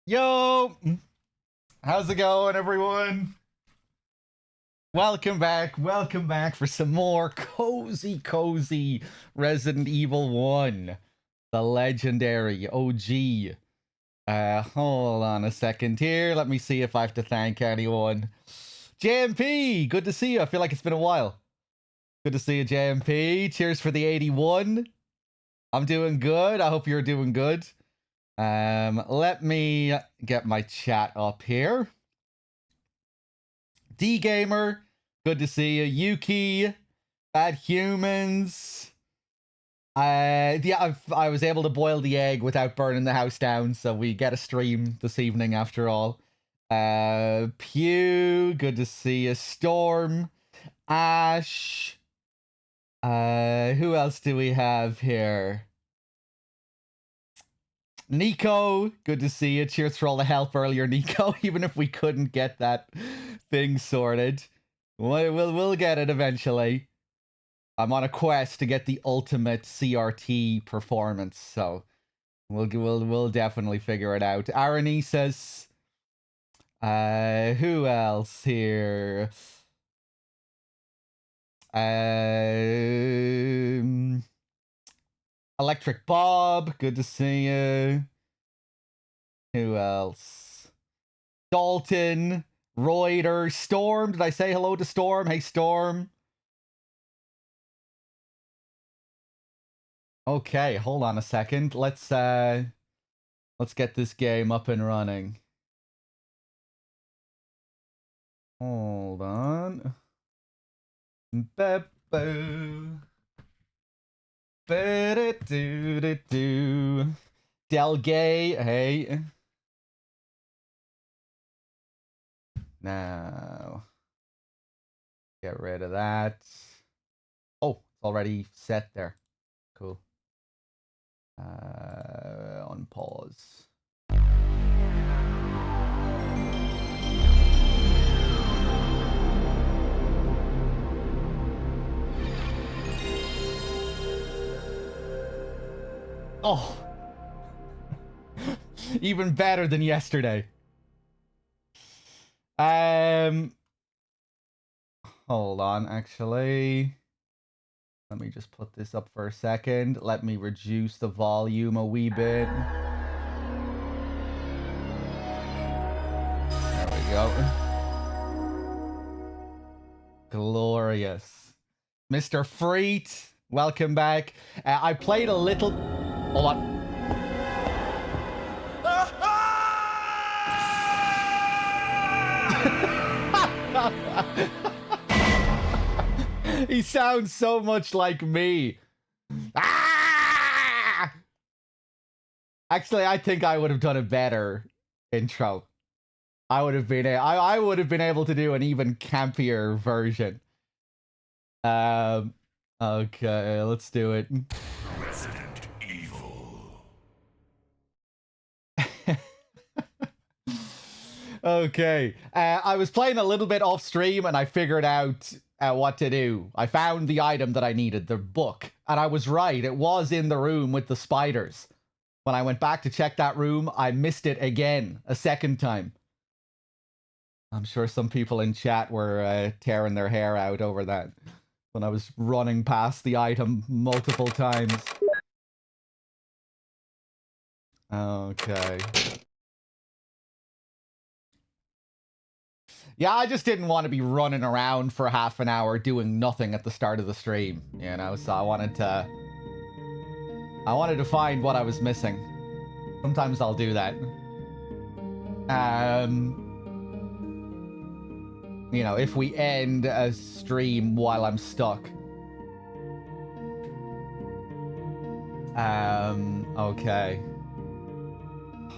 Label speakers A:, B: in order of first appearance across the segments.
A: Yo! How's it going, everyone? Welcome back for some more cozy Resident Evil 1. The legendary OG. Hold on a second here. Let me see if I have to thank anyone. JMP, good to see you. I feel like it's been a while. Good to see you, JMP. Cheers for the 81. I'm doing good. I hope you're doing good. Let me get my chat up here. D-Gamer, good to see you. Yuki, Bad Humans. Yeah, I was able to boil the egg without burning the house down, so we get a stream this evening after all. Pew, good to see you. Storm, Ash. Who else do we have here? Nico, good to see you. Cheers for all the help earlier, Nico. Even if we couldn't get that thing sorted, we'll get it eventually. I'm on a quest to get the ultimate CRT performance, so we'll definitely figure it out. Aranesis. Who else here? Electric Bob, good to see you. Who else? Dalton, Reuter, Storm. Did I say hello to Storm? Hey, Storm. Okay, hold on a second. Let's get this game up and running. Hold on. Beppo. Ba-da-do-do-do. Delgay, hey. Now, get rid of that. Oh, it's already set there. Cool. On pause. Oh, even better than yesterday. Hold on, actually. Let me just put this up for a second. Let me reduce the volume a wee bit. There we go. Glorious. Mr. Freet, welcome back. I played a little... Hold on. He sounds so much like me. Ah! Actually, I think I would have done a better intro. I would have been I would have been able to do an even campier version. Okay, let's do it.
B: Resident Evil.
A: Okay, I was playing a little bit off stream and I figured out what to do. I found the item that I needed, the book, and I was right. It was in the room with the spiders. When I went back to check that room, I missed it again, a second time. I'm sure some people in chat were tearing their hair out over that when I was running past the item multiple times. Okay. Yeah, I just didn't want to be running around for half an hour doing nothing at the start of the stream, you know, so I wanted to find what I was missing. Sometimes I'll do that. You know, if we end a stream while I'm stuck. Okay.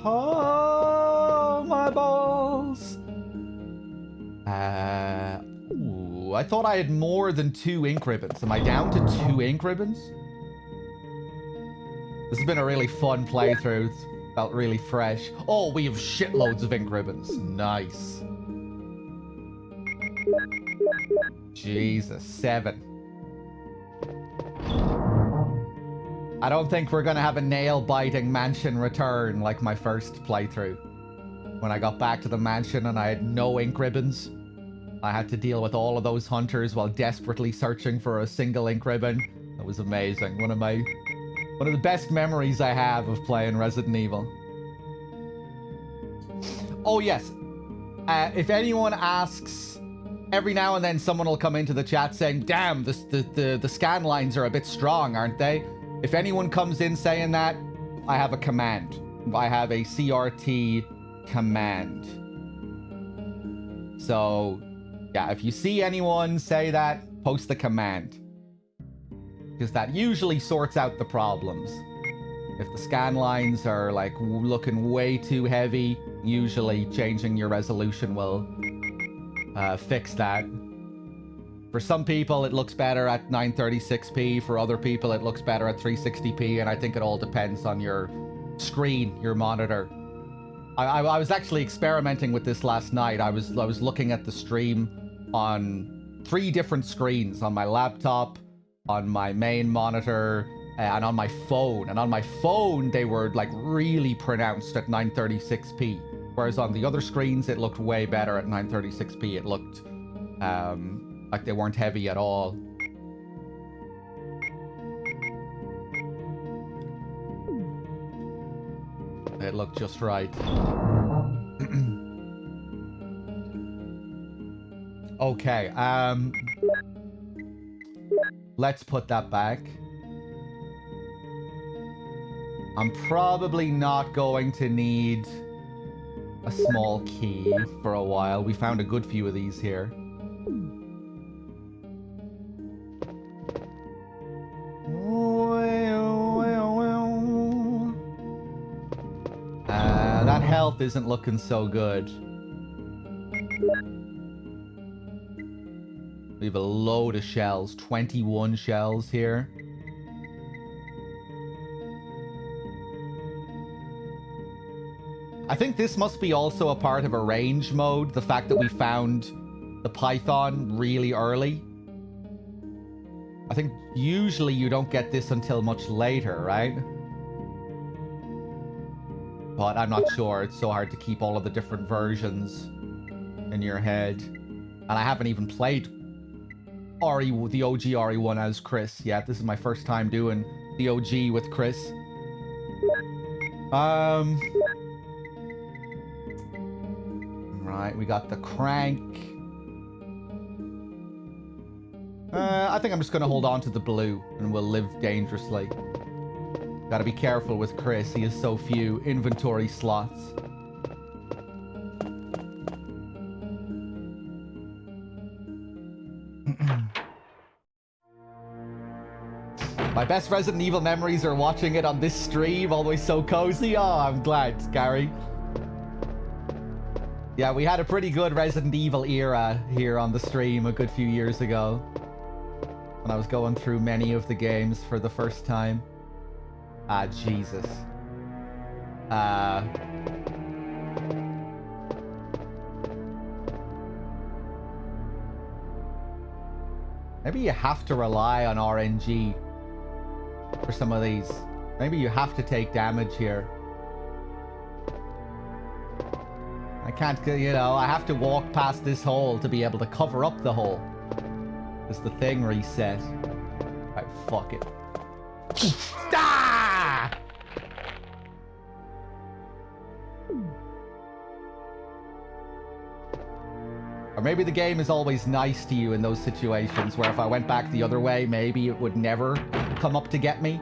A: Oh, my balls. Ooh, I thought I had more than 2 ink ribbons. Am I down to 2 ink ribbons? This has been a really fun playthrough. It's felt really fresh. Oh, we have shitloads of ink ribbons. Nice. Jesus, 7. I don't think we're gonna have a nail-biting mansion return like my first playthrough. when I got back to the mansion and I had no ink ribbons. I had to deal with all of those hunters while desperately searching for a single ink ribbon. That was amazing. One of the best memories I have of playing Resident Evil. Oh yes, if anyone asks, every now and then someone will come into the chat saying, "Damn, the scan lines are a bit strong, aren't they?" If anyone comes in saying that, I have a command. I have a CRT command. So, yeah, if you see anyone say that, post the command. Because that usually sorts out the problems. If the scan lines are like looking way too heavy, usually changing your resolution will fix that. For some people, it looks better at 936p. For other people, it looks better at 360p. And I think it all depends on your screen, your monitor. I was actually experimenting with this last night. I was looking at the stream on 3 different screens, on my laptop, on my main monitor, and on my phone. And on my phone, they were like really pronounced at 936p. Whereas on the other screens, it looked way better at 936p. It looked like they weren't heavy at all. It looked just right. Okay, let's put that back. I'm probably not going to need a small key for a while. We found a good few of these here. That health isn't looking so good. We have a load of shells, 21 shells here. I think this must be also a part of a range mode, the fact that we found the python really early. I think usually you don't get this until much later, right? But I'm not sure. It's so hard to keep all of the different versions in your head. And I haven't even played the OG RE1 as Chris yet. This is my first time doing the OG with Chris. Right, we got the crank. I think I'm just going to hold on to the blue and we'll live dangerously. Gotta be careful with Chris. He has so few inventory slots. My best Resident Evil memories are watching it on this stream. Always so cozy. Oh, I'm glad, Gary. Yeah, we had a pretty good Resident Evil era here on the stream a good few years ago. When I was going through many of the games for the first time. Ah, Jesus. Maybe you have to rely on RNG for some of these. Maybe you have to take damage here. I can't, you know, I have to walk past this hole to be able to cover up the hole. Because the thing reset. Right, fuck it. Ah! Or maybe the game is always nice to you in those situations where if I went back the other way, maybe it would never come up to get me.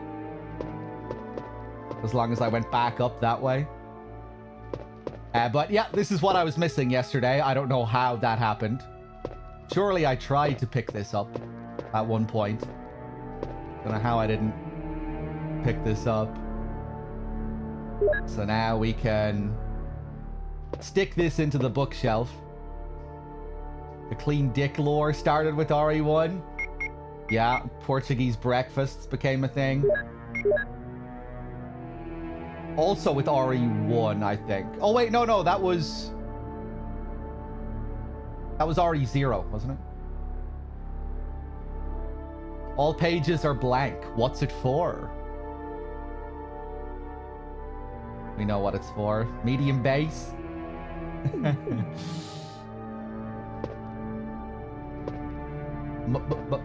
A: As long as I went back up that way. But yeah, this is what I was missing yesterday. I don't know how that happened. Surely I tried to pick this up at one point. Don't know how I didn't pick this up. So now we can stick this into the bookshelf. The clean dick lore started with RE1. Yeah, Portuguese breakfasts became a thing. Also with RE1, I think. Oh wait, no, that was RE0, wasn't it? All pages are blank. What's it for? We know what it's for. Medium bass.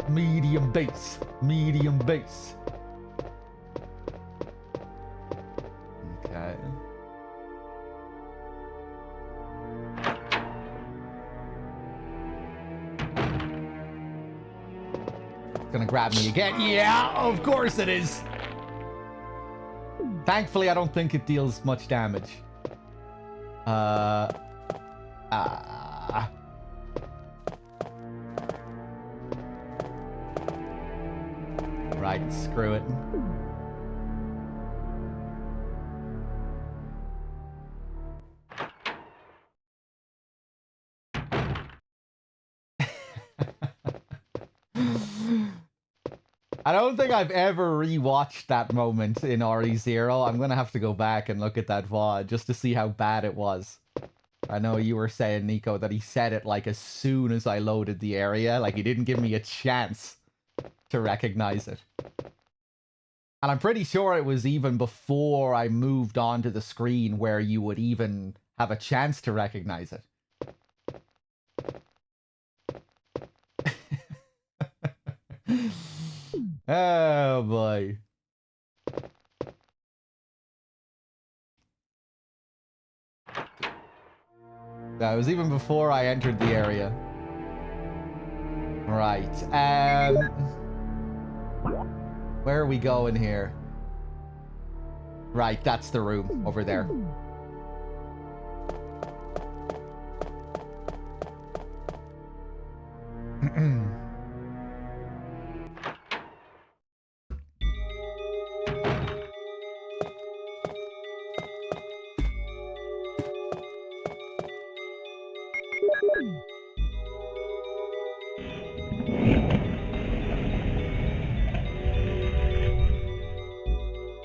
A: Medium bass. Medium bass. Okay. It's gonna grab me again. Yeah, of course it is. Thankfully, I don't think it deals much damage. Right, screw it. I don't think I've ever rewatched that moment in RE0. I'm gonna have to go back and look at that VOD just to see how bad it was. I know you were saying, Nico, that he said it like as soon as I loaded the area. Like he didn't give me a chance to recognize it. And I'm pretty sure it was even before I moved on to the screen where you would even have a chance to recognize it. Oh boy. That was even before I entered the area. Right. Where are we going here? Right, that's the room over there.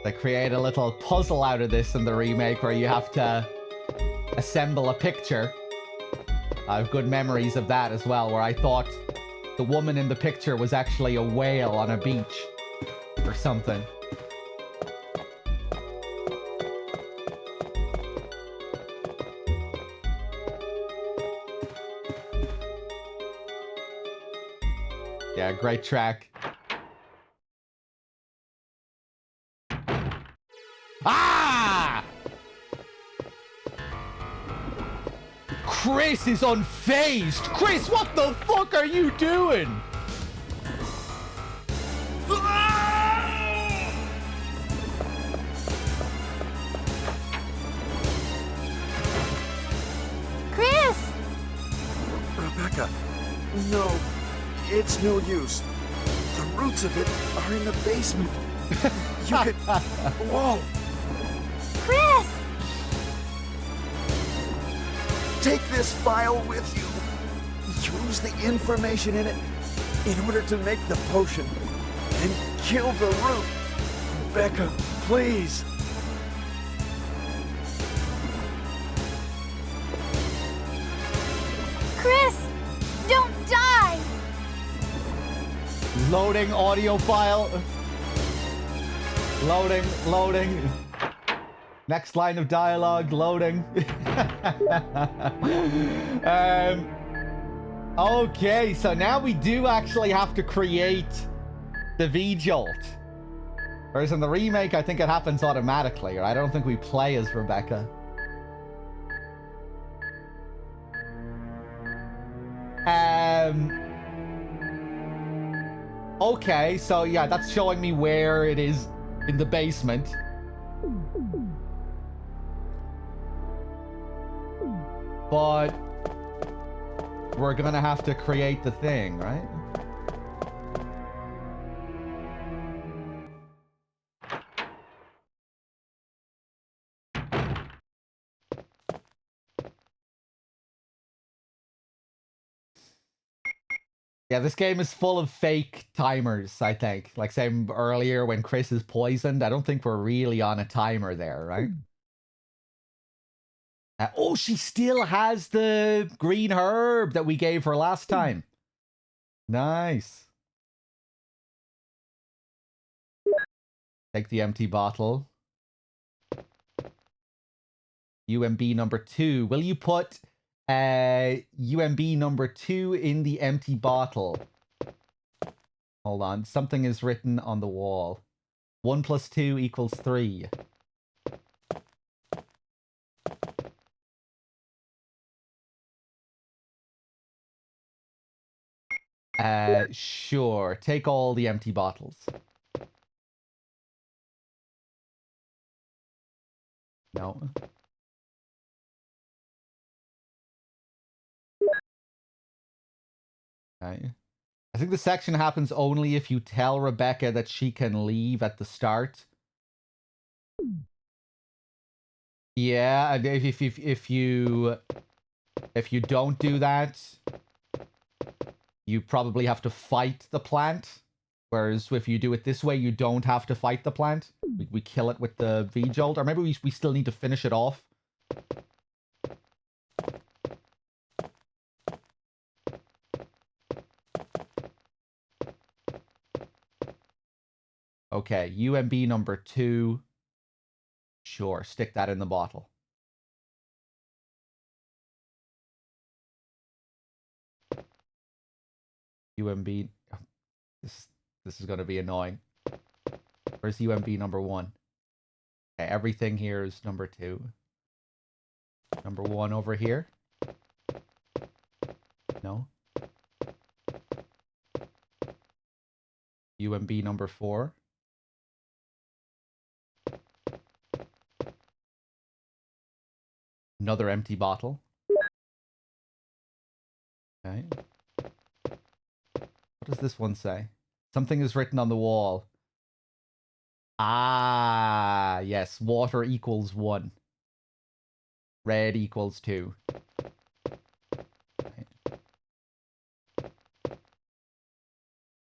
A: They create a little puzzle out of this in the remake where you have to assemble a picture. I have good memories of that as well, where I thought the woman in the picture was actually a whale on a beach or something. Yeah, great track. Ah! Chris is unfazed. Chris, what the fuck are you doing?
C: Chris!
D: Rebecca, no, it's no use. The roots of it are in the basement. You could... Whoa!
C: Chris!
D: Take this file with you. Use the information in it in order to make the potion. And kill the root. Rebecca, please.
C: Chris! Don't die!
A: Loading audio file. Loading. Next line of dialogue, loading. Okay, so now we do actually have to create the V-Jolt. Whereas in the remake, I think it happens automatically, or I don't think we play as Rebecca. Okay, so yeah, that's showing me where it is in the basement. But we're gonna have to create the thing, right? Yeah, this game is full of fake timers, I think. Like same earlier when Chris is poisoned, I don't think we're really on a timer there, right? Oh, she still has the green herb that we gave her last time. Nice. Take the empty bottle. UMB number 2. Will you put UMB number 2 in the empty bottle? Hold on. Something is written on the wall. 1 plus 2 equals 3. Sure. Take all the empty bottles. No. Okay. I think the section happens only if you tell Rebecca that she can leave at the start. Yeah, and if you don't do that, you probably have to fight the plant. Whereas if you do it this way, you don't have to fight the plant. We kill it with the V-Jolt. Or maybe we still need to finish it off. Okay, UMB number 2. Sure, stick that in the bottle. UMB... This is going to be annoying. Where's UMB number 1? Okay, everything here is number 2. Number 1 over here. No. UMB number 4. Another empty bottle. Okay. What does this one say? Something is written on the wall. Ah, yes. Water equals 1. Red equals 2. Okay.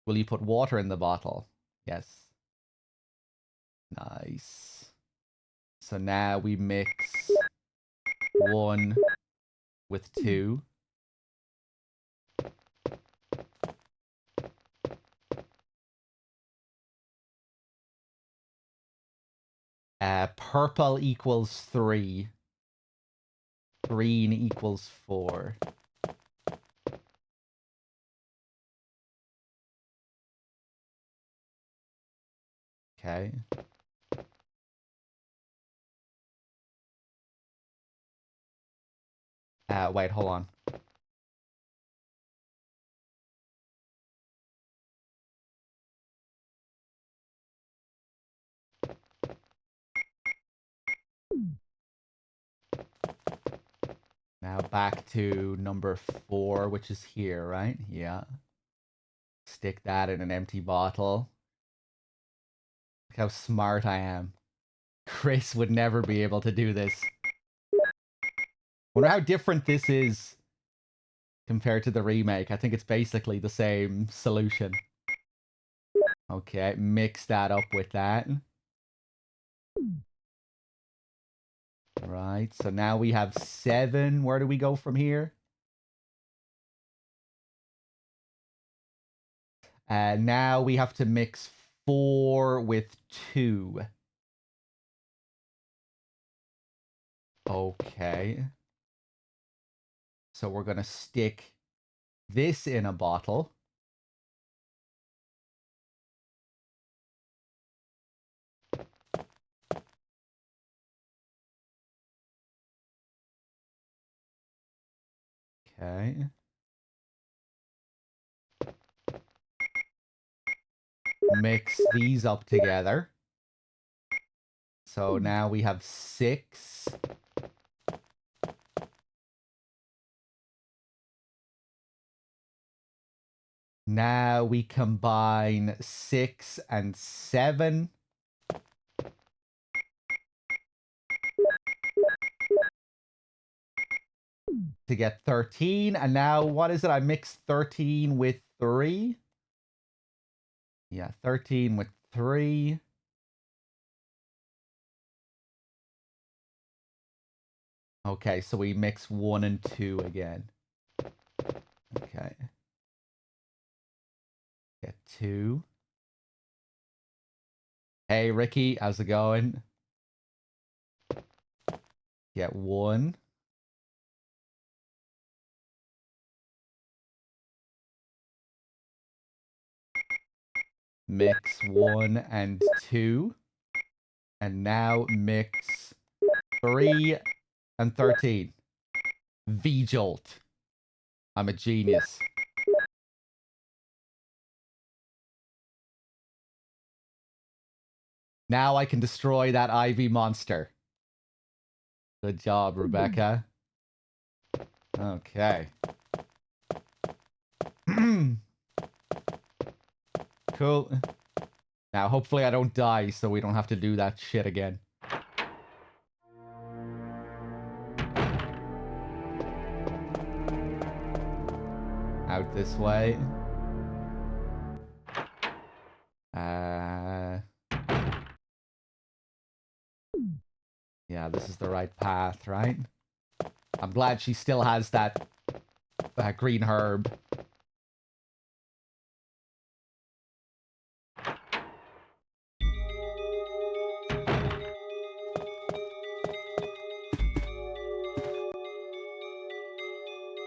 A: Will you put water in the bottle? Yes. Nice. So now we mix 1 with 2. Purple equals 3. Green equals 4. Okay. Wait, hold on. Now back to number 4, which is here, right? Yeah. Stick that in an empty bottle. Look how smart I am. Chris would never be able to do this. Wonder how different this is compared to the remake. I think it's basically the same solution. Okay, mix that up with that. Right, so now we have 7. Where do we go from here? Now we have to mix 4 with 2. Okay. So we're going to stick this in a bottle. Okay. Mix these up together. So now we have 6. Now we combine 6 and 7. To get 13. And now, what is it? I mixed 13 with 3. Yeah, 13 with 3. Okay, so we mix 1 and 2 again. Okay. Get 2. Hey, Ricky, how's it going? Get 1. Mix 1 and 2. And now mix 3 and 13. V-Jolt. I'm a genius. Now I can destroy that Ivy monster. Good job, Rebecca. Okay. Cool. Now, hopefully I don't die, so we don't have to do that shit again. Out this way. Yeah, this is the right path, right? I'm glad she still has that green herb.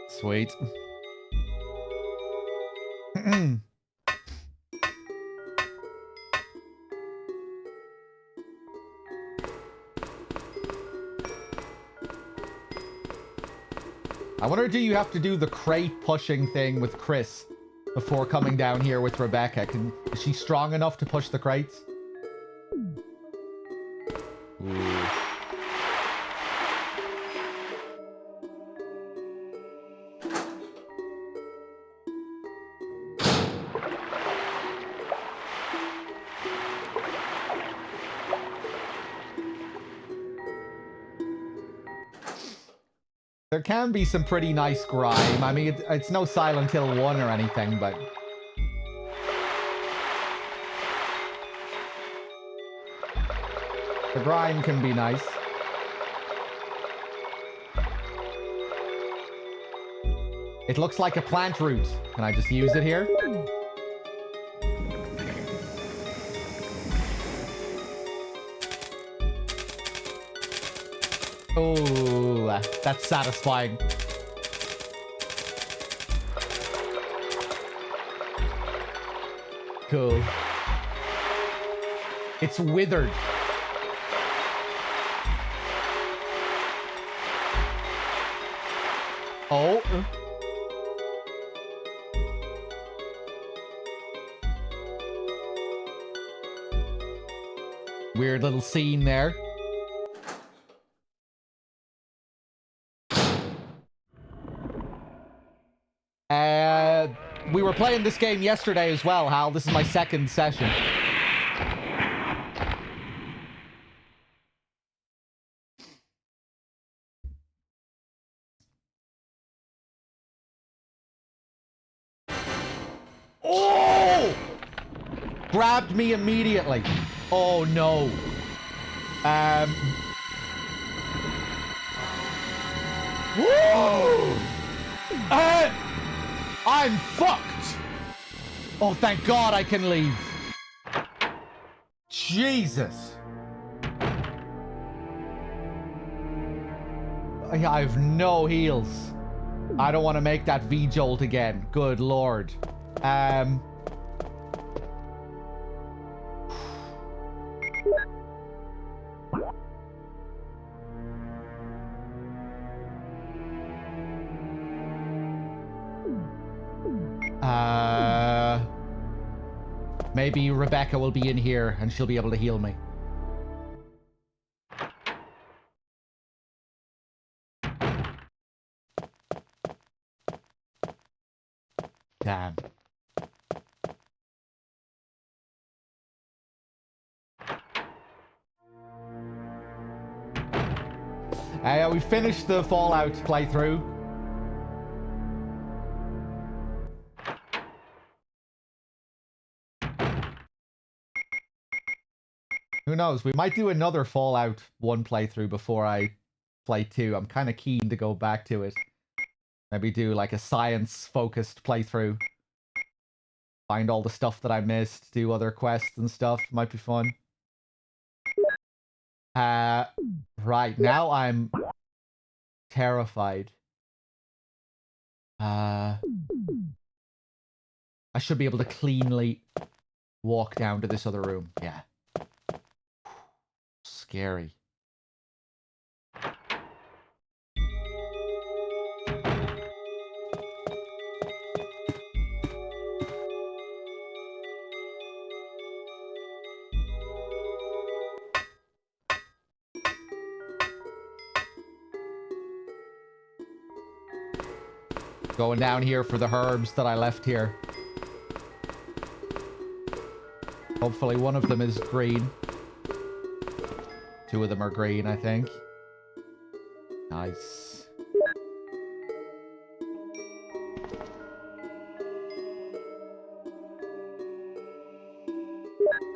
A: Sweet. I wonder, do you have to do the crate pushing thing with Chris before coming down here with Rebecca? Is she strong enough to push the crates? Ooh. There can be some pretty nice grime. I mean, it's no Silent Hill 1 or anything, but... the grime can be nice. It looks like a plant root. Can I just use it here? Oh, that's satisfying. Cool. It's withered. Oh. Weird little scene there. We were playing this game yesterday as well, Hal. This is my second session. Oh! Grabbed me immediately. Oh, no. Whoa! I'm fucked! Oh, thank God I can leave. Jesus. I have no heals. I don't want to make that V-Jolt again. Good Lord. Maybe Rebecca will be in here and she'll be able to heal me. Damn. We finished the Fallout playthrough. Who knows? We might do another Fallout 1 playthrough before I play 2. I'm kind of keen to go back to it. Maybe do like a science-focused playthrough. Find all the stuff that I missed. Do other quests and stuff. Might be fun. Right, now I'm Terrified. I should be able to cleanly walk down to this other room. Yeah. Scary. Going down here for the herbs that I left here. Hopefully one of them is green. 2 of them are green, I think. Nice.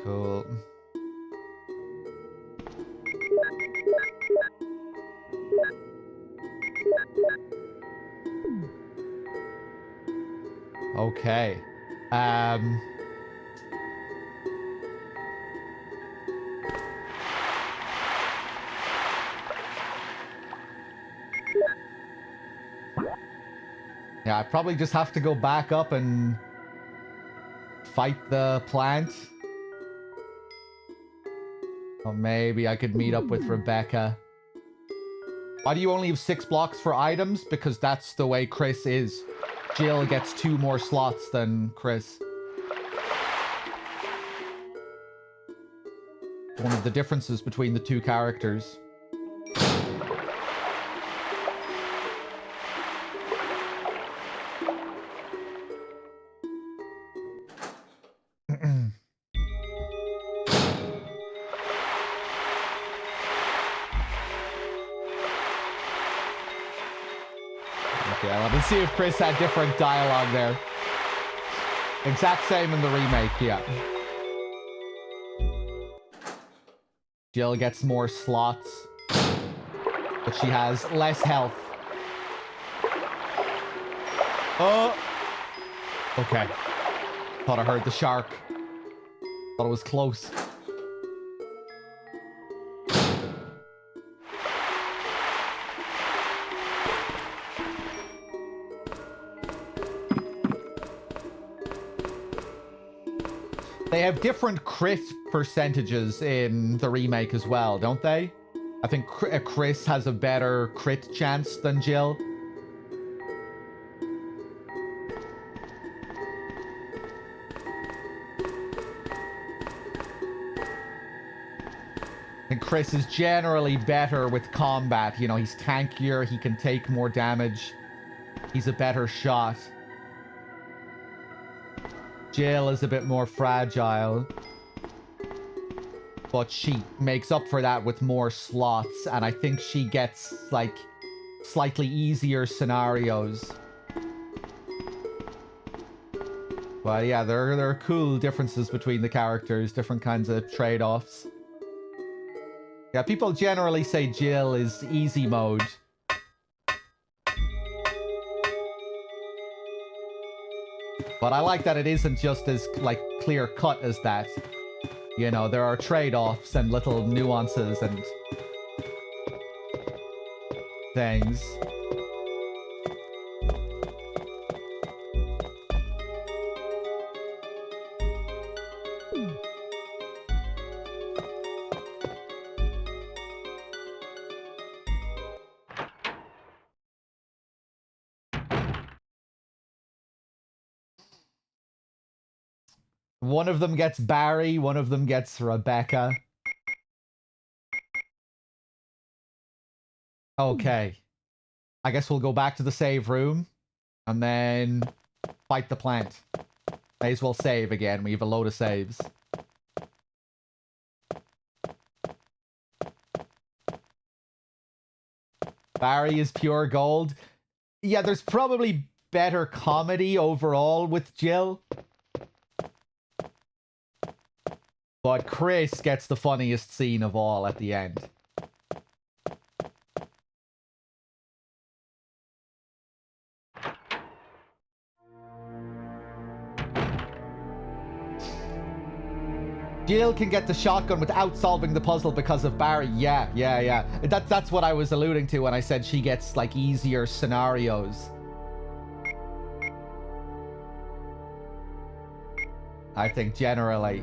A: Cool. Okay. Yeah, I probably just have to go back up and fight the plant. Or maybe I could meet up with Rebecca. Why do you only have 6 blocks for items? Because that's the way Chris is. Jill gets 2 more slots than Chris. One of the differences between the 2 characters. Let's see if Chris had different dialogue there. Exact same in the remake, yeah. Jill gets more slots, but she has less health. Oh! Okay. Thought I heard the shark. Thought it was close. They have different crit percentages in the remake as well, don't they? I think Chris has a better crit chance than Jill. I think Chris is generally better with combat. You know, he's tankier, he can take more damage. He's a better shot. Jill is a bit more fragile. But she makes up for that with more slots. And I think she gets, like, slightly easier scenarios. But yeah, there are cool differences between the characters. Different kinds of trade-offs. Yeah, people generally say Jill is easy mode. But I like that it isn't just as, like, clear-cut as that. You know, there are trade-offs and little nuances and things. One of them gets Barry, one of them gets Rebecca. Okay. I guess we'll go back to the save room and then fight the plant. May as well save again. We have a load of saves. Barry is pure gold. Yeah, there's probably better comedy overall with Jill. But Chris gets the funniest scene of all at the end. Jill can get the shotgun without solving the puzzle because of Barry. Yeah. That's what I was alluding to when I said she gets, like, easier scenarios. I think generally.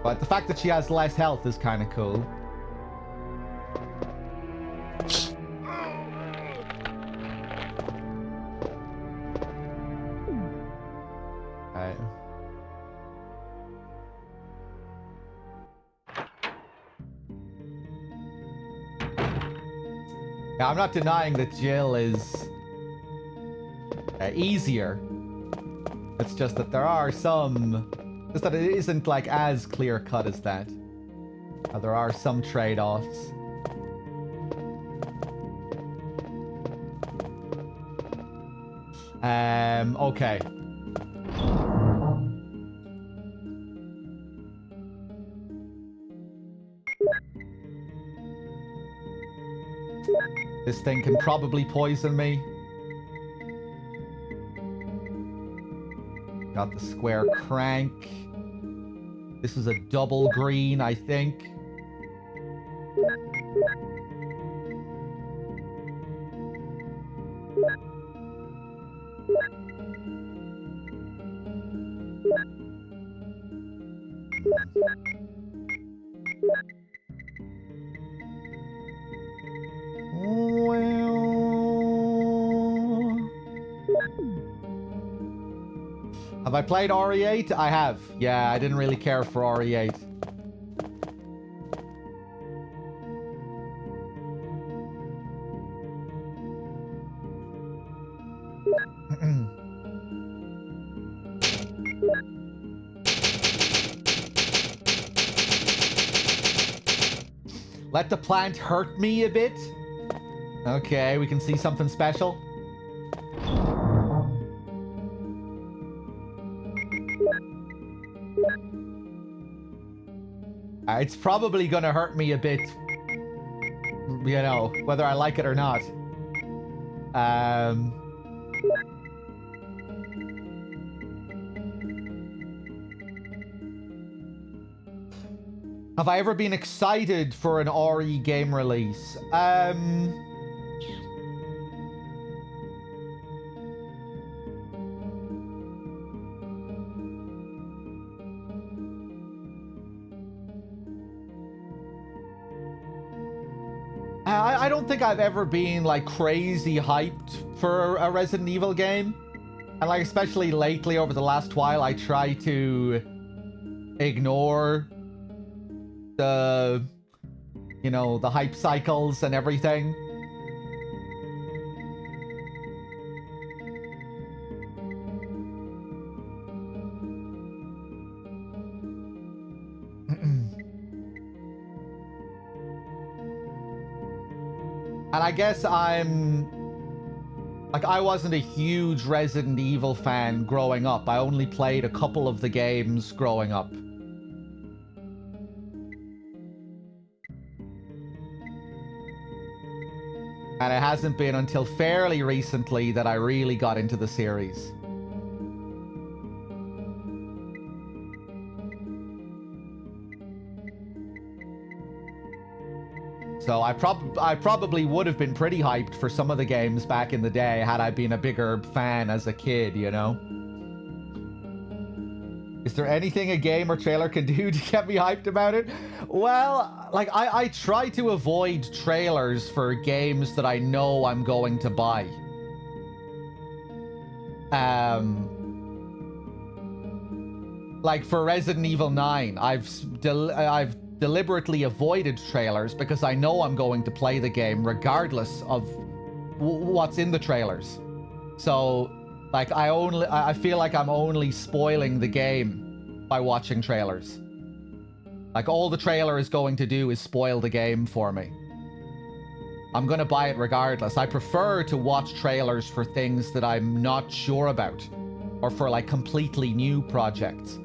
A: But the fact that she has less health is kind of cool. Right. Yeah, I'm not denying that Jill is easier. It's just that there are some... Just that it isn't, like, as clear-cut as that. There are some trade-offs. Okay. This thing can probably poison me. Got the square crank. This is a double green, I think. Have I played RE8? I have. Yeah, I didn't really care for RE8. Let the plant hurt me a bit. Okay, we can see something special. It's probably gonna hurt me a bit, you know, whether I like it or not. Have I ever been excited for an RE game release? I don't think I've ever been, like, crazy hyped for a Resident Evil game. And, like, especially lately over the last while, I try to ignore the, you know, the hype cycles and everything. And I guess I'm... Like, I wasn't a huge Resident Evil fan growing up. I only played a couple of the games growing up. And it hasn't been until fairly recently that I really got into the series. So I probably would have been pretty hyped for some of the games back in the day had I been a bigger fan as a kid, you know? Is there anything a game or trailer can do to get me hyped about it? Well, like, I try to avoid trailers for games that I know I'm going to buy. Like for Resident Evil 9, I've deliberately avoided trailers because I know I'm going to play the game regardless of what's in the trailers. So, like, I feel like I'm only spoiling the game by watching trailers. Like, all the trailer is going to do is spoil the game for me. I'm gonna buy it regardless. I prefer to watch trailers for things that I'm not sure about, or for, like, completely new projects.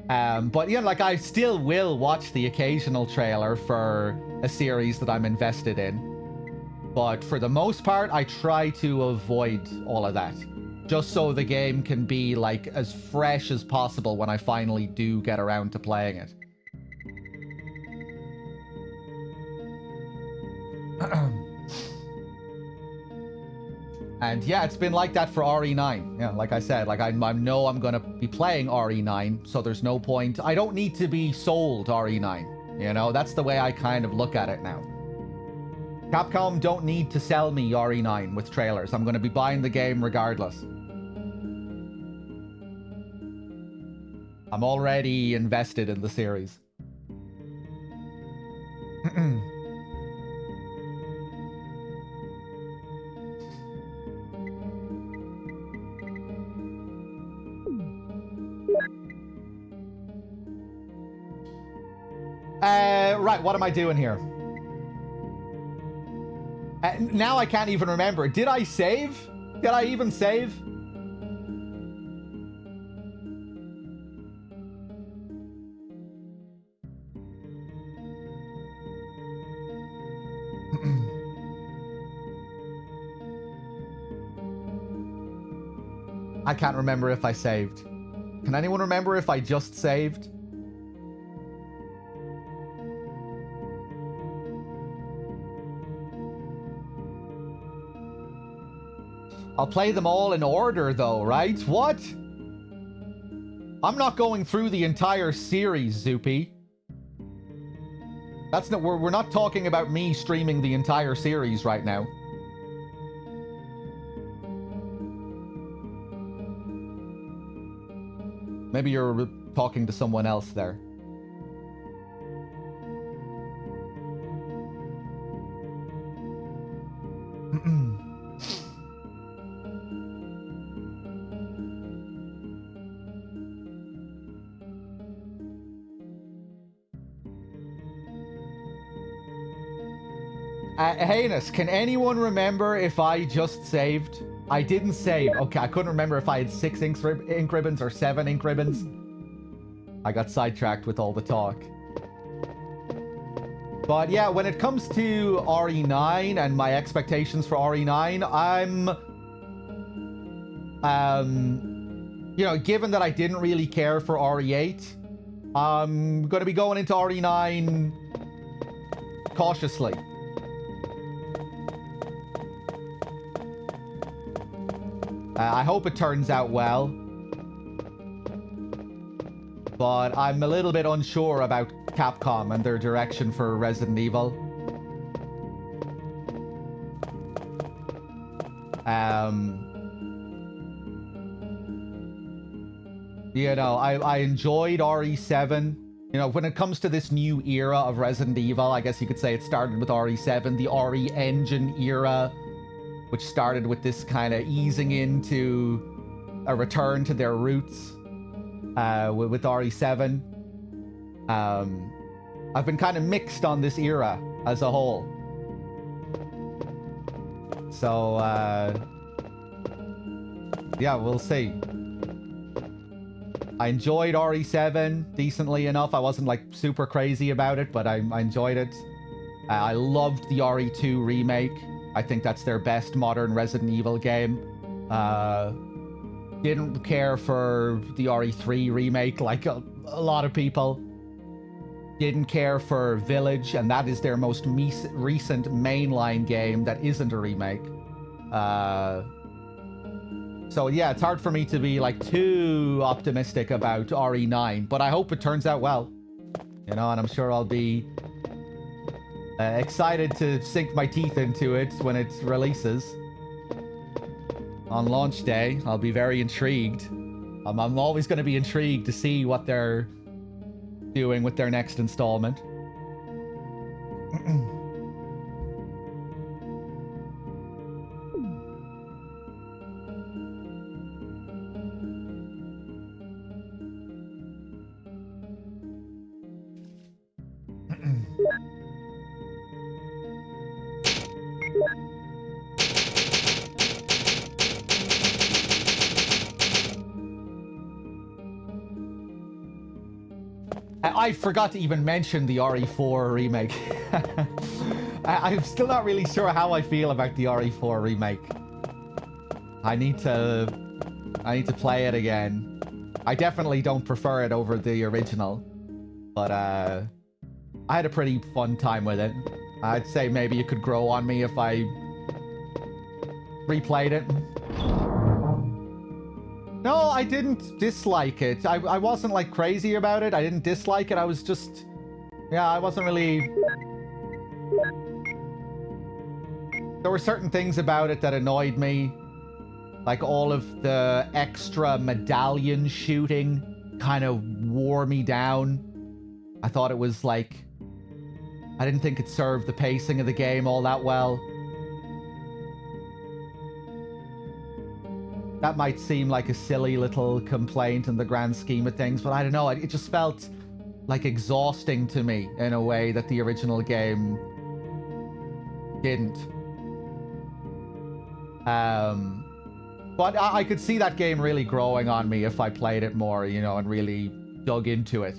A: But yeah, like I still will watch the occasional trailer for a series that I'm invested in. But for the most part, I try to avoid all of that. Just so the game can be like as fresh as possible when I finally do get around to playing it. And yeah, it's been like that for RE9. Yeah, like I said, like I know I'm gonna be playing RE9, so there's no point. I don't need to be sold RE9. You know, that's the way I kind of look at it now. Capcom don't need to sell me RE9 with trailers. I'm gonna be buying the game regardless. I'm already invested in the series. Right, what am I doing here? Now I can't even remember. Did I save? Did I even save? I can't remember if I saved. Can anyone remember if I just saved? I'll play them all in order though, right? What? I'm not going through the entire series, Zoopy. That's not, we're not talking about me streaming the entire series right now. Maybe you're talking to someone else there. Heinous, can anyone remember if I just saved? I didn't save. Okay, I couldn't remember if I had 6 ink ribbons or 7 ink ribbons. I got sidetracked with all the talk. But yeah, when it comes to RE9 and my expectations for RE9, you know, given that I didn't really care for RE8, I'm going to be going into RE9 cautiously. I hope it turns out well. But I'm a little bit unsure about Capcom and their direction for Resident Evil. You know, I enjoyed RE7. You know, when it comes to this new era of Resident Evil, I guess you could say it started with RE7, the RE Engine era, which started with this kind of easing into a return to their roots with RE7. I've been kind of mixed on this era as a whole. So, yeah, we'll see. I enjoyed RE7 decently enough. I wasn't like super crazy about it, but I enjoyed it. I loved the RE2 remake. I think that's their best modern Resident Evil game. Didn't care for the RE3 remake like a lot of people. Didn't care for Village, and that is their most recent mainline game that isn't a remake. So yeah, it's hard for me to be like too optimistic about RE9, but I hope it turns out well. You know, and I'm sure I'll be excited to sink my teeth into it when it releases. On launch day, I'll be very intrigued. I'm always going to be intrigued to see what they're doing with their next installment. I forgot to even mention the RE4 remake. I'm still not really sure how I feel about the RE4 remake. I need to play it again. I definitely don't prefer it over the original, but I had a pretty fun time with it. I'd say maybe it could grow on me if I replayed it. No, I didn't dislike it. I wasn't like crazy about it. I didn't dislike it. I was just, yeah, I wasn't really. There were certain things about it that annoyed me. Like all of the extra medallion shooting kind of wore me down. I thought it was like, I didn't think it served the pacing of the game all that well. That might seem like a silly little complaint in the grand scheme of things, but I don't know. It just felt like exhausting to me in a way that the original game didn't. But I could see that game really growing on me if I played it more, you know, and really dug into it.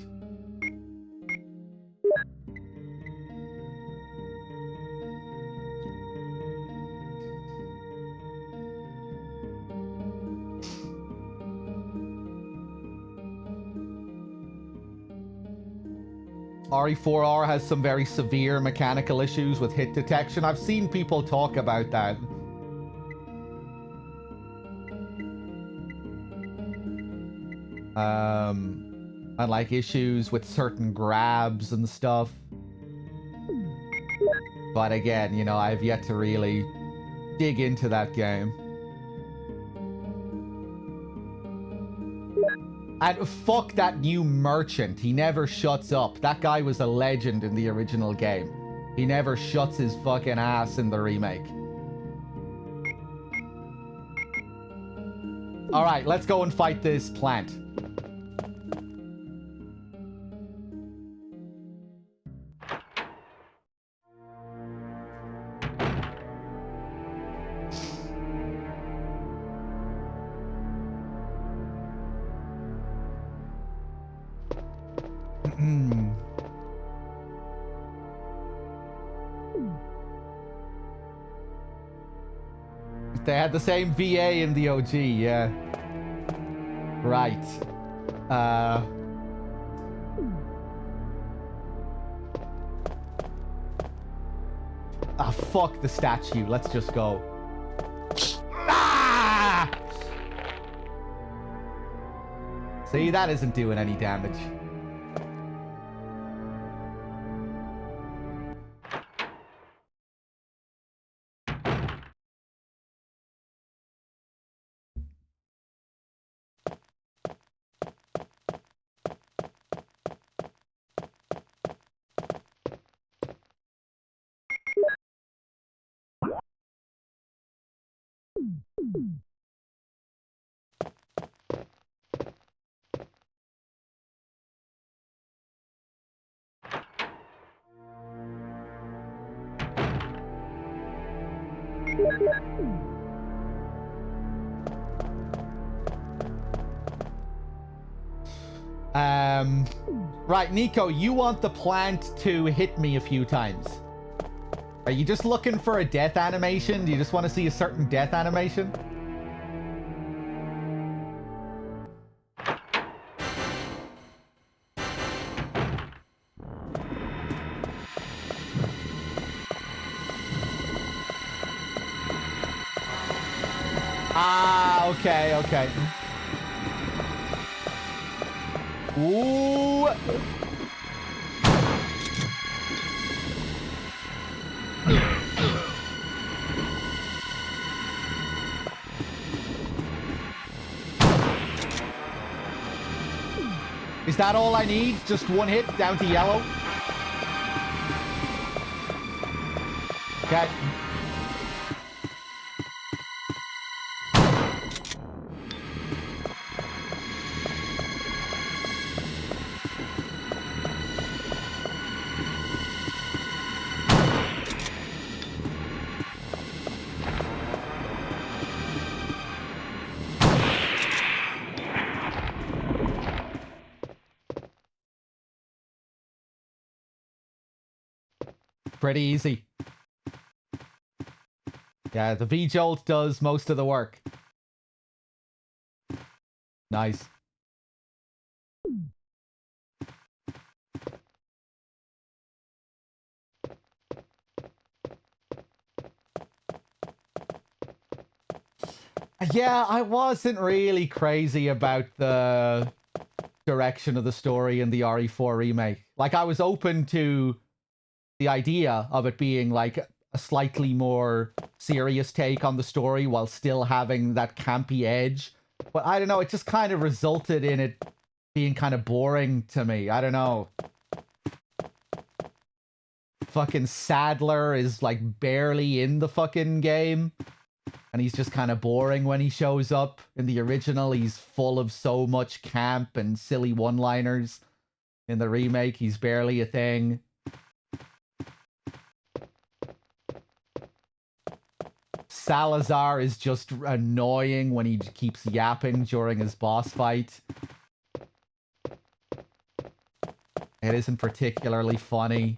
A: RE4R has some very severe mechanical issues with hit detection. I've seen people talk about that. And like issues with certain grabs and stuff. But again, you know, I've yet to really dig into that game. And fuck that new merchant. He never shuts up. That guy was a legend in the original game. He never shuts his fucking ass in the remake. Alright, let's go and fight this plant. They had the same VA in the OG, yeah. Right. Ah, fuck the statue. Let's just go. Ah! See, that isn't doing any damage. Right, Nico, you want the plant to hit me a few times. Are you just looking for a death animation? Do you just want to see a certain death animation? Ah, okay, okay. Ooh. Is that all I need? Just one hit down to yellow? Okay. Pretty easy. Yeah, the V-Jolt does most of the work. Nice. Yeah, I wasn't really crazy about the direction of the story in the RE4 remake. Like, I was open to the idea of it being like a slightly more serious take on the story while still having that campy edge. But I don't know, it just kind of resulted in it being kind of boring to me. I don't know. Fucking Sadler is like barely in the fucking game. And he's just kind of boring when he shows up. In the original, he's full of so much camp and silly one-liners. In the remake, he's barely a thing. Salazar is just annoying when he keeps yapping during his boss fight. It isn't particularly funny.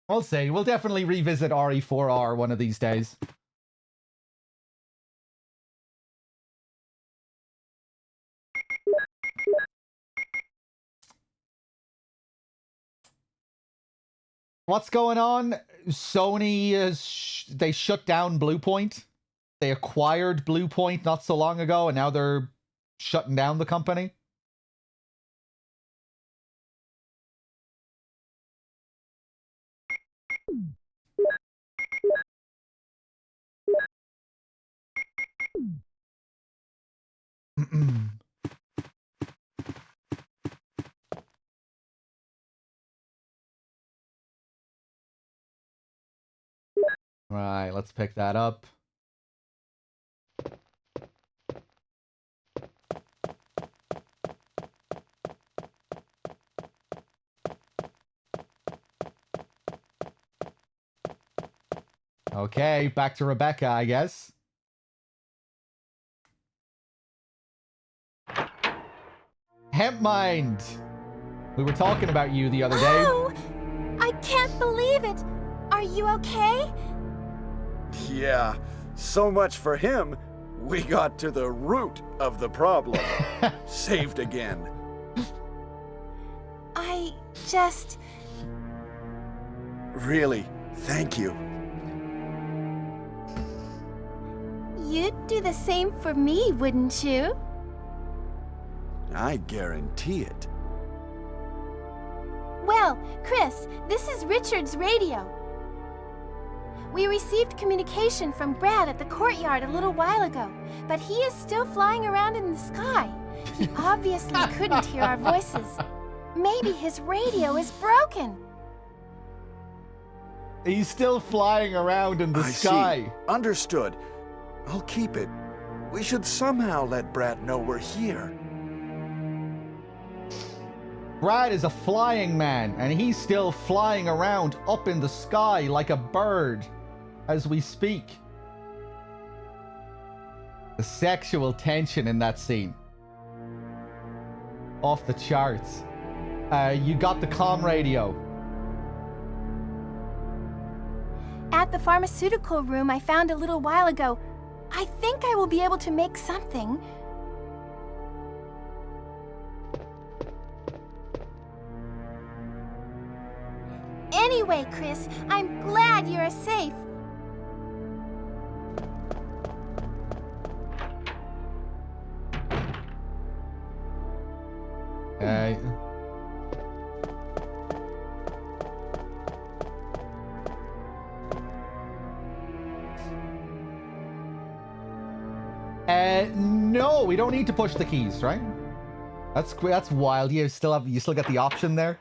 A: We'll see. We'll definitely revisit RE4R one of these days. What's going on? Sony is they shut down Bluepoint. They acquired Bluepoint not so long ago, and now they're shutting down the company. Right, let's pick that up. Okay, back to Rebecca, I guess. Hempmind! We were talking about you the other day.
C: Oh! I can't believe it! Are you okay?
D: Yeah, so much for him. We got to the root of the problem. Saved again.
C: I just...
D: Really, thank you.
C: You'd do the same for me, wouldn't you?
D: I guarantee it.
C: Well, Chris, this is Richard's radio. We received communication from Brad at the courtyard a little while ago, but he is still flying around in the sky. He obviously couldn't hear our voices. Maybe his radio is broken.
A: He's still flying around in the sky.
D: See. Understood. I'll keep it. We should somehow let Brad know we're here.
A: Brad is a flying man, and he's still flying around up in the sky like a bird as we speak. The sexual tension in that scene. Off the charts. You got the comm radio.
C: At the pharmaceutical room I found a little while ago, I think I will be able to make something. Anyway, Chris, I'm glad you're safe.
A: No, we don't need to push the keys, right? That's wild. You still got the option there.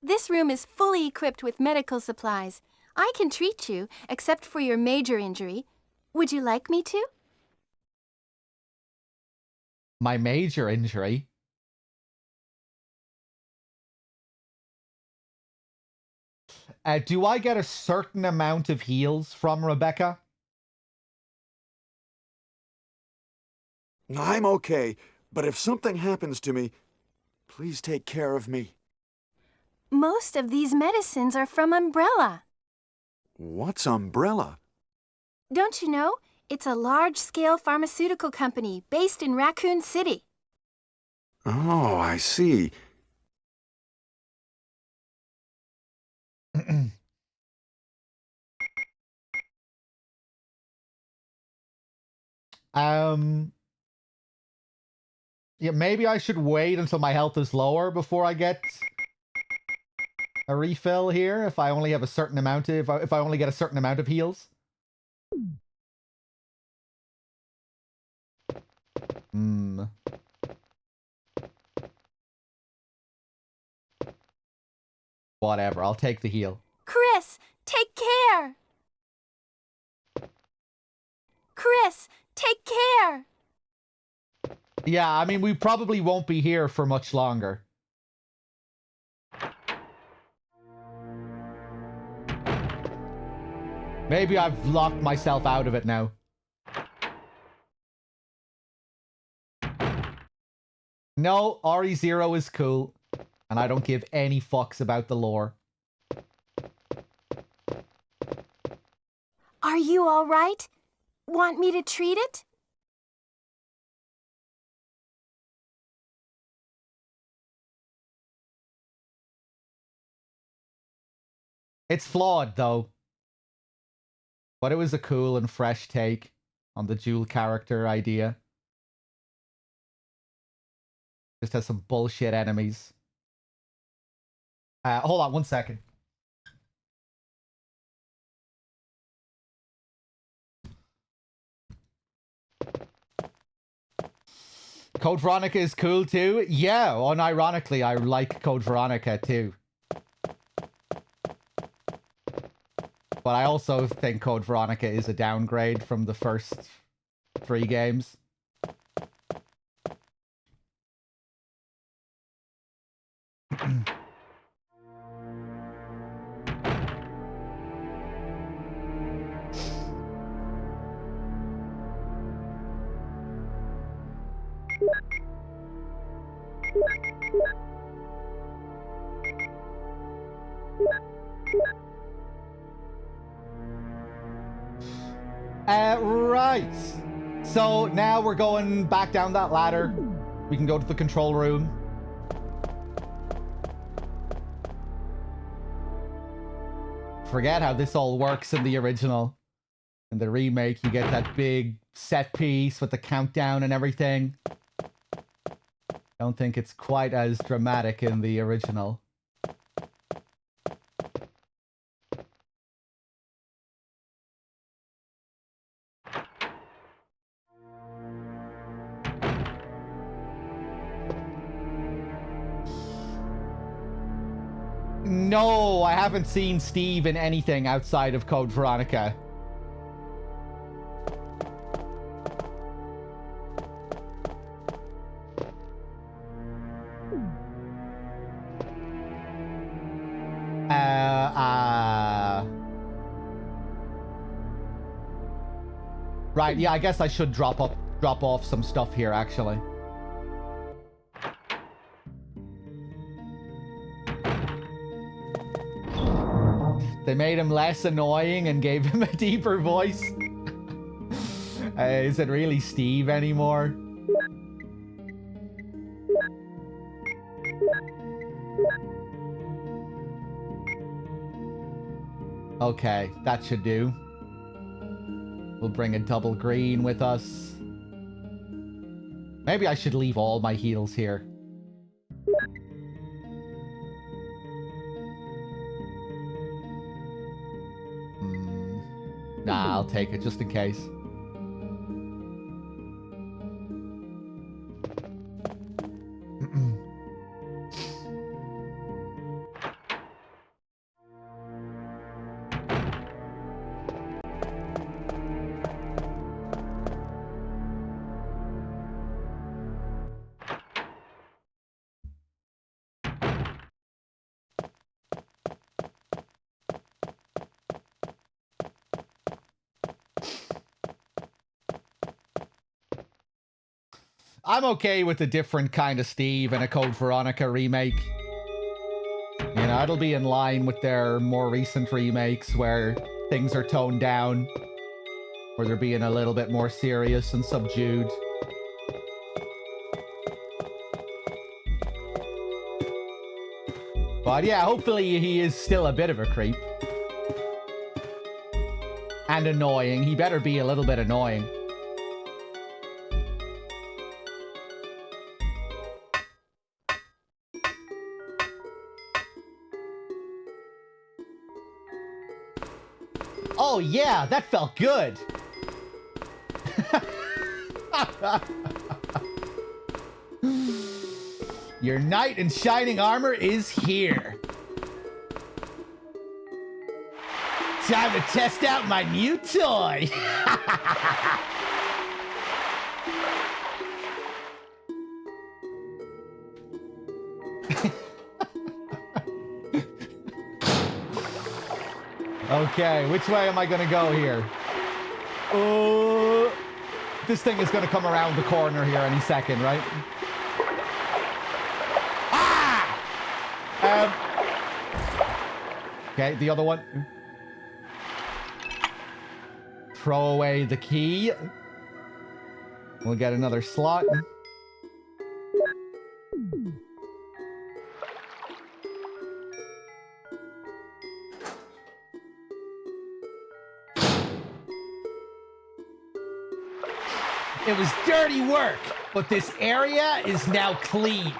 C: This room is fully equipped with medical supplies. I can treat you, except for your major injury. Would you like me to?
A: My major injury? Do I get a certain amount of heals from Rebecca?
D: I'm okay, but if something happens to me, please take care of me.
C: Most of these medicines are from Umbrella.
D: What's Umbrella?
C: Don't you know? It's a large-scale pharmaceutical company based in Raccoon City.
D: Oh, I see.
A: Yeah, maybe I should wait until my health is lower before I get a refill here. If I only have a certain amount of, if I only get a certain amount of heals. Hmm. Whatever. I'll take the heal.
C: Chris, take care! Chris, take care!
A: Yeah, I mean, we probably won't be here for much longer. Maybe I've locked myself out of it now. No, RE0 is cool. And I don't give any fucks about the lore.
C: Are you all right? Want me to treat it?
A: It's flawed, though. But it was a cool and fresh take on the dual character idea. Just has some bullshit enemies. Hold on 1 second. Code Veronica is cool too. Yeah, unironically, I like Code Veronica too. But I also think Code Veronica is a downgrade from the first 3 games. Right. So now we're going back down that ladder. We can go to the control room. Forget how this all works in the original. In the remake, you get that big set piece with the countdown and everything. Don't think it's quite as dramatic in the original. No, I haven't seen Steve in anything outside of Code Veronica. Right, yeah, I guess I should drop off some stuff here, actually. They made him less annoying and gave him a deeper voice. Is it really Steve anymore? Okay, that should do. We'll bring a double green with us. Maybe I should leave all my heals here. Nah, I'll take it just in case. I'm okay with a different kind of Steve and a Code Veronica remake. You know, it'll be in line with their more recent remakes where things are toned down, where they're being a little bit more serious and subdued. But yeah, hopefully he is still a bit of a creep. And annoying. He better be a little bit annoying. Oh yeah, that felt good. Your knight in shining armor is here. Time to test out my new toy. Okay, which way am I gonna go here? This thing is gonna come around the corner here any second, right? Okay, the other one. Throw away the key. We'll get another slot. It was dirty work, but this area is now clean.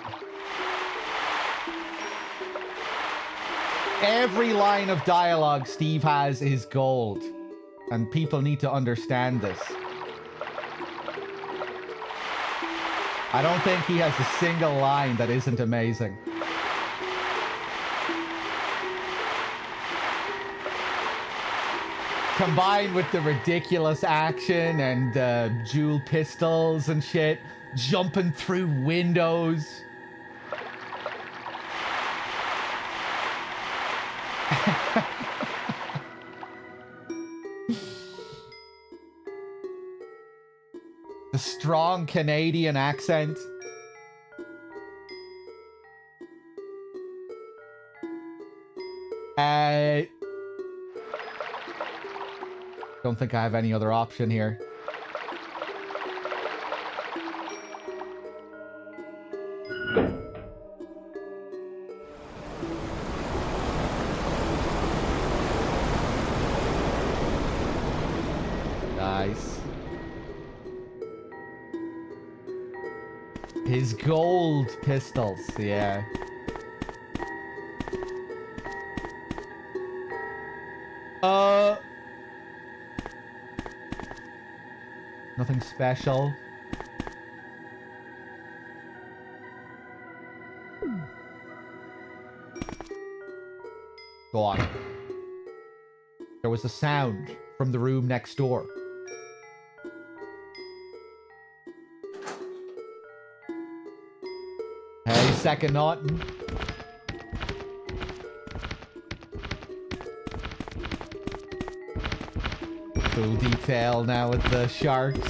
A: Every line of dialogue Steve has is gold, and people need to understand this. I don't think he has a single line that isn't amazing. Combined with the ridiculous action and dual pistols and shit, jumping through windows. The strong Canadian accent. Don't think I have any other option here. Nice. His gold pistols, yeah. Nothing special. Go on. There was a sound from the room next door. Hey, second knot. Cool detail now with the sharks.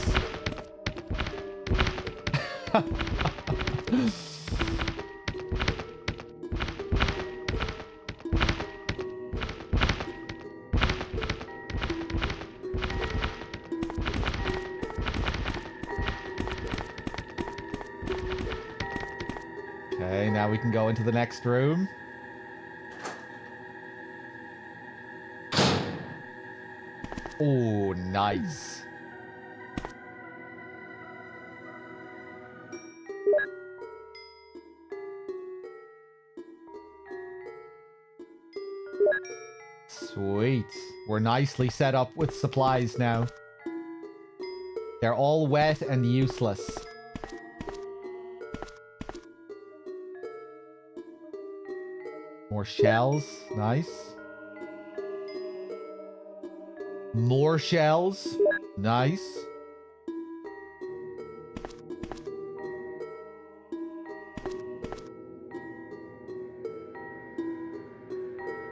A: Okay, now we can go into the next room. Oh, nice. Sweet. We're nicely set up with supplies now. They're all wet and useless. More shells. Nice. More shells. Nice.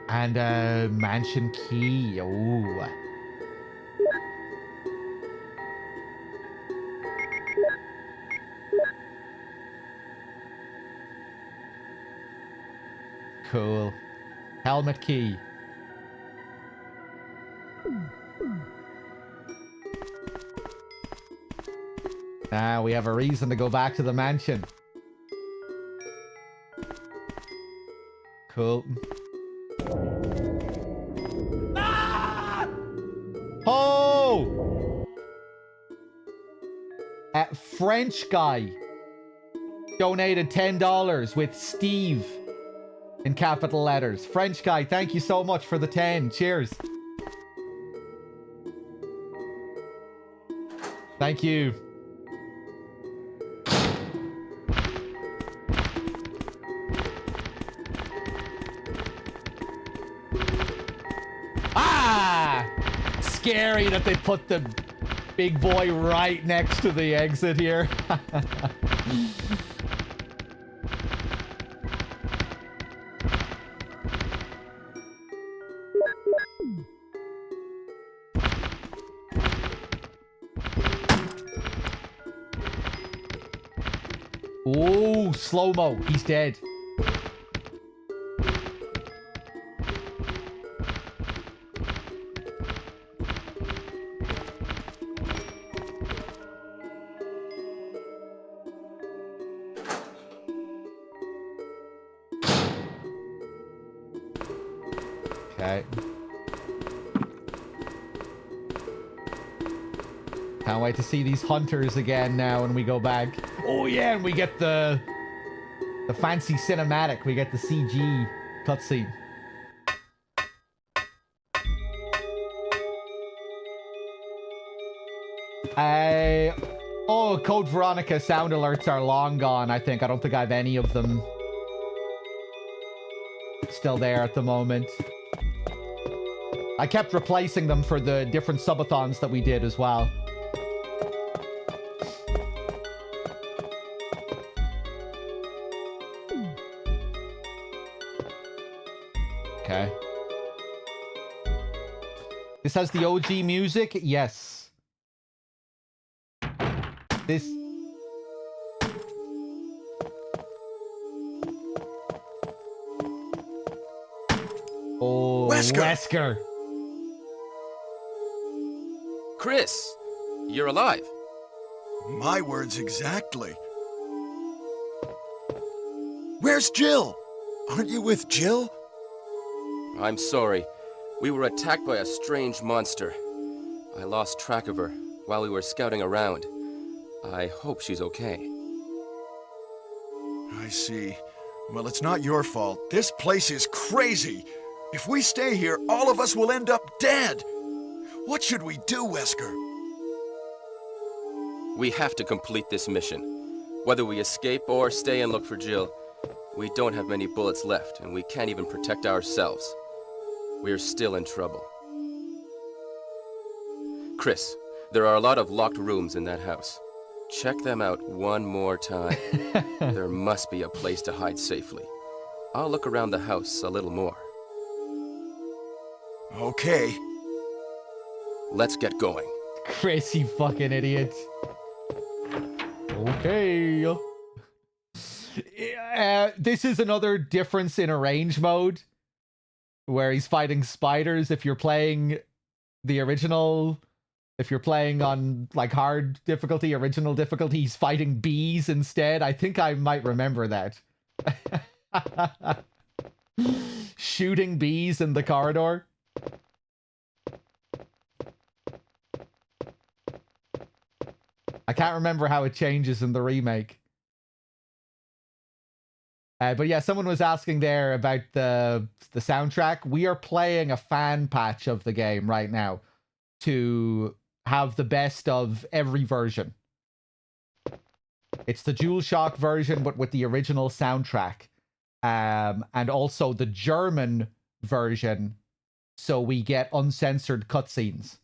A: And a mansion key. Ooh. Cool. Helmet key. Now we have a reason to go back to the mansion. Cool. Ah! Oh! French guy donated $10 with Steve in capital letters. French guy, thank you so much for the 10. Cheers. Thank you. Ah! Scary that they put the big boy right next to the exit here. Oh, slow-mo. He's dead. Okay. Can't wait to see these hunters again now when we go back. Oh yeah, and we get the fancy cinematic. We get the CG cutscene. Oh, Code Veronica sound alerts are long gone, I think. I don't think I have any of them still there at the moment. I kept replacing them for the different subathons that we did as well. Okay. This has the OG music? Yes. This... Oh, Wesker.
E: Chris, you're alive.
D: My words exactly. Where's Jill? Aren't you with Jill?
E: I'm sorry. We were attacked by a strange monster. I lost track of her while we were scouting around. I hope she's okay.
D: I see. Well, it's not your fault. This place is crazy. If we stay here, all of us will end up dead. What should we do, Wesker?
E: We have to complete this mission. Whether we escape or stay and look for Jill, we don't have many bullets left, and we can't even protect ourselves. We're still in trouble. Chris, there are a lot of locked rooms in that house. Check them out one more time. There must be a place to hide safely. I'll look around the house a little more.
D: Okay.
E: Let's get going.
A: Chris, you fucking idiot. Okay. This is another difference in arrange mode where he's fighting spiders. If you're playing the original, if you're playing on like hard difficulty, original difficulty, he's fighting bees instead. I think I might remember that. Shooting bees in the corridor. I can't remember how it changes in the remake. But yeah, someone was asking there about the soundtrack. We are playing a fan patch of the game right now to have the best of every version. It's the DualShock version, but with the original soundtrack. And also the German version, so we get uncensored cutscenes.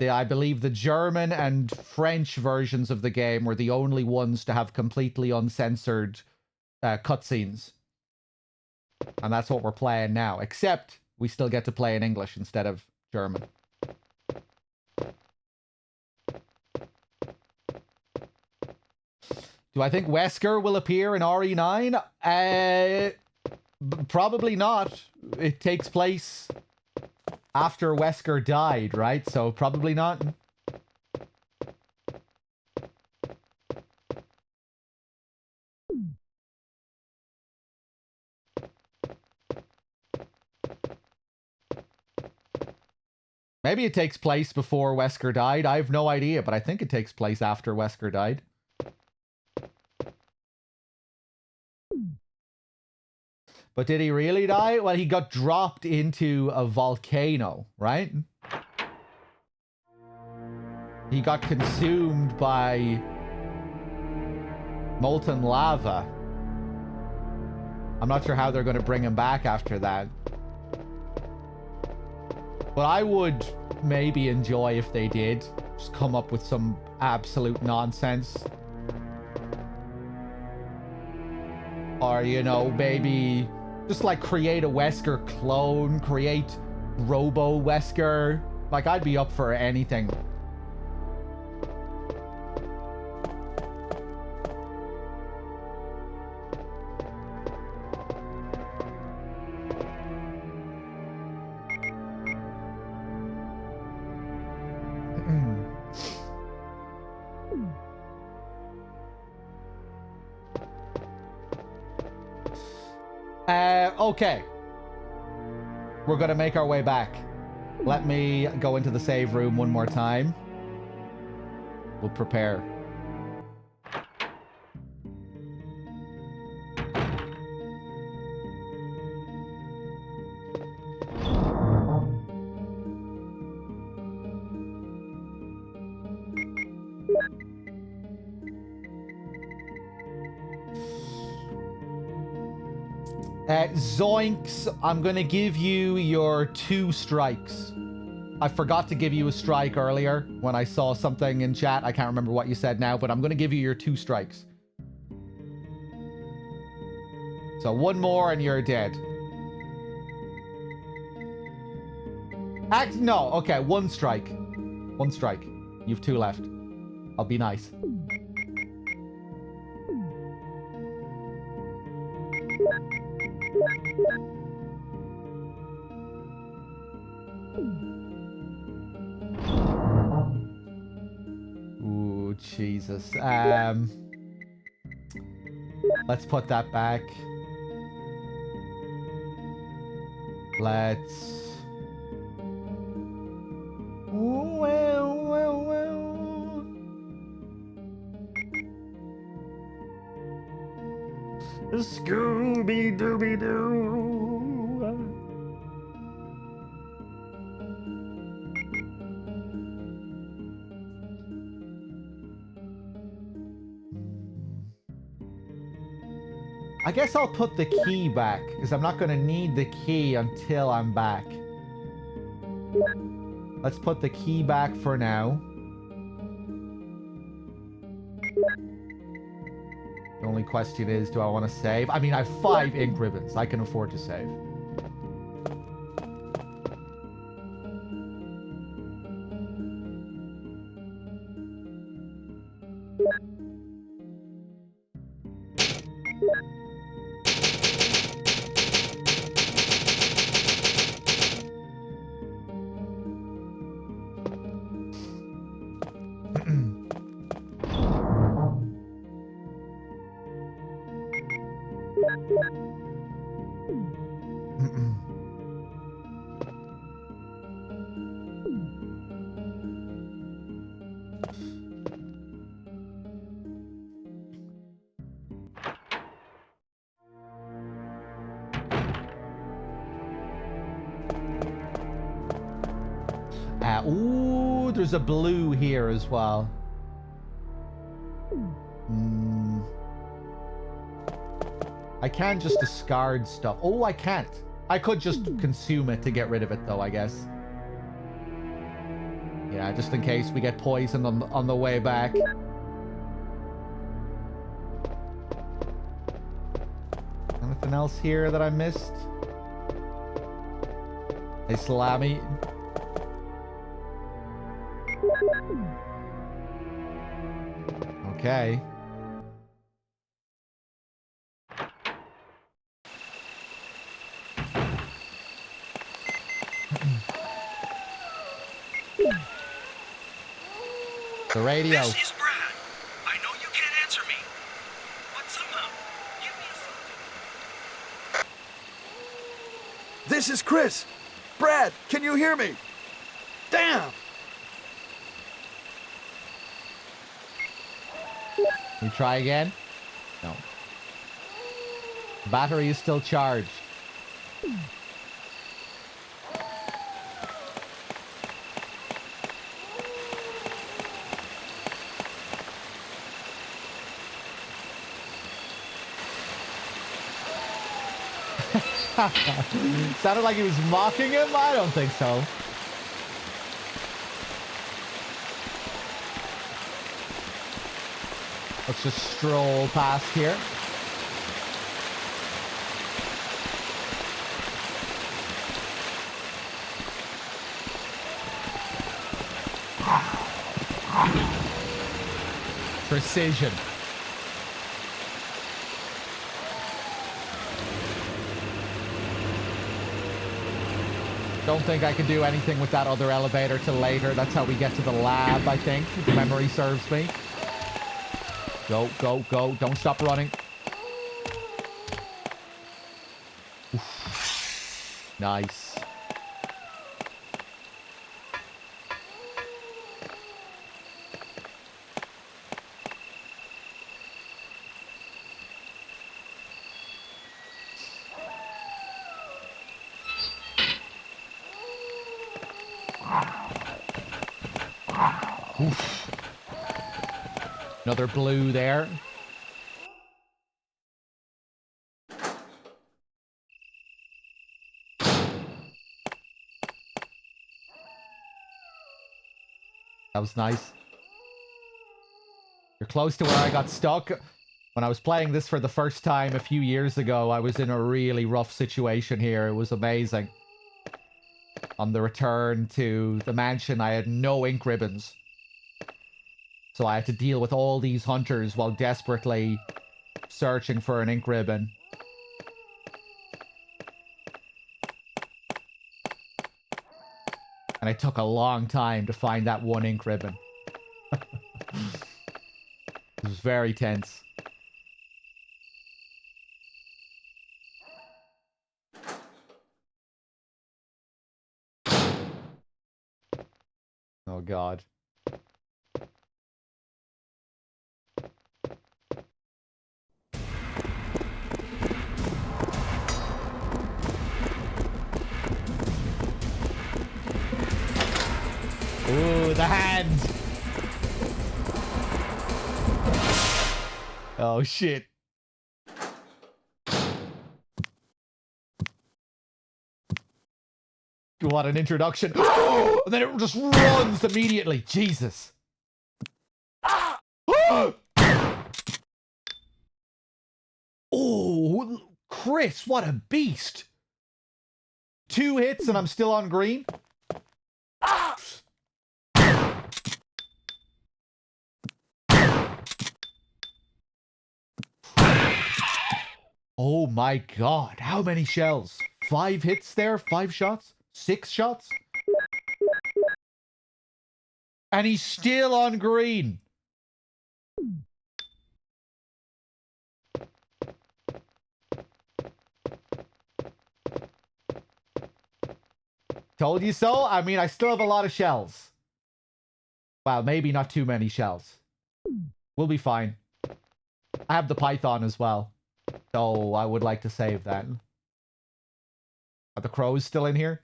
A: I believe the German and French versions of the game were the only ones to have completely uncensored cutscenes. And that's what we're playing now. Except we still get to play in English instead of German. Do I think Wesker will appear in RE9? Probably not. It takes place after Wesker died, right? So probably not. Maybe it takes place before Wesker died. I have no idea, but I think it takes place after Wesker died. But did he really die? Well, he got dropped into a volcano, right? He got consumed by molten lava. I'm not sure how they're going to bring him back after that. But I would maybe enjoy if they did. Just come up with some absolute nonsense. Or, you know, maybe just like create a Wesker clone, create Robo Wesker. Like, I'd be up for anything. Okay. We're gonna make our way back. Let me go into the save room one more time. We'll prepare. Zoinks, I'm gonna give you your 2 strikes. I forgot to give you a strike earlier when I saw something in chat. I can't remember what you said now, but I'm gonna give you your 2 strikes. So 1 more and you're dead. No, okay, 1 strike. 1 strike. You've 2 left. I'll be nice. Ooh, Jesus. Let's put that back. Let's... Scooby-Dooby-Doo. I guess I'll put the key back, because I'm not going to need the key until I'm back. Let's put the key back for now. The only question is, do I want to save? I mean, I have 5 ink ribbons. I can afford to save. Ooh, there's a blue here as well. I can just discard stuff. Oh, I can't. I could just consume it to get rid of it, though, I guess. Yeah, just in case we get poisoned on the way back. Anything else here that I missed? Hey, Salami. Okay. The radio.
F: This is Brad. I know you can't answer me, but somehow, give me a sign.
D: This is Chris. Brad, can you hear me? Damn!
A: We try again? No. Battery is still charged. Sounded like he was mocking him? I don't think so. Let's just stroll past here. Precision. Don't think I can do anything with that other elevator till later. That's how we get to the lab, I think, if memory serves me. Go, go, go. Don't stop running. Oof. Nice. Oof. Another blue there. That was nice. You're close to where I got stuck. When I was playing this for the first time a few years ago, I was in a really rough situation here. It was amazing. On the return to the mansion, I had no ink ribbons. So I had to deal with all these hunters while desperately searching for an ink ribbon. And it took a long time to find that one ink ribbon. It was very tense. Oh God. Ooh, the hand! Oh, shit. What an introduction. And then it just runs immediately. Jesus. Oh, Chris, what a beast. 2 hits and I'm still on green. Oh my God. How many shells? 5 hits there? 5 shots? 6 shots? And he's still on green. Told you so? I mean, I still have a lot of shells. Well, maybe not too many shells. We'll be fine. I have the python as well. So I would like to save that. Are the crows still in here?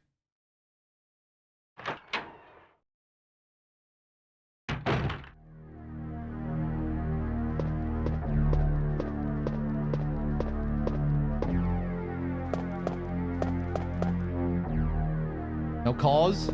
A: No cause?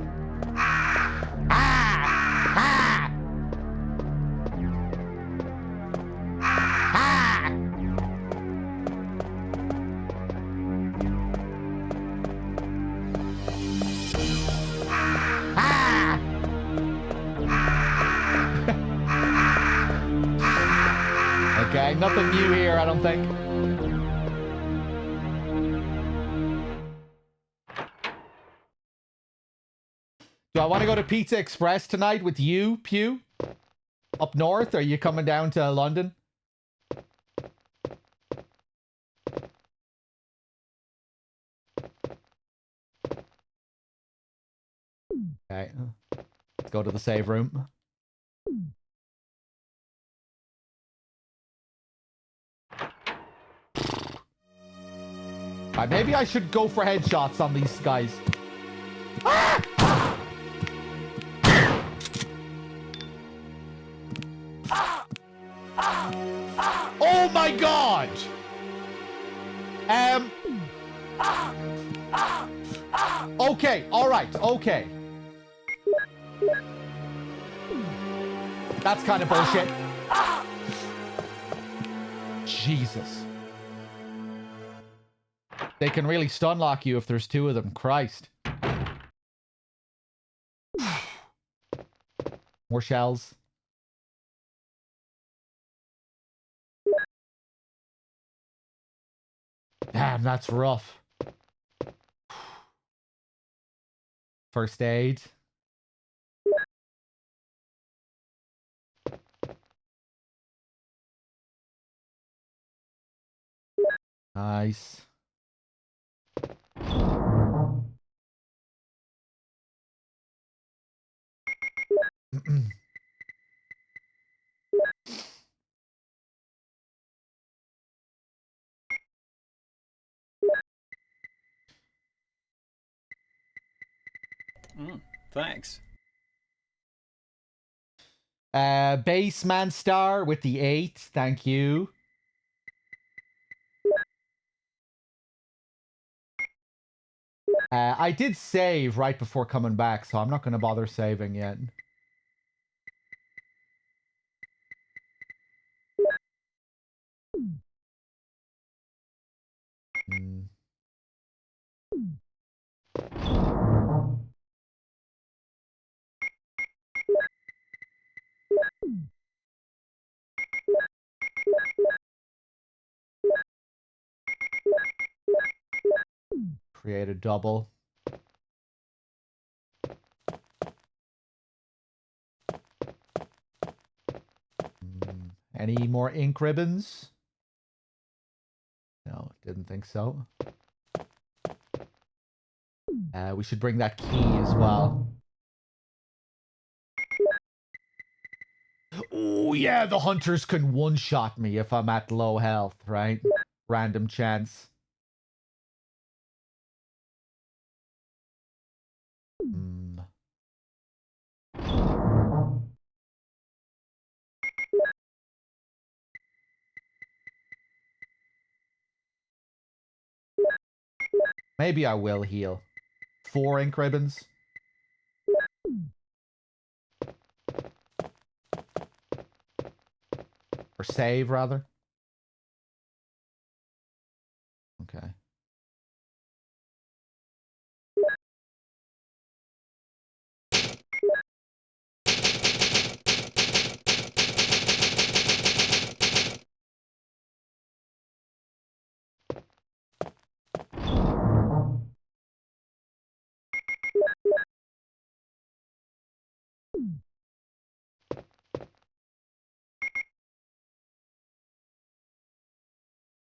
A: Okay, nothing new here, I don't think. Do I want to go to Pizza Express tonight with you, Pew? up north? Are you coming down to London? Okay. Let's go to the save room. Maybe I should go for headshots on these guys. Ah! Oh my god! Okay, alright, okay. That's kind of bullshit. Jesus. They can really stun lock you if there's two of them. Christ. More shells. Damn, that's rough. First aid. Nice.
F: Thanks.
A: Baseman star with the 8. Thank you. I did save right before coming back, so I'm not going to bother saving yet. Create a double. Any more ink ribbons? No, didn't think so. We should bring that key as well. Oh yeah, the hunters can one-shot me if I'm at low health, right? Random chance. Maybe I will heal. 4 ink ribbons. Or save, rather. Okay.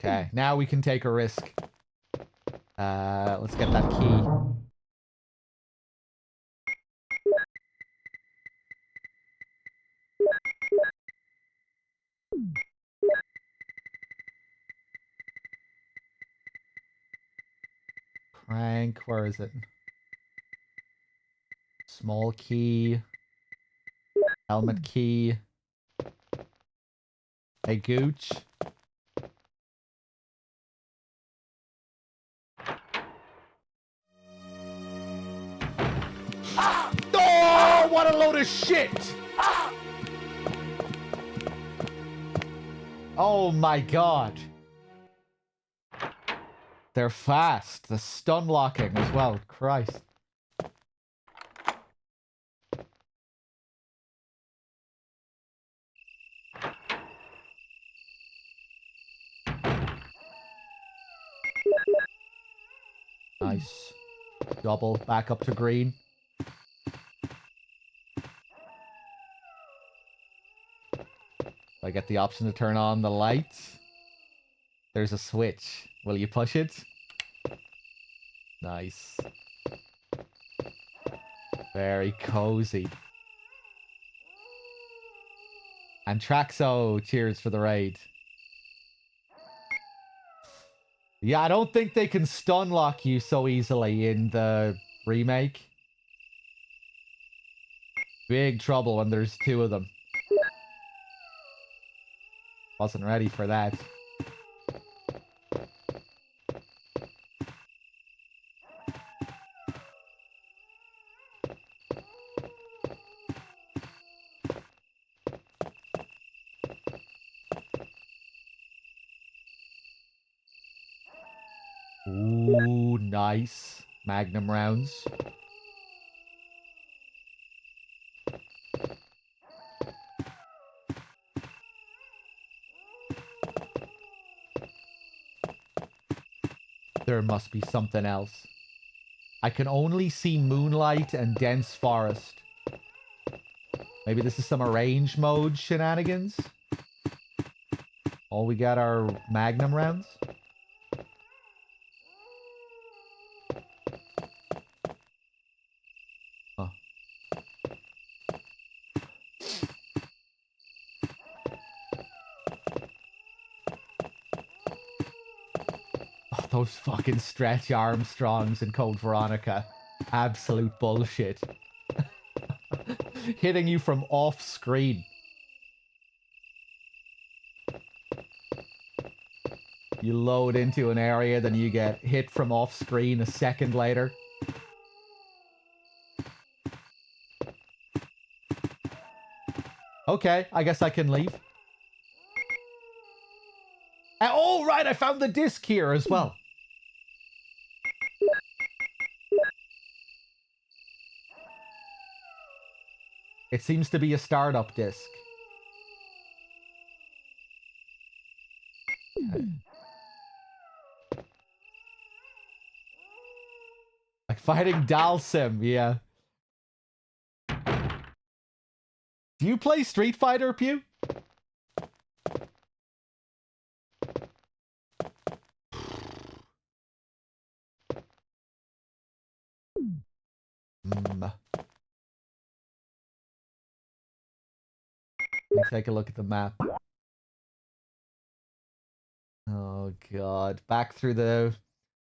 A: Okay, now we can take a risk. Let's get that key. Crank, where is it? Small key. Helmet key. Hey, Gooch. Oh, what a load of shit! Oh my god. They're fast. The stun locking as well. Christ. Nice. Double back up to green. I get the option to turn on the lights. There's a switch. Will you push it? Nice. Very cozy. And Traxo, cheers for the raid. Yeah, I don't think they can stun lock you so easily in the remake. Big trouble when there's two of them. Wasn't ready for that. Ooh, nice. Magnum rounds. There must be something else. I can only see moonlight and dense forest. Maybe this is some arrange mode shenanigans? All we got are Magnum rounds? Huh. Oh, those fucking Stretch Armstrongs in Code Veronica. Absolute bullshit. Hitting you from off screen. You load into an area, then you get hit from off screen a second later. Okay, I guess I can leave. Oh, right, I found the disc here as well. It seems to be a startup disc. Okay. Like fighting Dalsim, yeah. Do you play Street Fighter, Pew? Let me take a look at the map. Oh god. Back through the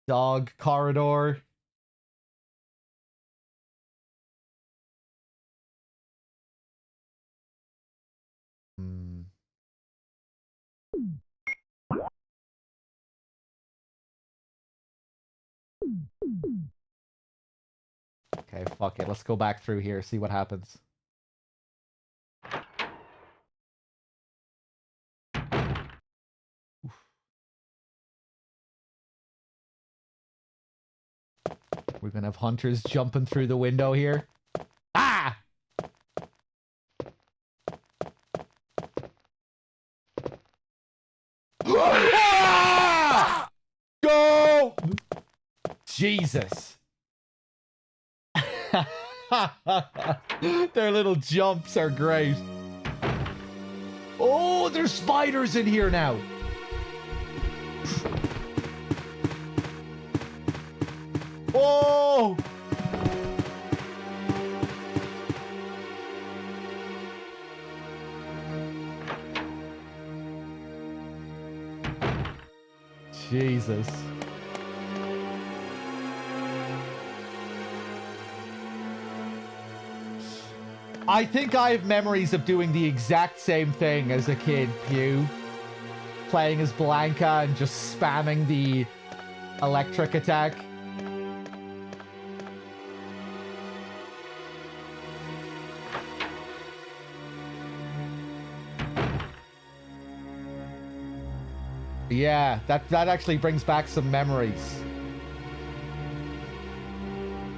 A: dog corridor. Okay, fuck it. Let's go back through here, see what happens. We're gonna have hunters jumping through the window here. Ah! Ah! Go! Jesus. Their little jumps are great. Oh, there's spiders in here now. Oh! Jesus. I think I have memories of doing the exact same thing as a kid, Pew. Playing as Blanca and just spamming the electric attack. Yeah, that actually brings back some memories.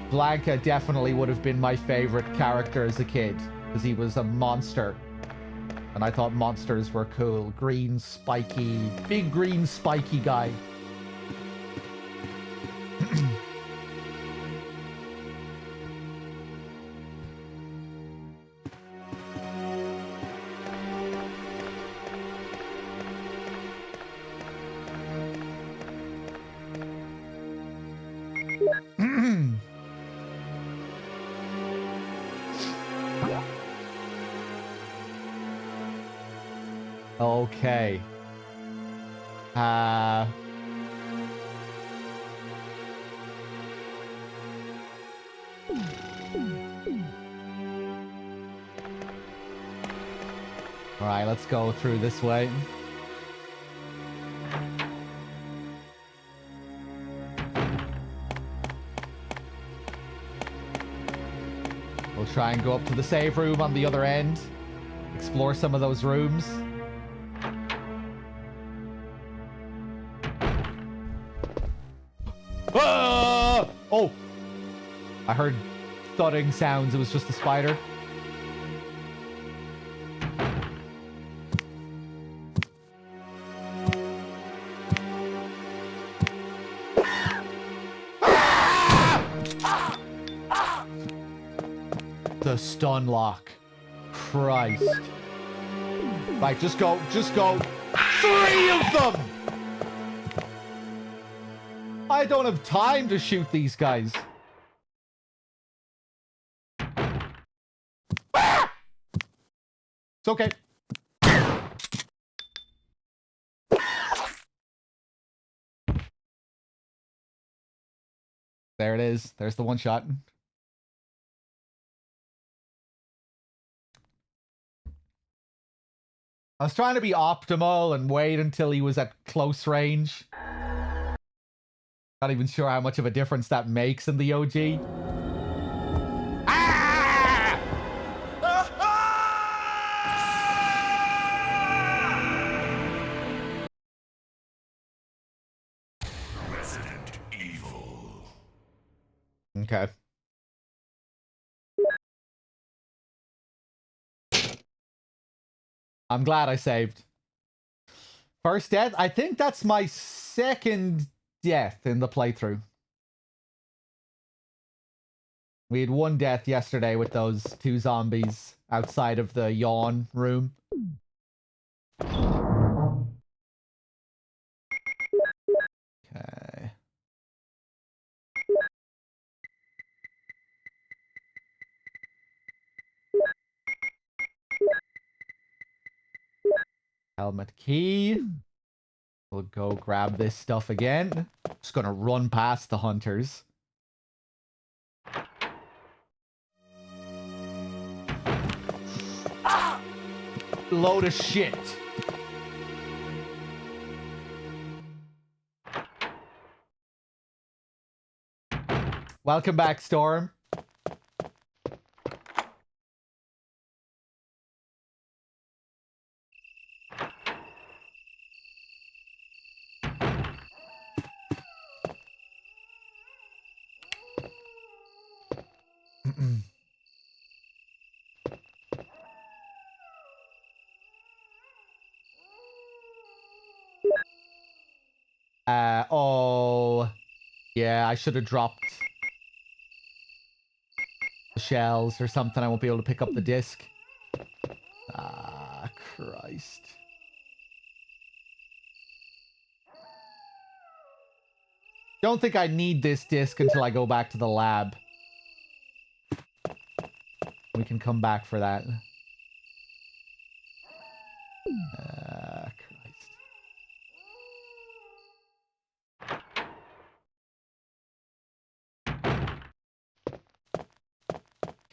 A: Blanca definitely would have been my favorite character as a kid, because he was a monster. And I thought monsters were cool. Green, spiky, big green spiky guy. Okay. Alright, let's go through this way. We'll try and go up to the save room on the other end. Explore some of those rooms. Ah! Oh! I heard thudding sounds. It was just a spider. The stun lock. Christ. Right, just go. Just go. 3 of them! I don't have time to shoot these guys. Ah! It's okay. There it is. There's the one shot. I was trying to be optimal and wait until he was at close range. Not even sure how much of a difference that makes in the OG. Ah!
B: Resident Evil.
A: Okay. I'm glad I saved. First death? I think that's my second death in the playthrough. We had 1 death yesterday with those 2 zombies outside of the yawn room. Okay. Helmet key. We'll go grab this stuff again. Just gonna run past the hunters. Load of shit. Welcome back, Storm. Oh. Yeah, I should have dropped the shells or something. I won't be able to pick up the disc. Ah, Christ. Don't think I need this disc until I go back to the lab. We can come back for that. Christ.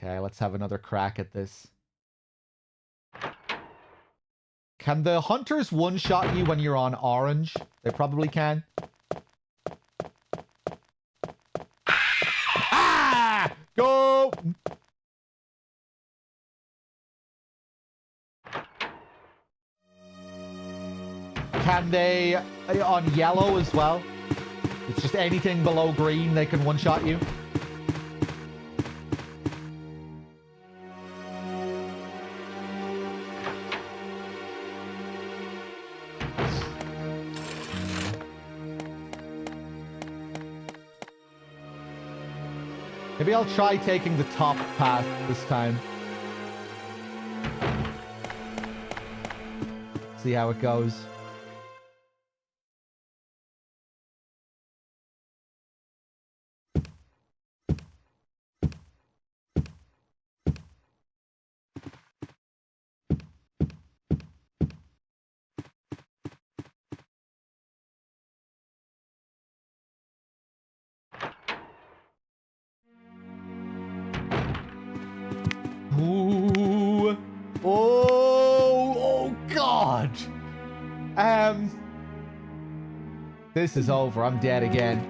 A: Okay, let's have another crack at this. Can the hunters one-shot you when you're on orange? They probably can. Ah! Go! Can they on yellow as well? It's just anything below green, they can one-shot you. Maybe I'll try taking the top path this time. See how it goes. This is over. I'm dead again.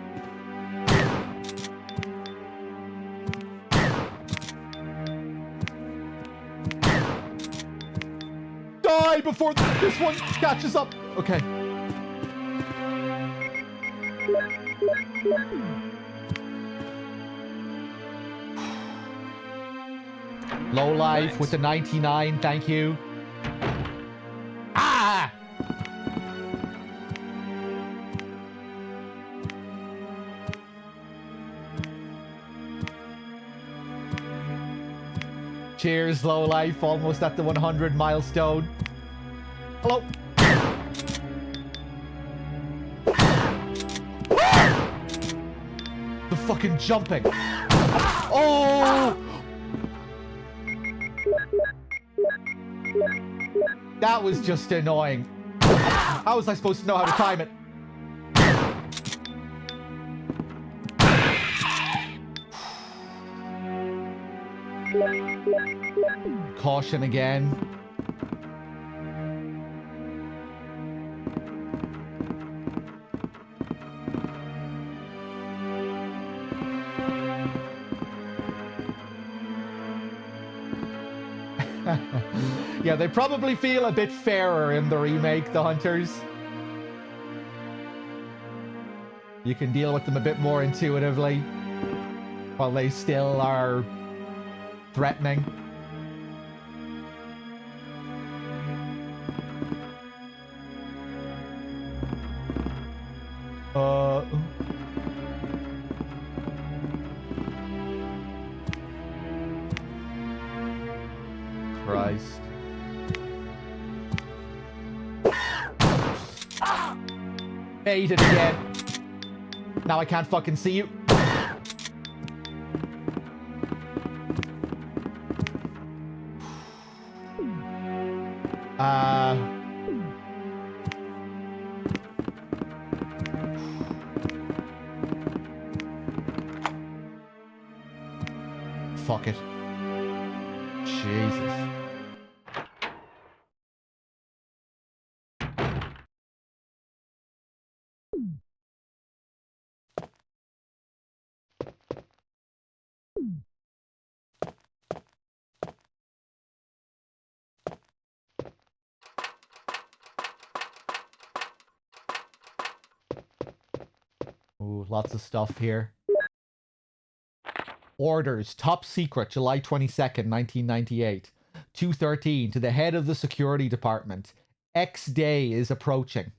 A: Die before this one catches up. Okay. Low life with the 99. Thank you. Ah! Cheers, low life. Almost at the 100 milestone. Hello. The fucking jumping. Oh! That was just annoying. How was I supposed to know how to time it? Caution again. Yeah, they probably feel a bit fairer in the remake, the hunters. You can deal with them a bit more intuitively, while they still are threatening. Christ. Ate it again. Now I can't fucking see you. Fuck it. Jesus. Ooh, lots of stuff here. Orders, top secret, July 22nd, 1998. 2:13 to the head of the security department. X day is approaching.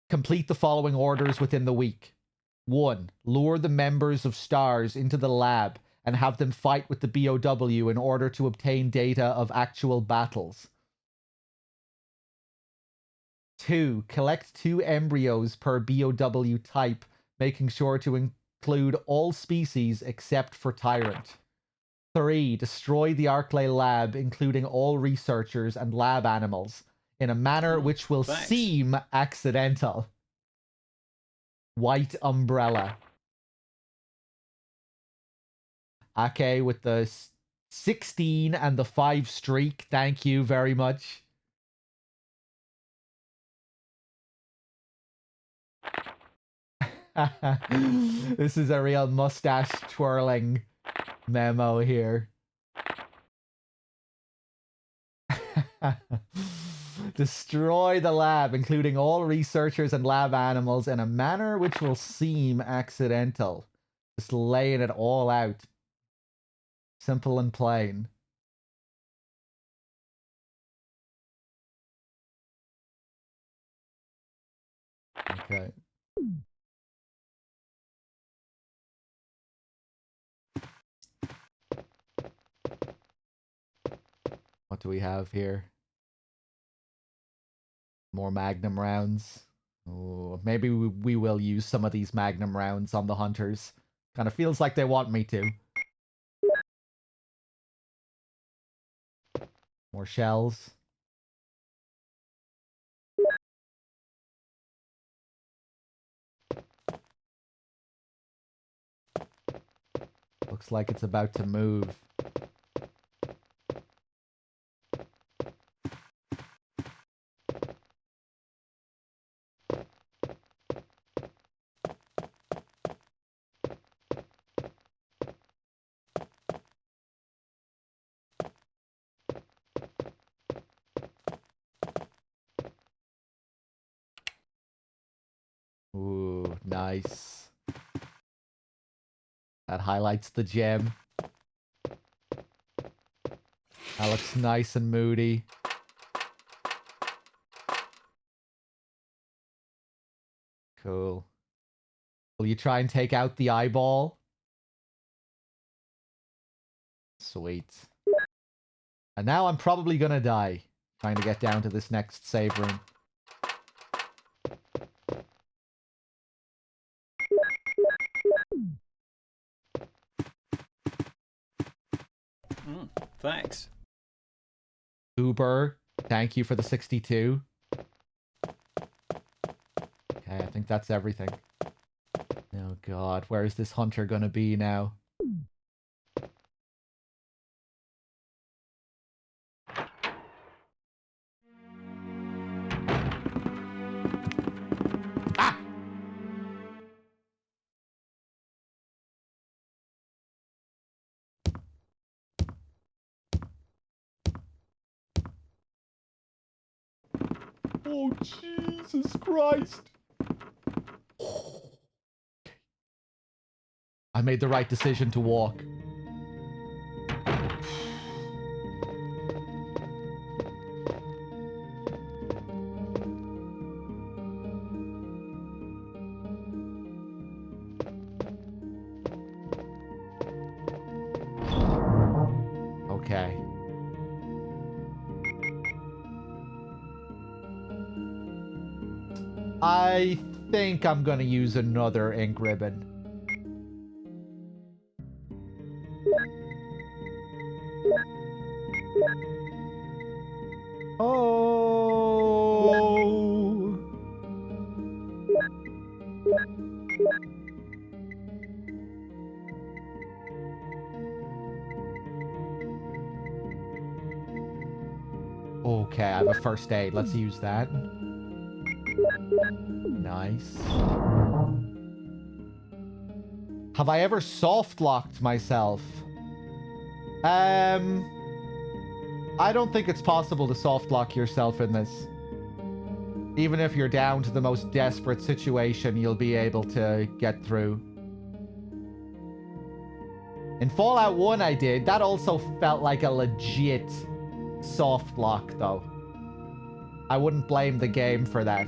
A: Complete the following orders within the week. 1. Lure the members of STARS into the lab and have them fight with the BOW in order to obtain data of actual battles. 2. Collect 2 embryos per BOW type, making sure to include all species except for Tyrant. 3. Destroy the Arclay lab, including all researchers and lab animals, in a manner which will seem accidental. White umbrella. Ake with the 16 and the 5 streak. Thank you very much. This is a real mustache twirling memo here. Destroy the lab, including all researchers and lab animals, in a manner which will seem accidental. Just laying it all out. Simple and plain. Okay. What do we have here? More Magnum rounds. Oh, maybe we will use some of these Magnum rounds on the hunters. Kind of feels like they want me to. More shells. Looks like it's about to move. Nice. That highlights the gem. That looks nice and moody. Cool. Will you try and take out the eyeball? Sweet. And now I'm probably gonna die trying to get down to this next save room.
G: Thanks.
A: Uber, thank you for the 62. Okay, I think that's everything. Oh god, where is this hunter gonna be now? Ah! Oh, Jesus Christ. I made the right decision to walk. Okay. I think I'm gonna use another ink ribbon. Oh. Okay, I have a first aid. Let's use that. Nice. Have I ever soft locked myself? I don't think it's possible to soft lock yourself in this. Even if you're down to the most desperate situation, you'll be able to get through. In Fallout 1 I did. That also felt like a legit soft lock, though. I wouldn't blame the game for that.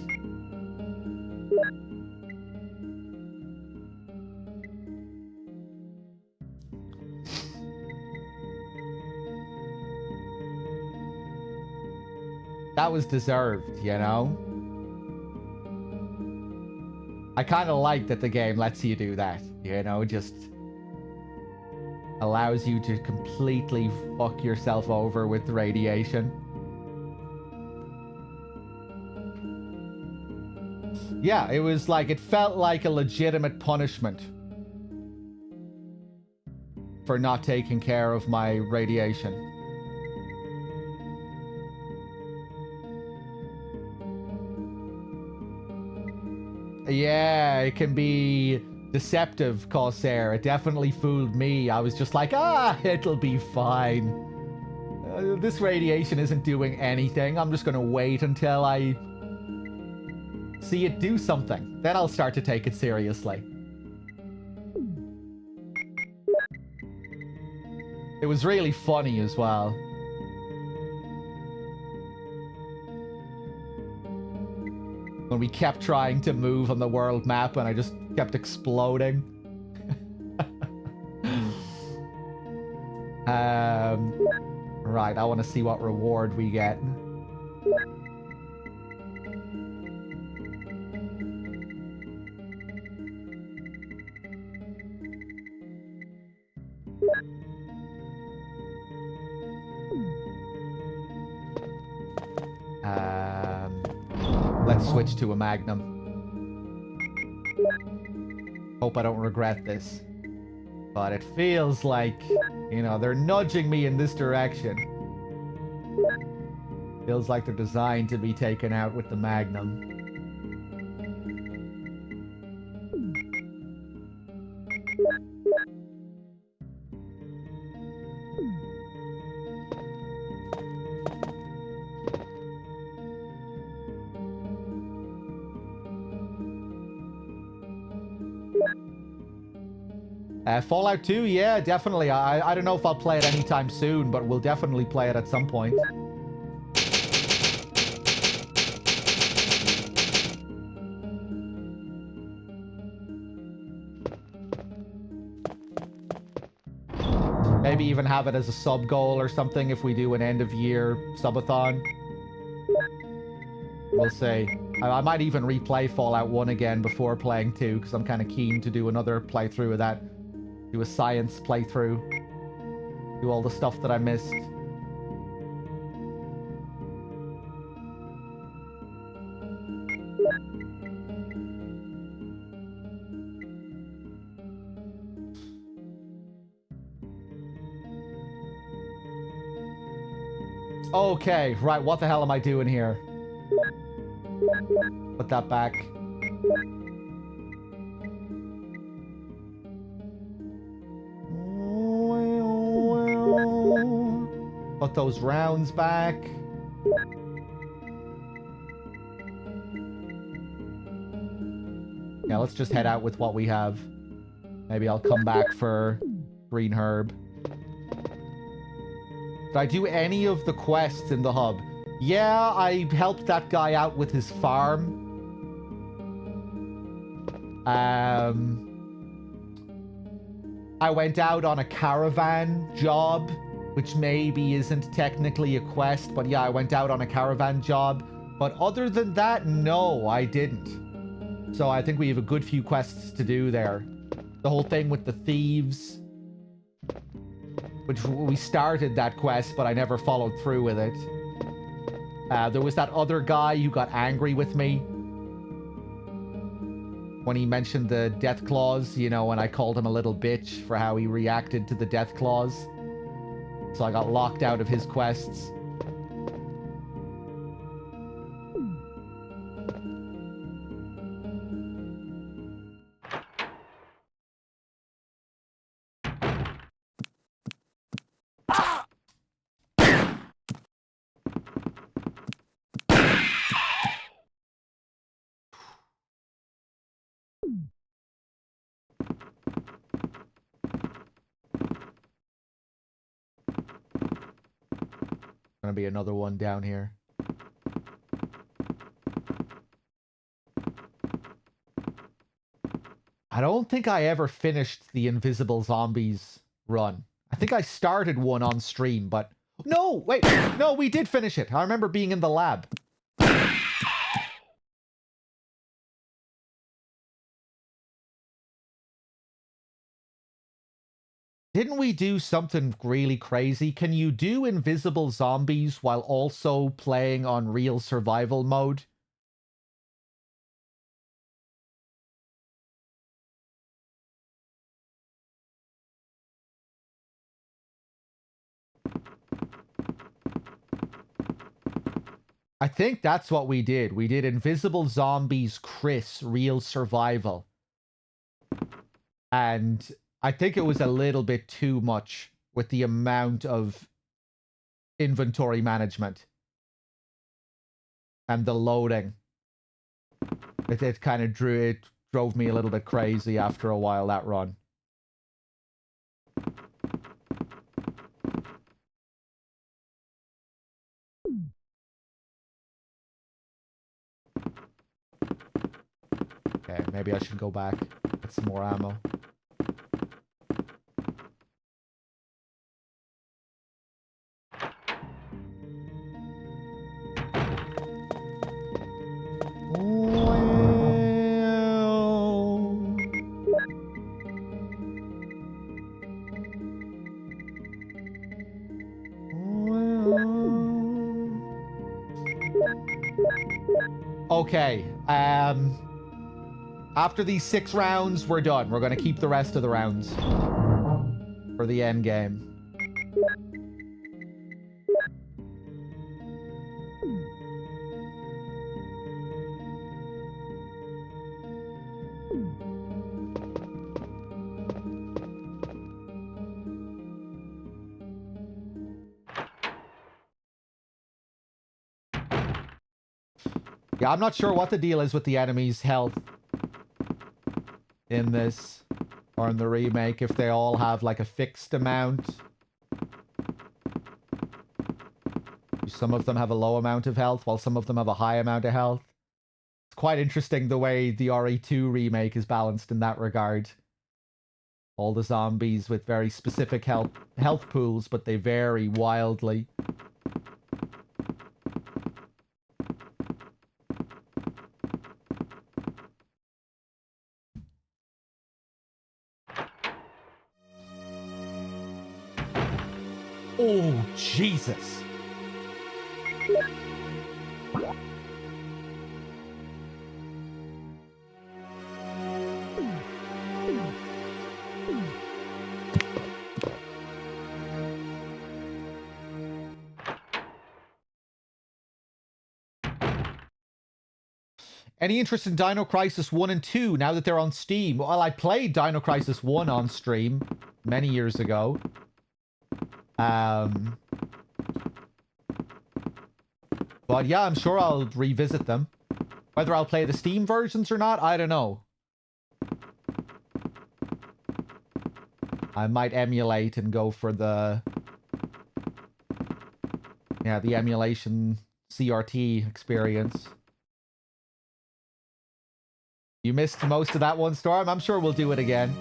A: That was deserved, you know? I kind of like that the game lets you do that, you know? Just allows you to completely fuck yourself over with radiation. Yeah, it was like, it felt like a legitimate punishment for not taking care of my radiation. Yeah, it can be deceptive, Corsair. It definitely fooled me. I was just like, it'll be fine. This radiation isn't doing anything. I'm just going to wait until I see it do something. Then I'll start to take it seriously. It was really funny as well. When we kept trying to move on the world map and I just kept exploding. Right, I want to see what reward we get. Let's switch to a Magnum. Hope I don't regret this. But it feels like, you know, they're nudging me in this direction. Feels like they're designed to be taken out with the Magnum. Fallout 2, yeah, definitely. I don't know if I'll play it anytime soon, but we'll definitely play it at some point. Maybe even have it as a sub goal or something if we do an end of year subathon. We'll see. I might even replay Fallout 1 again before playing 2, because I'm kind of keen to do another playthrough of that. Do a science playthrough. Do all the stuff that I missed. Okay, right, what the hell am I doing here? Put that back. Put those rounds back. Yeah, let's just head out with what we have. Maybe I'll come back for green herb. Did I do any of the quests in the hub? Yeah, I helped that guy out with his farm. I went out on a caravan job, which maybe isn't technically a quest, but yeah, I went out on a caravan job. But other than that, no, I didn't. So I think we have a good few quests to do there. The whole thing with the thieves, which we started that quest, but I never followed through with it. There was that other guy who got angry with me when he mentioned the death clause, you know, when I called him a little bitch for how he reacted to the death clause. So I got locked out of his quests. Gonna be another one down here. I don't think I ever finished the Invisible Zombies run. I think I started one on stream, but... No! Wait! No, we did finish it! I remember being in the lab. Didn't we do something really crazy? Can you do Invisible Zombies while also playing on real survival mode? I think that's what we did. We did Invisible Zombies Chris Real Survival. And I think it was a little bit too much with the amount of inventory management and the loading. It kind of drove me a little bit crazy after a while, that run. Okay, maybe I should go back, get some more ammo. Okay, after these 6 rounds, we're done. We're going to keep the rest of the rounds for the end game. Yeah, I'm not sure what the deal is with the enemy's health in this. Or in the remake, if they all have like a fixed amount. Some of them have a low amount of health, while some of them have a high amount of health. It's quite interesting the way the RE2 remake is balanced in that regard. All the zombies with very specific health pools, but they vary wildly. Oh, Jesus. Any interest in Dino Crisis 1 and 2 now that they're on Steam? Well, I played Dino Crisis 1 on stream many years ago. But yeah, I'm sure I'll revisit them. Whether I'll play the Steam versions or not, I don't know. I might emulate and go for the... yeah, the emulation CRT experience. You missed most of that one, Storm? I'm sure we'll do it again.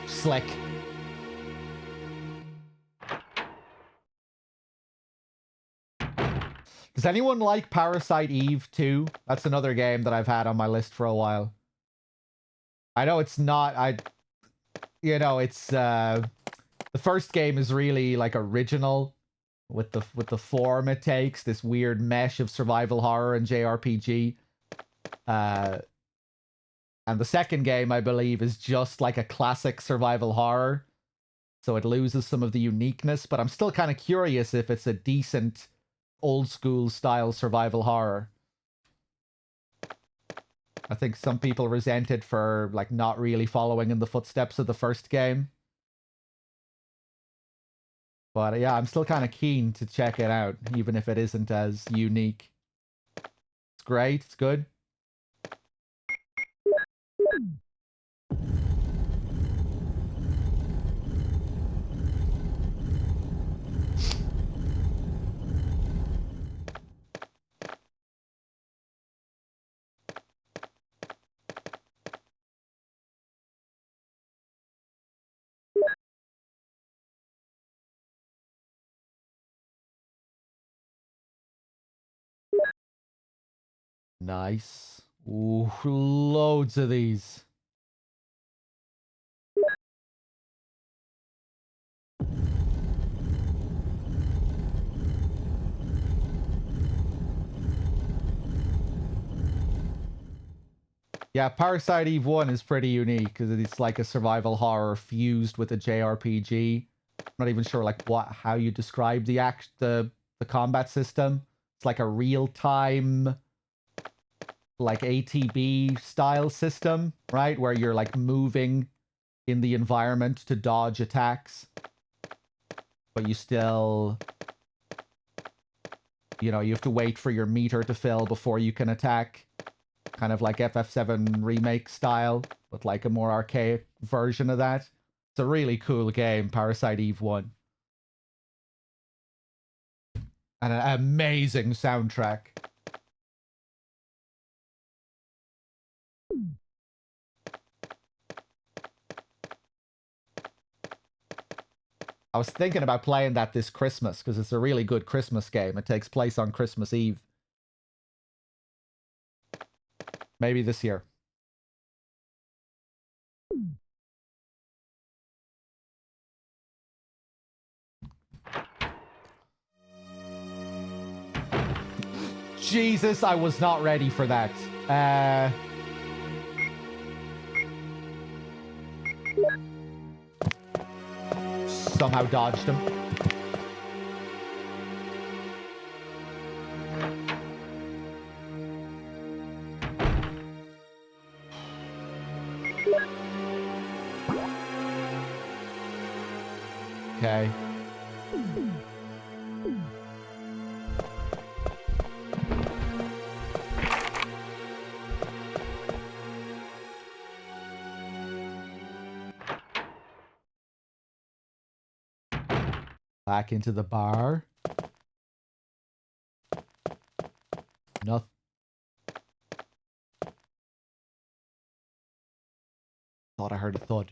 A: Slick. Does anyone like Parasite Eve 2? That's another game that I've had on my list for a while. I know it's not... you know, it's... the first game is really, like, original. With the form it takes, this weird mesh of survival horror and JRPG. And the second game, I believe, is just like a classic survival horror. So it loses some of the uniqueness, but I'm still kind of curious if it's a decent old school style survival horror. I think some people resent it for like not really following in the footsteps of the first game. But yeah, I'm still kind of keen to check it out, even if it isn't as unique. It's great, it's good. Nice. Ooh, loads of these. Yeah, Parasite Eve 1 is pretty unique because it's like a survival horror fused with a JRPG. I'm not even sure like how you describe the combat system. It's like a real-time like ATB style system, right? Where you're like moving in the environment to dodge attacks. But you still, you know, you have to wait for your meter to fill before you can attack. Kind of like FF7 remake style, but like a more archaic version of that. It's a really cool game, Parasite Eve 1. And an amazing soundtrack. I was thinking about playing that this Christmas, because it's a really good Christmas game. It takes place on Christmas Eve. Maybe this year. Jesus, I was not ready for that. Somehow dodged him. Okay. Back into the bar. Nothing. Thought I heard a thud.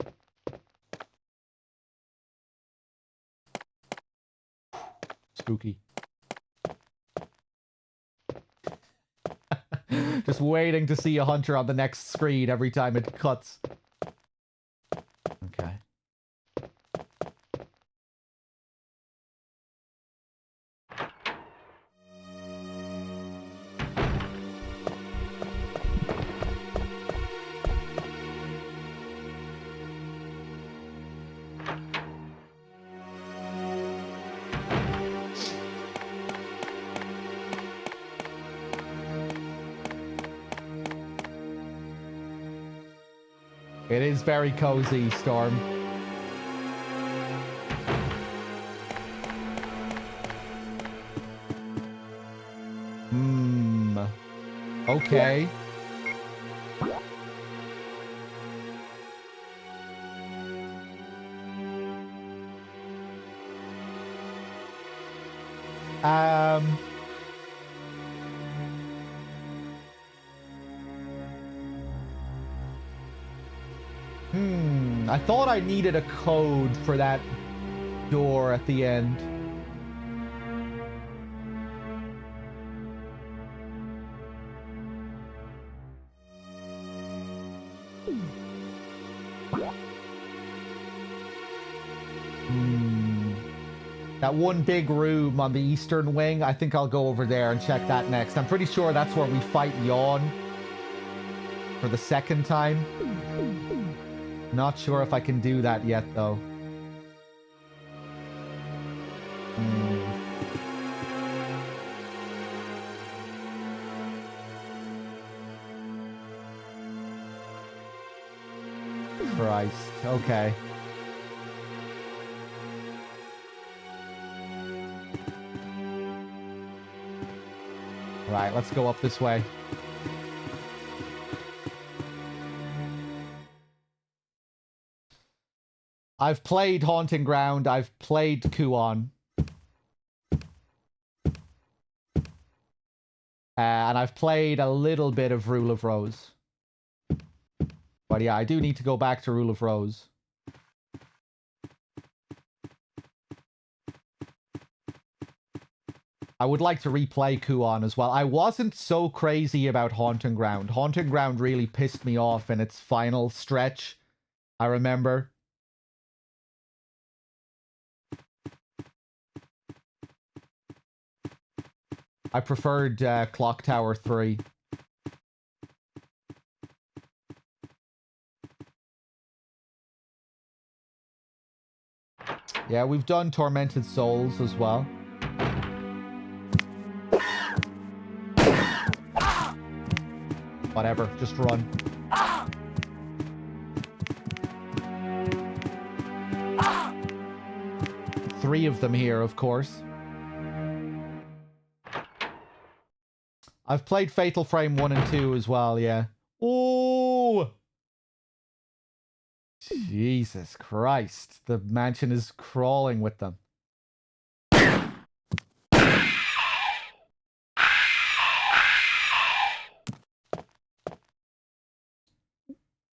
A: Spooky. Just waiting to see a hunter on the next screen every time it cuts. Okay. It is very cozy, Storm. Okay. I thought I needed a code for that door at the end. That one big room on the eastern wing, I think I'll go over there and check that next. I'm pretty sure that's where we fight Yawn for the second time. Not sure if I can do that yet, though. Christ. Okay. Right, let's go up this way. I've played Haunting Ground. I've played Kuon. And I've played a little bit of Rule of Rose. But yeah, I do need to go back to Rule of Rose. I would like to replay Kuon as well. I wasn't so crazy about Haunting Ground. Haunting Ground really pissed me off in its final stretch, I remember. I preferred Clock Tower 3. Yeah, we've done Tormented Souls as well. Whatever, just run. Three of them here, of course. I've played Fatal Frame 1 and 2 as well, yeah. Oh! Jesus Christ. The mansion is crawling with them.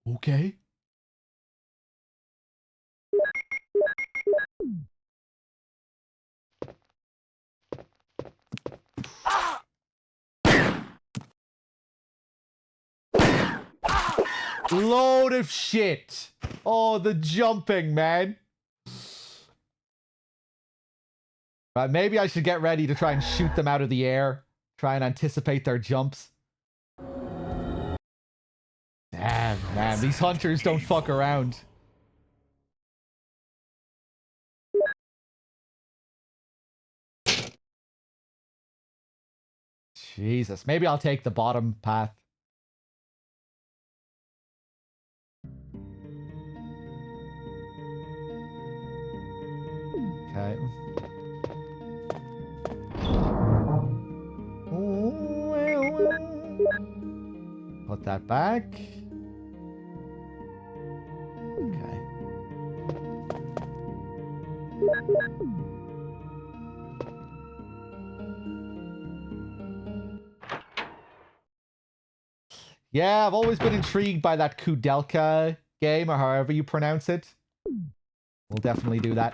A: Okay. Load of shit. Oh, the jumping, man. Right, maybe I should get ready to try and shoot them out of the air. Try and anticipate their jumps. Damn, man. These hunters don't fuck around. Jesus. Maybe I'll take the bottom path. Okay. Put that back. Okay. Yeah, I've always been intrigued by that Kudelka game, or however you pronounce it. We'll definitely do that.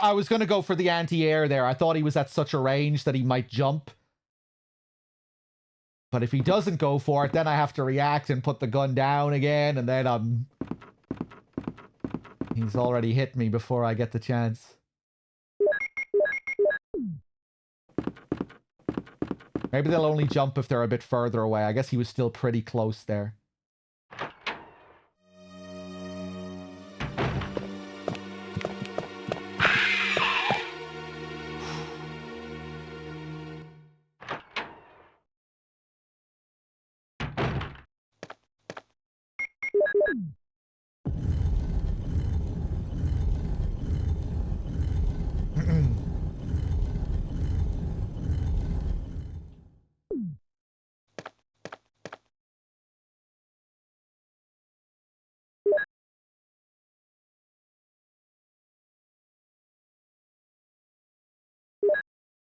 A: I was going to go for the anti-air there. I thought he was at such a range that he might jump. But if he doesn't go for it, then I have to react and put the gun down again, and then he's already hit me before I get the chance. Maybe they'll only jump if they're a bit further away. I guess he was still pretty close there.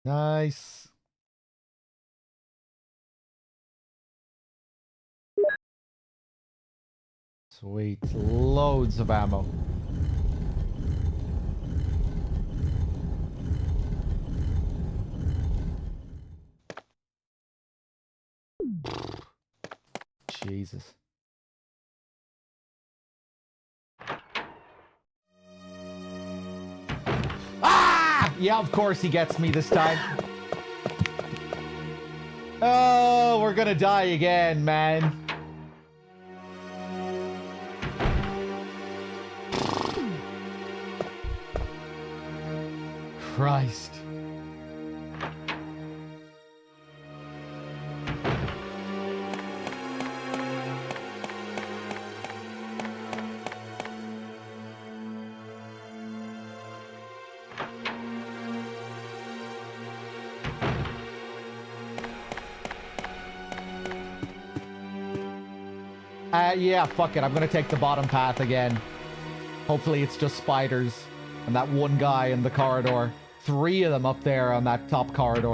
A: Nice. Sweet. Loads of ammo. Jesus. Ah! Yeah, of course he gets me this time. Oh, we're gonna die again, man. Christ. Yeah, fuck it. I'm gonna take the bottom path again. Hopefully it's just spiders and that one guy in the corridor. 3 of them up there on that top corridor.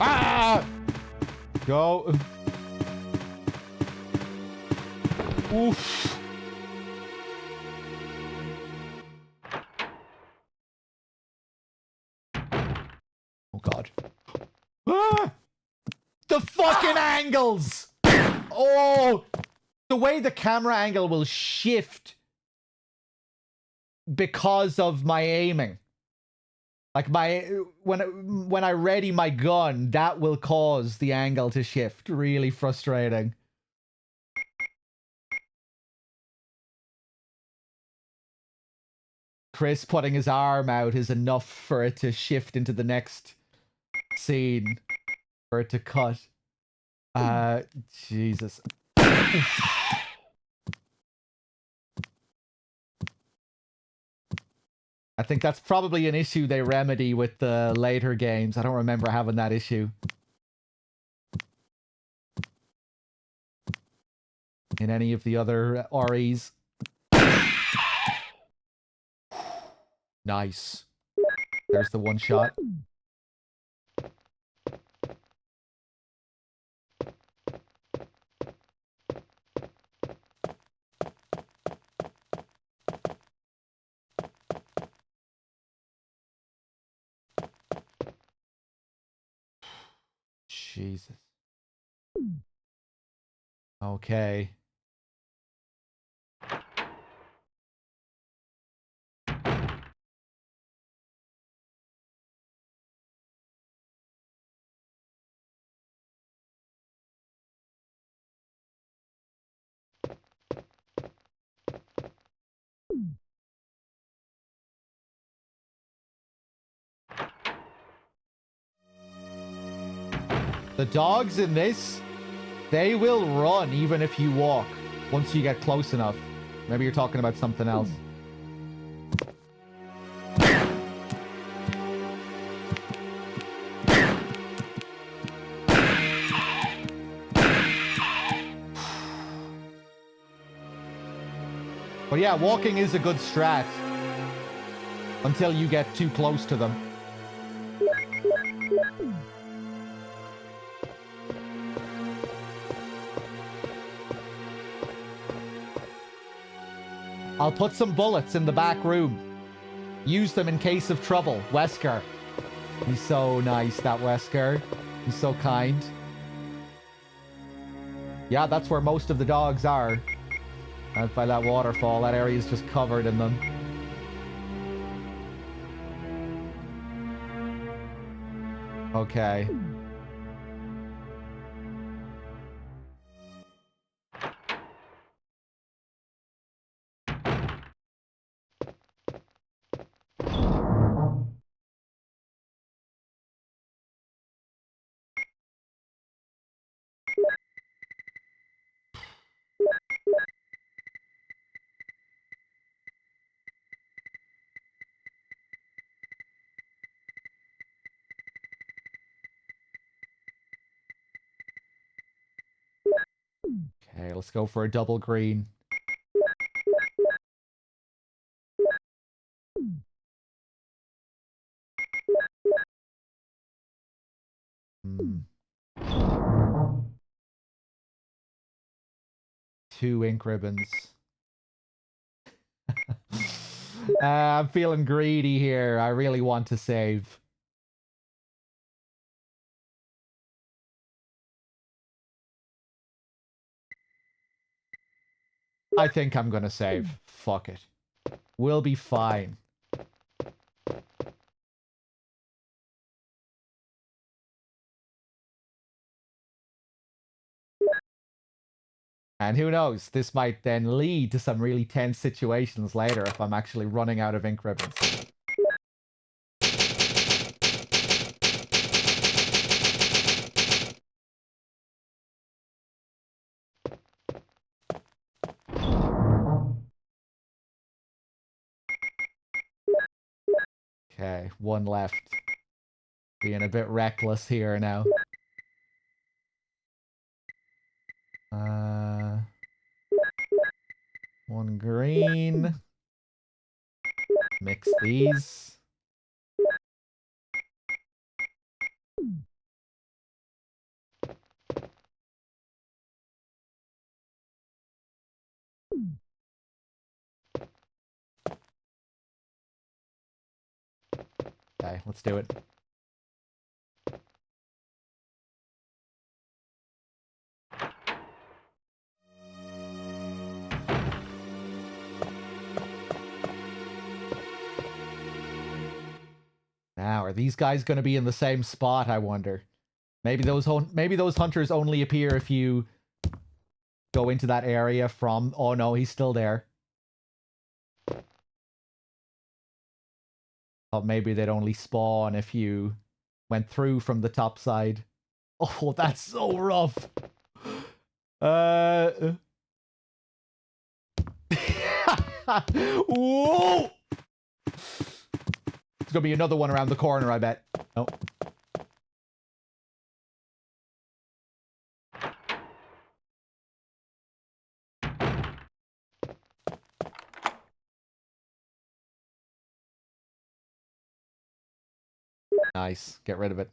A: Ah! Go. Oof. Oh, God. Ah! The fucking angles! Oh! The way the camera angle will shift because of my aiming. Like when I ready my gun, that will cause the angle to shift. Really frustrating. Chris putting his arm out is enough for it to shift into the next scene. For it to cut. Jesus. I think that's probably an issue they remedy with the later games. I don't remember having that issue. In any of the other REs. Nice. There's the one shot. Jesus. Okay. The dogs in this, they will run even if you walk once you get close enough. Maybe you're talking about something else. But yeah, walking is a good strat until you get too close to them. I'll put some bullets in the back room. Use them in case of trouble. Wesker. He's so nice, that Wesker. He's so kind. Yeah, that's where most of the dogs are. Out by that waterfall. That area is just covered in them. Okay. Okay, let's go for a double green. Two ink ribbons. I'm feeling greedy here. I really want to save. I think I'm gonna save. Fuck it. We'll be fine. And who knows, this might then lead to some really tense situations later if I'm actually running out of ink ribbons. Okay, one left. Being a bit reckless here now. One green. Mix these. Okay, let's do it. Now, are these guys going to be in the same spot, I wonder? Maybe those hunters only appear if you go into that area from... Oh no, he's still there. Oh, maybe they'd only spawn if you went through from the top side. Oh, that's so rough. Whoa! There's gonna be another one around the corner, I bet. Oh. Nice. Get rid of it.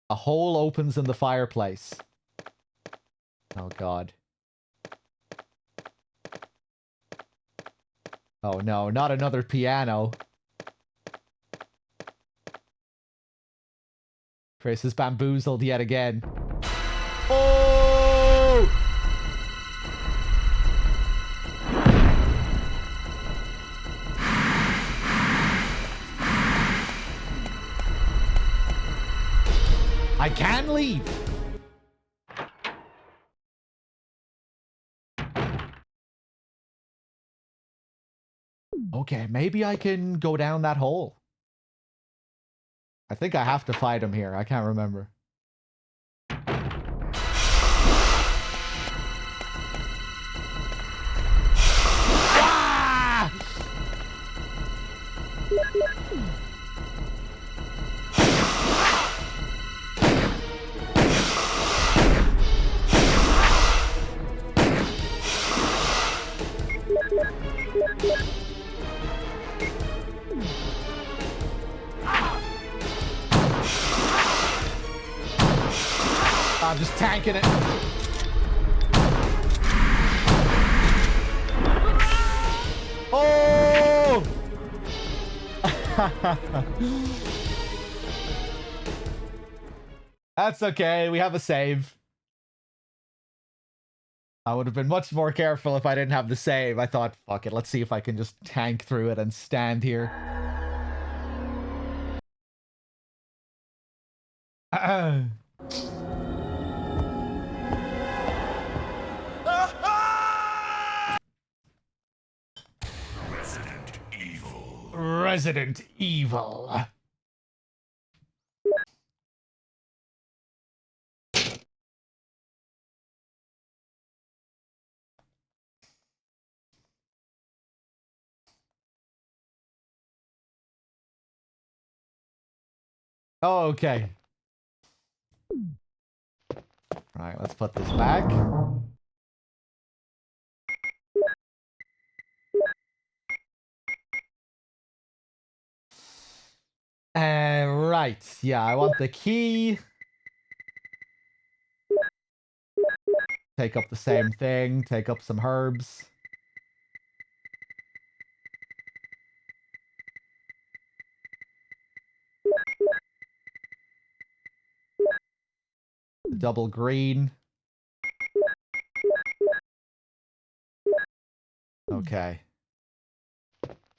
A: A hole opens in the fireplace. Oh, God. Oh, no, not another piano. Chris is bamboozled yet again. Oh! I can leave. Okay, maybe I can go down that hole. I think I have to fight him here. I can't remember. Ah! I'm just tanking it. Oh! That's okay. We have a save. I would have been much more careful if I didn't have the save. I thought, fuck it. Let's see if I can just tank through it and stand here.
B: Resident Evil.
A: Resident Evil. Oh, okay. Right, let's put this back. Right. Yeah, I want the key. Take up the same thing. Take up some herbs. Double green. Okay.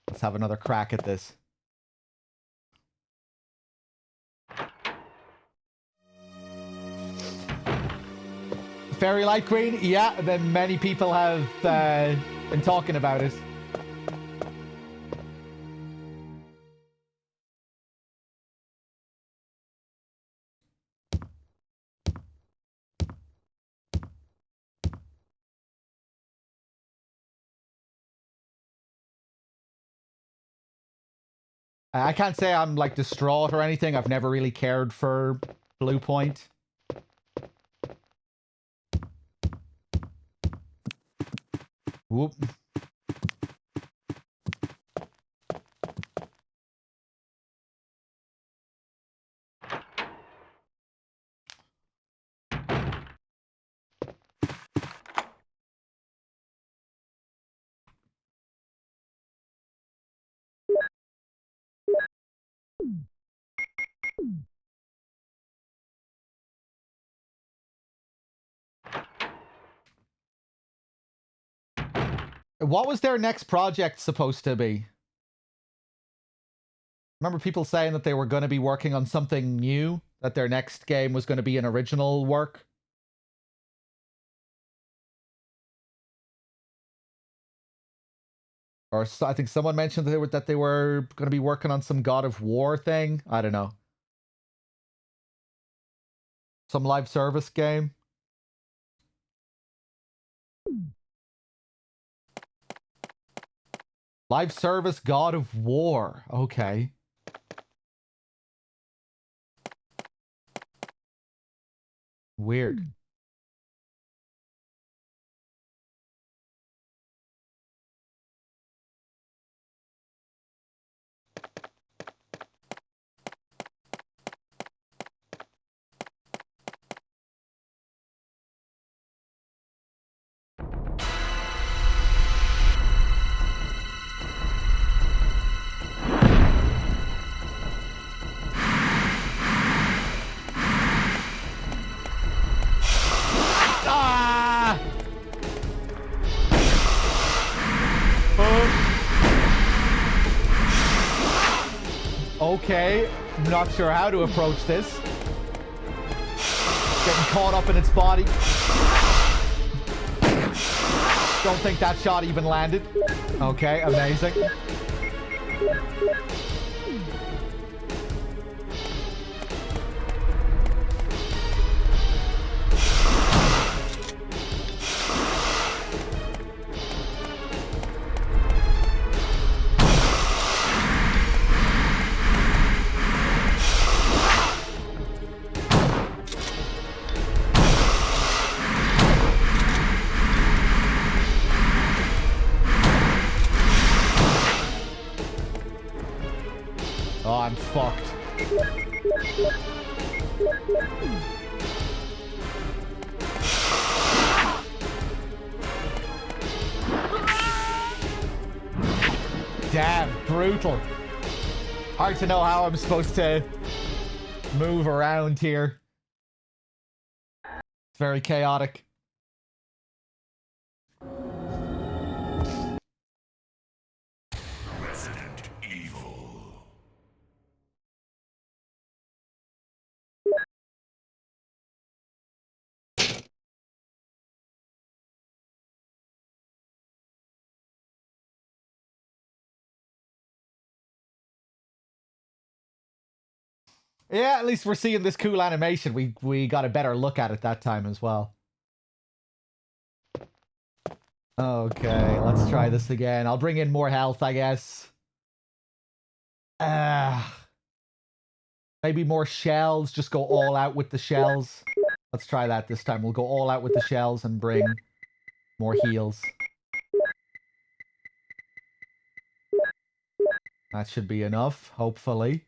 A: Let's have another crack at this. Fairy light green? Yeah, and then many people have been talking about it. I can't say I'm like distraught or anything. I've never really cared for Blue Point. Whoop. What was their next project supposed to be? Remember people saying that they were going to be working on something new? That their next game was going to be an original work? Or so, I think someone mentioned that they were going to be working on some God of War thing. I don't know. Some live service game. Live service God of War. Okay. Weird. Ah! Okay, not sure how to approach this. Getting caught up in its body. Don't think that shot even landed. Okay, amazing. Oh, I'm fucked. Damn, brutal. Hard to know how I'm supposed to move around here. It's very chaotic.
B: Resident Evil.
A: Yeah, at least we're seeing this cool animation. We got a better look at it that time as well. Okay, let's try this again. I'll bring in more health, I guess. Maybe more shells. Just go all out with the shells. Let's try that this time. We'll go all out with the shells and bring more heals. That should be enough, hopefully.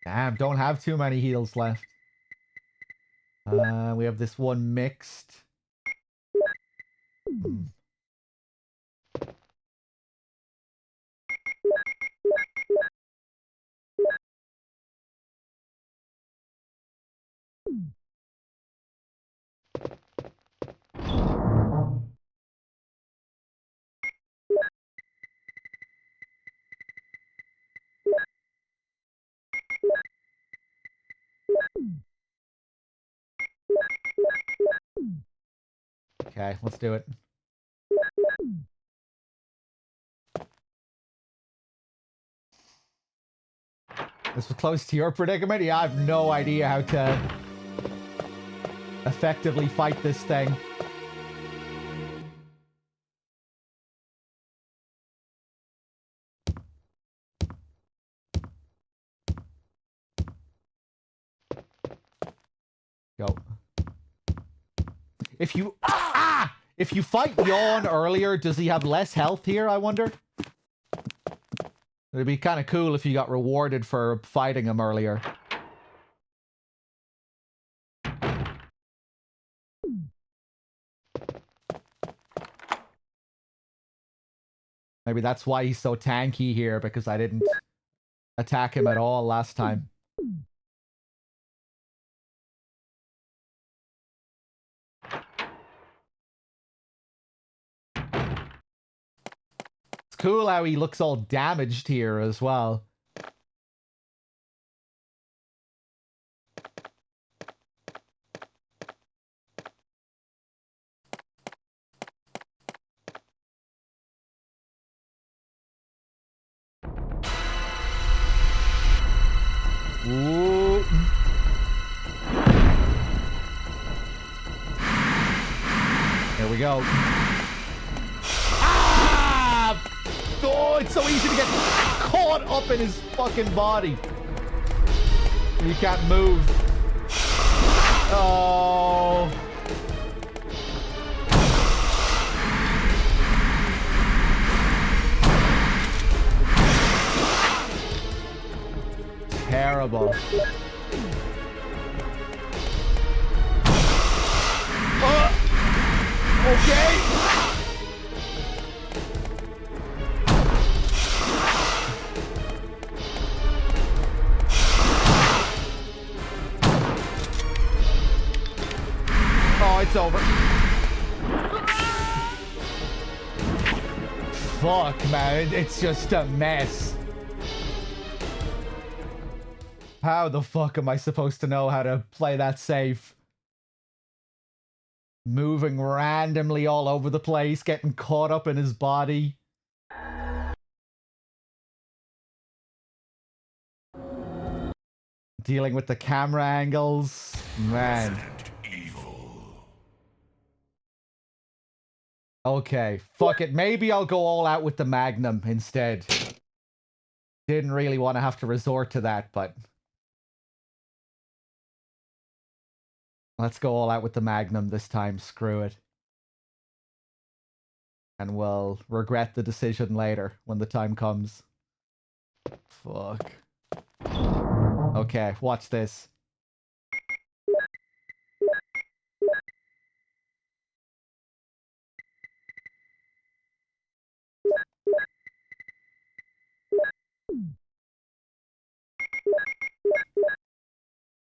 A: Damn, don't have too many heals left. We have this one mixed. Okay, let's do it. This was close to your predicament? Yeah, I have no idea how to effectively fight this thing. Go. If you... If you fight Yawn earlier, does he have less health here, I wonder? It'd be kind of cool if you got rewarded for fighting him earlier. Maybe that's why he's so tanky here, because I didn't attack him at all last time. It's cool how he looks all damaged here as well. Ooh. Here we go. Ah! Oh, it's so easy to get caught up in his fucking body. You can't move. Oh. Terrible. Okay. it's over. Fuck, man. It's just a mess. How the fuck am I supposed to know how to play that safe? Moving randomly all over the place, getting caught up in his body. Dealing with the camera angles. Man. Okay, fuck it. Maybe I'll go all out with the Magnum instead. Didn't really want to have to resort to that, but... let's go all out with the Magnum this time. Screw it. And we'll regret the decision later when the time comes. Fuck. Okay, watch this.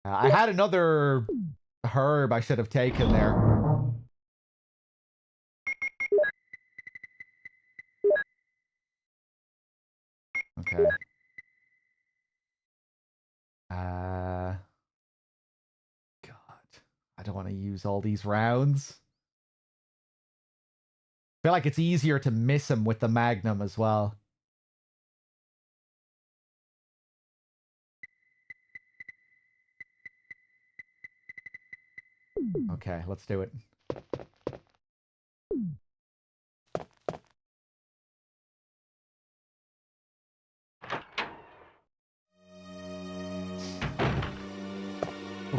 A: I had another herb I should have taken there. Okay. God. I don't want to use all these rounds. I feel like it's easier to miss him with the Magnum as well. Okay, let's do it.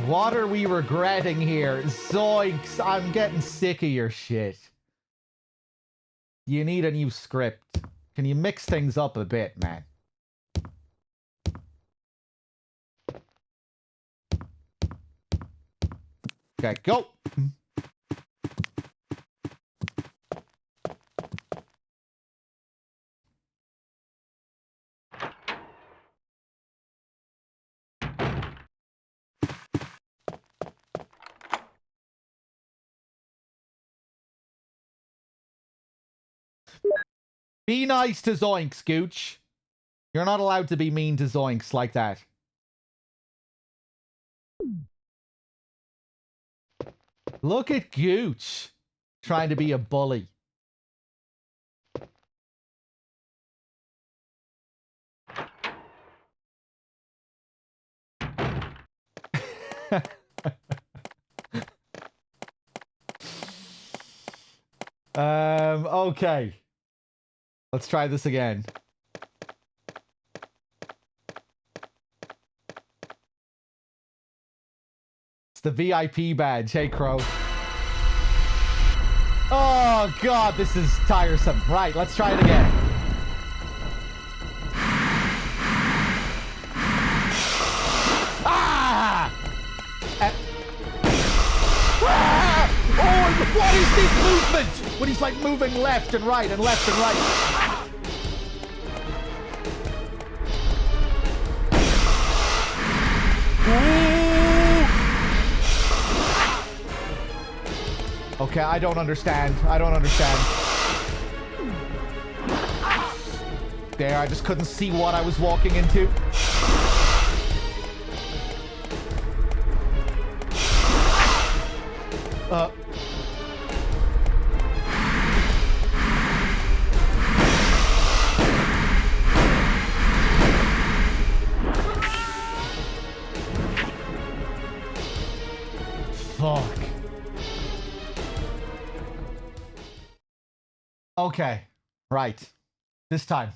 A: What are we regretting here? Zoinks, I'm getting sick of your shit. You need a new script. Can you mix things up a bit, man? Okay, go! Be nice to Zoinks, Gooch. You're not allowed to be mean to Zoinks like that. Look at Gooch trying to be a bully. Okay. Let's try this again. It's the VIP badge. Hey, Crow. Oh, God, this is tiresome. Right, let's try it again. Ah! Ah! Oh, what is this movement? When he's like moving left and right and left and right. Okay, I don't understand. I don't understand. There, I just couldn't see what I was walking into. Fuck. Okay, right. This time.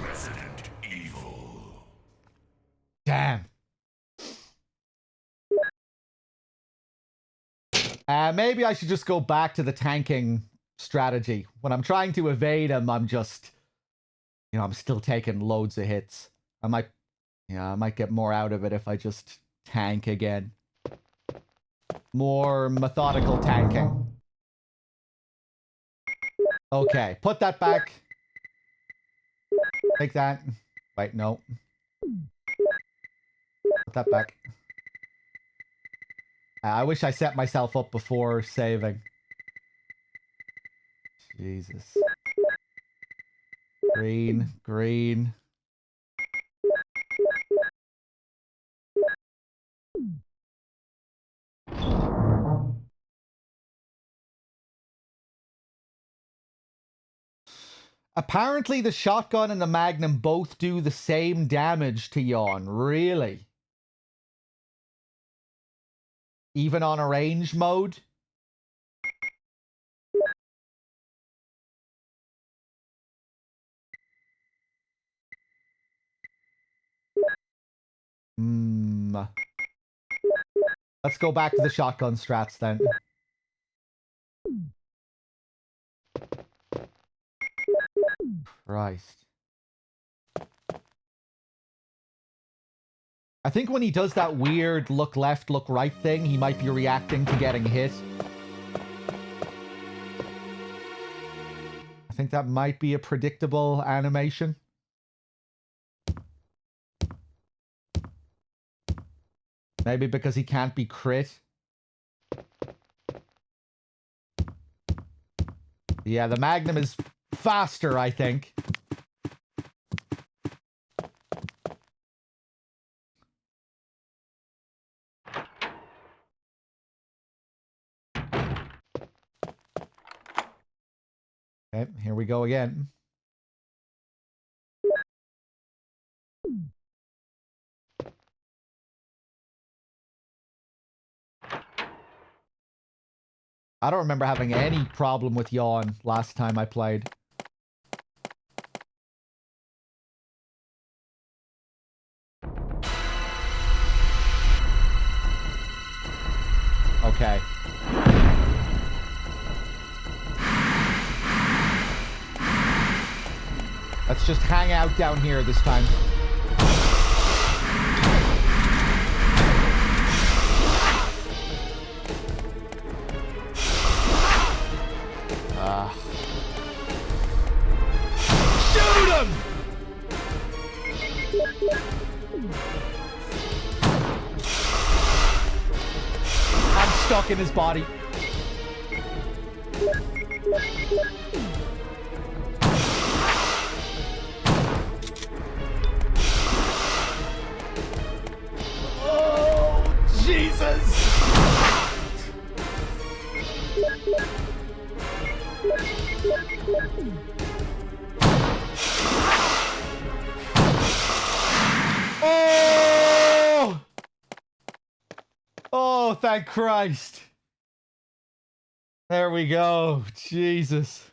B: Resident Evil.
A: Damn. Maybe I should just go back to the tanking strategy. When I'm trying to evade him, I'm just... you know, I'm still taking loads of hits. I might get more out of it if I just tank again. More methodical tanking. Okay, put that back. Take that. Wait, no. Put that back. I wish I set myself up before saving. Jesus. Green, green. Apparently the shotgun and the magnum both do the same damage to Yawn. Really? Even on a range mode? Let's go back to the shotgun strats then. Christ. I think when he does that weird look left, look right thing, he might be reacting to getting hit. I think that might be a predictable animation. Maybe because he can't be crit. Yeah, the Magnum is faster, I think. Okay, here we go again. I don't remember having any problem with Yawn last time I played. Okay. Let's just hang out down here this time. Shoot him! I'm stuck in his body. Oh, Jesus! Oh! Oh, thank Christ. There we go. Jesus.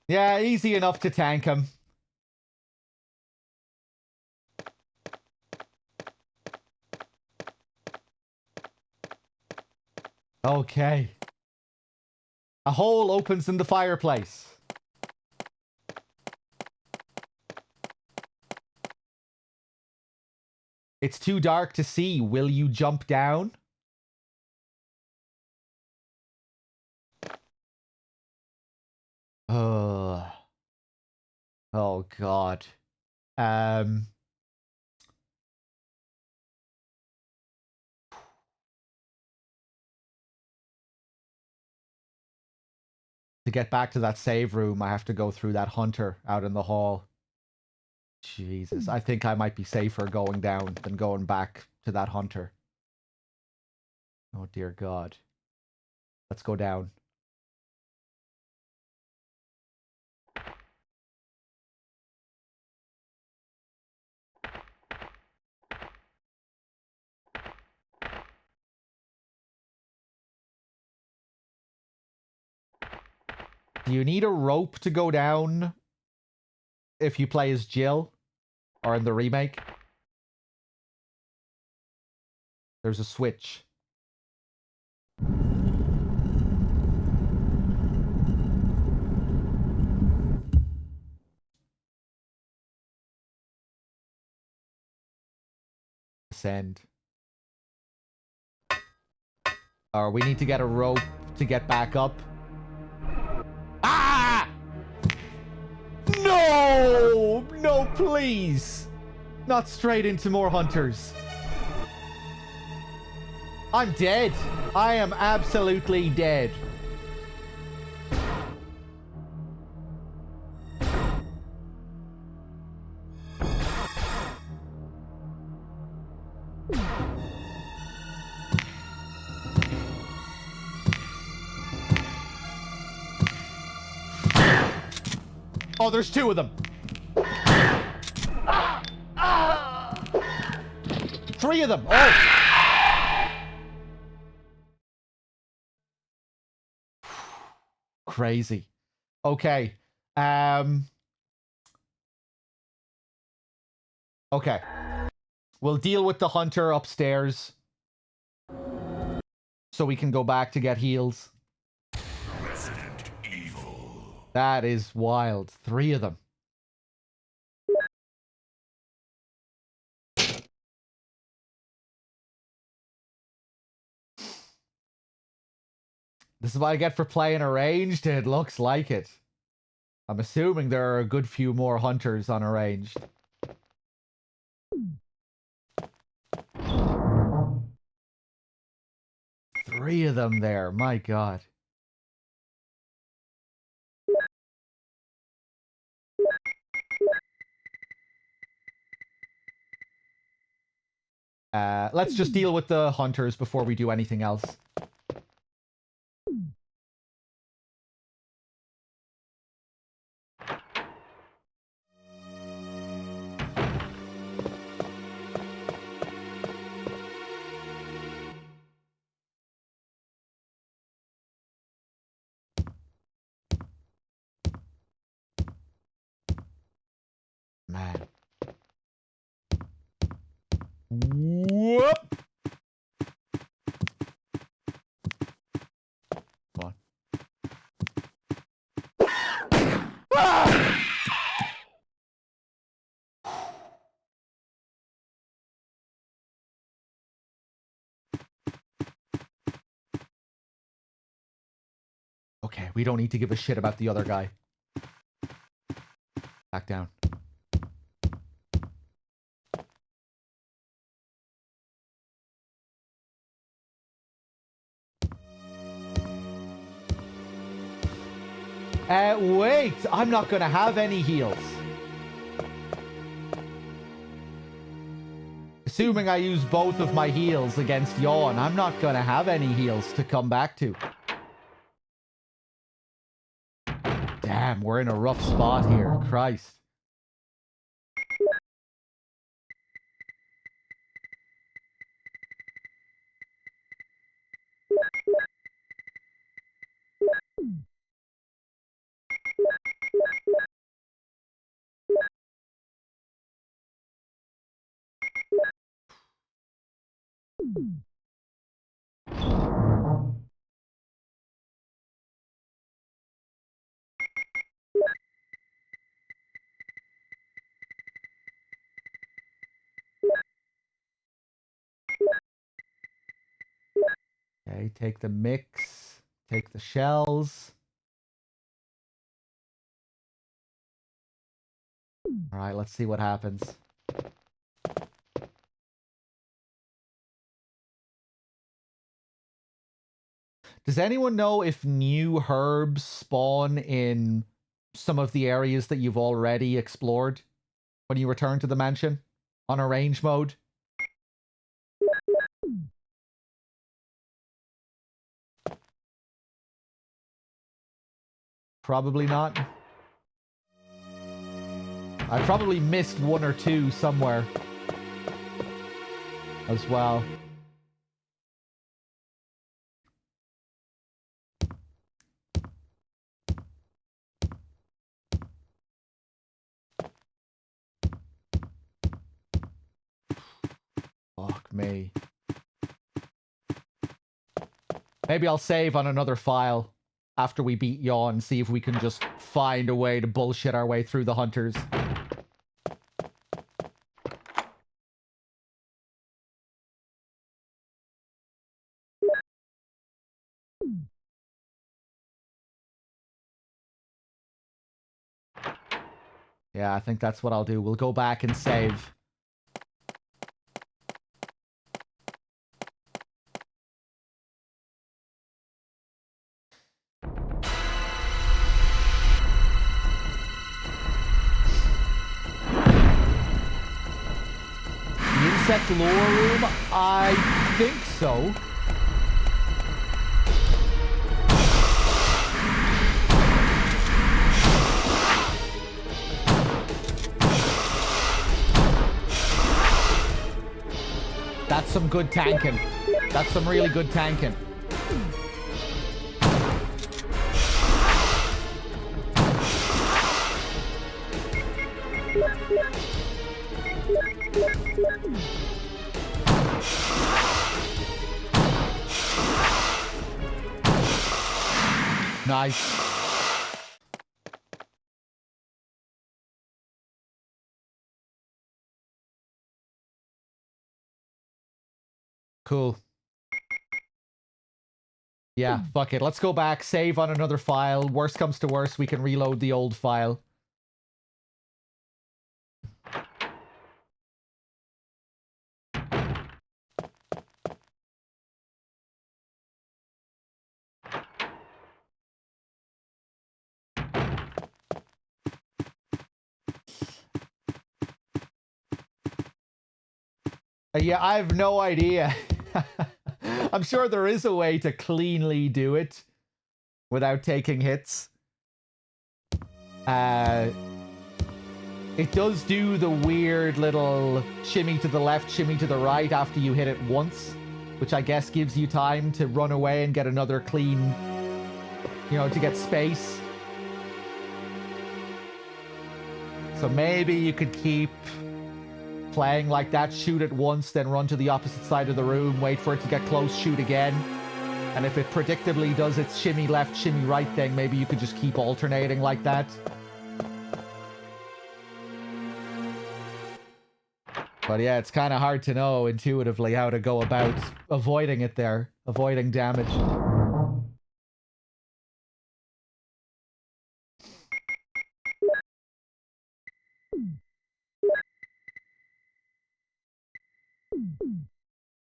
A: Yeah, easy enough to tank him. Okay. A hole opens in the fireplace. It's too dark to see. Will you jump down? Oh God. To get back to that save room, I have to go through that hunter out in the hall. Jesus, I think I might be safer going down than going back to that hunter. Oh dear God. Let's go down. Do you need a rope to go down if you play as Jill? Or in the remake? There's a switch. Send. Or we need to get a rope to get back up. No! No, please! Not straight into more hunters. I'm dead. I am absolutely dead. Oh, there's two of them. Three of them. Oh. Crazy. Okay. Okay. We'll deal with the hunter upstairs so we can go back to get heals.
B: Resident Evil.
A: That is wild. Three of them. This is what I get for playing arranged. It looks like it. I'm assuming there are a good few more hunters on arranged. Three of them there. My God. Let's just deal with the hunters before we do anything else. Man. Whoop! Come on. Ah! Okay, we don't need to give a shit about the other guy. Back down. Wait! I'm not gonna have any heals. Assuming I use both of my heals against Yawn, I'm not gonna have any heals to come back to. Damn, we're in a rough spot here. Christ. Okay, take the mix. Take the shells. Alright, let's see what happens. Does anyone know if new herbs spawn in some of the areas that you've already explored when you return to the mansion on arrange mode? Probably not. I probably missed one or two somewhere as well. Fuck me. Maybe I'll save on another file after we beat Yawn and see if we can just find a way to bullshit our way through the hunters. Yeah, I think that's what I'll do. We'll go back and save. The insect lore room? I think so. That's some good tanking. That's some really good tanking. Nice. Cool. Yeah, fuck it. Let's go back, save on another file. Worst comes to worst, we can reload the old file. Yeah, I have no idea. I'm sure there is a way to cleanly do it without taking hits. It does do the weird little shimmy to the left, shimmy to the right after you hit it once, which I guess gives you time to run away and get another clean, you know, to get space. So maybe you could keep playing like that, shoot it once, then run to the opposite side of the room, wait for it to get close, shoot again. And if it predictably does its shimmy left, shimmy right thing, maybe you could just keep alternating like that. But yeah, it's kind of hard to know intuitively how to go about avoiding it there, avoiding damage.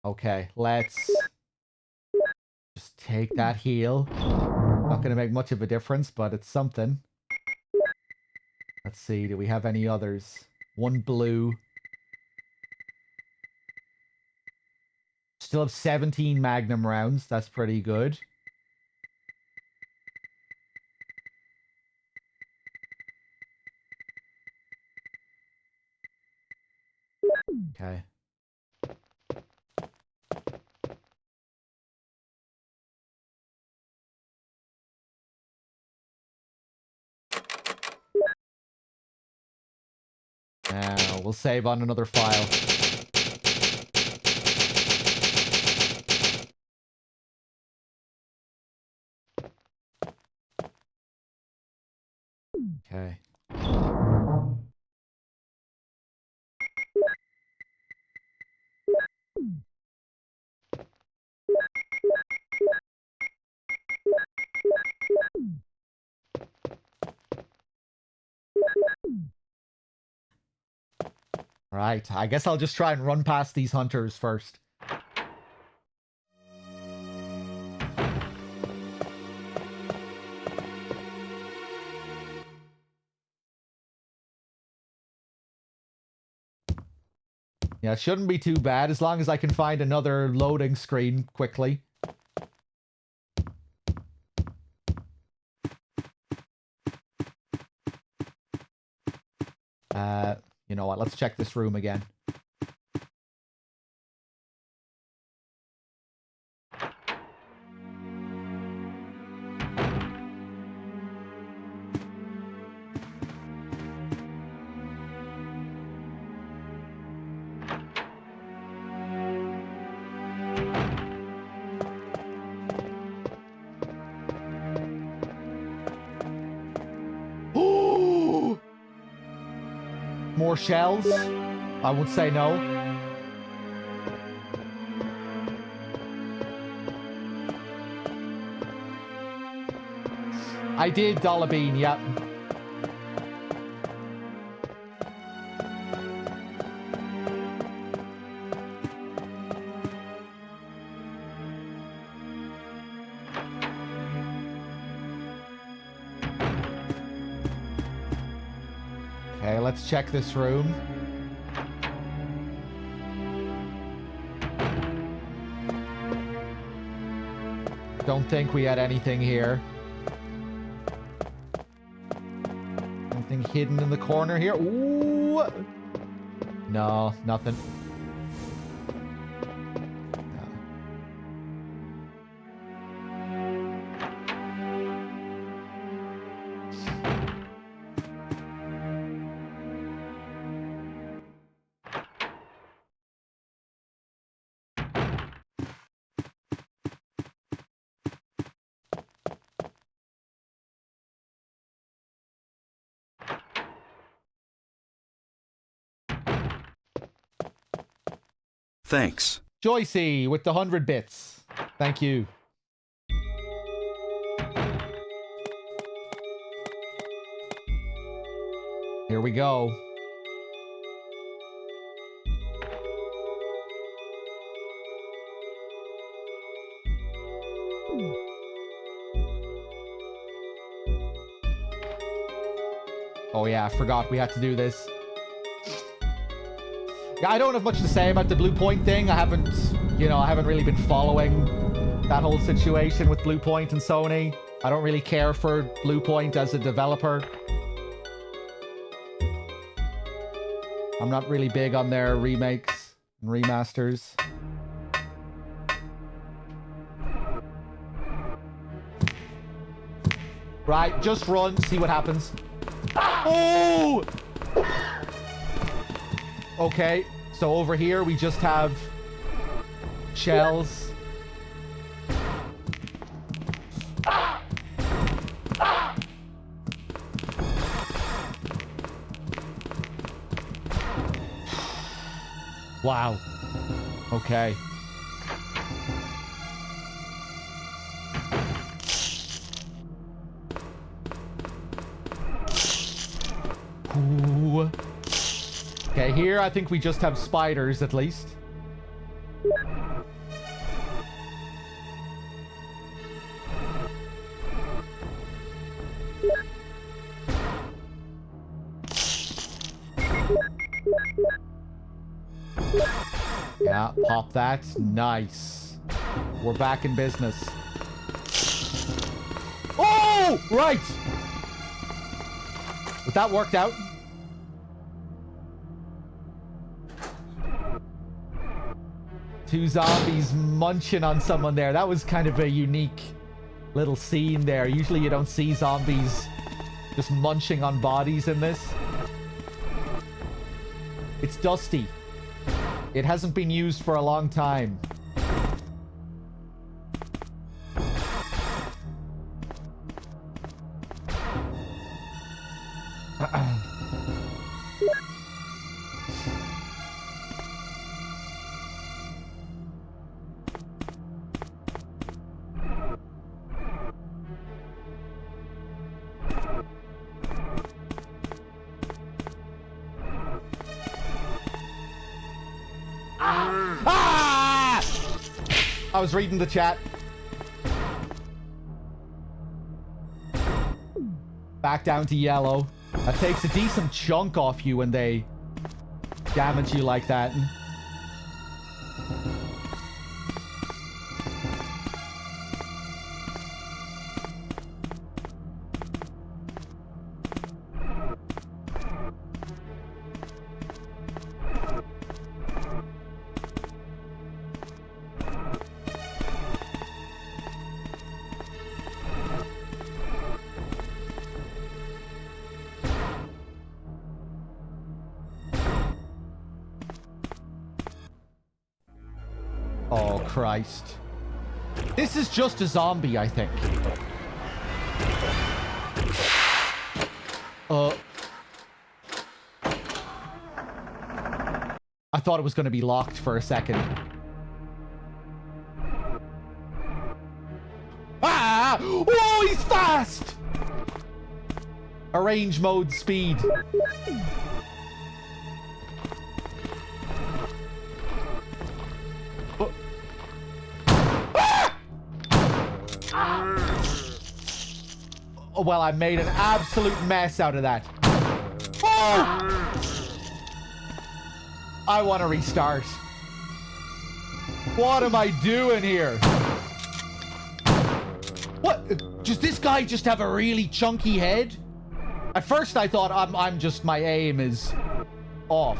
A: Okay, let's just take that heal. Not going to make much of a difference, but it's something. Let's see, do we have any others? One blue. Still have 17 Magnum rounds. That's pretty good. Okay. Now, we'll save on another file. Okay. Right, I guess I'll just try and run past these hunters first. Yeah, it shouldn't be too bad as long as I can find another loading screen quickly. You know what? Let's check this room again. More shells? I would say no. I did, Dollar Bean, yep. Okay, let's check this room. Don't think we had anything here. Anything hidden in the corner here? Ooh! No, nothing. No.
G: Thanks.
A: Joycey with the 100 bits. Thank you. Here we go. Oh yeah, I forgot we had to do this. Yeah, I don't have much to say about the Blue Point thing. I haven't really been following that whole situation with Blue Point and Sony. I don't really care for Blue Point as a developer. I'm not really big on their remakes and remasters. Right, just run, see what happens. Oh! Okay, so over here we just have shells. Wow. Okay. Ooh. Okay, here I think we just have spiders at least. Yeah, pop that. Nice. We're back in business. Oh! Right! But that worked out. Two zombies munching on someone there. That was kind of a unique little scene there. Usually you don't see zombies just munching on bodies in this. It's dusty. It hasn't been used for a long time. I was reading the chat. Back down to yellow. That takes a decent chunk off you when they damage you like that. Oh, Christ. This is just a zombie, I think. I thought it was going to be locked for a second. Ah! Oh, he's fast! Arrange mode speed. Oh, well, I made an absolute mess out of that. Oh! I want to restart. What am I doing here? What? Does this guy just have a really chunky head? At first I thought I'm just, my aim is off.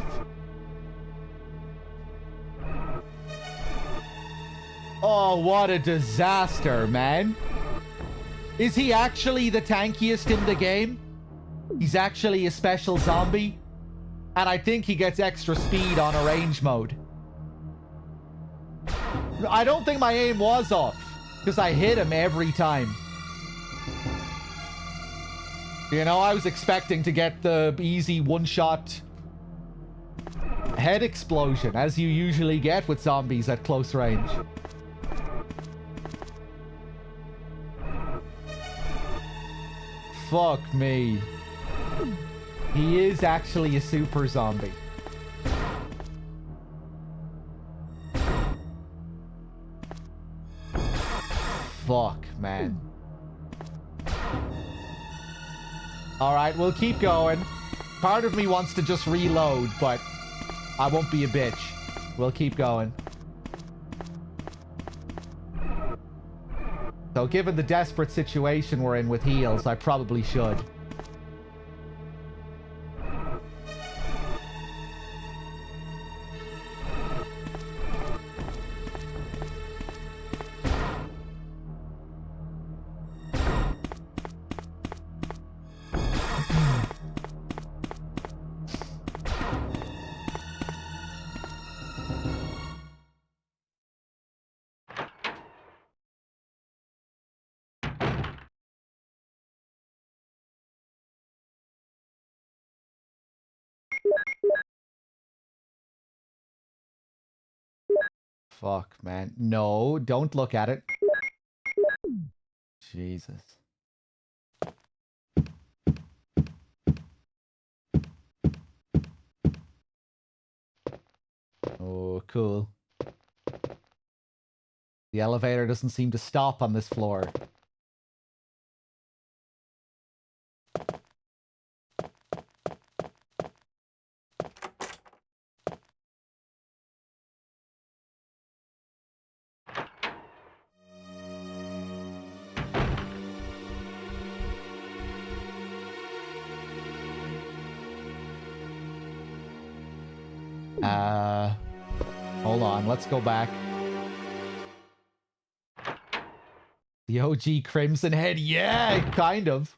A: Oh, what a disaster, man. Is he actually the tankiest in the game? He's actually a special zombie? And I think he gets extra speed on a range mode. I don't think my aim was off, because I hit him every time. You know, I was expecting to get the easy one-shot head explosion, as you usually get with zombies at close range. Fuck me. He is actually a super zombie. Fuck, man. Alright, we'll keep going. Part of me wants to just reload, but I won't be a bitch. We'll keep going. So given the desperate situation we're in with heals, I probably should. Fuck, man. No, don't look at it. Jesus. Oh, cool. The elevator doesn't seem to stop on this floor. Hold on, let's go back. The OG Crimson Head, yeah, kind of.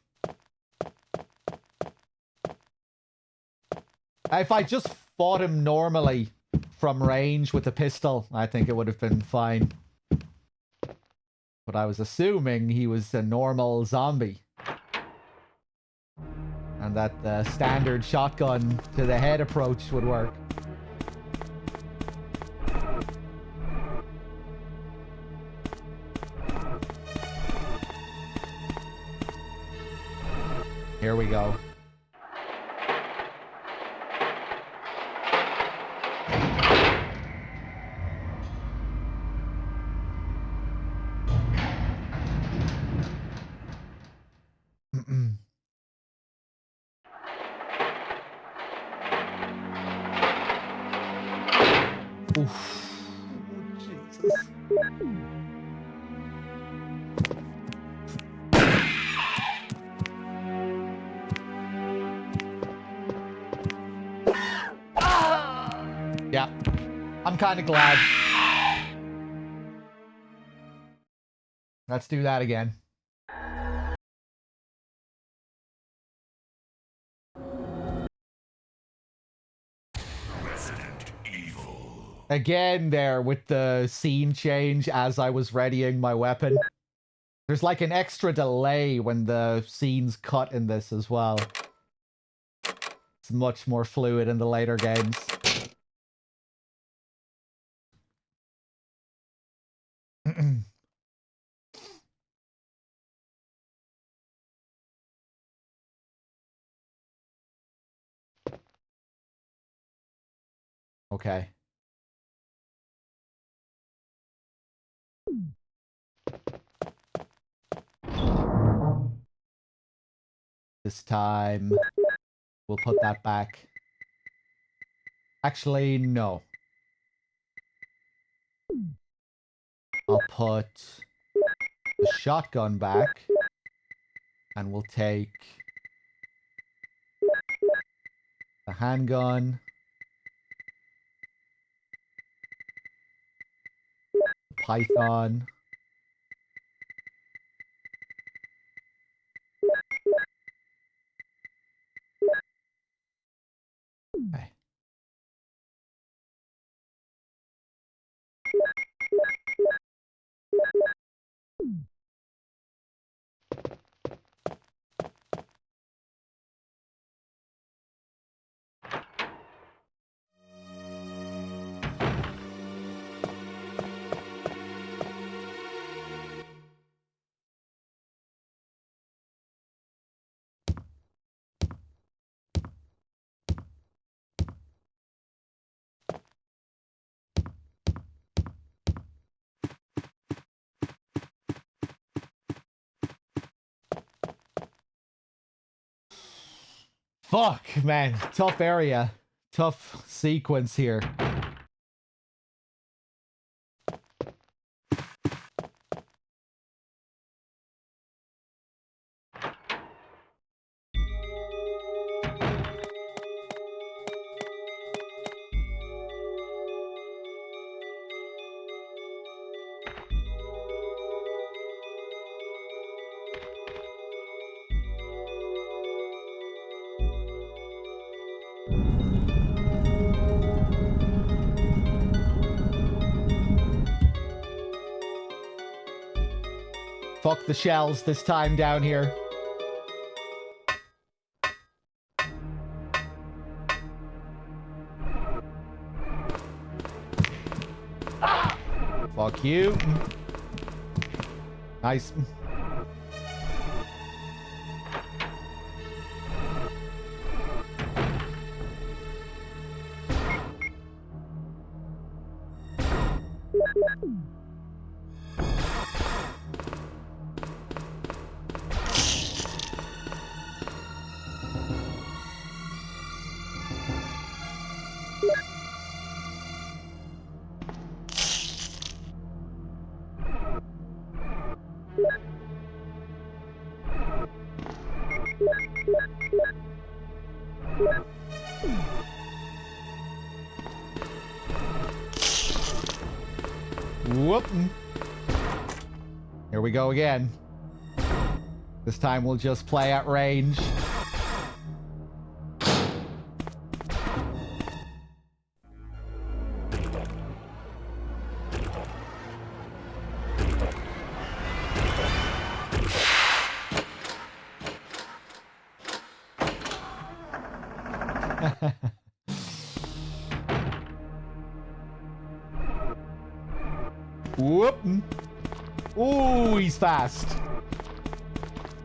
A: If I just fought him normally from range with a pistol, I think it would have been fine. But I was assuming he was a normal zombie. And that the standard shotgun to the head approach would work. Here we go. Oof. Jesus. Yeah, I'm kind of glad. Let's do that again.
B: Resident Evil.
A: Again there with the scene change as I was readying my weapon. There's like an extra delay when the scenes cut in this as well. It's much more fluid in the later games. Okay. This time We'll put that back. Actually, no. I'll put the shotgun back. And we'll take the handgun. Python. Okay. Fuck, man. Tough area. Tough sequence here. Fuck the shells this time down here. Fuck you. Nice. Whoop. Here we go again. This time we'll just play at range. Whoop. Ooh, he's fast.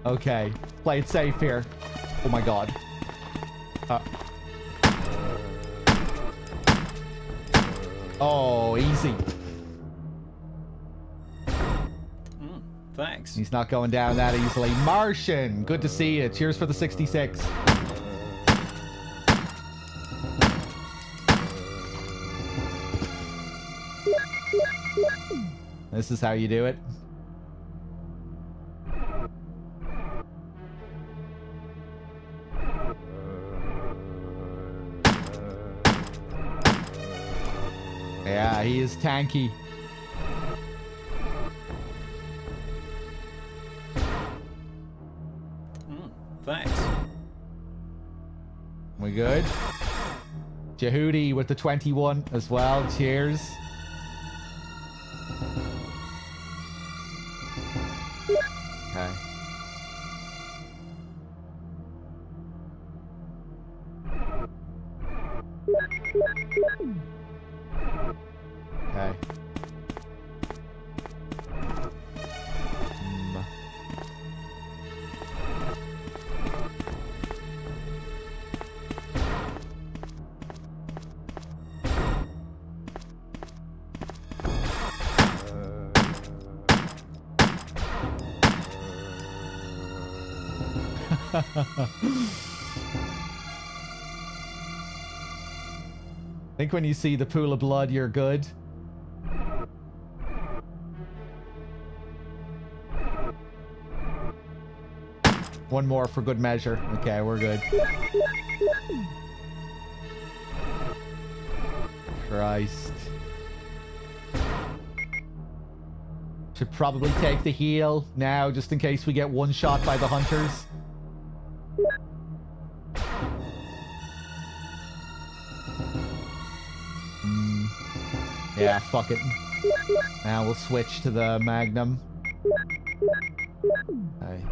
A: Okay. Play it safe here. Oh my god. Oh, easy.
G: Thanks.
A: He's not going down that easily. Martian, good to see you. Cheers for the 66. This is how you do it. Yeah, he is tanky.
G: Thanks.
A: We good? Jehudi with the 21 as well. Cheers. Okay. Okay. think when you see the pool of blood, you're good. One more for good measure. Okay, we're good. Christ. Should probably take the heal now, just in case we get one shot by the hunters. Yeah, fuck it. Now we'll switch to the Magnum. Okay.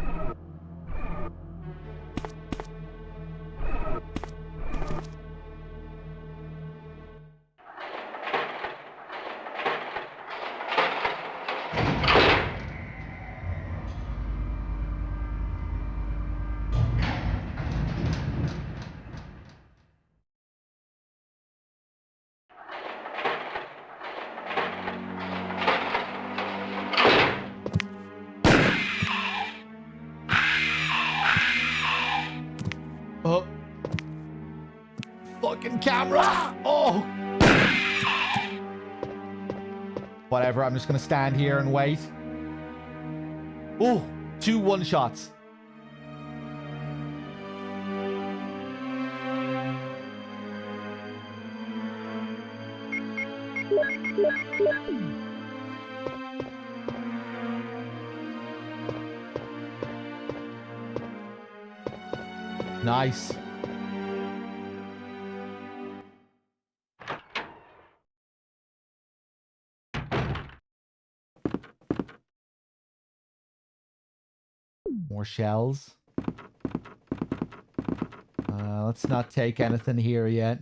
A: Oh. Fucking camera! Oh! Whatever, I'm just gonna stand here and wait. Oh, 2 one-shots. Nice. More shells. Let's not take anything here yet.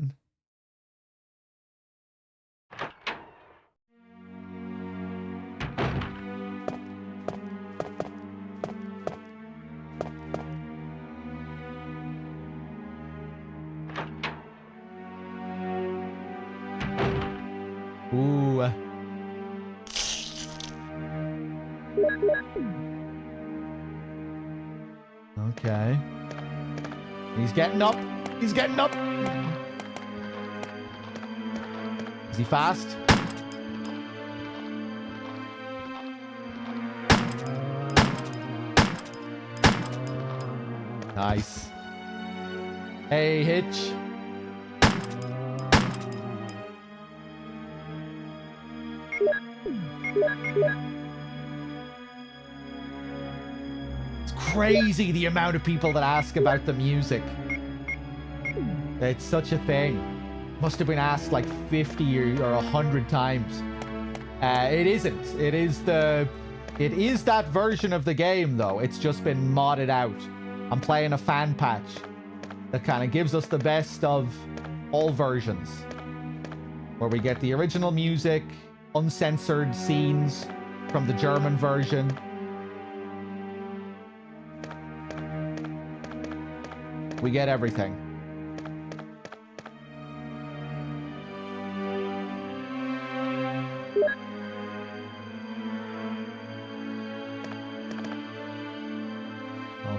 A: Ooh. Okay. He's getting up. He's getting up. Is he fast? Nice. Hey, Hitch. It's crazy the amount of people that ask about the music. It's such a thing. Must have been asked like 50 or 100 times. It isn't. It is that version of the game though. It's just been modded out. I'm playing a fan patch that kind of gives us the best of all versions, where we get the original music, uncensored scenes from the German version. We get everything.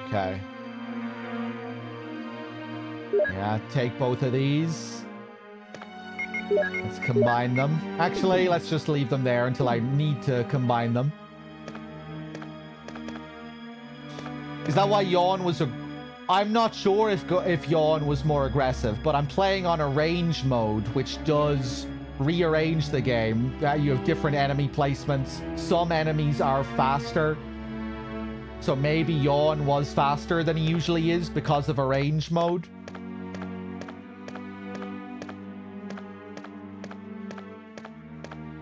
A: Okay. Yeah, take both of these. Let's combine them. Actually, let's just leave them there until I need to combine them. Is that why Yawn was a... I'm not sure if Yawn was more aggressive, but I'm playing on arranged mode, which does rearrange the game. You have different enemy placements. Some enemies are faster. So maybe Yawn was faster than he usually is because of arranged mode.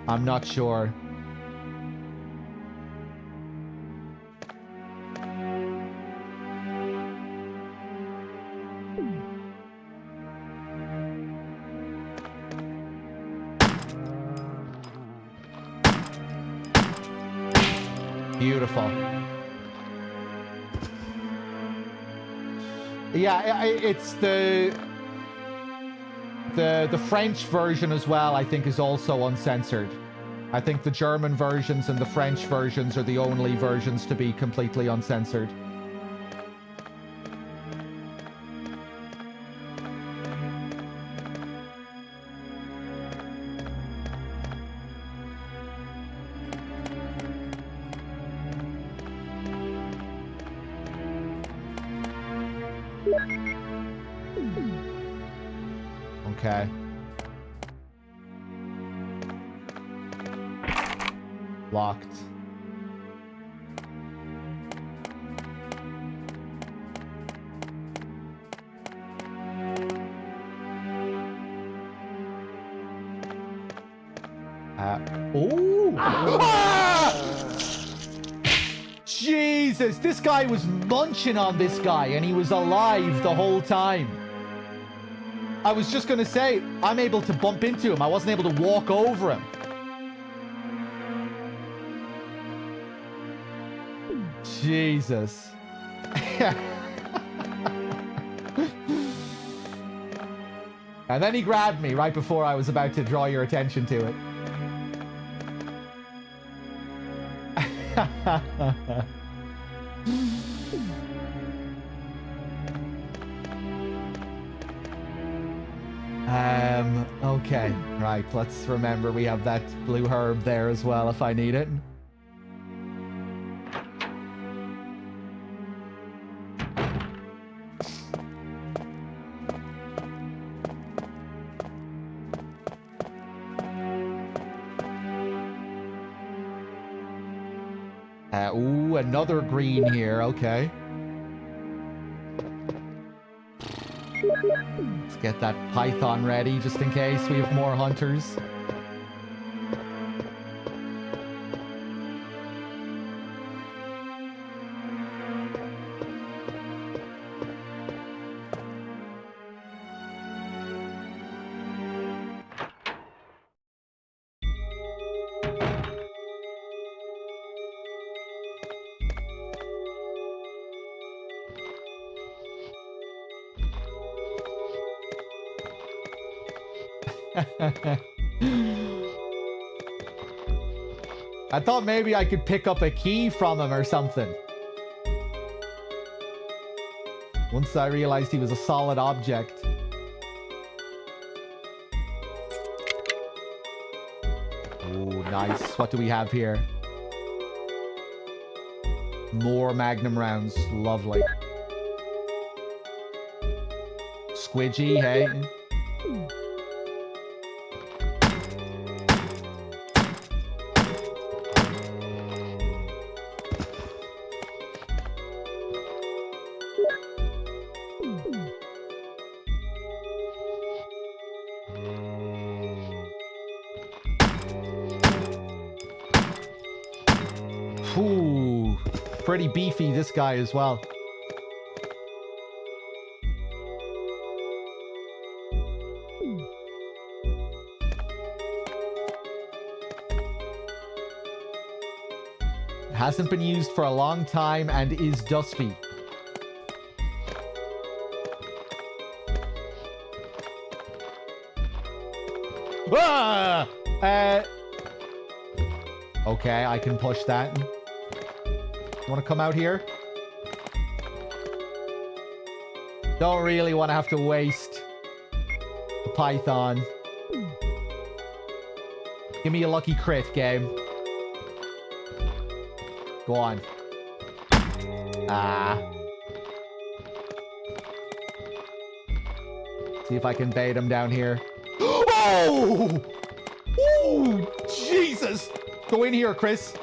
A: I'm not sure. Beautiful. Yeah, it's the French version as well, I think, is also uncensored. I think the German versions and the French versions are the only versions to be completely uncensored. Okay. Locked. Oh! Ah! Jesus, this guy was munching on this guy and he was alive the whole time. I was just gonna say, I'm able to bump into him. I wasn't able to walk over him. Jesus. And then he grabbed me right before I was about to draw your attention to it. Okay. Right, let's remember we have that blue herb there as well if I need it. Ooh, another green here. Okay. Let's get that python ready just in case we have more hunters. I thought maybe I could pick up a key from him or something. Once I realized he was a solid object. Oh, nice. What do we have here? More magnum rounds. Lovely. Squidgy, hey. Ooh, pretty beefy, this guy as well. Hasn't been used for a long time and is dusty. Ah! Okay, I can push that. You want to come out here? Don't really want to have to waste the python. Give me a lucky crit, game. Go on. Ah. See if I can bait him down here. Oh! Oh, Jesus! Go in here, Chris.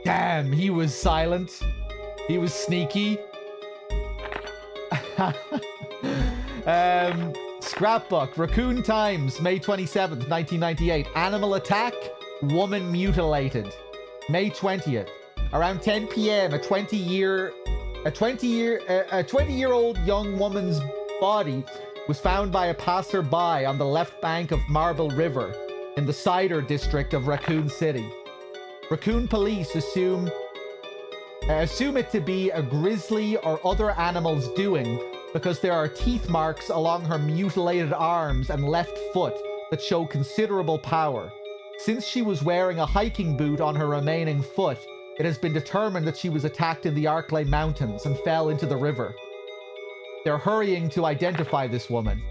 A: Damn, he was silent. He was sneaky. Scrapbook, Raccoon Times, May 27th, 1998. Animal attack, woman mutilated. May 20th. Around 10 p.m., a 20-year-old young woman's body was found by a passerby on the left bank of Marble River in the Cider district of Raccoon City. Raccoon police assume it to be a grizzly or other animal's doing because there are teeth marks along her mutilated arms and left foot that show considerable power. Since she was wearing a hiking boot on her remaining foot, it has been determined that she was attacked in the Arklay Mountains and fell into the river. They're hurrying to identify this woman.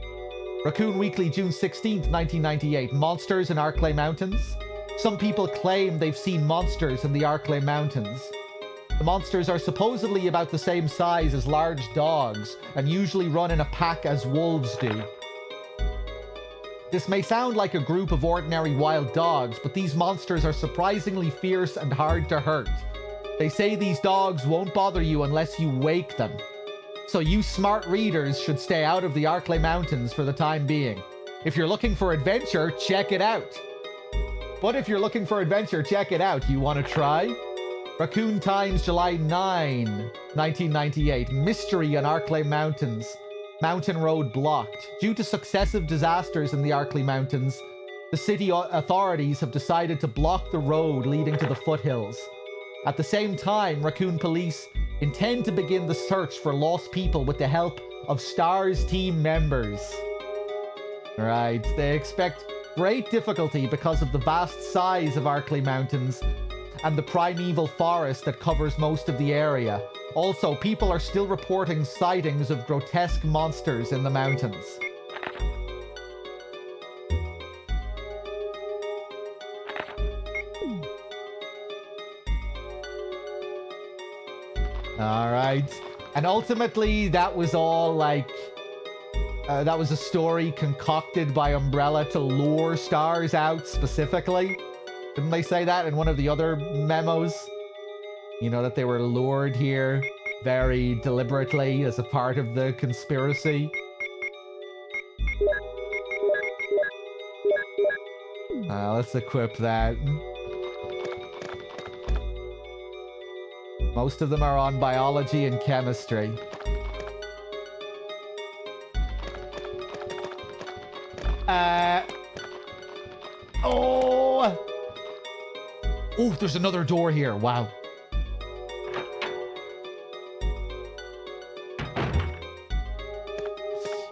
A: Raccoon Weekly, June 16th, 1998. Monsters in Arklay Mountains. Some people claim they've seen monsters in the Arklay Mountains. The monsters are supposedly about the same size as large dogs and usually run in a pack as wolves do. This may sound like a group of ordinary wild dogs, but these monsters are surprisingly fierce and hard to hurt. They say these dogs won't bother you unless you wake them. So you smart readers should stay out of the Arklay Mountains for the time being. If you're looking for adventure, check it out. But if you're looking for adventure, check it out. You want to try? Raccoon Times, July 9, 1998. Mystery on Arklay Mountains. Mountain road blocked. Due to successive disasters in the Arklay Mountains, the city authorities have decided to block the road leading to the foothills. At the same time, Raccoon Police intend to begin the search for lost people with the help of STARS team members. Right, they expect great difficulty because of the vast size of Arklay Mountains and the primeval forest that covers most of the area. Also, people are still reporting sightings of grotesque monsters in the mountains. Alright. And ultimately, that was all like... that was a story concocted by Umbrella to lure STARS out specifically. Didn't they say that in one of the other memos? You know, that they were lured here very deliberately as a part of the conspiracy. Let's equip that. Most of them are on biology and chemistry. Oh, there's another door here. Wow.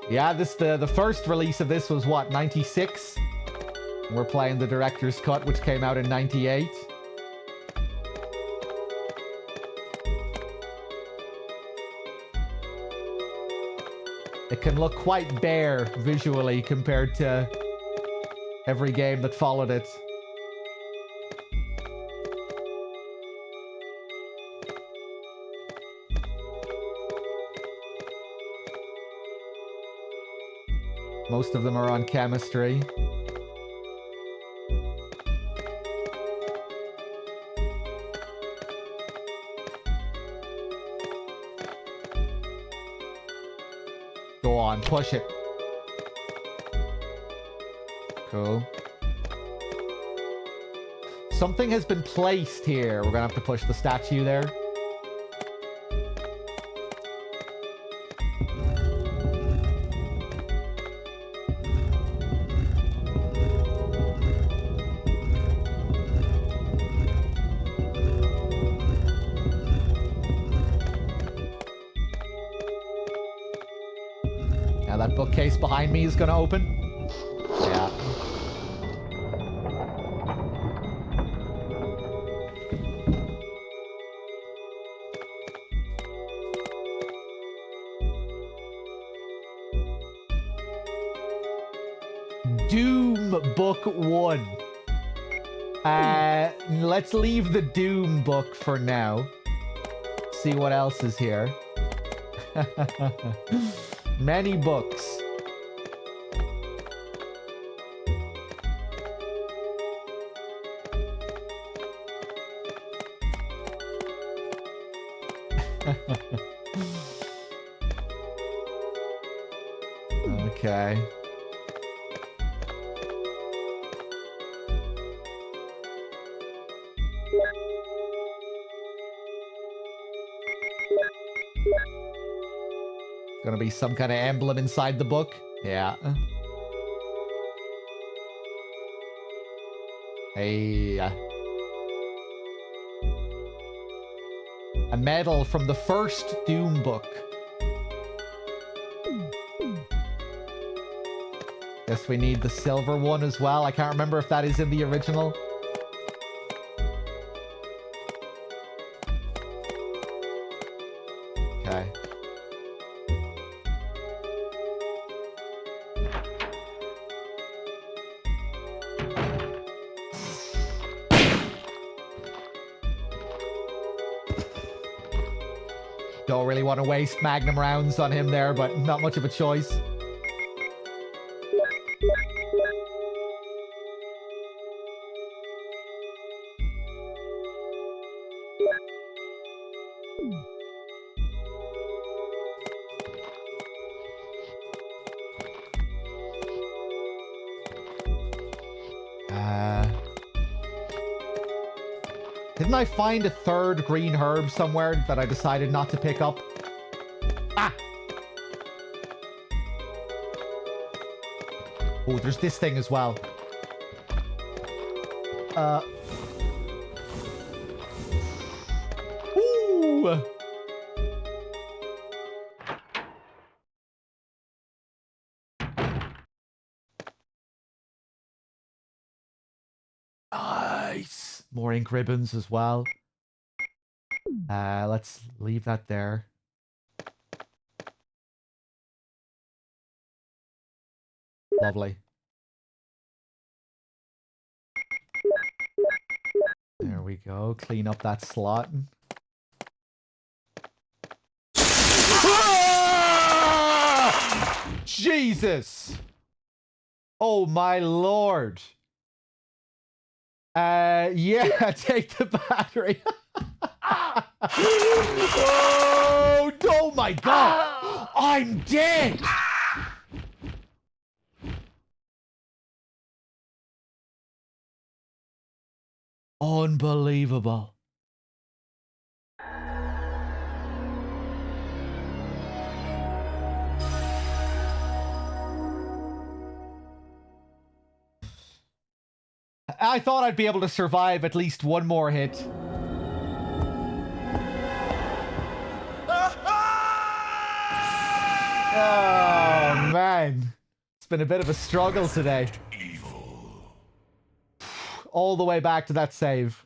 A: Yeah, the first release of this was what, 96? We're playing the director's cut, which came out in 98. It can look quite bare visually compared to every game that followed it. Most of them are on chemistry. Go on, push it. Cool. Something has been placed here. We're gonna have to push the statue there. Now that bookcase behind me is gonna open. Yeah. Doom Book 1. Let's leave the Doom book for now. See what else is here. Many books. Okay. Gonna be some kind of emblem inside the book. Yeah. Hey. A medal from the first Doom book. Guess we need the silver one as well. I can't remember if that is in the original. Okay. Don't really want to waste magnum rounds on him there, but not much of a choice. Didn't I find a third green herb somewhere that I decided not to pick up? Ah! Oh, there's this thing as well. Ooh! Nice! More ink ribbons as well. Let's leave that there. Lovely. There we go. Clean up that slot. Jesus! Oh my lord. Yeah, take the battery. Oh my god! I'm dead! Unbelievable. I thought I'd be able to survive at least one more hit. Oh, man. It's been a bit of a struggle today. All the way back to that save.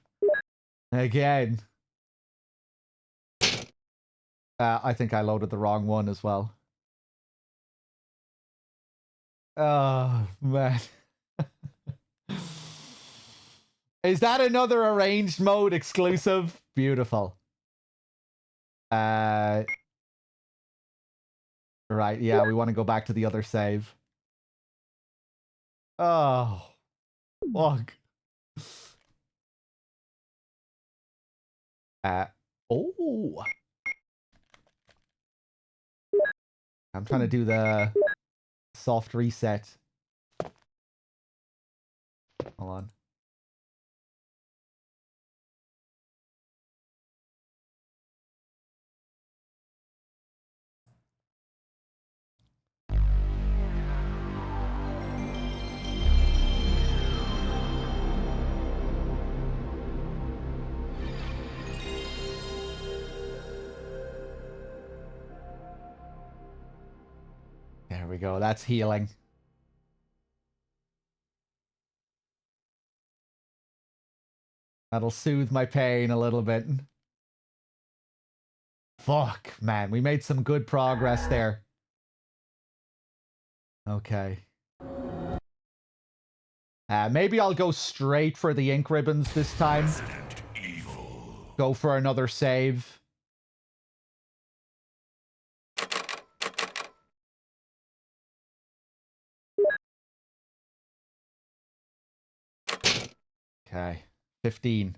A: Again. I think I loaded the wrong one as well. Oh, man. Is that another arranged mode exclusive? Beautiful. Right, yeah, we want to go back to the other save. Oh, fuck. Oh. I'm trying to do the soft reset. Hold on. There we go. That's healing. That'll soothe my pain a little bit. Fuck, man. We made some good progress there. Okay. Maybe I'll go straight for the ink ribbons this time. Go for another save. Okay. 15.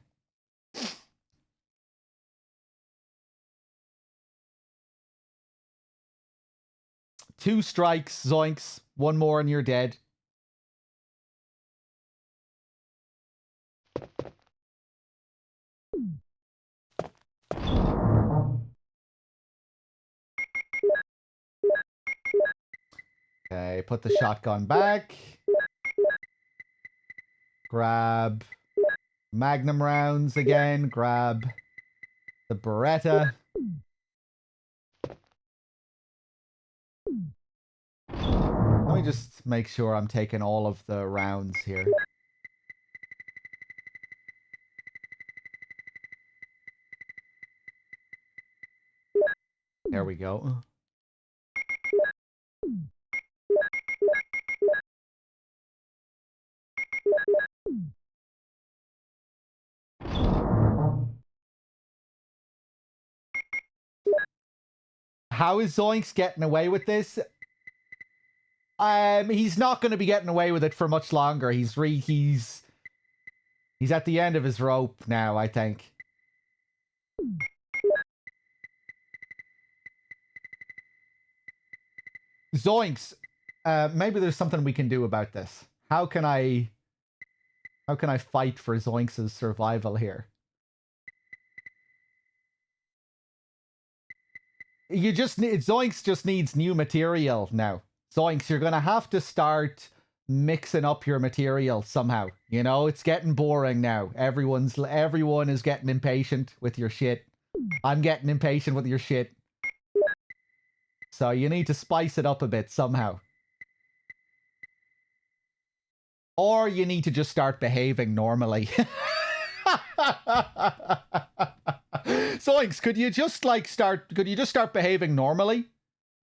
A: Two strikes, zoinks. One more and you're dead. Okay, put the shotgun back. Grab magnum rounds again. Grab the Beretta. Let me just make sure I'm taking all of the rounds here. There we go. How is Zoinks getting away with this? He's not going to be getting away with it for much longer. He's at the end of his rope now, I think. Zoinks, maybe there's something we can do about this. How can I fight for Zoinks' survival here? Zoinks just needs new material now. Zoinks, you're gonna have to start mixing up your material somehow. You know, it's getting boring now. Everyone is getting impatient with your shit. I'm getting impatient with your shit. So you need to spice it up a bit somehow. Or you need to just start behaving normally. Zoinks, could you just start behaving normally?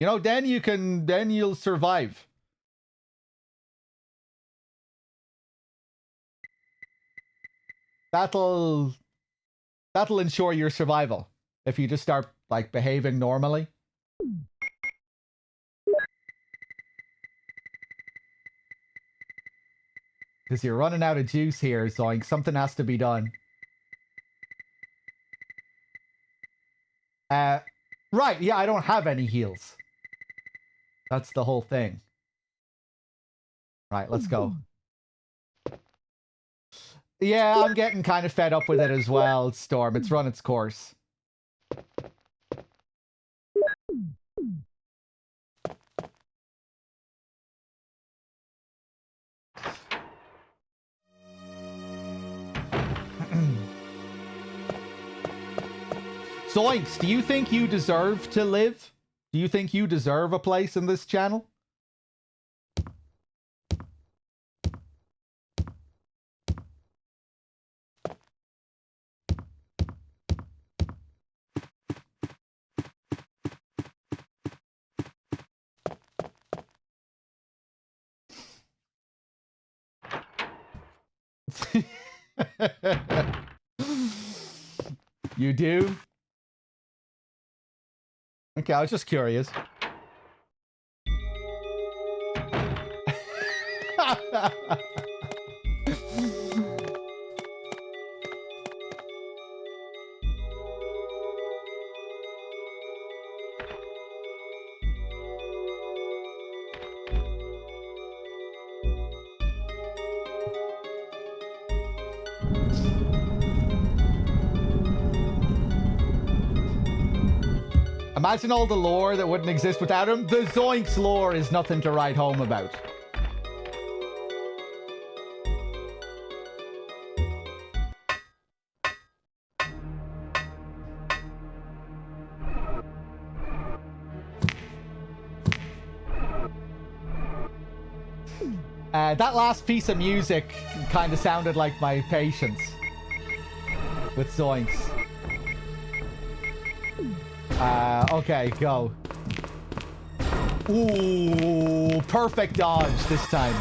A: You know, then you'll survive. That'll ensure your survival if you just start like behaving normally. Because you're running out of juice here, Zoink. Something has to be done. Right, yeah, I don't have any heals. That's the whole thing. Right, let's go. Yeah, I'm getting kind of fed up with it as well, Storm. It's run its course. Zoinks, do you think you deserve to live? Do you think you deserve a place in this channel? You do? Okay, I was just curious. Imagine all the lore that wouldn't exist without him. The Zoinks lore is nothing to write home about. That last piece of music kind of sounded like my patience with Zoinks. Okay, go. Ooh, perfect dodge this time.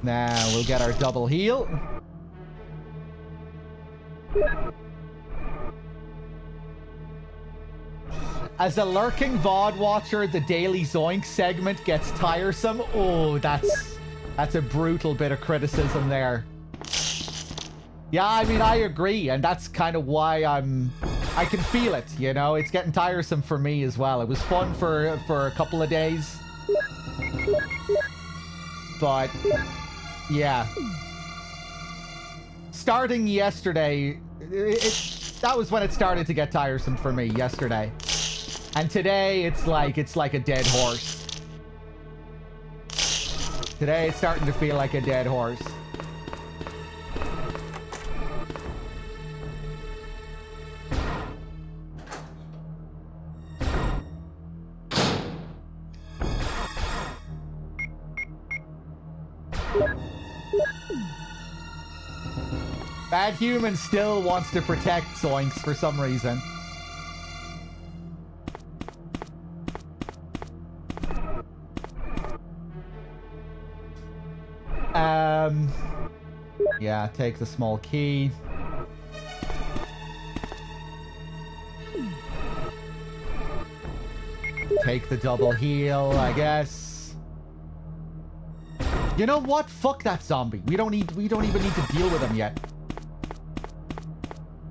A: Now we'll get our double heal. As a lurking VOD watcher, the Daily Zoink segment gets tiresome. Oh, that's a brutal bit of criticism there. Yeah, I mean, I agree, and that's kind of why I can feel it, you know? It's getting tiresome for me as well. It was fun for a couple of days. But, yeah. Starting yesterday, that was when it started to get tiresome for me, yesterday. And today, it's like a dead horse. Today, it's starting to feel like a dead horse. Bad Human still wants to protect Zoinks for some reason. Yeah, take the small key. Take the double heal, I guess. You know what? Fuck that zombie. We don't even need to deal with him yet.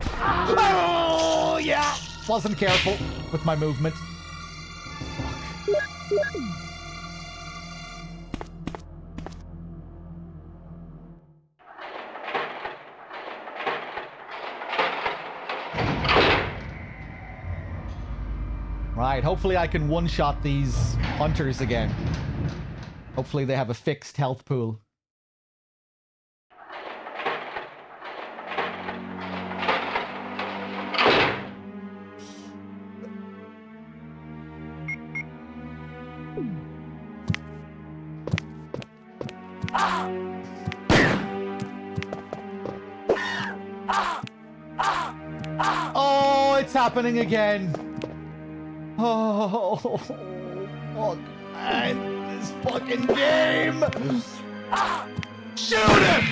A: Oh yeah! Wasn't careful with my movement. Right, hopefully I can one-shot these hunters again. Hopefully they have a fixed health pool. Oh, it's happening again. Oh, fuck. And this fucking game. Shoot him!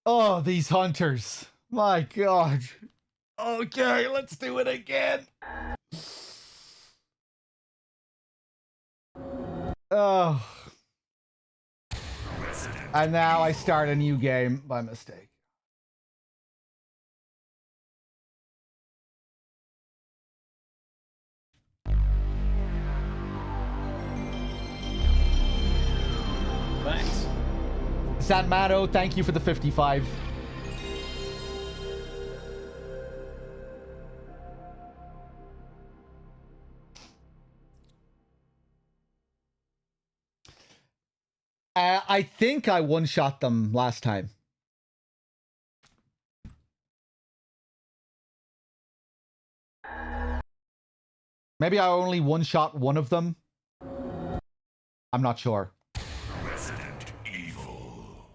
A: Oh, these hunters. My God. Okay, let's do it again. Oh. And now I start a new game by mistake.
G: Thanks.
A: Sanmato, thank you for the 55. I think I one-shot them last time. Maybe I only one-shot one of them. I'm not sure.
B: Resident Evil.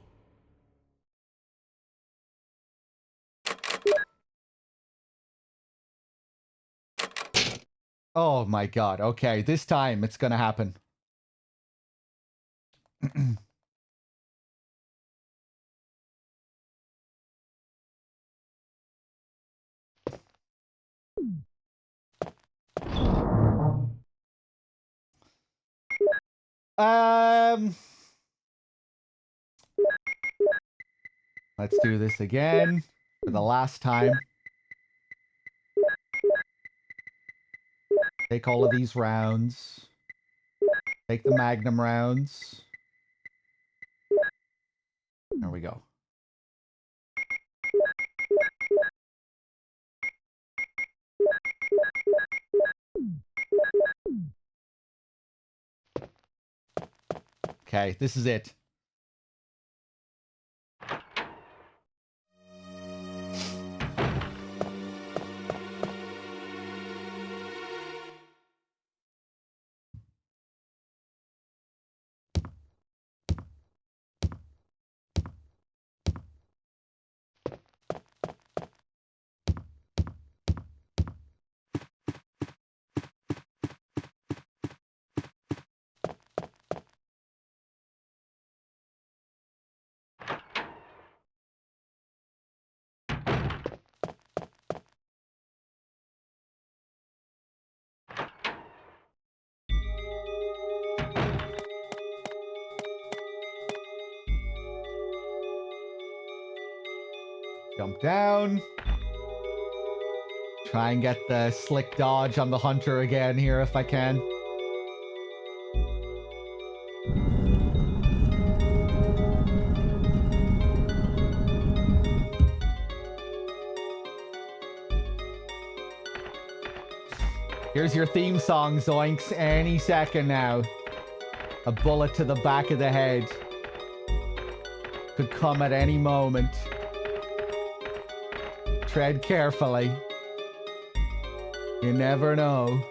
A: Oh my God. Okay, this time it's gonna happen. Let's do this again for the last time. Take all of these rounds. Take the Magnum rounds. There we go. Okay, this is it. Jump down. Try and get the slick dodge on the hunter again here if I can. Here's your theme song, Zoinks. Any second now. A bullet to the back of the head. Could come at any moment. Tread carefully. You never know.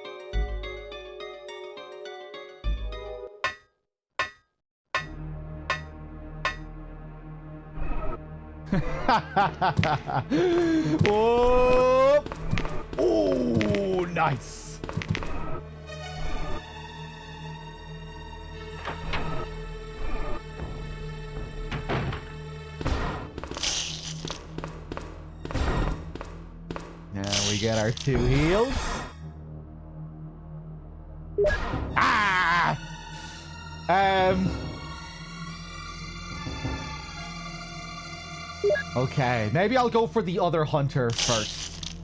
A: Oh, oh, nice. Now we get our 2 heals. Ah! Okay, maybe I'll go for the other hunter first.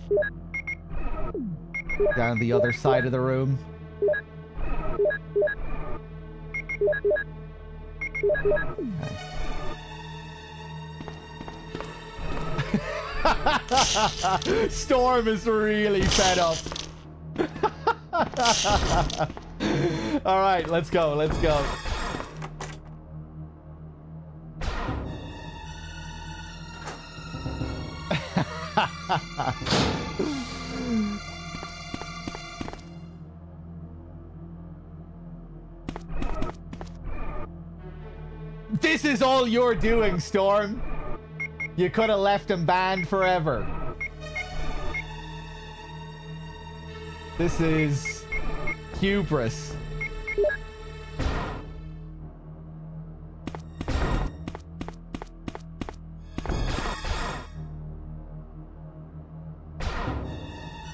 A: Down the other side of the room. Okay. Storm is really fed up. All right, let's go. Let's go. This is all you're doing, Storm. You could have left him banned forever. This is hubris.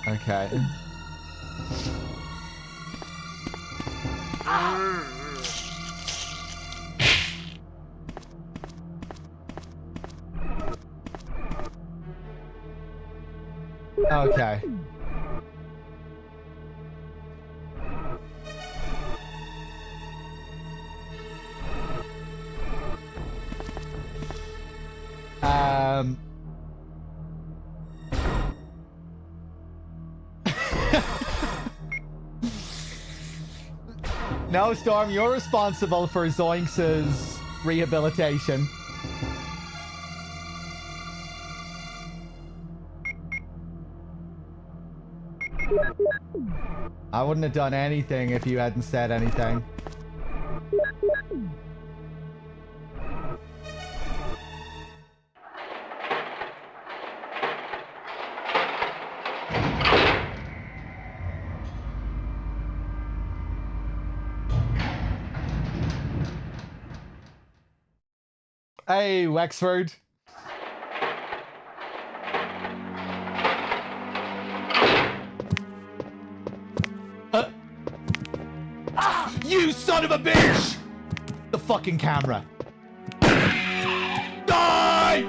A: Okay. Okay. No, Storm, you're responsible for Zoinks's rehabilitation. I wouldn't have done anything if you hadn't said anything. Hey, Wexford. You son of a bitch! The fucking camera. Die!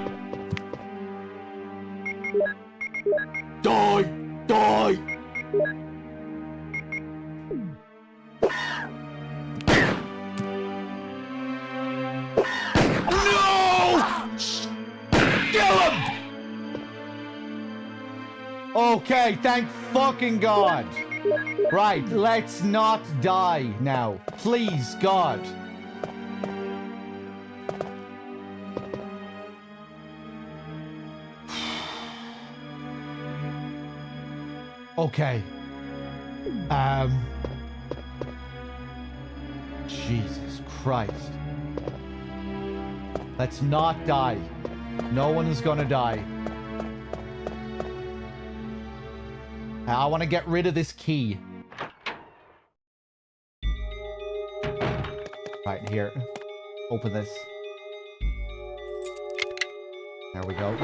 A: Die! Die! No! Kill him! Okay, thank fucking God. Right, let's not die now. Please, God. Okay. Jesus Christ. Let's not die. No one is gonna die. I want to get rid of this key. Right, here. Open this. There we go.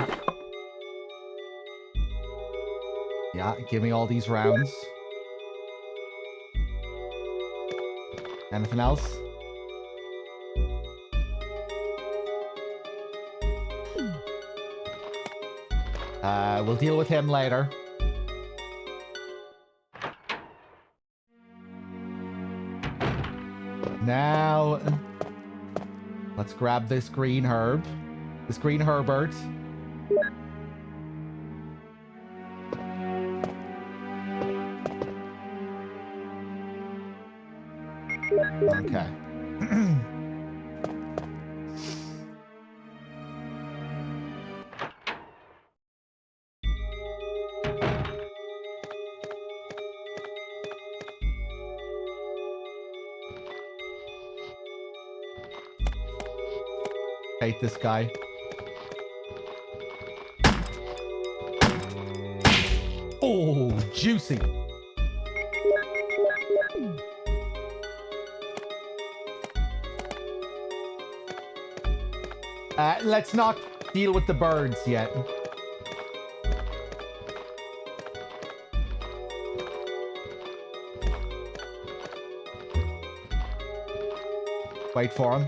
A: Yeah, give me all these rounds. Anything else? We'll deal with him later. Now, let's grab this green herb. This green herbert. Okay. Hate this guy. Oh, juicy. Let's not deal with the birds yet. Wait for him.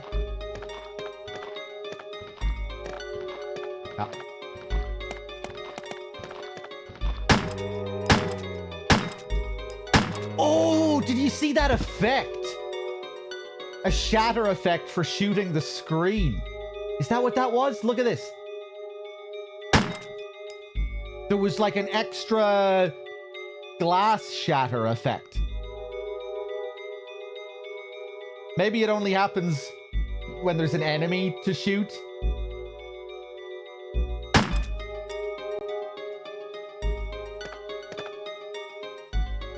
A: Yeah. Oh, did you see that effect? A shatter effect for shooting the screen. Is that what that was? Look at this. There was like an extra glass shatter effect. Maybe it only happens when there's an enemy to shoot.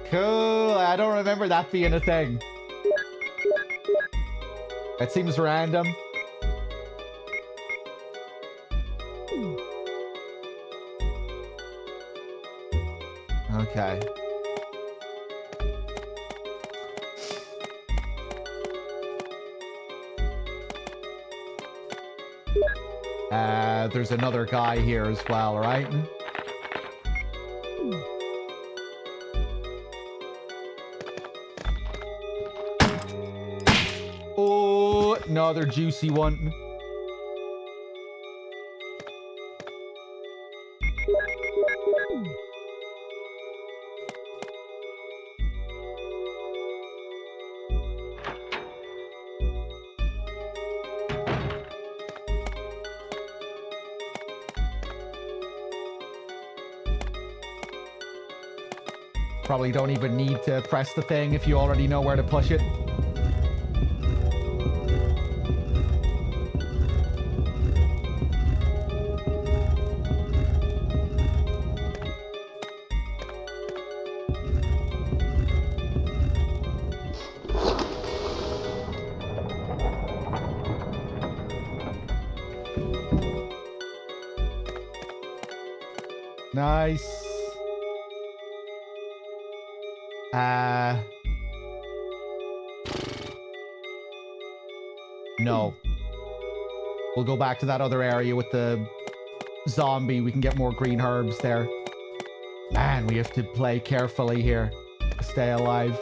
A: Cool. I don't remember that being a thing. That seems random. Okay. There's another guy here as well, right? Oh, another juicy one. Probably don't even need to press the thing if you already know where to push it. Nice. No. We'll go back to that other area with the zombie. We can get more green herbs there. Man, we have to play carefully here to stay alive.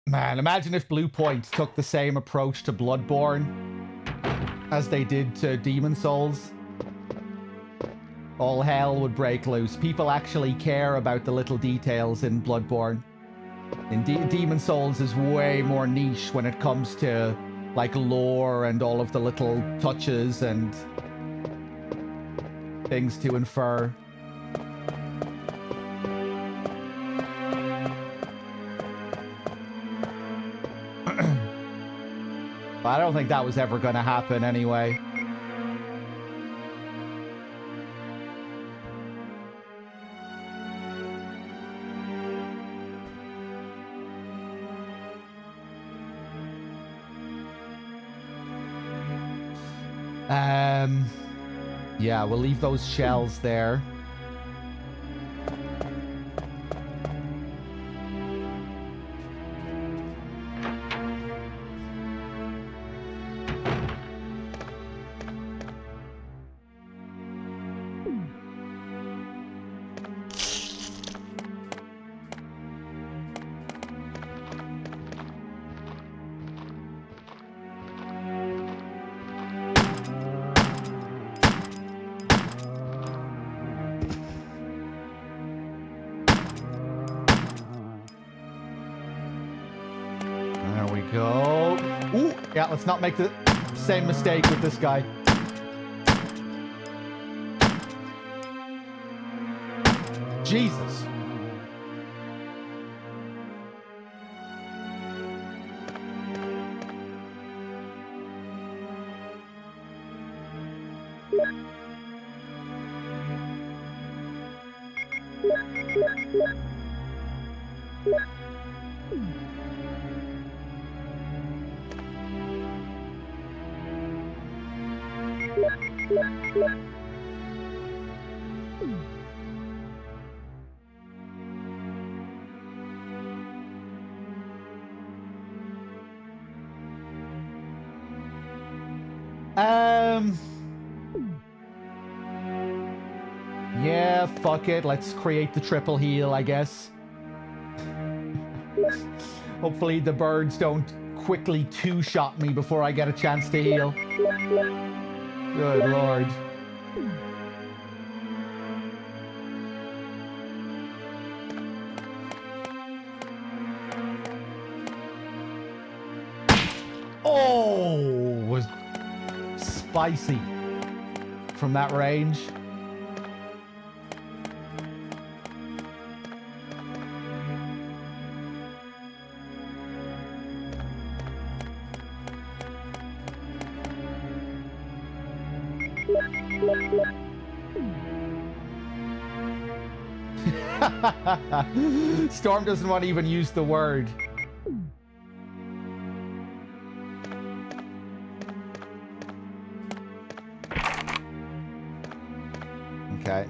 A: Man, imagine if Blue Point took the same approach to Bloodborne as they did to Demon Souls. All hell would break loose. People actually care about the little details in Bloodborne. In Demon Souls is way more niche when it comes to like lore and all of the little touches and things to infer. I don't think that was ever going to happen anyway. Yeah, we'll leave those shells there. Yeah, let's not make the same mistake with this guy. Jesus. Yeah, fuck it. Let's create the triple heal, I guess. Hopefully the birds don't quickly two-shot me before I get a chance to heal. Good lord. Oh, was spicy from that range. Storm doesn't want to even use the word. Okay.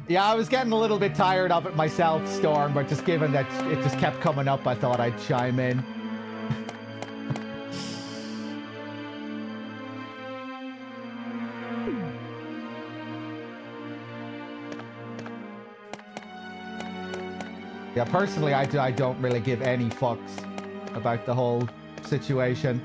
A: Yeah, I was getting a little bit tired of it myself, Storm, but just given that it just kept coming up, I thought I'd chime in. Yeah, personally, I don't really give any fucks about the whole situation.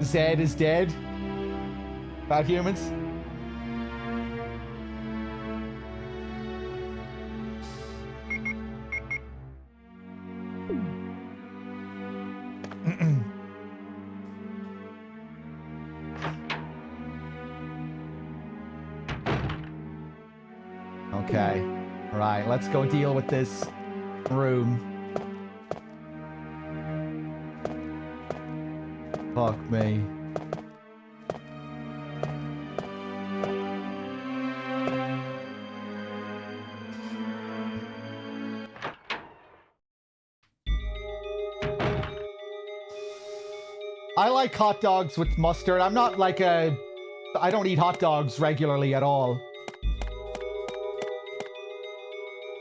A: Zed is dead. About humans. Okay. Right, let's go deal with this room. Fuck me. I like hot dogs with mustard. I'm not like a... I don't eat hot dogs regularly at all.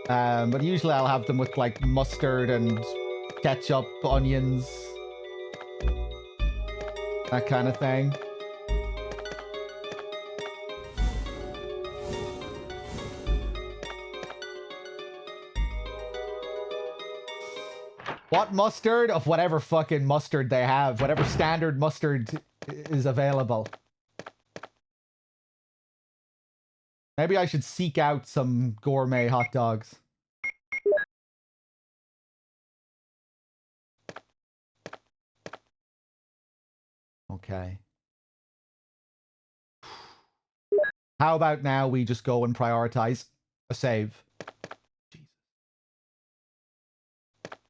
A: But usually I'll have them with like mustard and ketchup, onions, that kind of thing. What mustard? Of whatever fucking mustard they have. Whatever standard mustard is available. Maybe I should seek out some gourmet hot dogs. Okay. How about now we just go and prioritize a save? Jesus.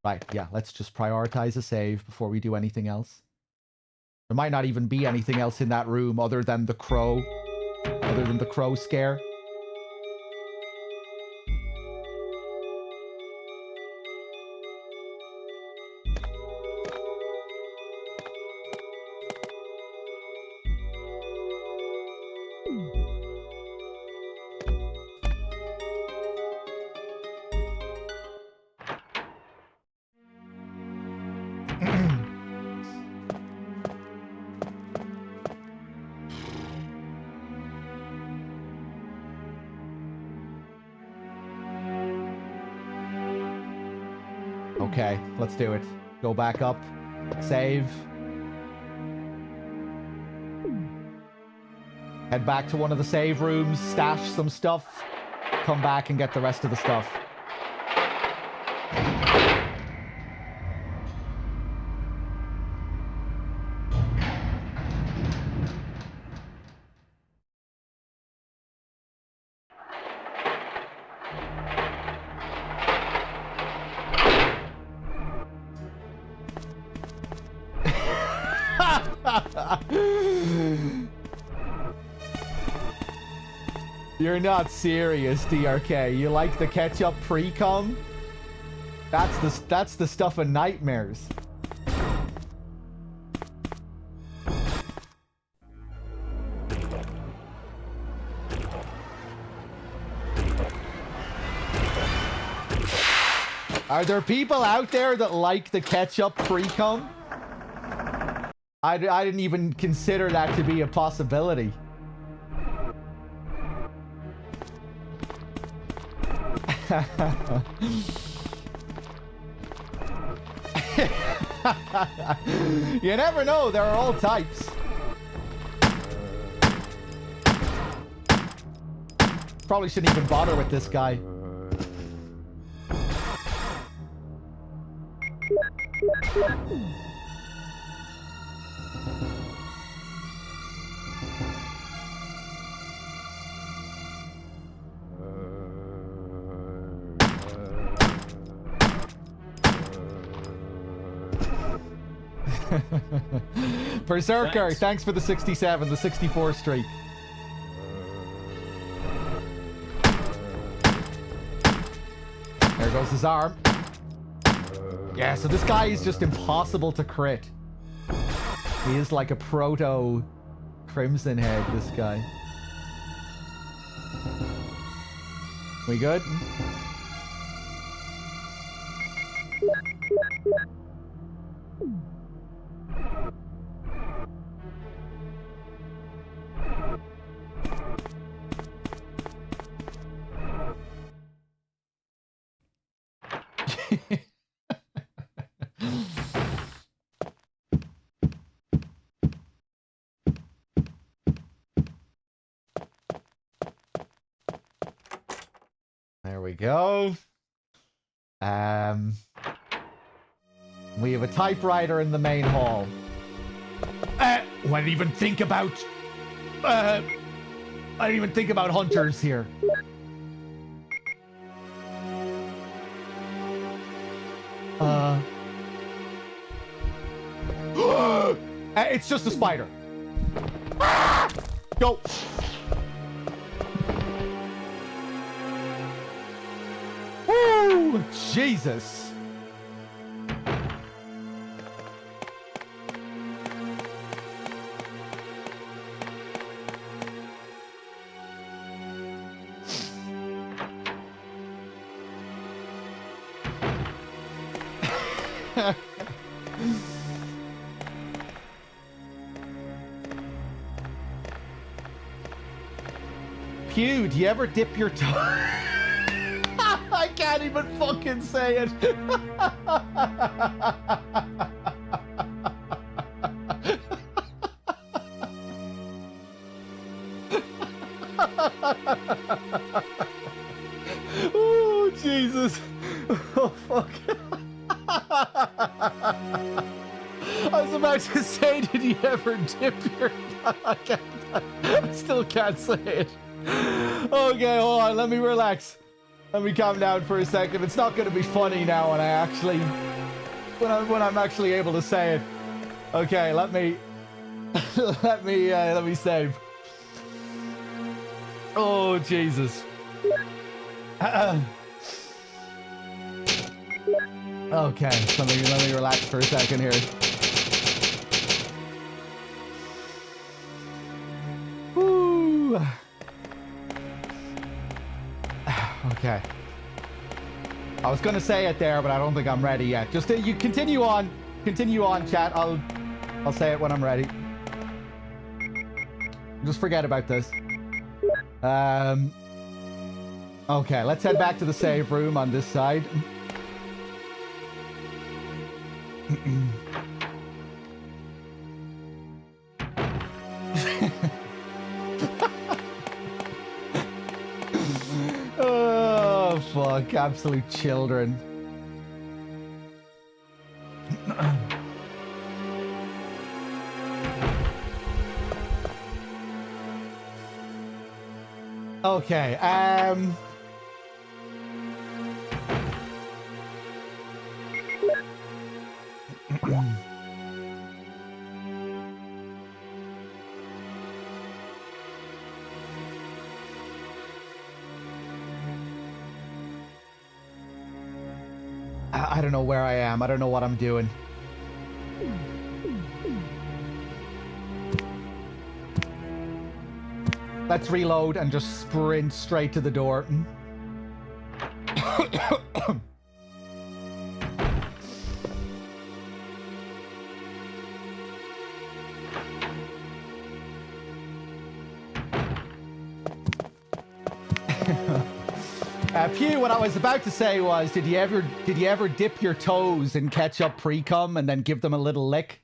A: Right, yeah, let's just prioritize a save before we do anything else. There might not even be anything else in that room other than the crow. Other than the crow scare. Okay, let's do it. Go back up. Save. Head back to one of the save rooms, stash some stuff, come back and get the rest of the stuff. You're not serious, DRK. You like the ketchup pre-cum? That's the stuff of nightmares. Are there people out there that like the ketchup pre-cum? I didn't even consider that to be a possibility. You never know, there are all types. Probably shouldn't even bother with this guy. Berserker, thanks for the 67, the 64 streak. There goes his arm. Yeah, so this guy is just impossible to crit. He is like a proto Crimson Head, this guy. We good? There we go. We have a typewriter in the main hall. I didn't even think about... I didn't even think about hunters here. It's just a spider. Go. Woo! Jesus. Pew, do you ever dip your toe? I can't even fucking say it. Oh, Jesus. Oh, fuck. I was about to say, did you ever dip your... I still can't say it. Okay, hold on. Let me relax. Let me calm down for a second. It's not going to be funny now when I actually... When I'm actually able to say it. Okay, let me... let me save. Oh, Jesus. Okay, let me relax for a second here. Woo. Okay. I was gonna say it there, but I don't think I'm ready yet. Just you continue on, chat. I'll say it when I'm ready. Just forget about this. Okay, let's head back to the save room on this side. Oh, fuck. Absolute children. Okay, I don't know where I am. I don't know what I'm doing. Let's reload and just sprint straight to the door. Pew, what I was about to say was, did you ever dip your toes in ketchup pre-cum and then give them a little lick?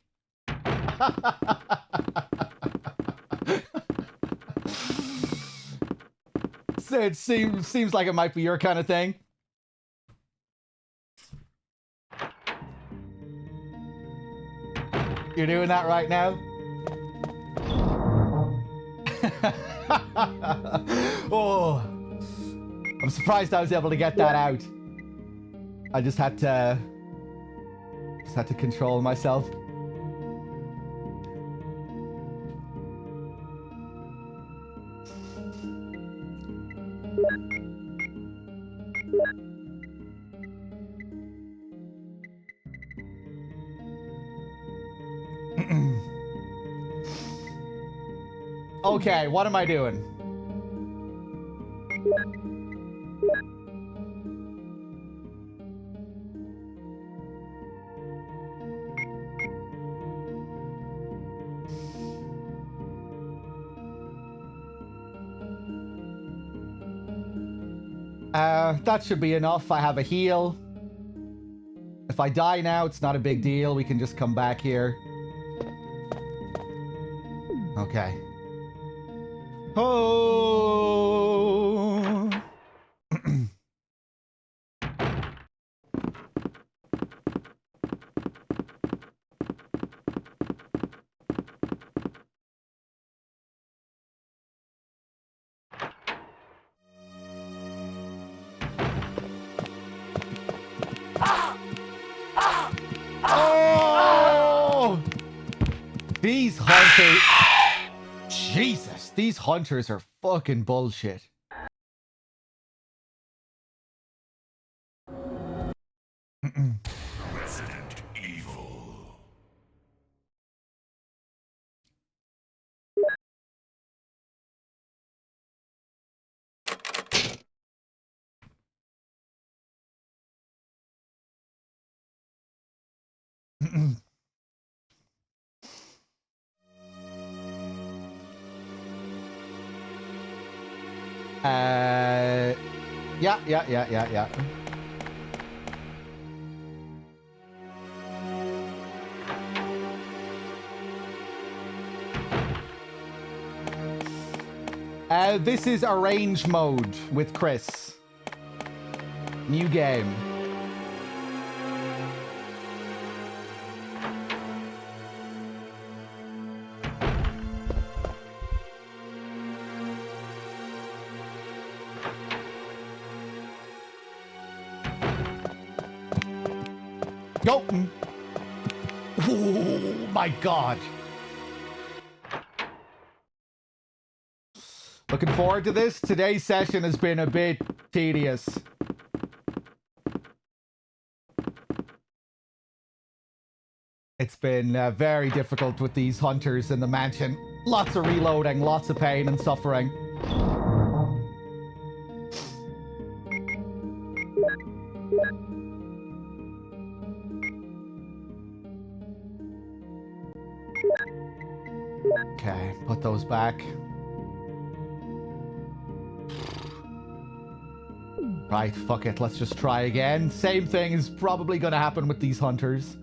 A: So it seems like it might be your kind of thing. You're doing that right now? Oh, I'm surprised I was able to get that out. I just had to control myself. Okay, what am I doing? That should be enough. I have a heal. If I die now, it's not a big deal. We can just come back here. Okay. Oh. Oh! These hunters... Jesus, these hunters are fucking bullshit.
B: Resident Evil.
A: Yeah. This is arrange mode with Chris. New game. Go! Oh my god. Looking forward to this. Today's session has been a bit tedious. It's been very difficult with these hunters in the mansion. Lots of reloading, lots of pain and suffering. Okay, put those back. Right, fuck it. Let's just try again. Same thing is probably going to happen with these hunters.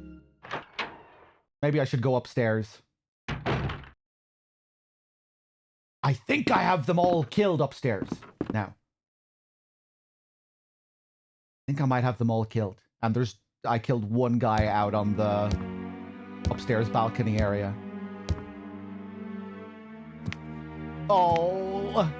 A: Maybe I should go upstairs. I think I have them all killed upstairs now. I think I might have them all killed. And I killed one guy out on the upstairs balcony area. Oh.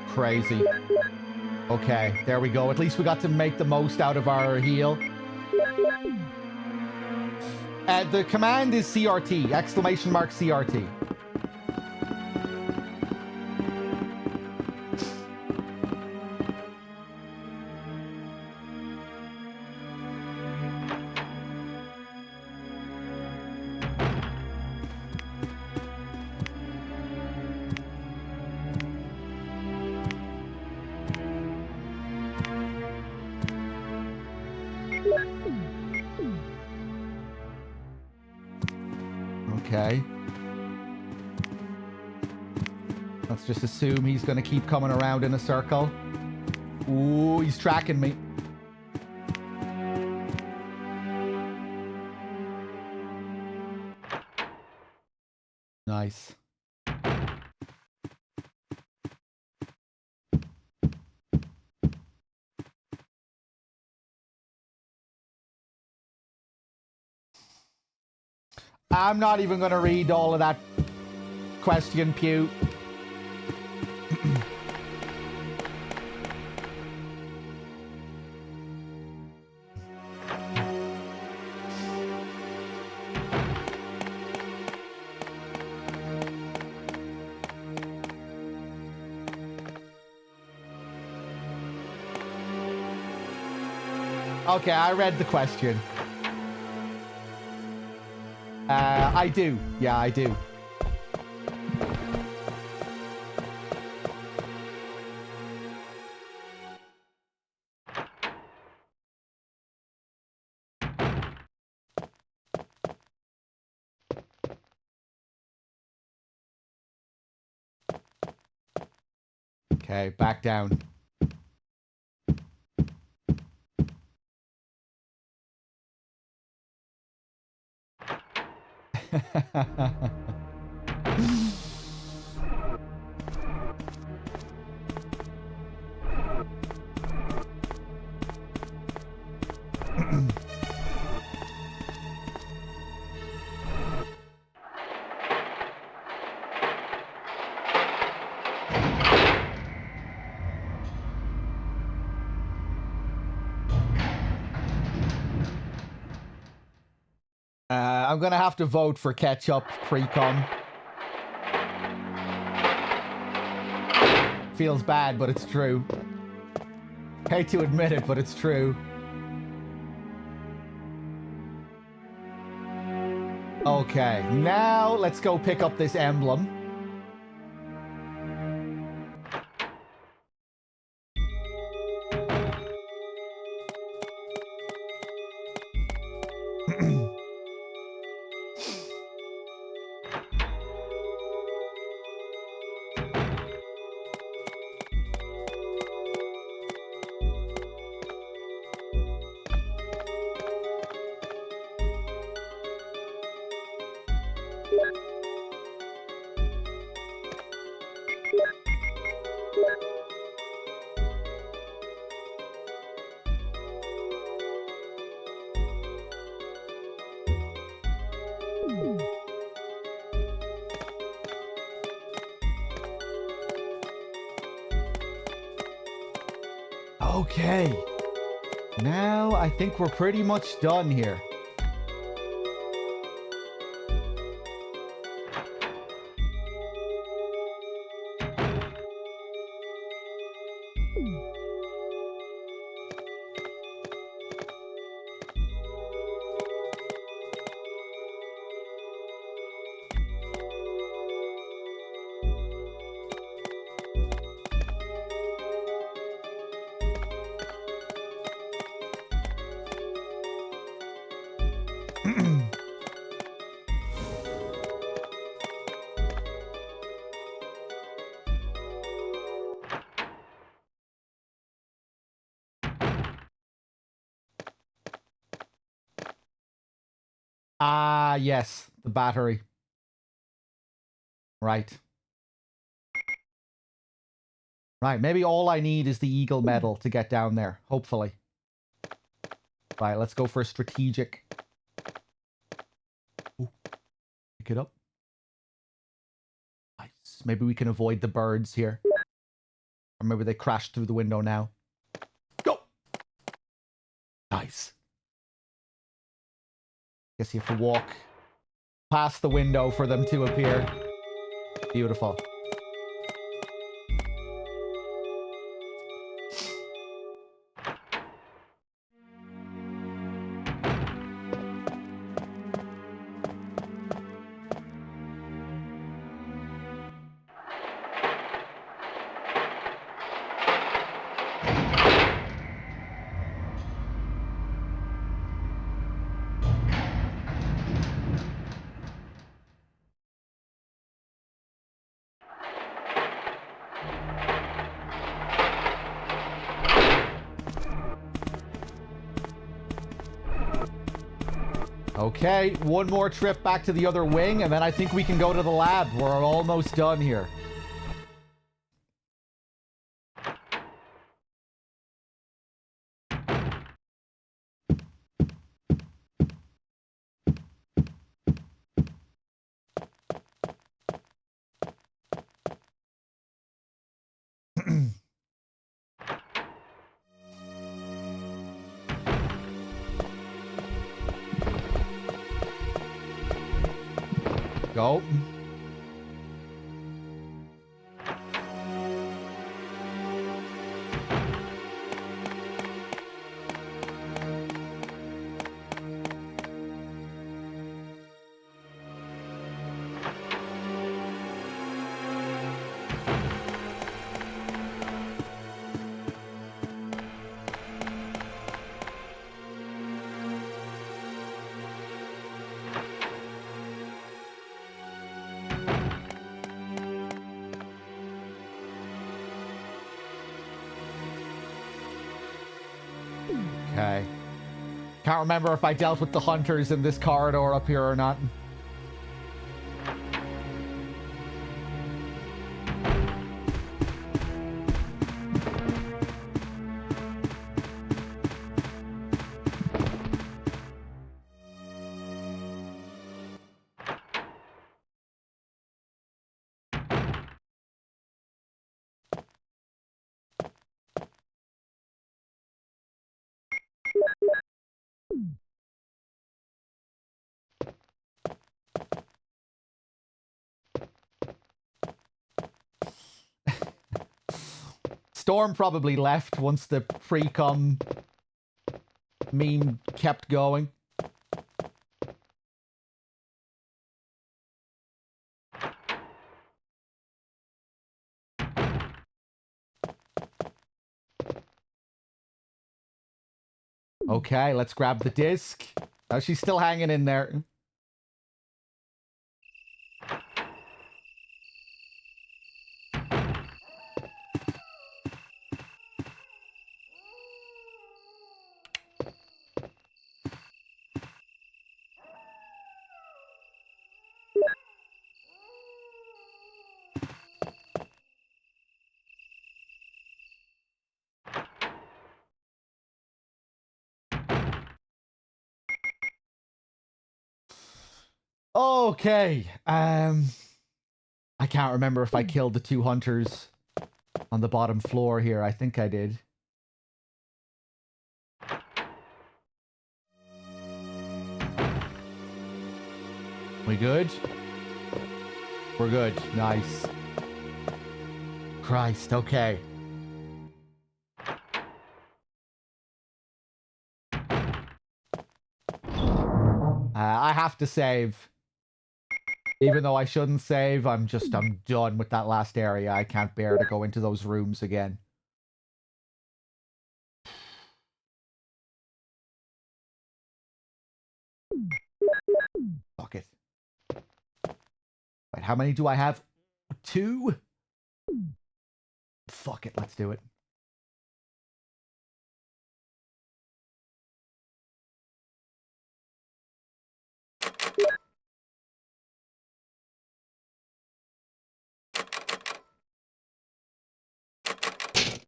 A: Crazy. Okay, there we go. At least we got to make the most out of our heal. The command is CRT, exclamation mark CRT. Okay. Let's just assume he's going to keep coming around in a circle. Ooh, he's tracking me. Nice. I'm not even going to read all of that question, Pew. Okay, I read the question. I do. Yeah, I do. Okay, back down. I'm gonna have to vote for ketchup pre-com. Feels bad, but it's true. Hate to admit it, but it's true. Okay, now let's go pick up this emblem. Okay. Now I think we're pretty much done here. Ah, yes, the battery. Right. Right, maybe all I need is the Eagle Medal to get down there, hopefully. Right, let's go for a strategic. Ooh, pick it up. Nice. Maybe we can avoid the birds here. Or maybe they crashed through the window now. Go! Nice. Guess you have to walk past the window for them to appear. Beautiful. Okay, one more trip back to the other wing, and then I think we can go to the lab. We're almost done here. Go. Okay. Can't remember if I dealt with the hunters in this corridor up here or not. Storm probably left once the pre-com meme kept going. Okay, let's grab the disc. Oh, she's still hanging in there. Okay. I can't remember if I killed the two hunters on the bottom floor here. I think I did. We good? We're good. Nice. Christ, okay. I have to save. Even though I shouldn't save, I'm done with that last area. I can't bear to go into those rooms again. Fuck it. Right, how many do I have? 2? Fuck it, let's do it.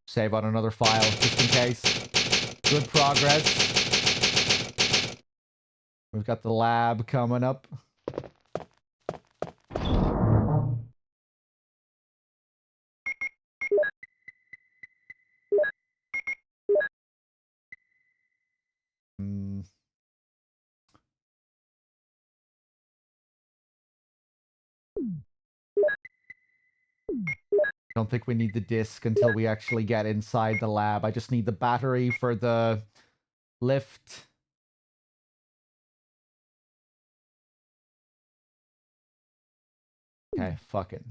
A: Save on another file, just in case. Good progress. We've got the lab coming up. I don't think we need the disc until we actually get inside the lab. I just need the battery for the lift. Okay, fucking.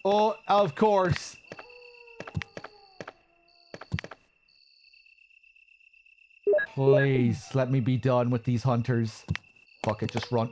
A: Oh, of course. Please, let me be done with these hunters. Fuck it, just run.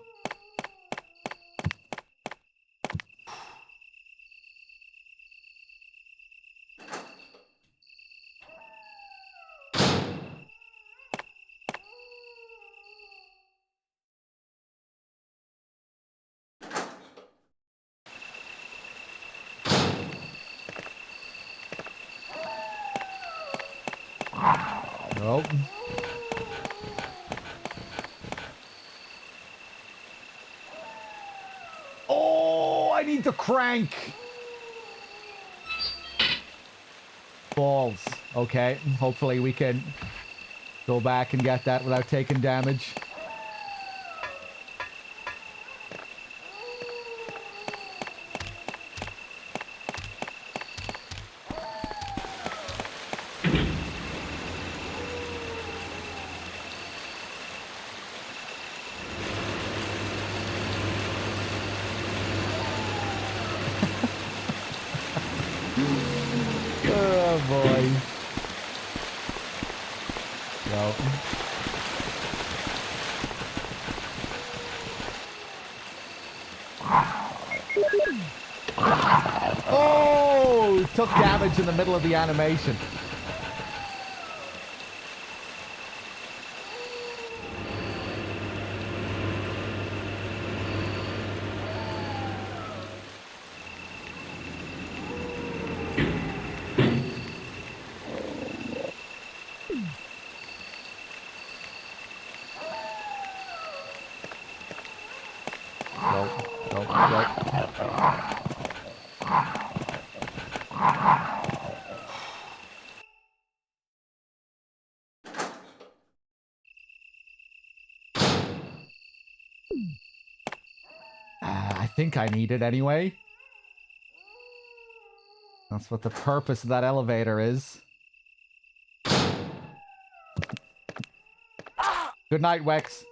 A: Nope. Oh, I need the crank. Balls. Okay, hopefully we can go back and get that without taking damage. Oh boy. No. Oh, took damage in the middle of the animation. I think I need it anyway. That's what the purpose of that elevator is. Good night, Wex.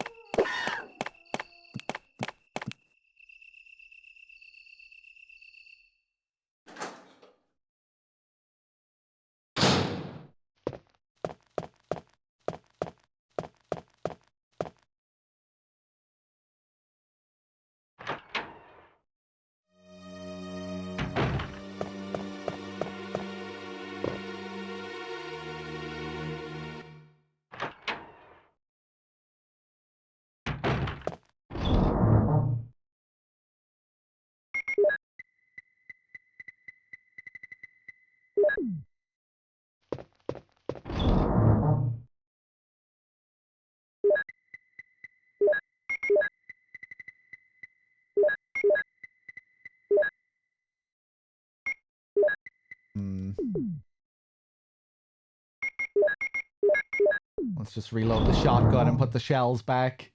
A: Let's just reload the shotgun and put the shells back.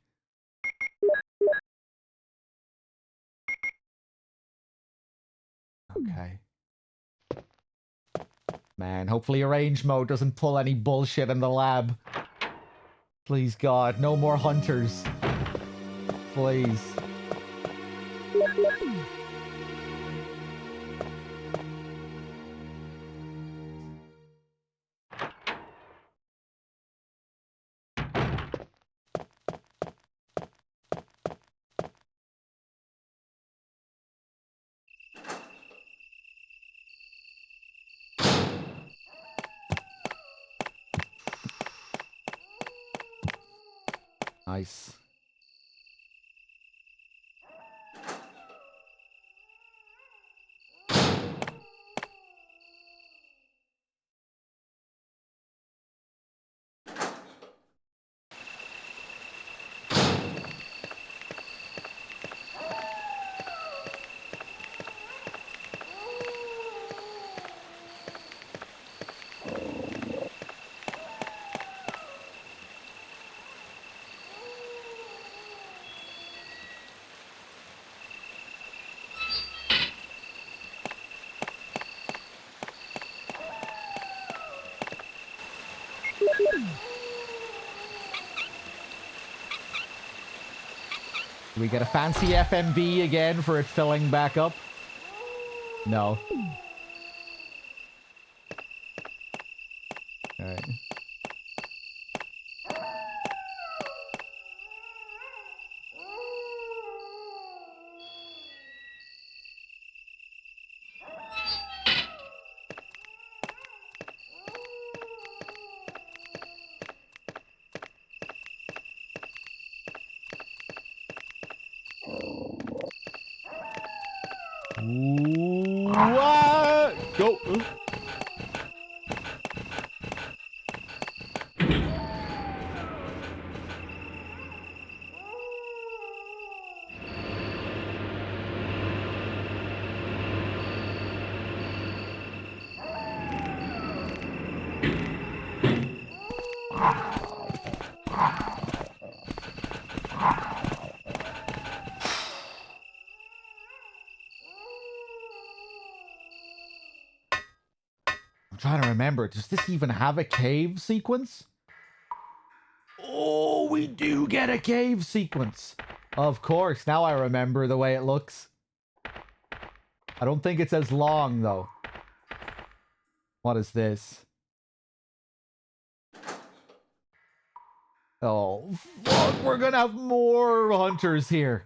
A: Okay. Man, hopefully arrange mode doesn't pull any bullshit in the lab. Please, God, no more hunters. Please. Nice. Do we get a fancy FMV again for it filling back up? No. Alright. What? Go. I'm trying to remember. Does this even have a cave sequence? Oh, we do get a cave sequence. Of course. Now I remember the way it looks. I don't think it's as long, though. What is this? Oh, fuck. We're gonna have more hunters here.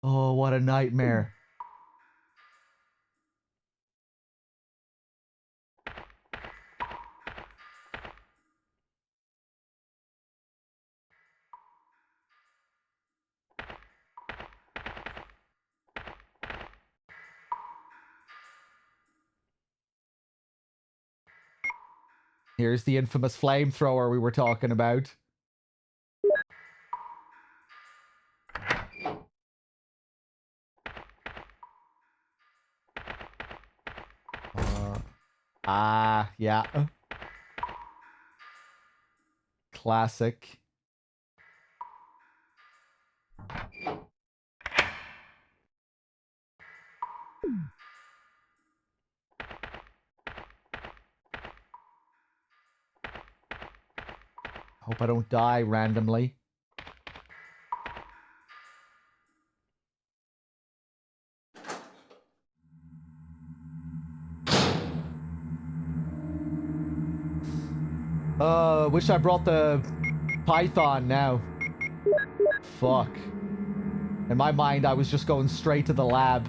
A: Oh, what a nightmare. Here's the infamous flamethrower we were talking about. Yeah. Classic. Hope I don't die randomly. Wish I brought the python now. Fuck. In my mind, I was just going straight to the lab.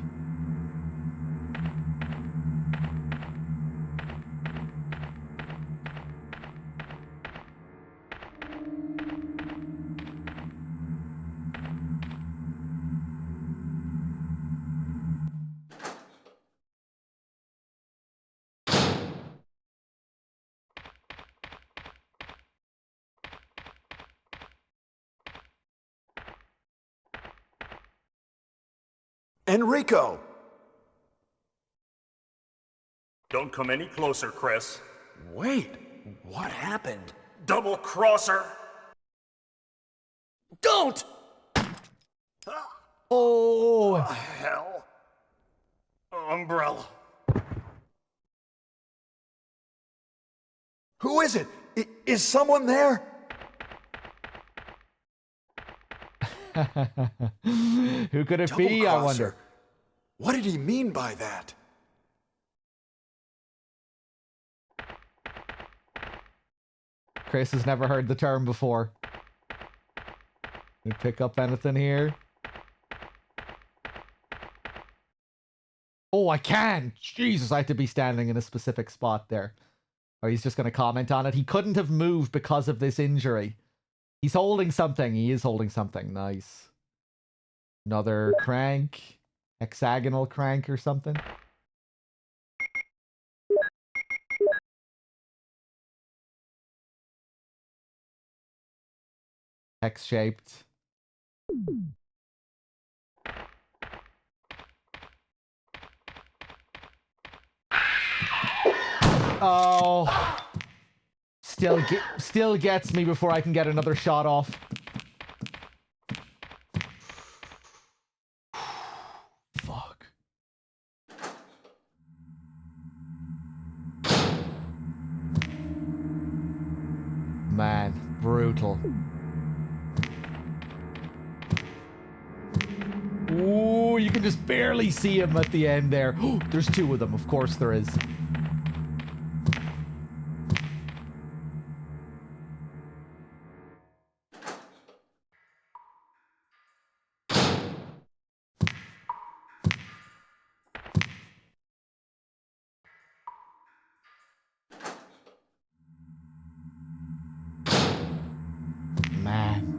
D: Enrico!
H: Don't come any closer, Chris.
D: Wait, what happened?
H: Double crosser!
D: Don't!
A: Oh!
D: Hell.
H: umbrella.
D: Who is it? Is someone there?
A: Who could it
D: Double
A: be, I wonder?
D: crosser. What did he mean by that?
A: Chris has never heard the term before. You pick up anything here? Oh, I can! Jesus, I have to be standing in a specific spot there. Or he's just going to comment on it. He couldn't have moved because of this injury. He's holding something. He is holding something. Nice. Another crank. Hexagonal crank or something. Hex-shaped. Oh. Still gets me before I can get another shot off. Fuck. Man, brutal. Ooh, you can just barely see him at the end there. There's two of them, of course there is. Man.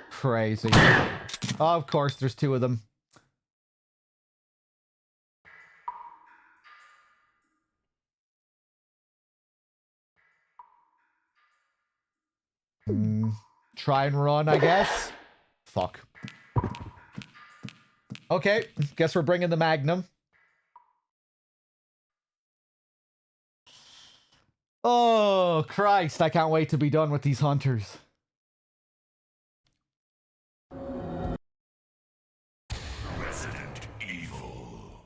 A: Crazy. Oh, of course, there's two of them. Try and run, I guess. Fuck. Okay, guess we're bringing the Magnum. Oh, Christ, I can't wait to be done with these hunters.
B: Resident Evil.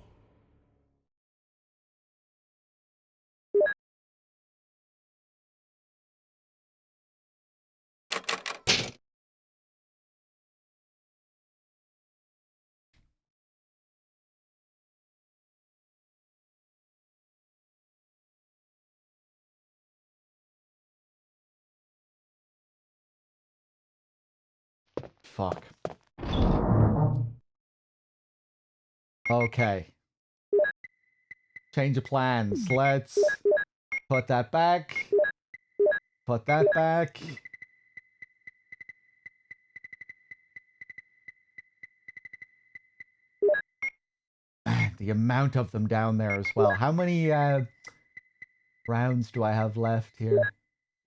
A: Fuck. Okay. Change of plans. Let's put that back. Put that back. The amount of them down there as well. How many rounds do I have left here?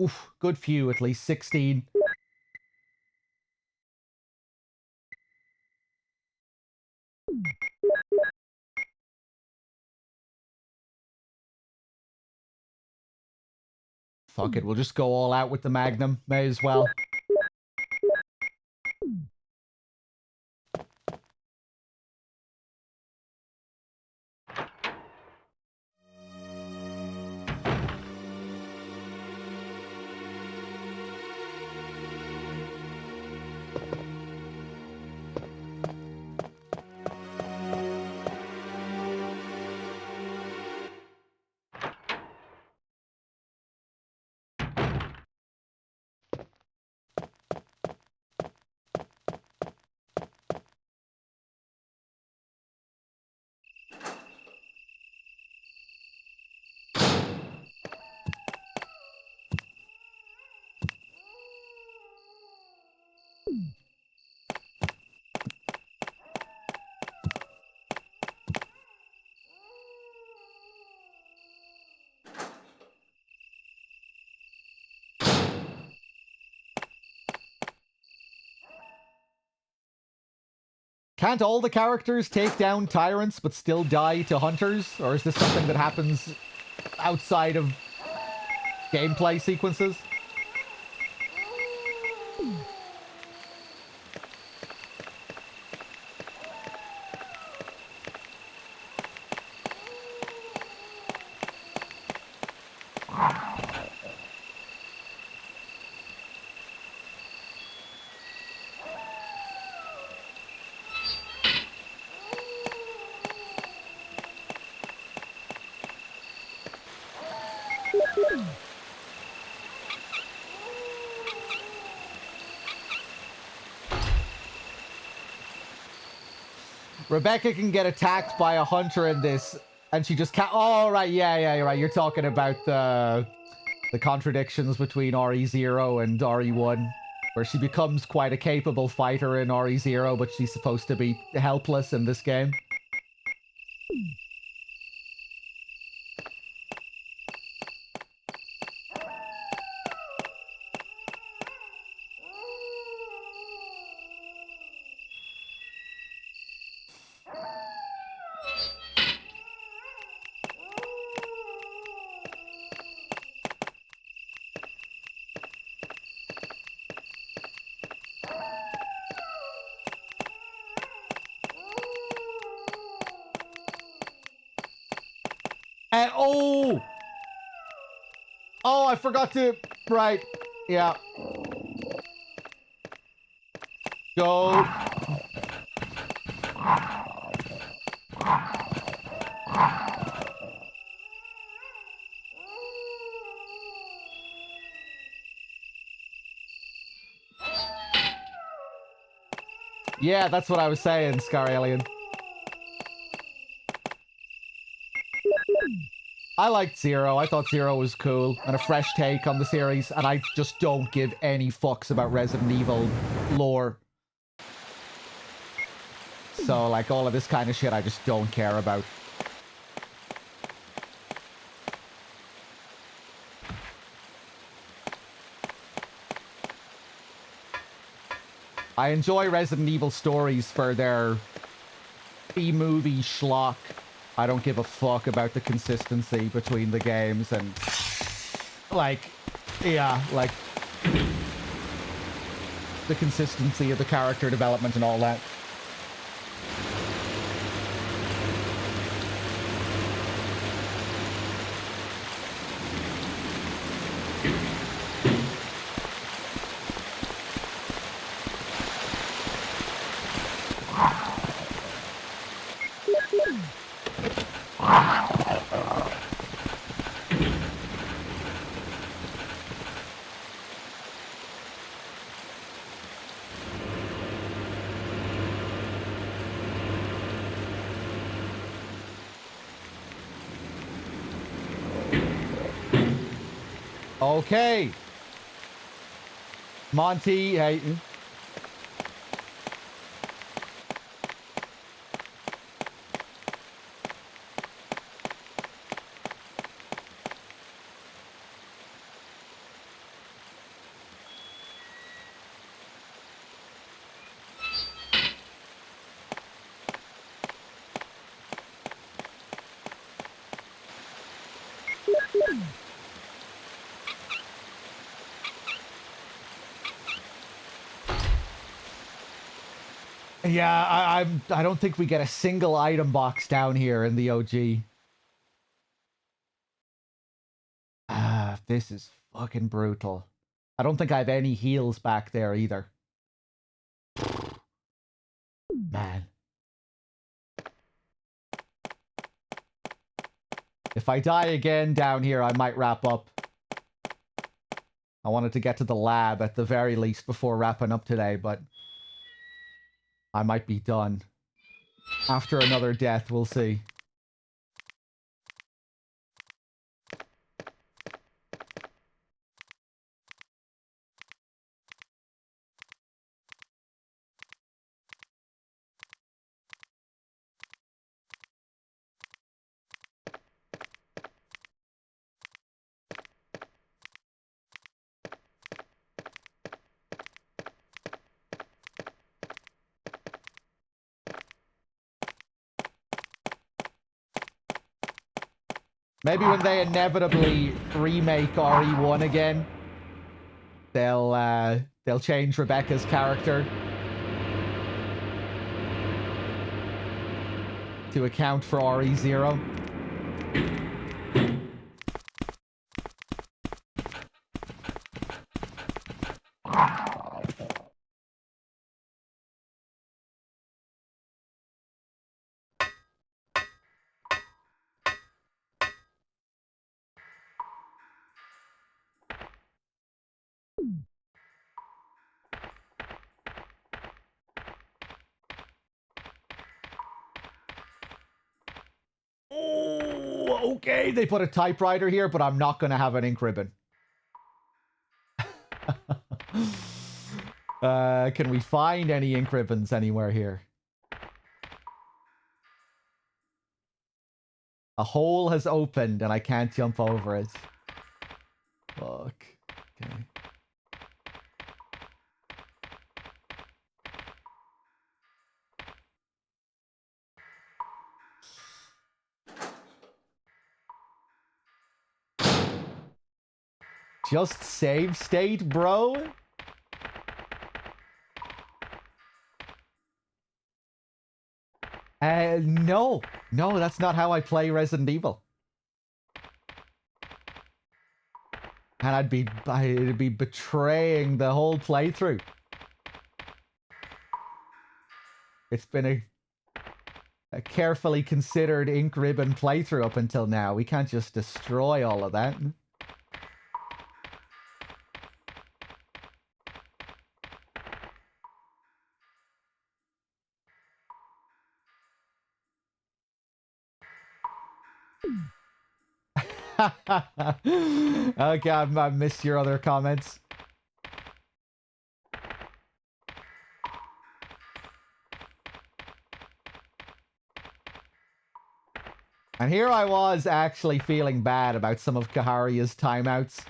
A: Oof, good few, at least 16. Fuck it, we'll just go all out with the Magnum. May as well. Can't all the characters take down tyrants but still die to hunters? Or is this something that happens outside of gameplay sequences? Rebecca can get attacked by a hunter in this, and she just can't. Oh, right, yeah, you're right. You're talking about the contradictions between RE0 and RE1, where she becomes quite a capable fighter in RE0, but she's supposed to be helpless in this game. Oh! Oh, I forgot to... Right. Yeah. Go. Yeah, that's what I was saying, Scar Alien. I liked Zero. I thought Zero was cool and a fresh take on the series, and I just don't give any fucks about Resident Evil lore. So, like, all of this kind of shit I just don't care about. I enjoy Resident Evil stories for their B-movie schlock. I don't give a fuck about the consistency between the games and, like, yeah, like, the consistency of the character development and all that. Okay. Monty, hey. Yeah, I don't think we get a single item box down here in the OG. Ah, this is fucking brutal. I don't think I have any heals back there either. Man. If I die again down here, I might wrap up. I wanted to get to the lab at the very least before wrapping up today, but I might be done. After another death, we'll see. Maybe when they inevitably remake RE1 again, they'll change Rebecca's character to account for RE0. Oh, okay. They put a typewriter here, but I'm not going to have an ink ribbon. Can we find any ink ribbons anywhere here? A hole has opened and I can't jump over it. Fuck. Okay. Just save state, bro? No. No, that's not how I play Resident Evil. And it'd be betraying the whole playthrough. It's been a carefully considered ink ribbon playthrough up until now. We can't just destroy all of that. Okay, I missed your other comments. And here I was actually feeling bad about some of Kaharia's timeouts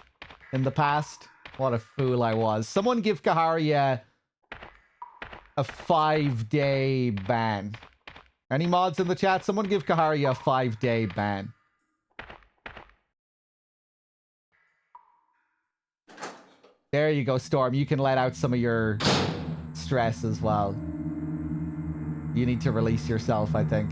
A: in the past. What a fool I was. Someone give Kaharia a 5-day ban. Any mods in the chat? Someone give Kaharia a 5-day ban. There you go, Storm. You can let out some of your stress as well. You need to release yourself, I think.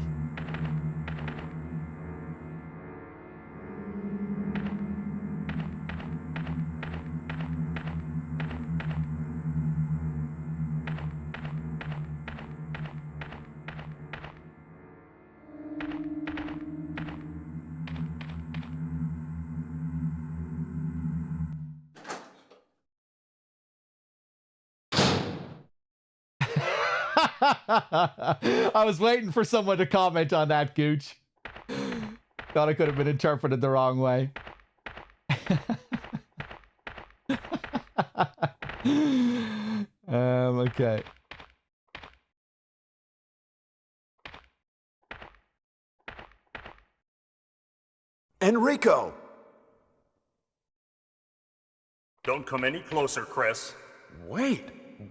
A: I was waiting for someone to comment on that, Gooch. Thought it could have been interpreted the wrong way. Okay.
D: Enrico!
H: Don't come any closer, Chris.
D: Wait,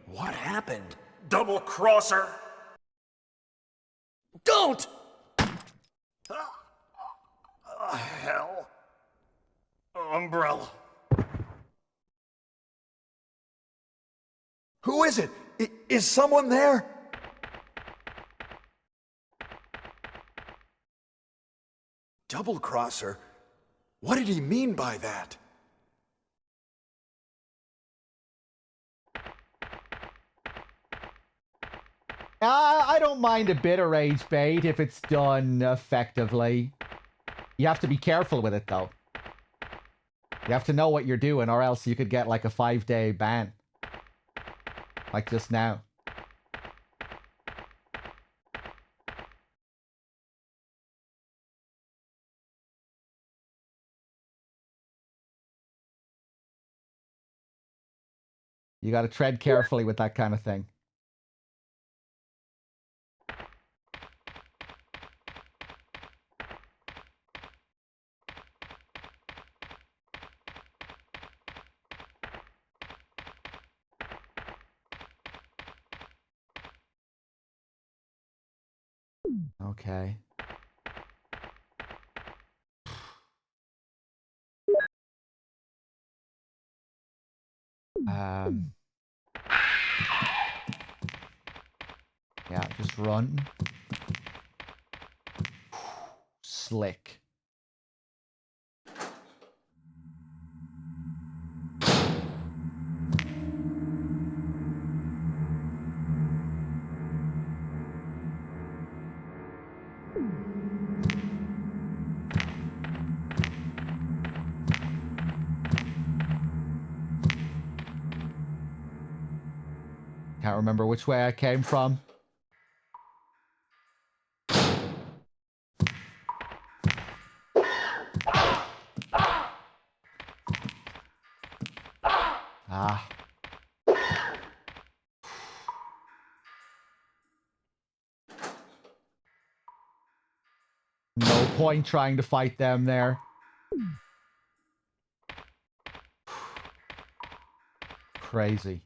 D: what happened?
H: Double crosser!
D: Don't! Hell.
H: Umbrella.
D: Who is it? Is someone there? Double crosser? What did he mean by that?
A: I don't mind a bit of rage bait if it's done effectively. You have to be careful with it, though. You have to know what you're doing, or else you could get like a 5-day ban. Like just now. You gotta tread carefully with that kind of thing. Okay. Yeah, just run. Slick. Can't remember which way I came from. Ah. No point trying to fight them there. Crazy.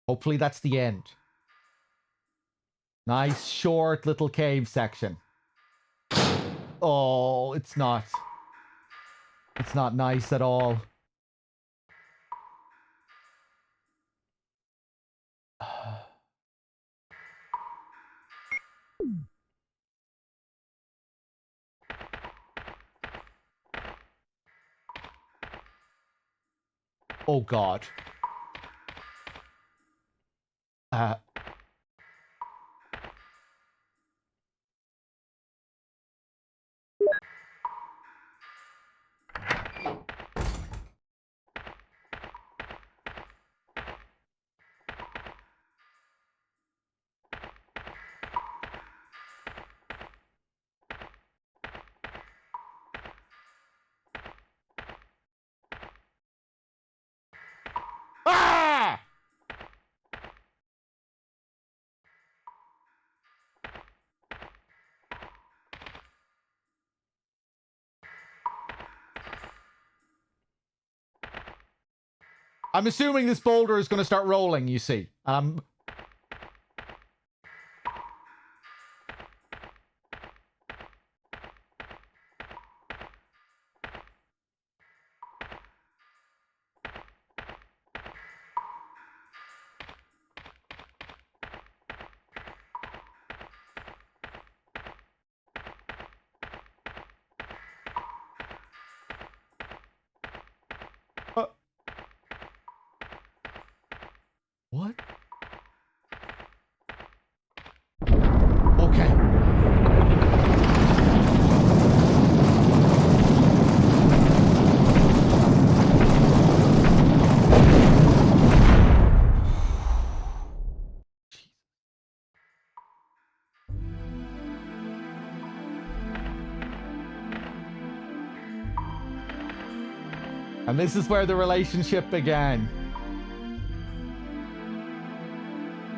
A: Hopefully that's the end. Nice, short little cave section. Oh, it's not. It's not nice at all. Oh, God. Ah! I'm assuming this boulder is going to start rolling, you see. What? Okay. And this is where the relationship began.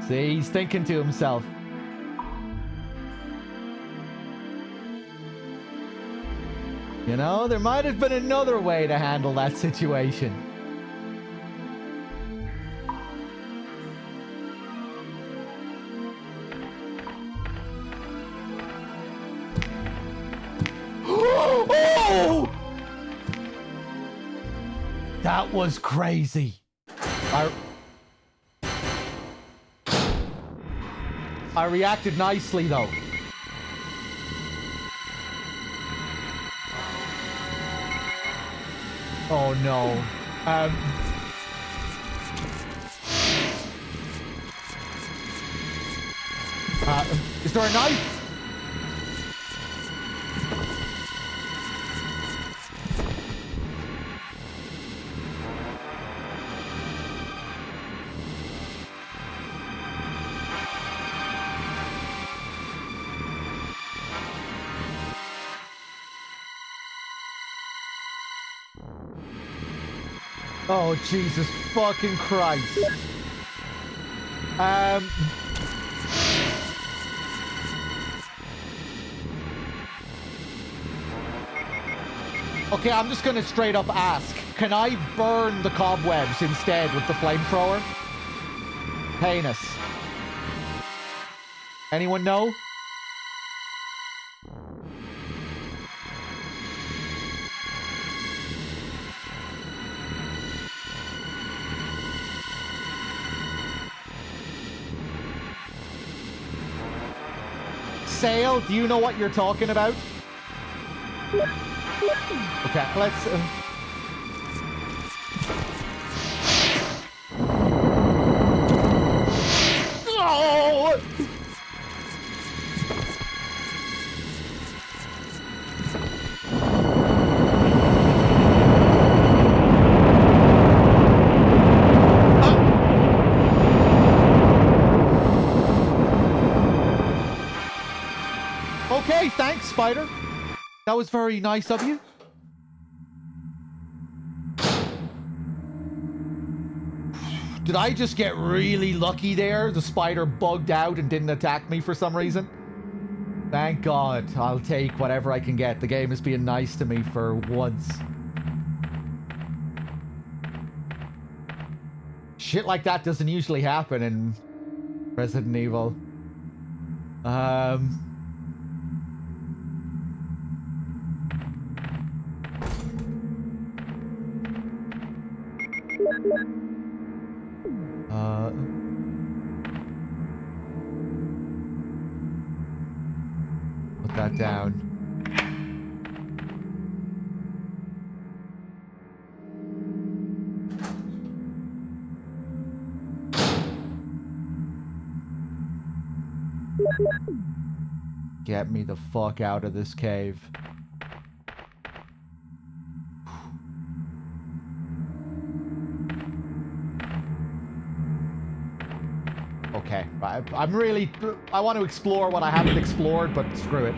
A: See, he's thinking to himself. You know, there might have been another way to handle that situation. Oh! That was crazy. I reacted nicely, though. Oh, no. Is there a knife? Oh, Jesus fucking Christ. Okay, I'm just gonna straight up ask. Can I burn the cobwebs instead with the flamethrower? Heinous. Anyone know? Sale, do you know what you're talking about? Okay, let's... Oh! Okay, thanks, Spider. That was very nice of you. Did I just get really lucky there? The spider bugged out and didn't attack me for some reason? Thank God. I'll take whatever I can get. The game is being nice to me for once. Shit like that doesn't usually happen in Resident Evil. Put that down. Get me the fuck out of this cave. Okay, I'm really... I want to explore what I haven't explored, but screw it.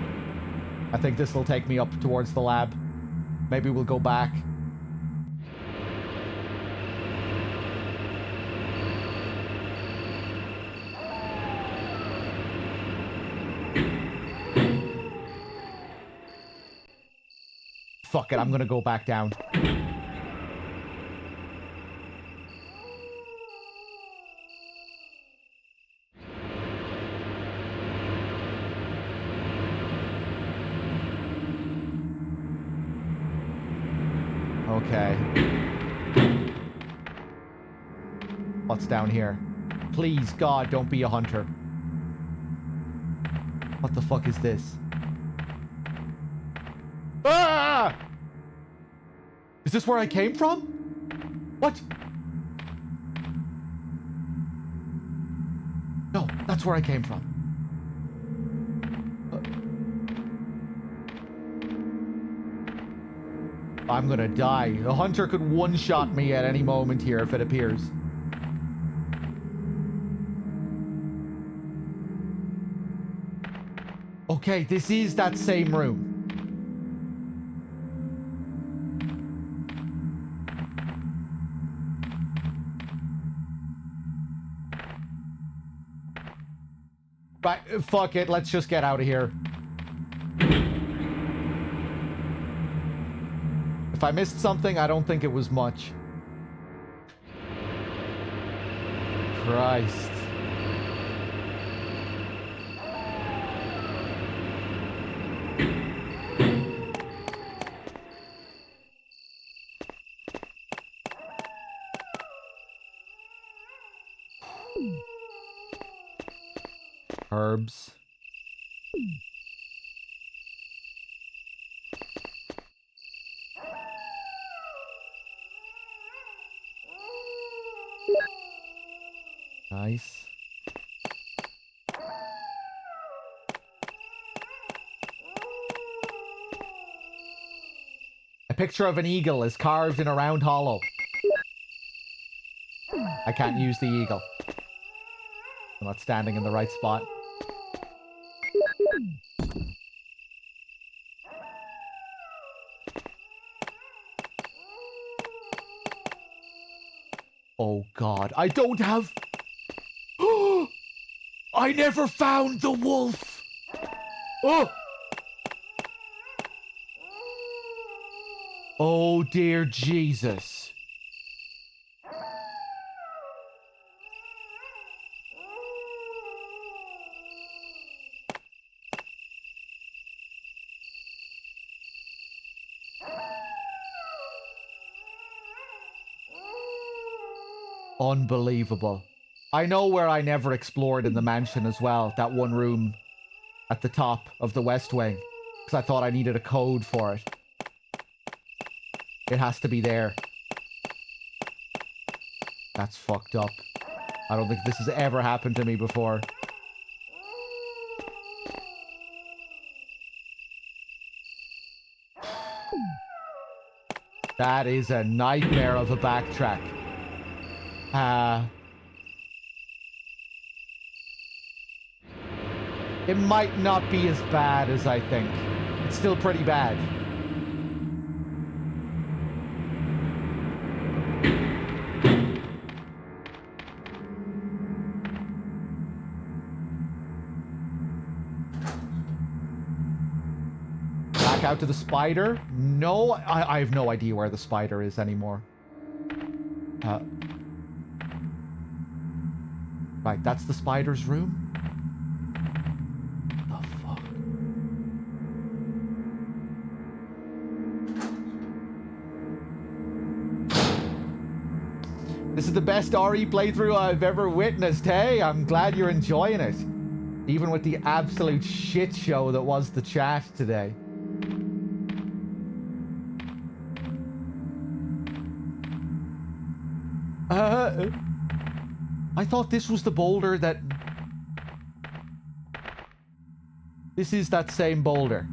A: I think this will take me up towards the lab. Maybe we'll go back. Fuck it, I'm gonna go back down. Okay. What's down here? Please, God, don't be a hunter. What the fuck is this? Ah! Is this where I came from? What? No, that's where I came from. I'm gonna die. The hunter could one-shot me at any moment here if it appears. Okay, this is that same room. Right, fuck it, let's just get out of here. If I missed something, I don't think it was much. Christ. Herbs. Nice. A picture of an eagle is carved in a round hollow. I can't use the eagle. I'm not standing in the right spot. Oh God, I don't have... I never found the wolf! Oh! Oh dear Jesus. Unbelievable. I know where I never explored in the mansion as well. That one room at the top of the West Wing. Because I thought I needed a code for it. It has to be there. That's fucked up. I don't think this has ever happened to me before. That is a nightmare of a backtrack. It might not be as bad as I think. It's still pretty bad. Back out to the spider? No, I have no idea where the spider is anymore. Right, that's the spider's room. The fuck? This is the best RE playthrough I've ever witnessed, hey? I'm glad you're enjoying it. Even with the absolute shit show that was the chat today. I thought this was the boulder that... This is that same boulder.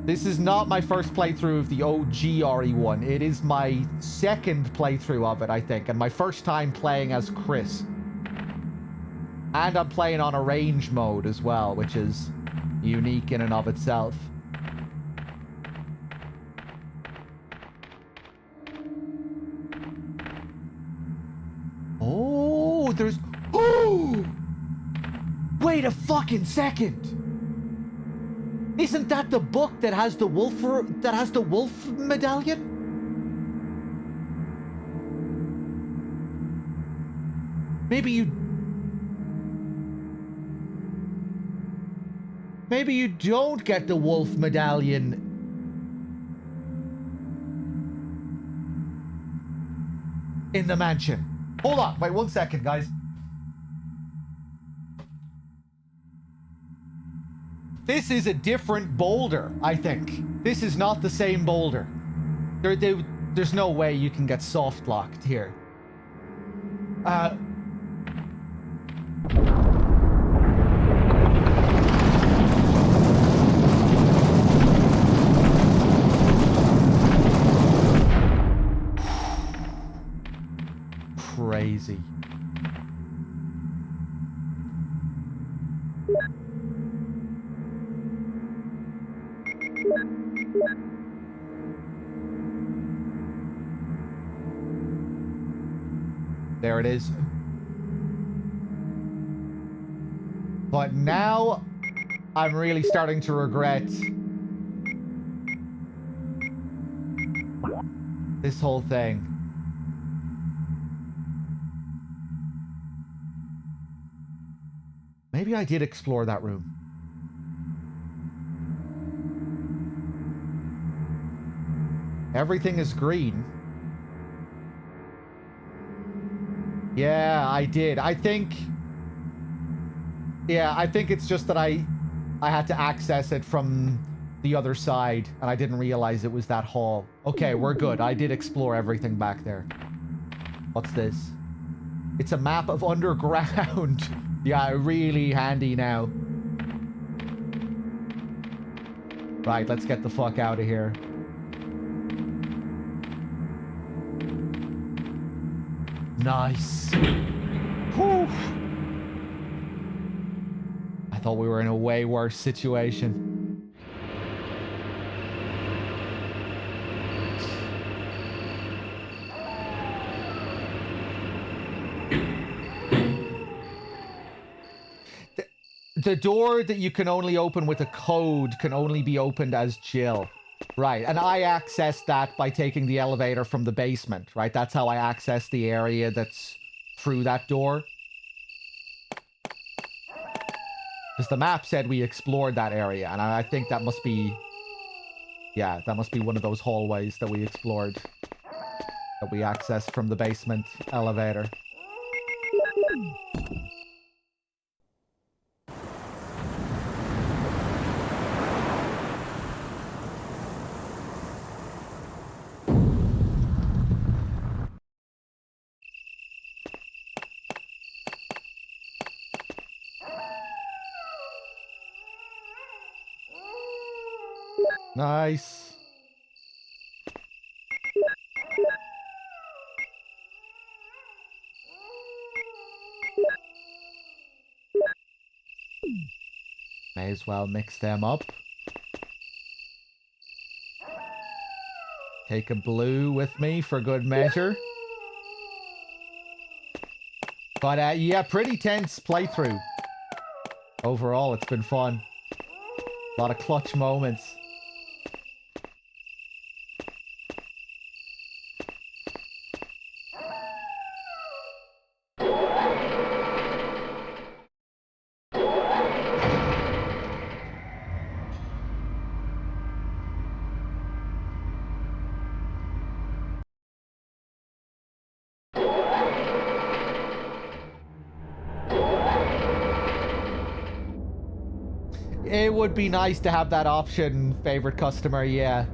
A: This is not my first playthrough of the OG RE1. It is my second playthrough of it, I think. And my first time playing as Chris. And I'm playing on arrange mode as well, which is unique in and of itself. Oh, there's... Oh! Wait a fucking second! Isn't that the book that has the wolf... that has the wolf medallion? Maybe you don't get the wolf medallion in the mansion. Hold on, wait 1 second, guys. This is a different boulder, I think. This is not the same boulder. There's no way you can get soft locked here. Crazy. There it is. But now I'm really starting to regret this whole thing. Maybe I did explore that room. Everything is green. Yeah, I did. I think it's just that I had to access it from the other side, and I didn't realize it was that hall. Okay, we're good. I did explore everything back there. What's this? It's a map of underground. Yeah, really handy now. Right, let's get the fuck out of here. Nice. Whew. I thought we were in a way worse situation. The door that you can only open with a code can only be opened as Jill. Right, and I accessed that by taking the elevator from the basement, right? That's how I accessed the area that's through that door. Because the map said we explored that area, and I think that must be... Yeah, that must be one of those hallways that we explored. That we accessed from the basement elevator. Nice. May as well mix them up. Take a blue with me for good measure. But yeah, pretty tense playthrough. Overall, it's been fun. A lot of clutch moments. It would be nice to have that option, favorite customer, yeah.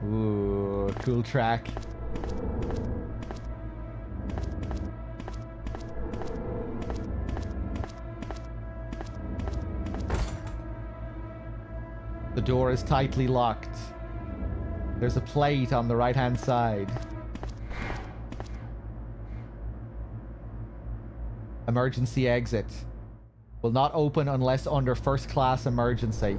A: Ooh, cool track. The door is tightly locked. There's a plate on the right-hand side. Emergency exit. Will not open unless under first-class emergency.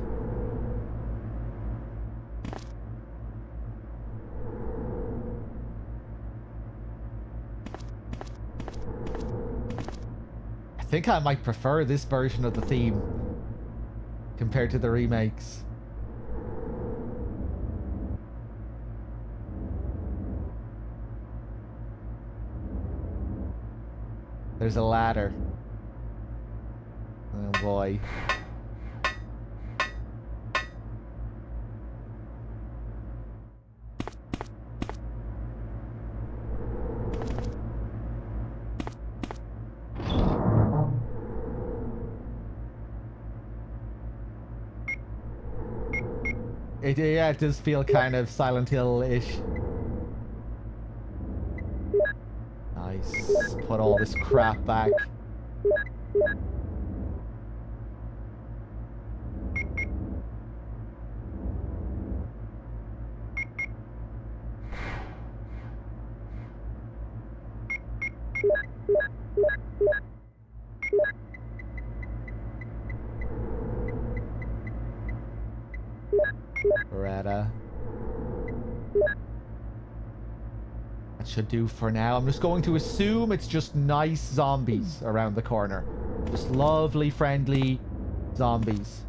A: I think I might prefer this version of the theme compared to the remakes. There's a ladder. Oh boy. Yeah, it does feel kind of Silent Hill-ish. Nice. Put all this crap back. Beretta. That should do for now. I'm just going to assume it's just nice zombies around the corner. Just lovely, friendly zombies.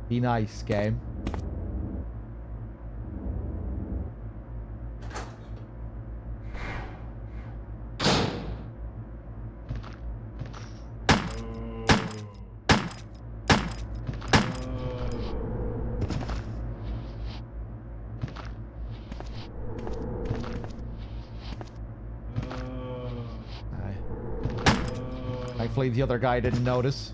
A: Be nice, game. Thankfully, the other guy didn't notice.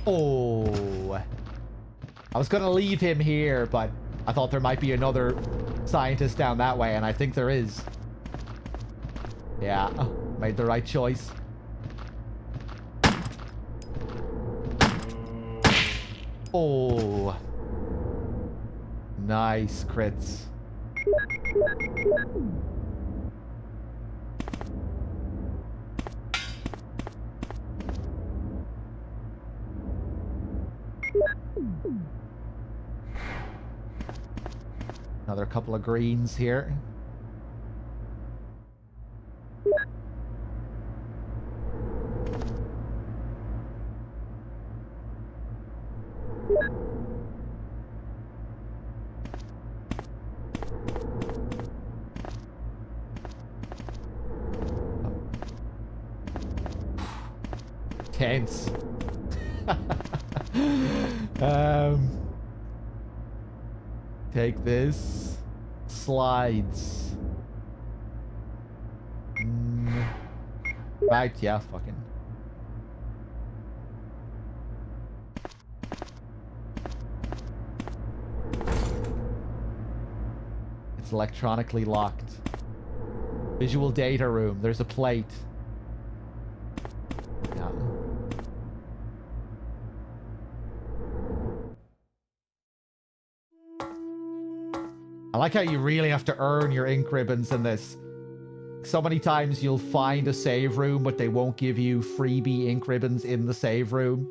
A: Oh. I was gonna leave him here, but I thought there might be another scientist down that way, and I think there is. Yeah. Oh, Made the right choice. Oh. Nice crits. Another couple of greens here. Tense. Take this. Slides. Right, yeah, fucking. It's electronically locked. Visual data room. There's a plate. Yeah. I like how you really have to earn your ink ribbons in this. So many times you'll find a save room, but they won't give you freebie ink ribbons in the save room.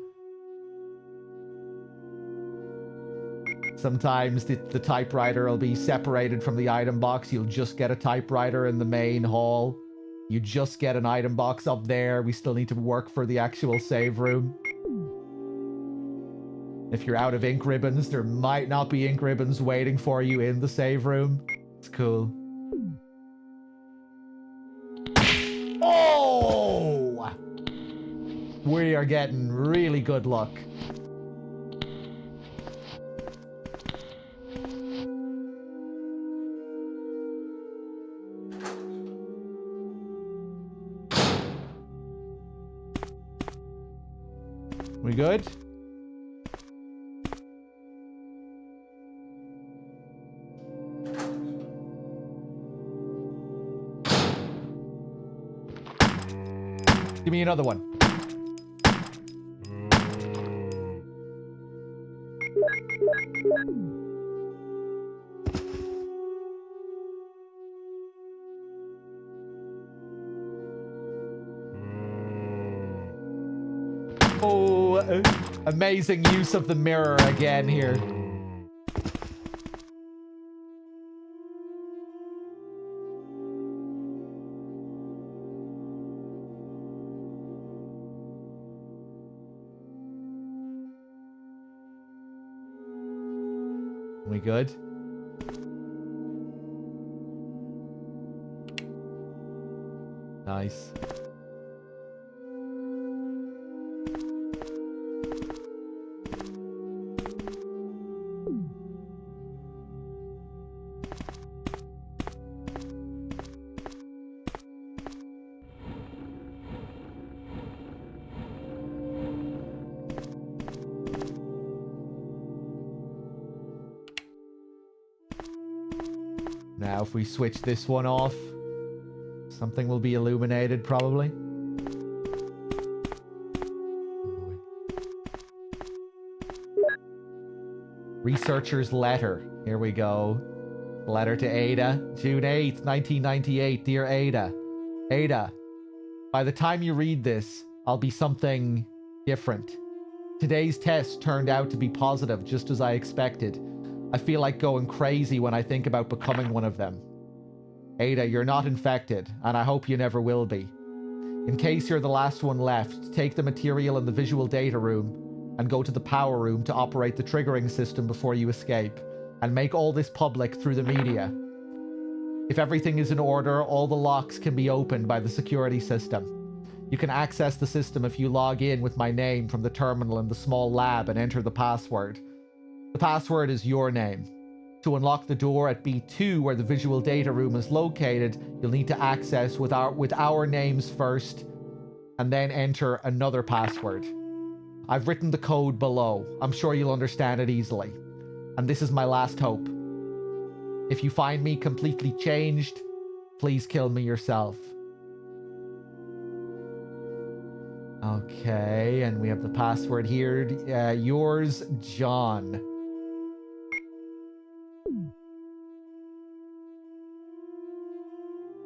A: Sometimes the typewriter will be separated from the item box. You'll just get a typewriter in the main hall. You just get an item box up there. We still need to work for the actual save room. If you're out of ink ribbons, there might not be ink ribbons waiting for you in the save room. It's cool. Oh! We are getting really good luck. We good? Give me another one. Oh, amazing use of the mirror again here. We good? Nice. Now if we switch this one off, something will be illuminated probably. Researcher's letter. Here we go. Letter to Ada. June 8th, 1998. Dear Ada. Ada, by the time you read this, I'll be something different. Today's test turned out to be positive, just as I expected. I feel like going crazy when I think about becoming one of them. Ada, you're not infected, and I hope you never will be. In case you're the last one left, take the material in the visual data room and go to the power room to operate the triggering system before you escape, and make all this public through the media. If everything is in order, all the locks can be opened by the security system. You can access the system if you log in with my name from the terminal in the small lab and enter the password. The password is your name. To unlock the door at B2 where the visual data room is located, you'll need to access with our names first and then enter another password. I've written the code below. I'm sure you'll understand it easily. And this is my last hope. If you find me completely changed, please kill me yourself. Okay, and we have the password here. Yours, John.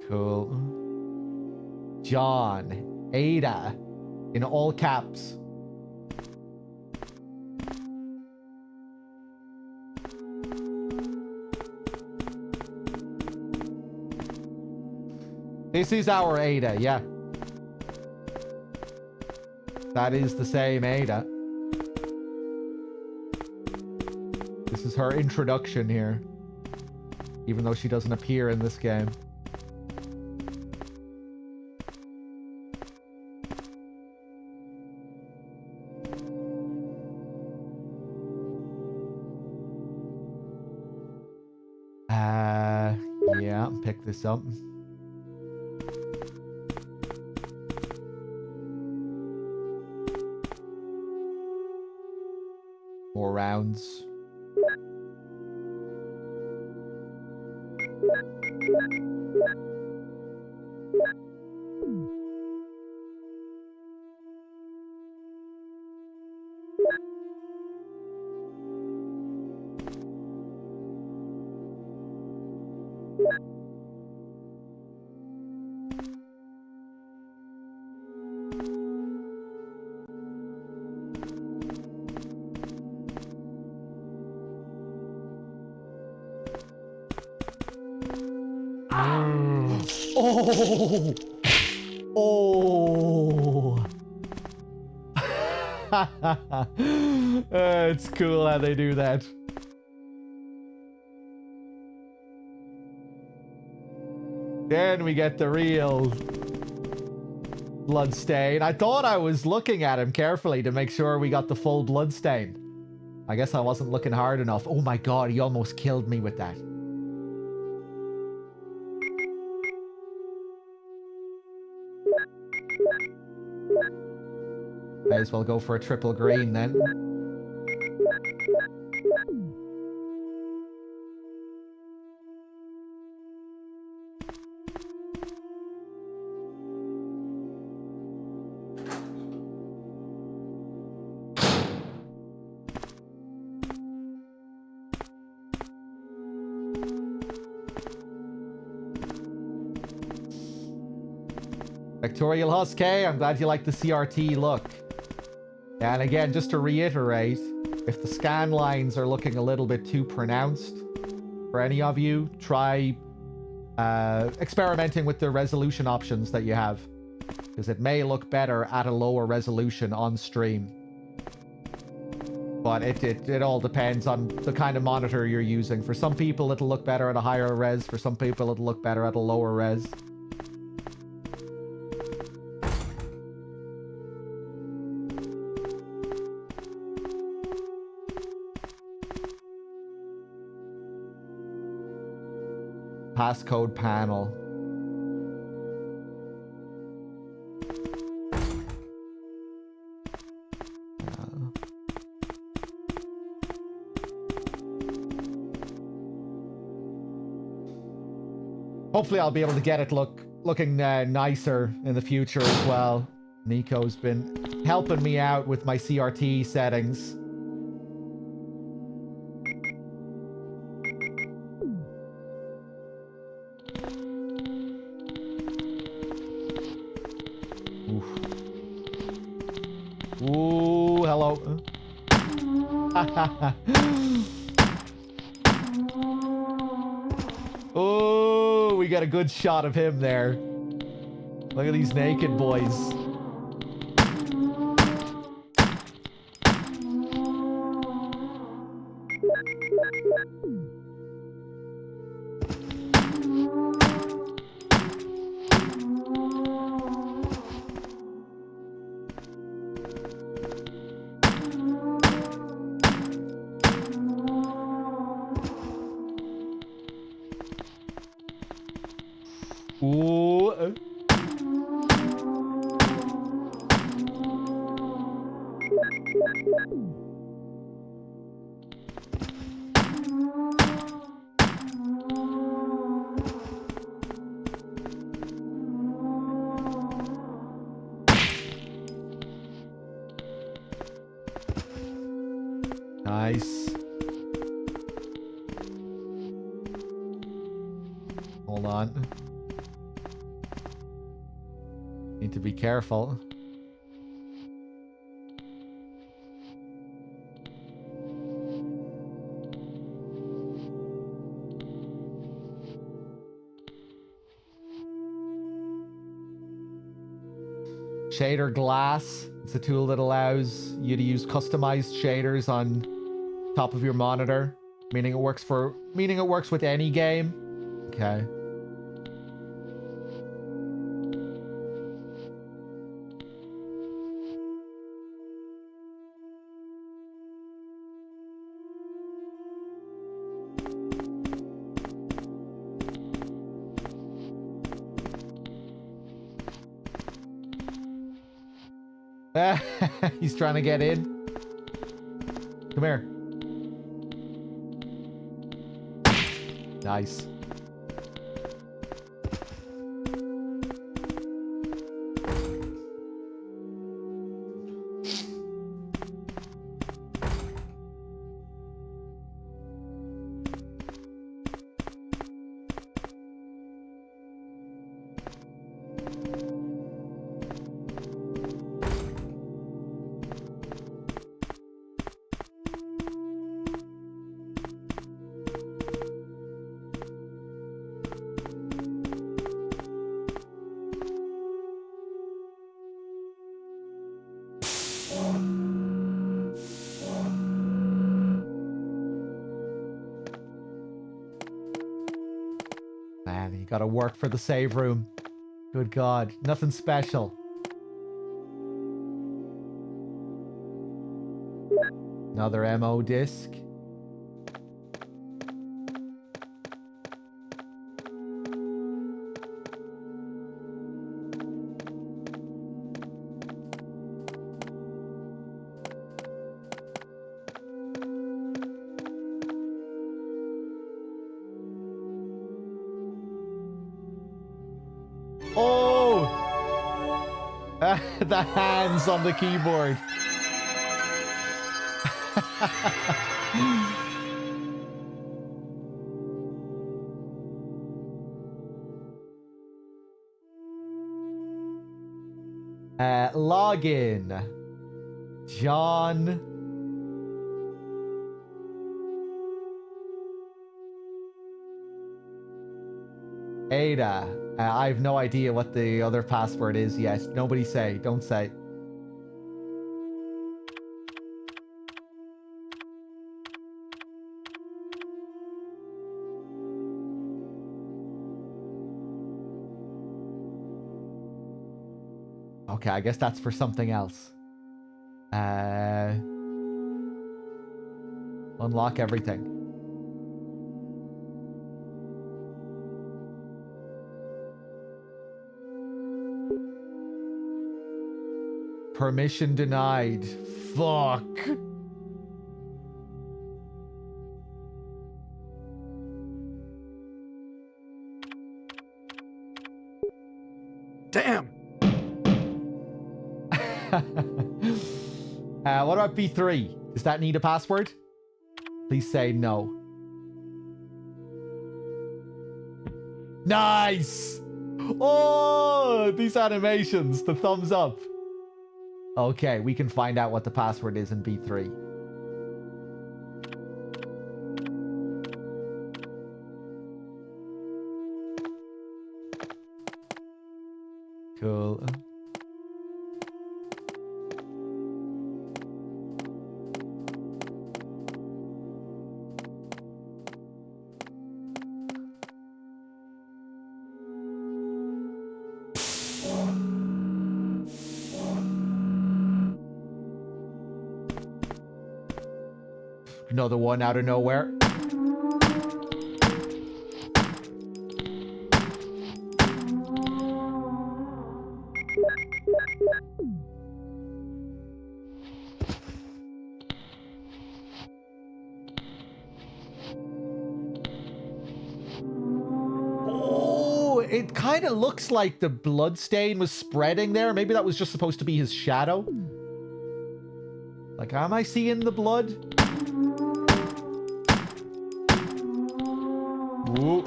A: Cool. John. Ada. In all caps. This is our Ada, yeah. That is the same Ada. This is her introduction here. Even though she doesn't appear in this game. Yeah, pick this up. More rounds. Oh! Oh! It's cool how they do that. Then we get the real blood stain. I thought I was looking at him carefully to make sure we got the full blood stain. I guess I wasn't looking hard enough. Oh my god, he almost killed me with that. May as well go for a triple green then. Victorial Husky, I'm glad you like the CRT look. And again, just to reiterate, if the scan lines are looking a little bit too pronounced for any of you, try experimenting with the resolution options that you have, because it may look better at a lower resolution on stream. But it all depends on the kind of monitor you're using. For some people, it'll look better at a higher res. For some people, it'll look better at a lower res. Passcode panel. Hopefully I'll be able to get it looking nicer in the future as well. Nico's been helping me out with my CRT settings. Ooh, hello. Oh, we got a good shot of him there. Look at these naked boys. Ooh. Nice. Hold on. Need to be careful. Shader glass. It's a tool that allows you to use customized shaders on top of your monitor, meaning it works with any game. Okay. He's trying to get in. Come here. Nice. Man, you gotta work for the save room. Good God, nothing special. Another MO disc. Oh! The hands on the keyboard. Login. John. Ada. I have no idea what the other password is yet. Nobody say. Don't say. Okay, I guess that's for something else. Unlock everything. Permission denied. Fuck.
D: Damn.
A: What about B3? Does that need a password? Please say no. Nice! Oh, these animations, the thumbs up. Okay, we can find out what the password is in B3. Cool. Another one out of nowhere. Oh, it kind of looks like the blood stain was spreading there. Maybe that was just supposed to be his shadow. Like Like, am I seeing the blood? Ooh.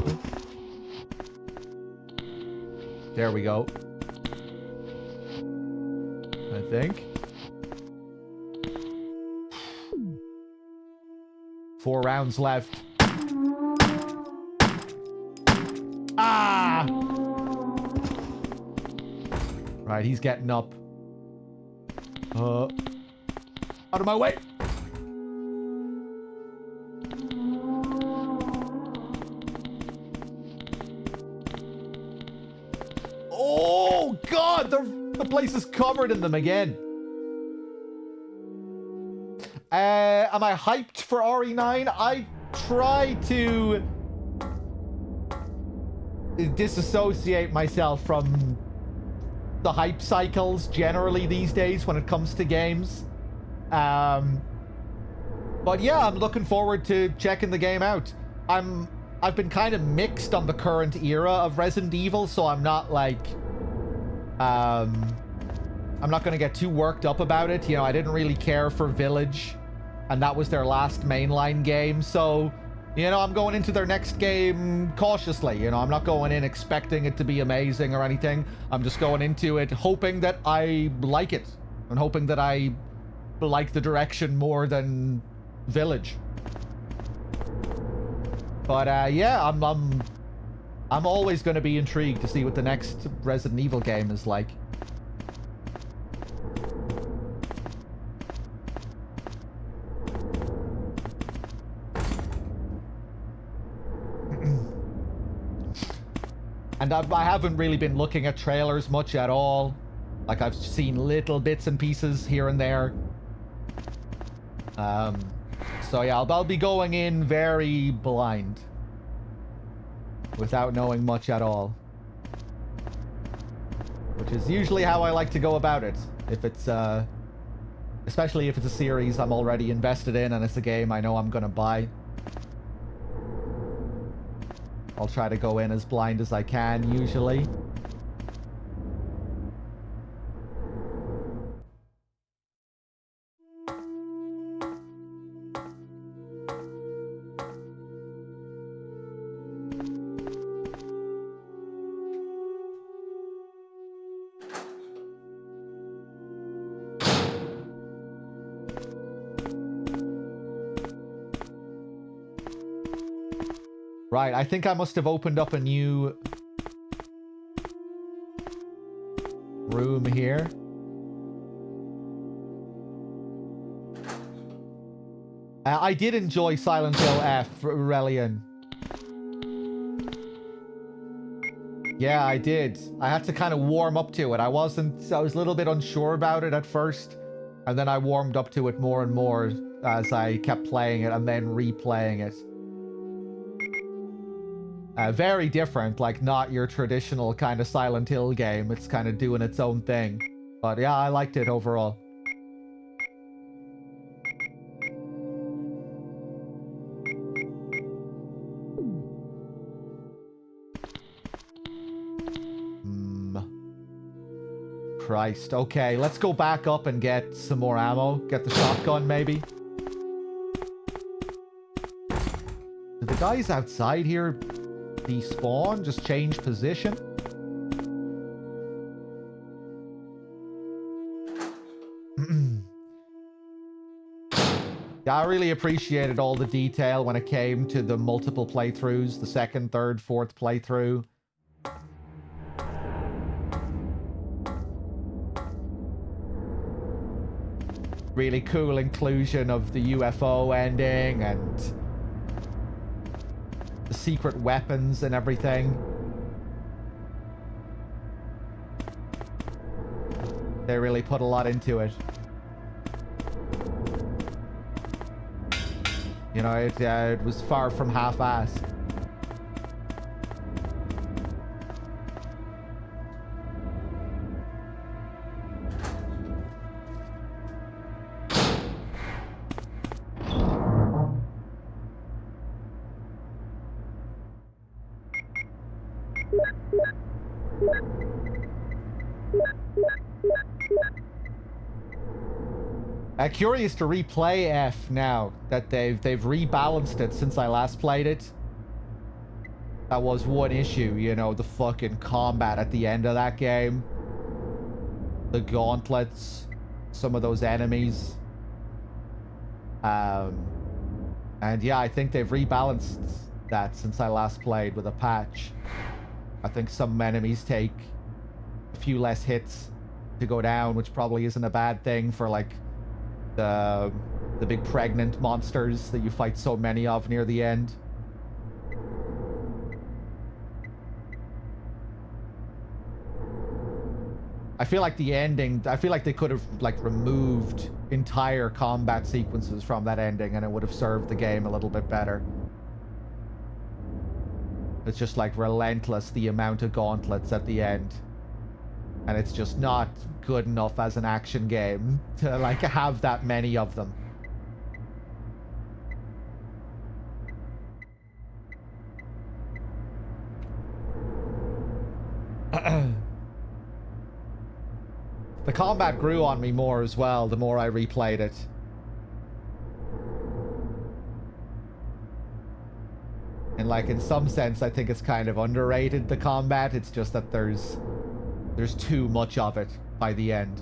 A: There we go. I think. 4 rounds left. Ah! Right, he's getting up. Out of my way! Oh, God! The place is covered in them again. Am I hyped for RE9? I try to disassociate myself from the hype cycles generally these days when it comes to games. But yeah, I'm looking forward to checking the game out. I've been kind of mixed on the current era of Resident Evil, so I'm not like I'm not going to get too worked up about it. You know, I didn't really care for Village, and that was their last mainline game. So, you know, I'm going into their next game cautiously. You know, I'm not going in expecting it to be amazing or anything. I'm just going into it hoping that I like it, and hoping that I like the direction more than Village. But yeah, I'm always going to be intrigued to see what the next Resident Evil game is like. And I haven't really been looking at trailers much at all. Like, I've seen little bits and pieces here and there. So yeah, I'll be going in very blind, without knowing much at all. Which is usually how I like to go about it. If it's, especially if it's a series I'm already invested in and it's a game I know I'm gonna buy. I'll try to go in as blind as I can, usually. Right, I think I must have opened up a new room here. I did enjoy Silent Hill F, Relian. Yeah, I did. I had to kind of warm up to it. I was a little bit unsure about it at first, and then I warmed up to it more and more as I kept playing it and then replaying it. Very different, like not your traditional kind of Silent Hill game. It's kind of doing its own thing. But yeah, I liked it overall. Christ. Okay, let's go back up and get some more ammo. Get the shotgun, maybe. Did the guys outside here despawn? Just change position? Yeah, I really appreciated all the detail when it came to the multiple playthroughs, the second, third, fourth playthrough. Really cool inclusion of the UFO ending and the secret weapons and everything. They really put a lot into it. You know, it was far from half-assed. Curious to replay F now that they've rebalanced it since I last played it. That was one issue, you know, the fucking combat at the end of that game. The gauntlets, some of those enemies. And yeah, I think they've rebalanced that since I last played with a patch. I think some enemies take a few less hits to go down, which probably isn't a bad thing for like the big pregnant monsters that you fight so many of near the end. I feel like the ending, I feel like they could have like removed entire combat sequences from that ending and it would have served the game a little bit better. It's just like relentless, the amount of gauntlets at the end. And it's just not good enough as an action game to like have that many of them. The combat grew on me more as well, the more I replayed it. And like in some sense, I think it's kind of underrated, the combat. It's just that there's too much of it by the end.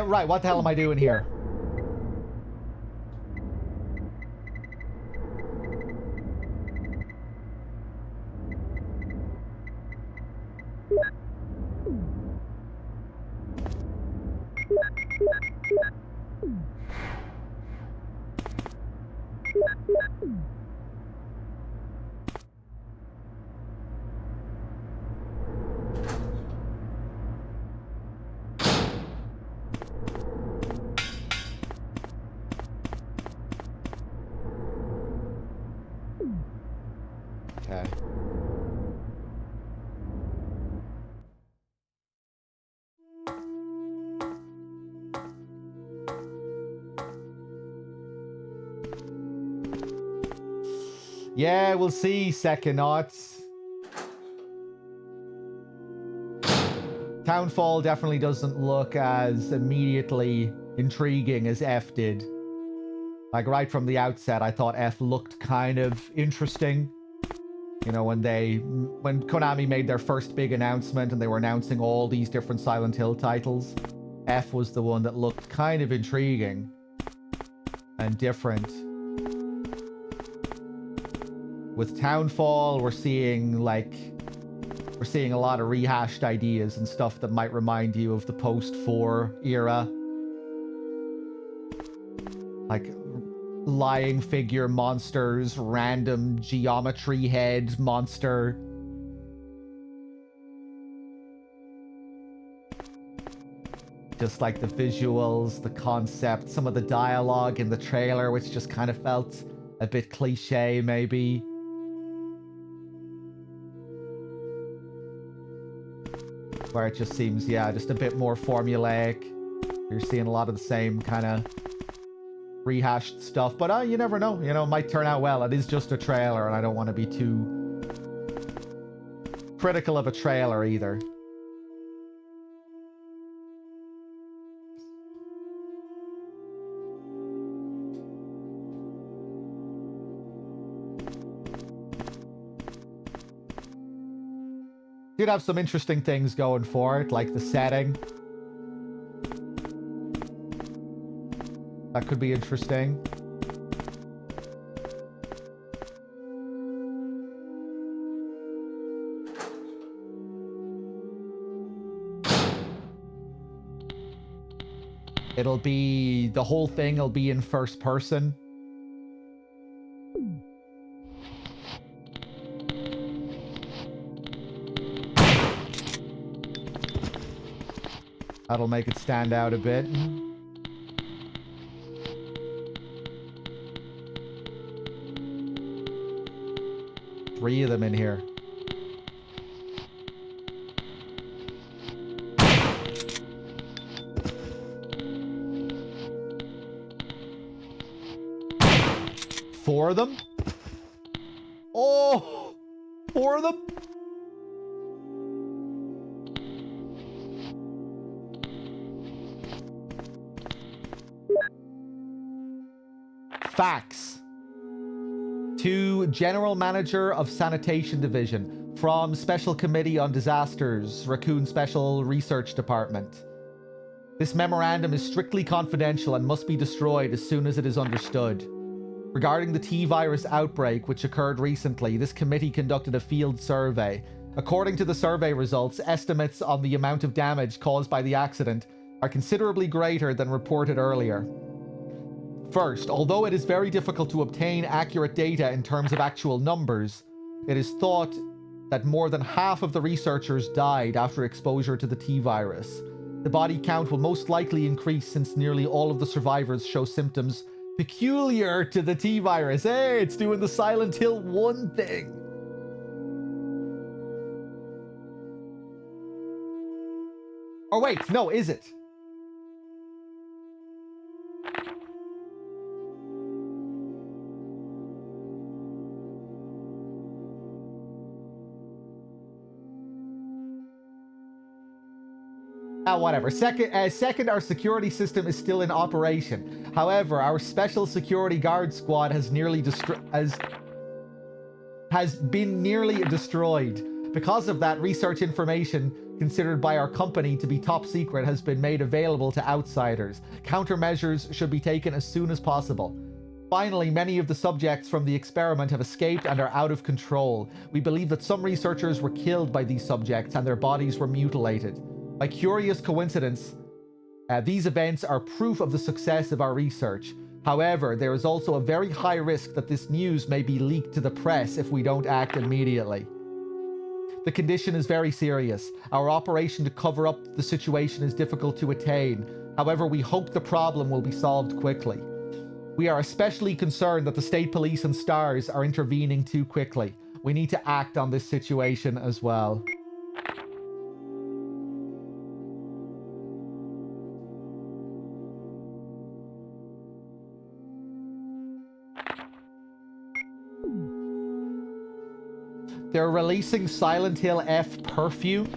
A: Right, what the hell am I doing here? Okay. Yeah, we'll see, Secondnauts. Townfall definitely doesn't look as immediately intriguing as F did. Like, right from the outset, I thought F looked kind of interesting. You know, when Konami made their first big announcement and they were announcing all these different Silent Hill titles, F was the one that looked kind of intriguing and different. With Townfall, we're seeing a lot of rehashed ideas and stuff that might remind you of the post-4 era. Like lying figure monsters, random geometry head monster. Just like the visuals, the concept, some of the dialogue in the trailer, which just kind of felt a bit cliche, maybe. Where it just seems, yeah, just a bit more formulaic. You're seeing a lot of the same kind of rehashed stuff, but you never know. You know, it might turn out well. It is just a trailer, and I don't want to be too critical of a trailer either. Did have some interesting things going for it, like the setting. That could be interesting. The whole thing will be in first person. That'll make it stand out a bit. 3 of them in here. Four of them? Oh! 4 of them? Facts. To General Manager of Sanitation Division from Special Committee on Disasters, Raccoon Special Research Department. This memorandum is strictly confidential and must be destroyed as soon as it is understood. Regarding the T-virus outbreak, which occurred recently, this committee conducted a field survey. According to the survey results, estimates on the amount of damage caused by the accident are considerably greater than reported earlier. First, although it is very difficult to obtain accurate data in terms of actual numbers, it is thought that more than half of the researchers died after exposure to the T-virus. The body count will most likely increase since nearly all of the survivors show symptoms peculiar to the T-virus. Hey, it's doing the Silent Hill 1 thing. Or wait, no, is it? Whatever. Second, our security system is still in operation. However, our special security guard squad has been nearly destroyed. Because of that, research information considered by our company to be top secret has been made available to outsiders. Countermeasures should be taken as soon as possible. Finally, many of the subjects from the experiment have escaped and are out of control. We believe that some researchers were killed by these subjects and their bodies were mutilated. By curious coincidence, these events are proof of the success of our research. However, there is also a very high risk that this news may be leaked to the press if we don't act immediately. The condition is very serious. Our operation to cover up the situation is difficult to attain. However, we hope the problem will be solved quickly. We are especially concerned that the state police and STARS are intervening too quickly. We need to act on this situation as well. They're releasing Silent Hill F Perfume.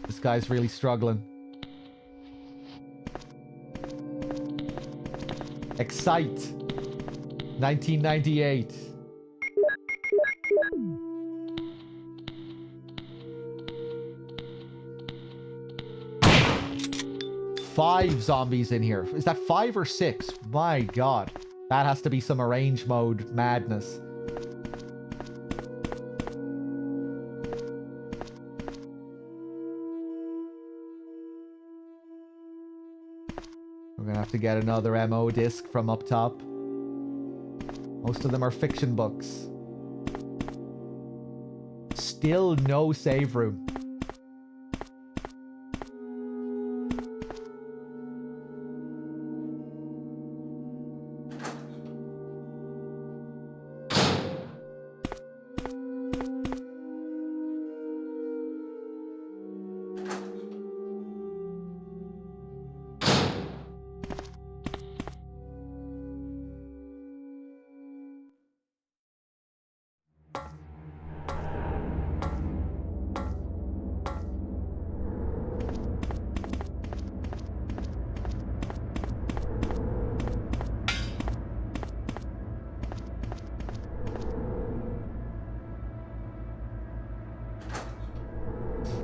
A: This guy's really struggling. Excite. 1998. Five zombies in here. Is that 5 or 6? My god. That has to be some arrange mode madness. We're gonna have to get another MO disc from up top. Most of them are fiction books. Still no save room.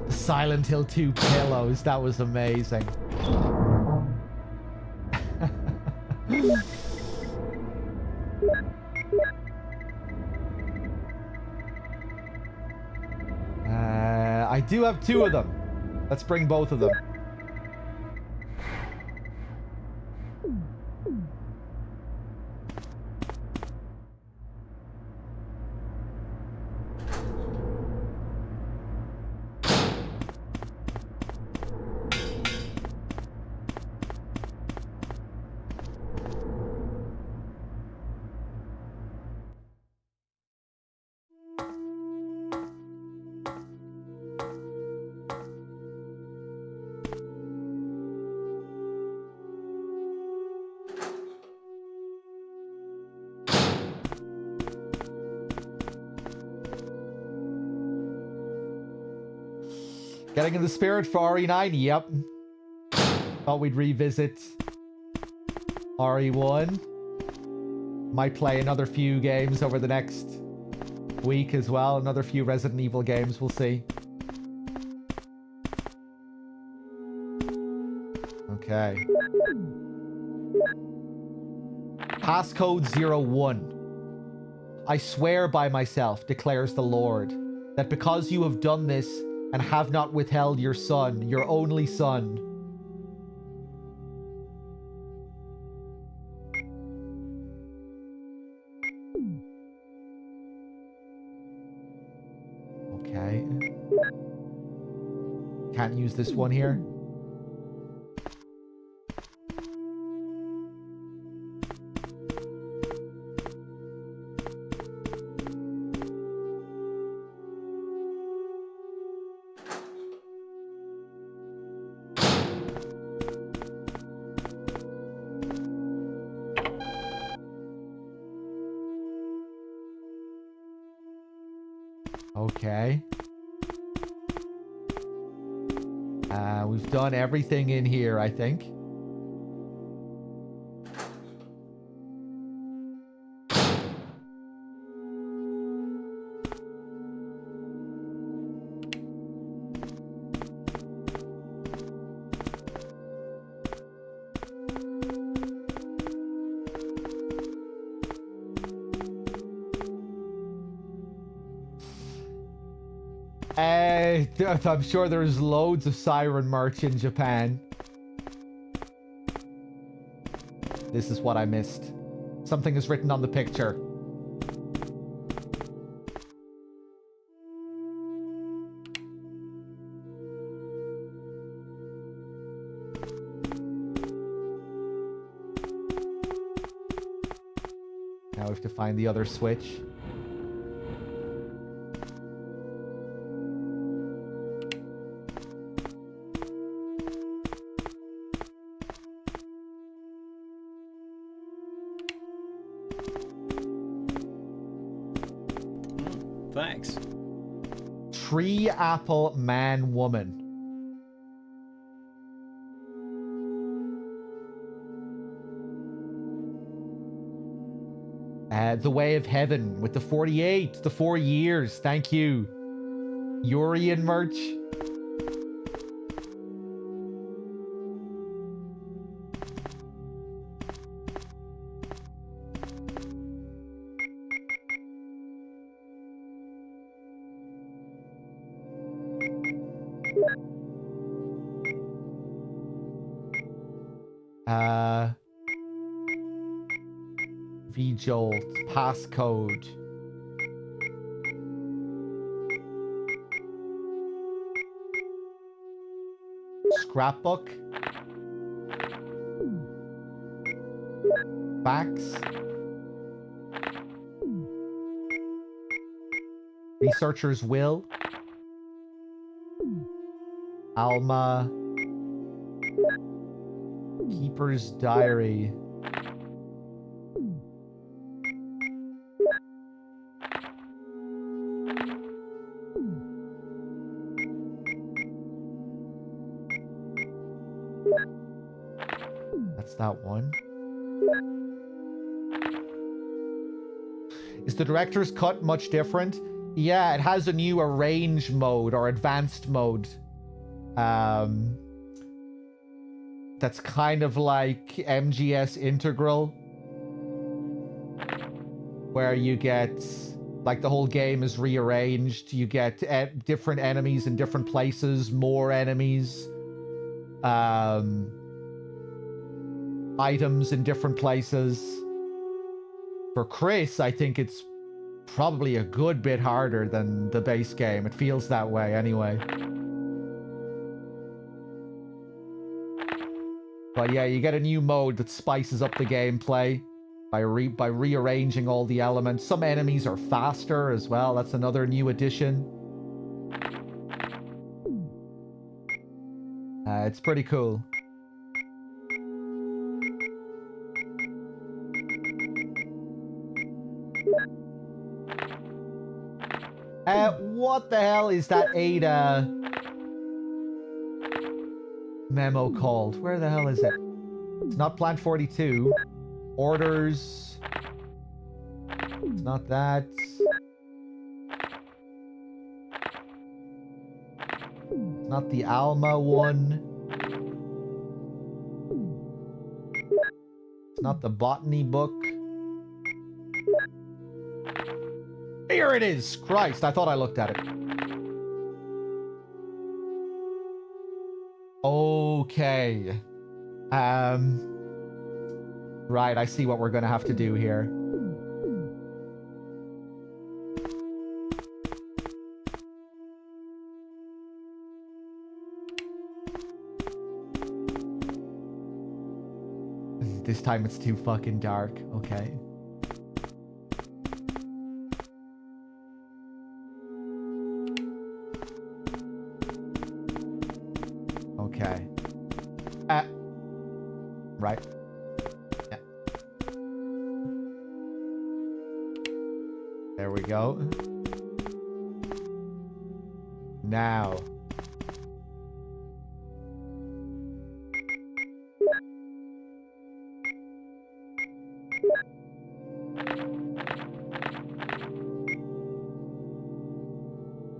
A: Silent Hill 2 pillows. That was amazing. I do have 2 of them. Let's bring both of them. Getting in the spirit for RE9, yep. Thought we'd revisit RE1. Might play another few games over the next week as well. Another few Resident Evil games, we'll see. Okay. Passcode 01. I swear by myself, declares the Lord, that because you have done this and have not withheld your son, your only son. Okay. Can't use this one here. Okay. We've done everything in here, I think. I'm sure there's loads of Siren merch in Japan. This is what I missed. Something is written on the picture. Now we have to find the other switch.
G: Thanks.
A: Tree apple man woman. The Way of Heaven with the 48, the 4 years. Thank you. Urian merch. V-Jolt, passcode. Scrapbook. Facts. Researcher's Will. Alma. Keeper's Diary. That's that one. Is the director's cut much different? Yeah, it has a new arrange mode or advanced mode. That's kind of like MGS Integral, where you get, like, the whole game is rearranged. You get different enemies in different places, more enemies, items in different places. For Chris, I think it's probably a good bit harder than the base game. It feels that way anyway. But yeah, you get a new mode that spices up the gameplay by rearranging all the elements. Some enemies are faster as well. That's another new addition. It's pretty cool. What the hell is that Ada memo called? Where the hell is it? It's not Plant 42. Orders. It's not that. It's not the Alma one. It's not the botany book. Here it is! Christ, I thought I looked at it. Okay. Right, I see what we're gonna have to do here. This time it's too fucking dark. Okay. Okay. Right. Yeah. There we go. Now.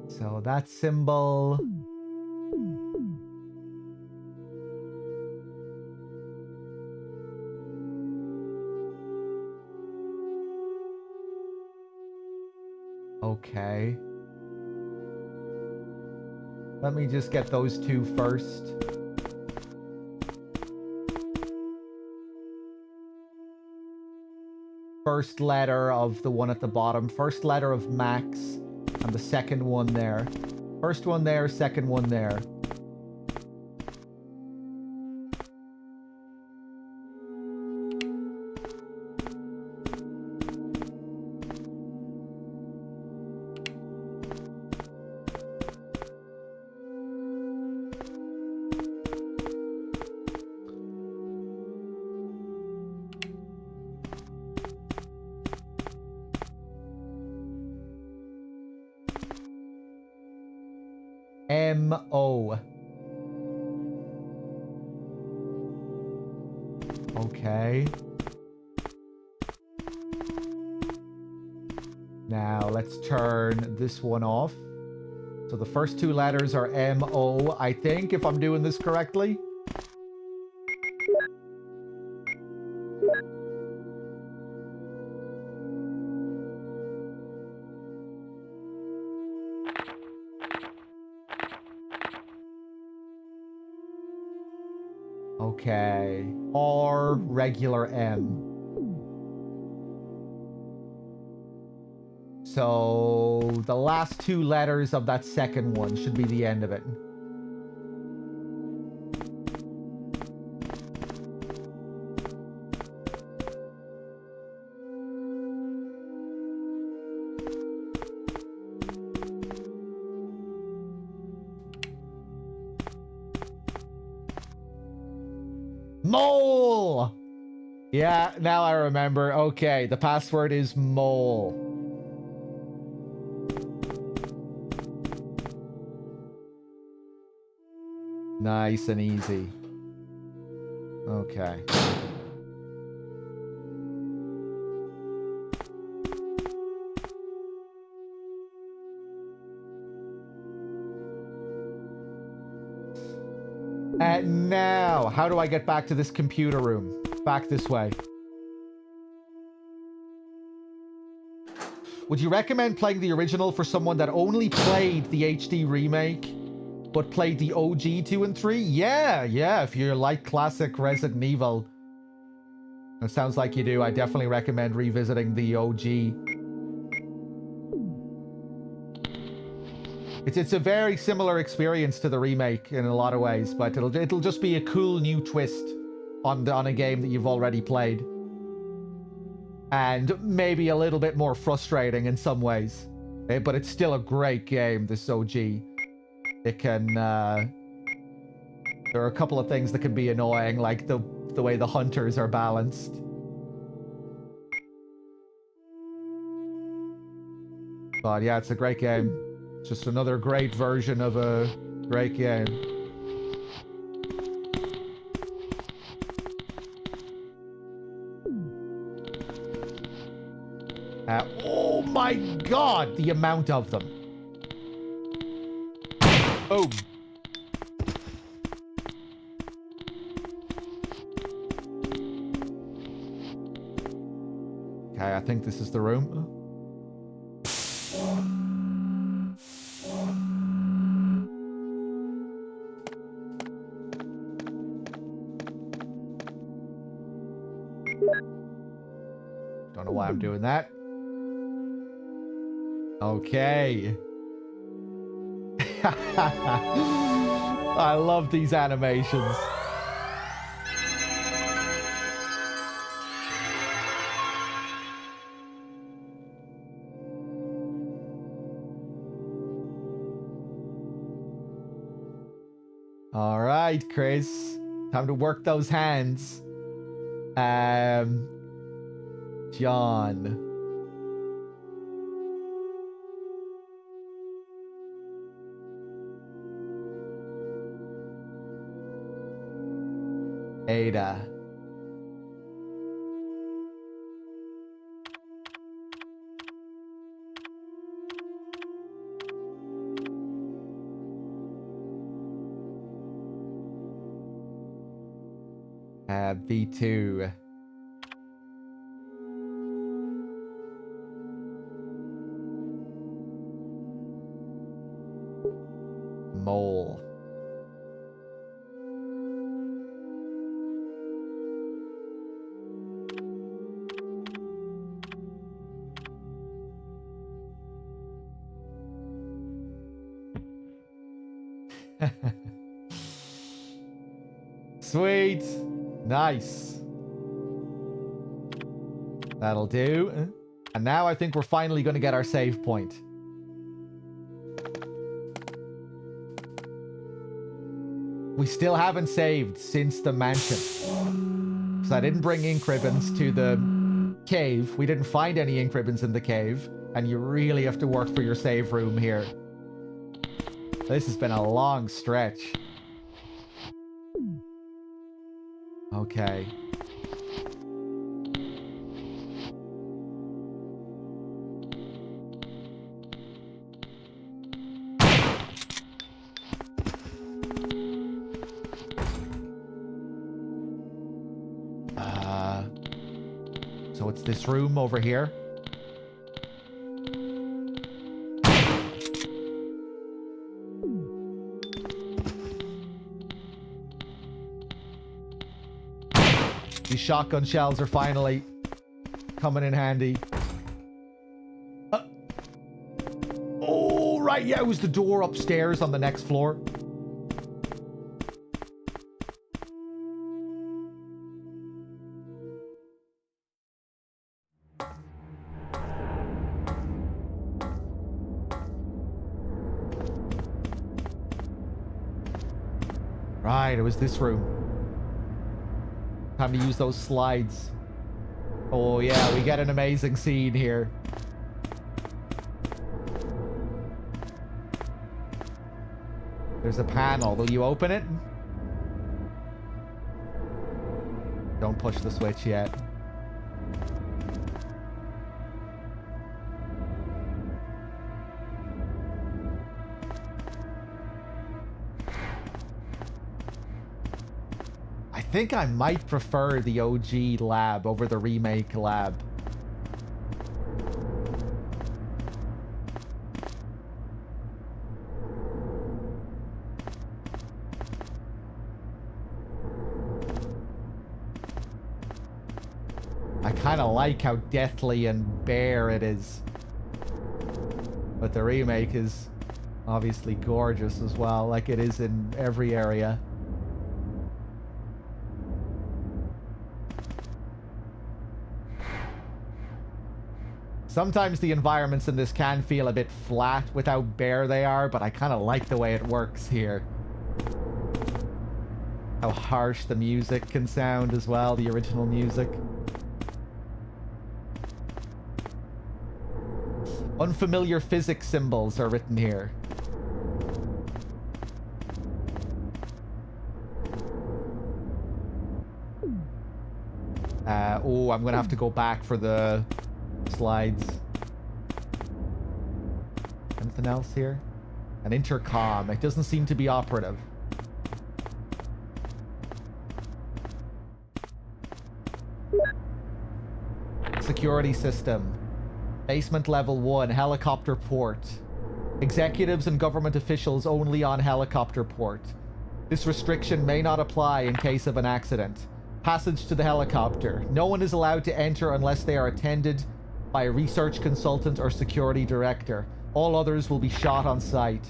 A: So that symbol. Okay. Let me just get those two first. First letter of the one at the bottom. First letter of Max. And the second one there. First one there, second one there. M-O. Okay. Now let's turn this one off. So the first two letters are M-O, I think, if I'm doing this correctly. Okay. R, regular M. So the last two letters of that second one should be the end of it. Mole! Yeah, now I remember. Okay, the password is mole. Nice and easy. Okay. Now, how do I get back to this computer room? Back this way. Would you recommend playing the original for someone that only played the HD remake, but played the OG 2 and 3? Yeah, if you like classic Resident Evil. It sounds like you do. I definitely recommend revisiting the OG. It's a very similar experience to the remake in a lot of ways, but it'll just be a cool new twist on a game that you've already played. And maybe a little bit more frustrating in some ways. But it's still a great game, this OG. It can... there are a couple of things that can be annoying, like the way the hunters are balanced. But yeah, it's a great game. Just another great version of a great game. Oh my god, the amount of them. Boom. Okay, I think this is the room. Don't know why I'm doing that. Okay. I love these animations. All right, Chris. Time to work those hands. John. Ada. B2. Mole. Sweet. Nice. That'll do. And now I think we're finally going to get our save point. We still haven't saved since the mansion. So I didn't bring ink ribbons to the cave. We didn't find any ink ribbons in the cave. And you really have to work for your save room here. This has been a long stretch. Okay. So it's this room over here. These shotgun shells are finally coming in handy. Oh, right. Yeah, it was the door upstairs on the next floor. Right, it was this room. Time to use those slides. Oh yeah, we get an amazing scene here. There's a panel. Will you open it? Don't push the switch yet. I think I might prefer the OG lab over the remake lab. I kind of like how deathly and bare it is. But the remake is obviously gorgeous as well, like it is in every area. Sometimes the environments in this can feel a bit flat with how bare they are, but I kind of like the way it works here. How harsh the music can sound as well, the original music. Unfamiliar physics symbols are written here. Oh, I'm gonna have to go back for the slides. Anything else here? An intercom. It doesn't seem to be operative. Security system. Basement level 1, helicopter port. Executives and government officials only on helicopter port. This restriction may not apply in case of an accident. Passage to the helicopter. No one is allowed to enter unless they are attended by a research consultant or security director. All others will be shot on sight.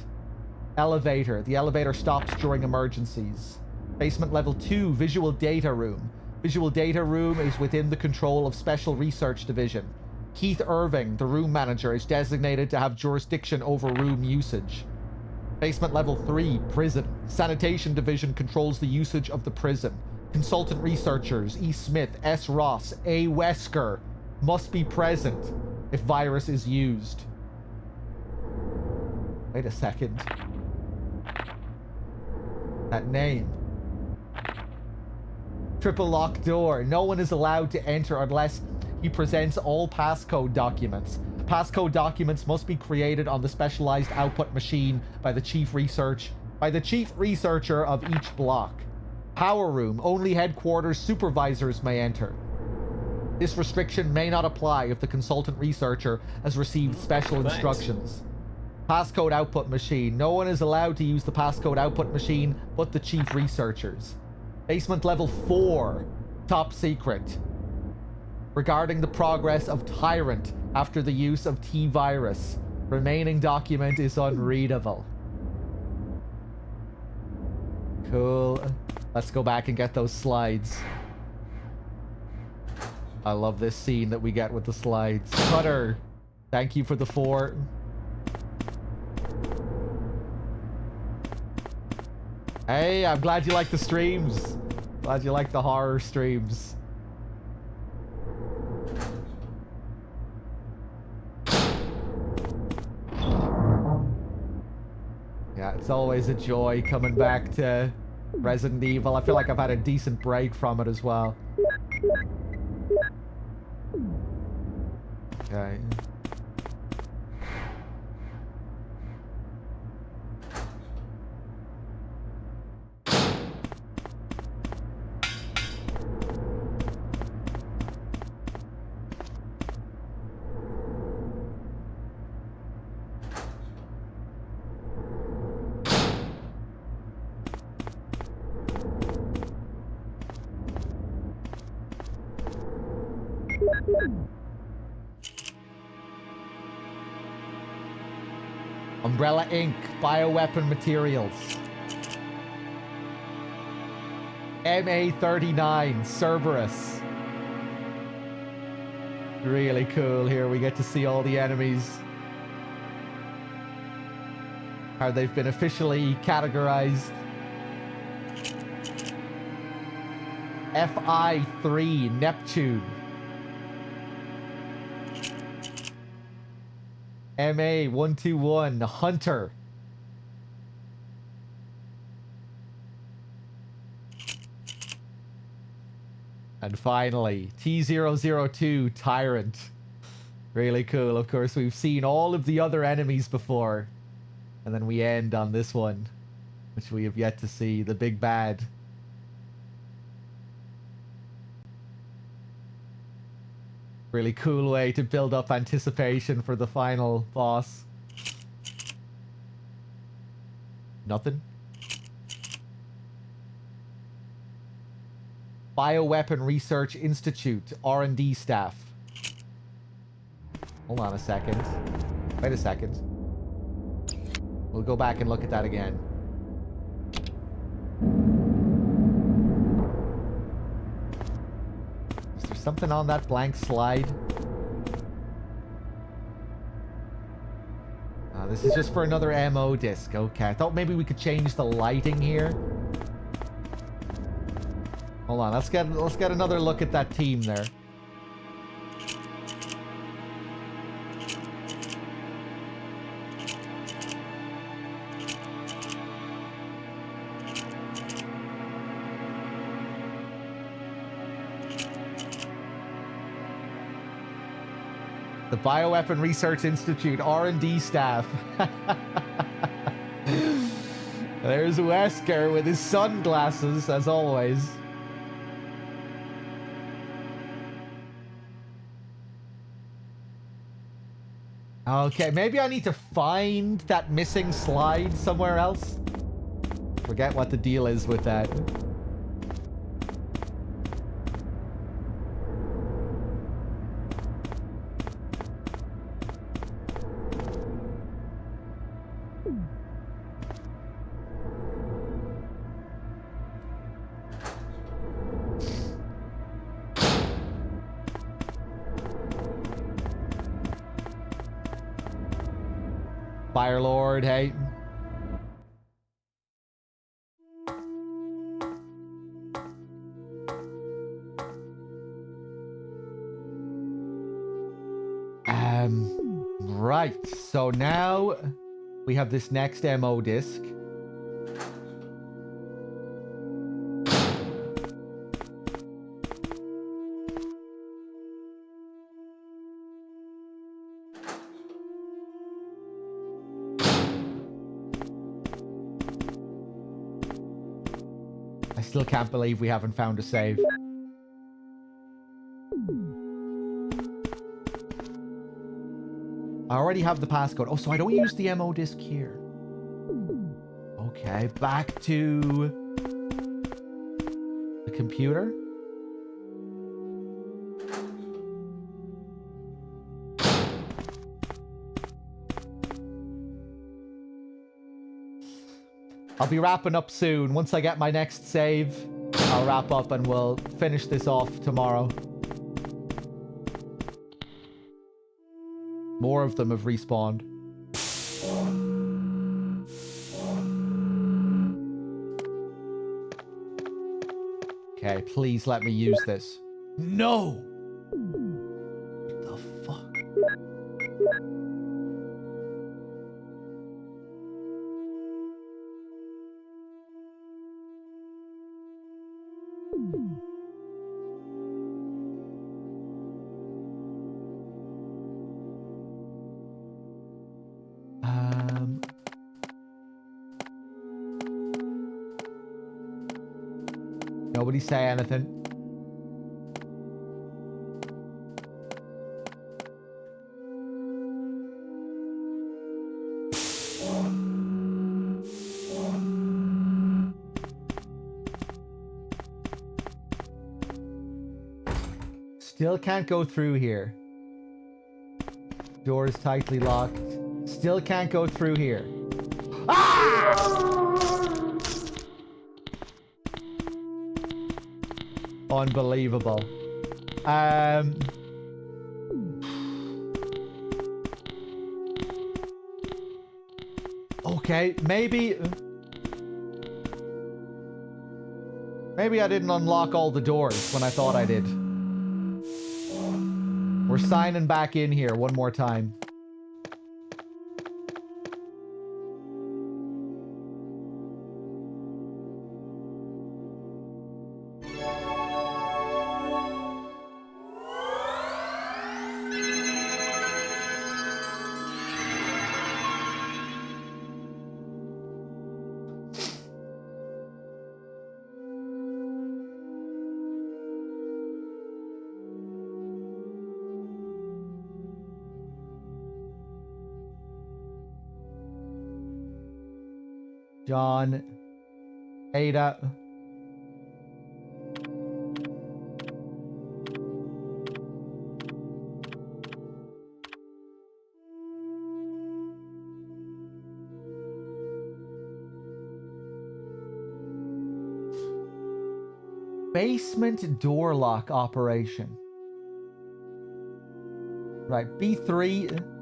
A: Elevator. The elevator stops during emergencies. Basement level 2, visual data room. Visual data room is within the control of Special Research Division. Keith Irving, the room manager, is designated to have jurisdiction over room usage. Basement level 3, prison. Sanitation division controls the usage of the prison. Consultant researchers E. Smith, S. Ross, A. Wesker must be present if virus is used. Wait a second. That name. Triple lock door. No one is allowed to enter unless he presents all passcode documents. Passcode documents must be created on the specialized output machine by the chief researcher of each block. Power room. Only headquarters supervisors may enter. This restriction may not apply if the consultant researcher has received special instructions. Passcode output machine. No one is allowed to use the passcode output machine but the chief researchers. Basement level 4. Top secret. Regarding the progress of Tyrant after the use of T-Virus. Remaining document is unreadable. Cool. Let's go back and get those slides. I love this scene that we get with the slides. Cutter, thank you for the 4. Hey, I'm glad you like the streams. Glad you like the horror streams. Yeah, it's always a joy coming back to Resident Evil. I feel like I've had a decent break from it as well. Okay. Umbrella Inc. Bioweapon Materials. MA39 Cerberus. Really cool. Here we get to see all the enemies. How they've been officially categorized. FI3 Neptune. MA121 Hunter. And finally, T002 Tyrant. Really cool. Of course, we've seen all of the other enemies before. And then we end on this one, which we have yet to see, the big bad. Really cool way to build up anticipation for the final boss. Nothing? Bioweapon Research Institute, R&D staff. Hold on a second. Wait a second. We'll go back and look at that again. Is there something on that blank slide? This is just for another MO disc. Okay, I thought maybe we could change the lighting here. Hold on, let's get another look at that team there. The Bioweapon Research Institute R&D staff. There's Wesker with his sunglasses, as always. Okay, maybe I need to find that missing slide somewhere else. Forget what the deal is with that. Fire Lord, hey. Right. So now we have this next MO disc. I still can't believe we haven't found a save. I already have the passcode. Oh, so I don't use the MO disc here. Okay, back to the computer. I'll be wrapping up soon. Once I get my next save, I'll wrap up and we'll finish this off tomorrow. More of them have respawned. Okay, please let me use this. No! What the fuck? Nobody say anything. Still can't go through here. Door is tightly locked. Still can't go through here. Ah! Unbelievable. Okay, maybe I didn't unlock all the doors when I thought I did. We're signing back in here one more time. John, Ada. Basement door lock operation. Right, B3.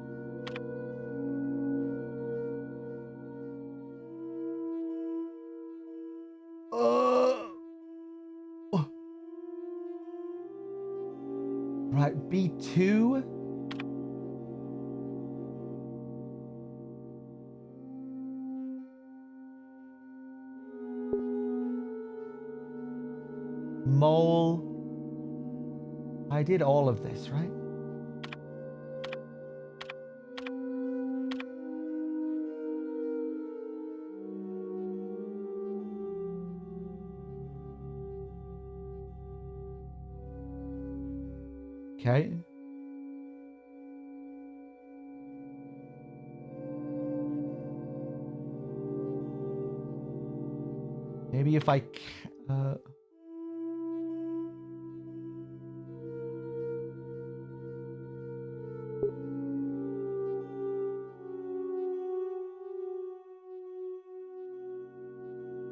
A: Right, B2. Mole. I did all of this, right? Okay. Maybe if I...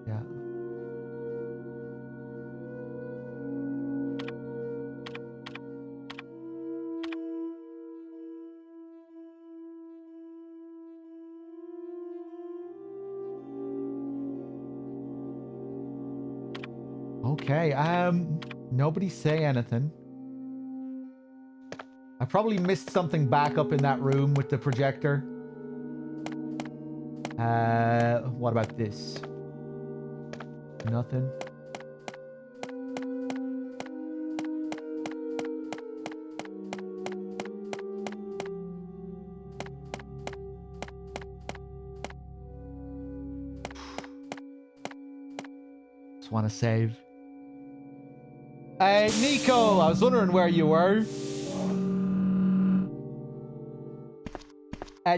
A: yeah. Okay, nobody say anything. I probably missed something back up in that room with the projector. What about this? Nothing. Just want to save. Hey, Nico! I was wondering where you were.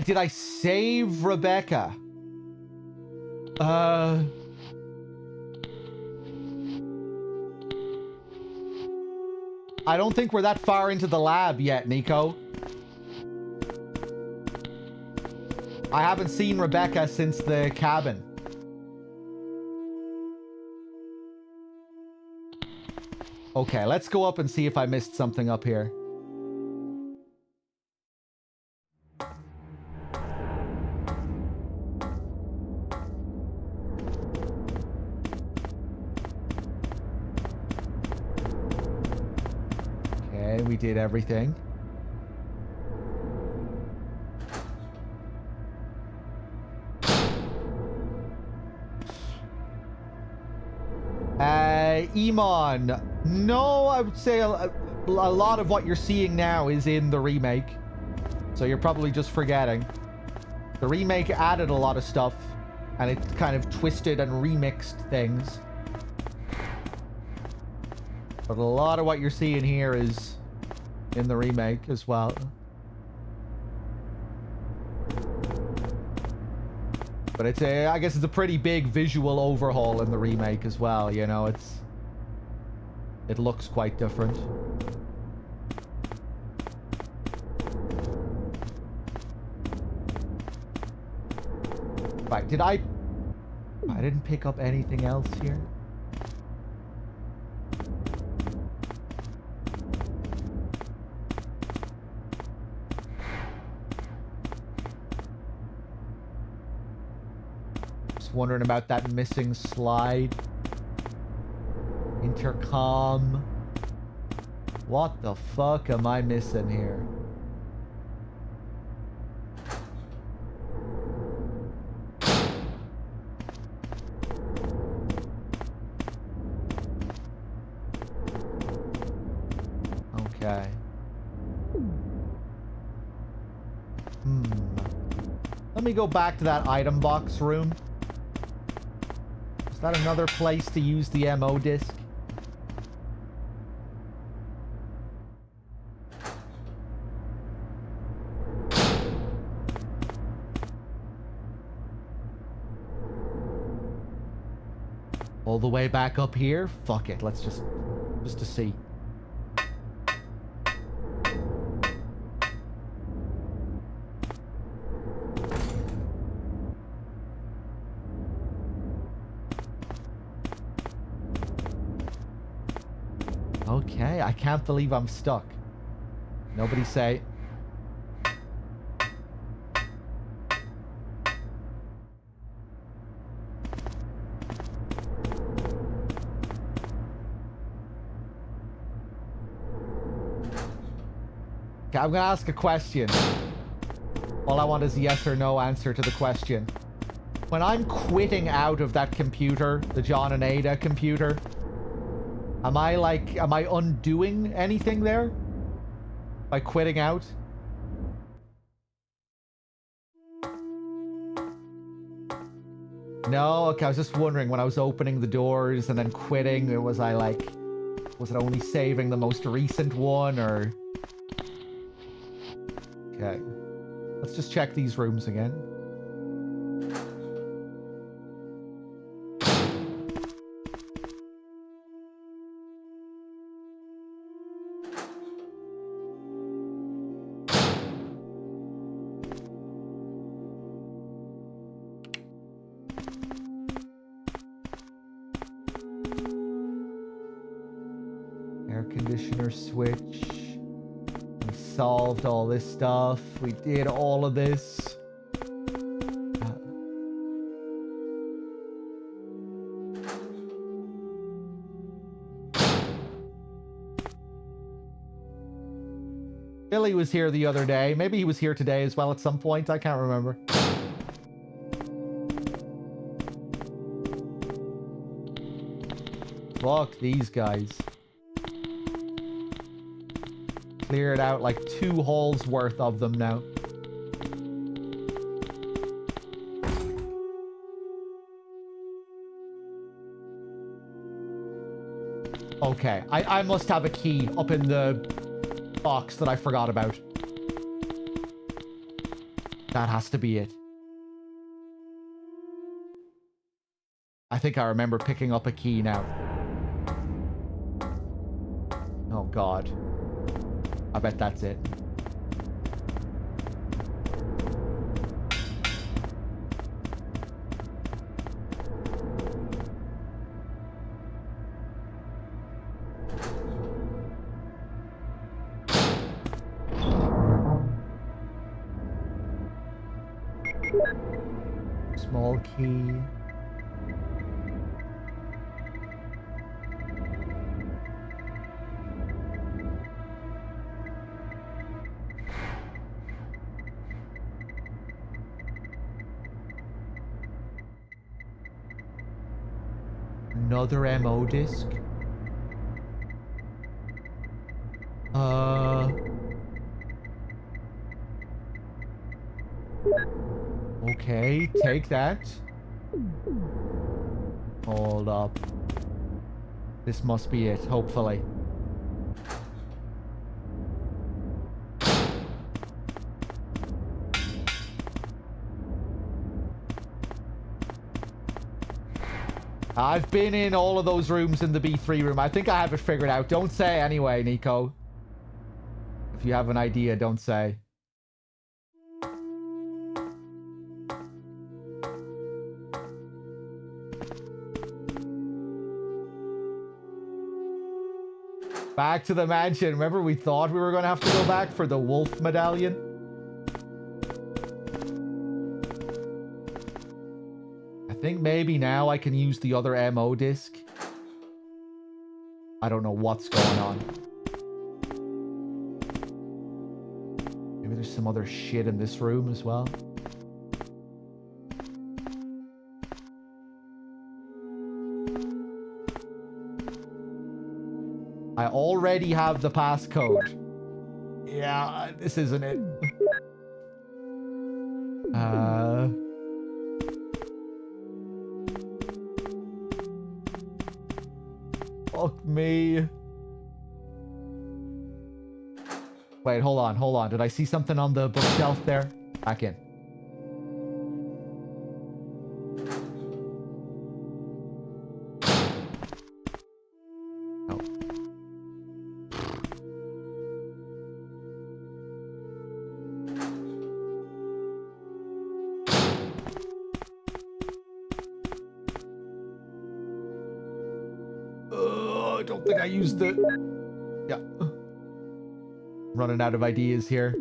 A: Did I save Rebecca? I don't think we're that far into the lab yet, Nico. I haven't seen Rebecca since the cabin. Okay, let's go up and see if I missed something up here. Okay, we did everything. Iman. No, I would say a lot of what you're seeing now is in the remake. So you're probably just forgetting. The remake added a lot of stuff, and it kind of twisted and remixed things. But a lot of what you're seeing here is in the remake as well. But it's I guess it's a pretty big visual overhaul in the remake as well, you know, it looks quite different. Right, I didn't pick up anything else here. Just wondering about that missing slide. Intercom. What the fuck am I missing here? Okay. Let me go back to that item box room. Is that another place to use the MO disc? All the way back up here? Fuck it, let's just to see. Okay, I can't believe I'm stuck. Nobody say. Okay, I'm gonna ask a question. All I want is a yes or no answer to the question. When I'm quitting out of that computer, the John and Ada computer, am I undoing anything there? By quitting out? No? Okay, I was just wondering when I was opening the doors and then quitting, was it only saving the most recent one, or... Okay. Let's just check these rooms again. Air conditioner switch. We solved all this stuff. We did all of this. Billy was here the other day. Maybe he was here today as well at some point. I can't remember. Fuck these guys. Cleared out like 2 halls worth of them now. Okay, I must have a key up in the box that I forgot about. That has to be it. I think I remember picking up a key now. Oh god. I bet that's it. Small key. Another MO disc. Okay, take that. Hold up. This must be it, hopefully. I've been in all of those rooms in the B3 room. I think I have it figured out. Don't say anyway, Nico. If you have an idea, don't say. Back to the mansion. Remember, we thought we were going to have to go back for the wolf medallion? I think maybe now I can use the other MO disc. I don't know what's going on. Maybe there's some other shit in this room as well. I already have the passcode. Yeah, this isn't it. Fuck me. Wait, hold on, hold on. Did I see something on the bookshelf there? Back in. I don't think I used it. Yeah. Running out of ideas here.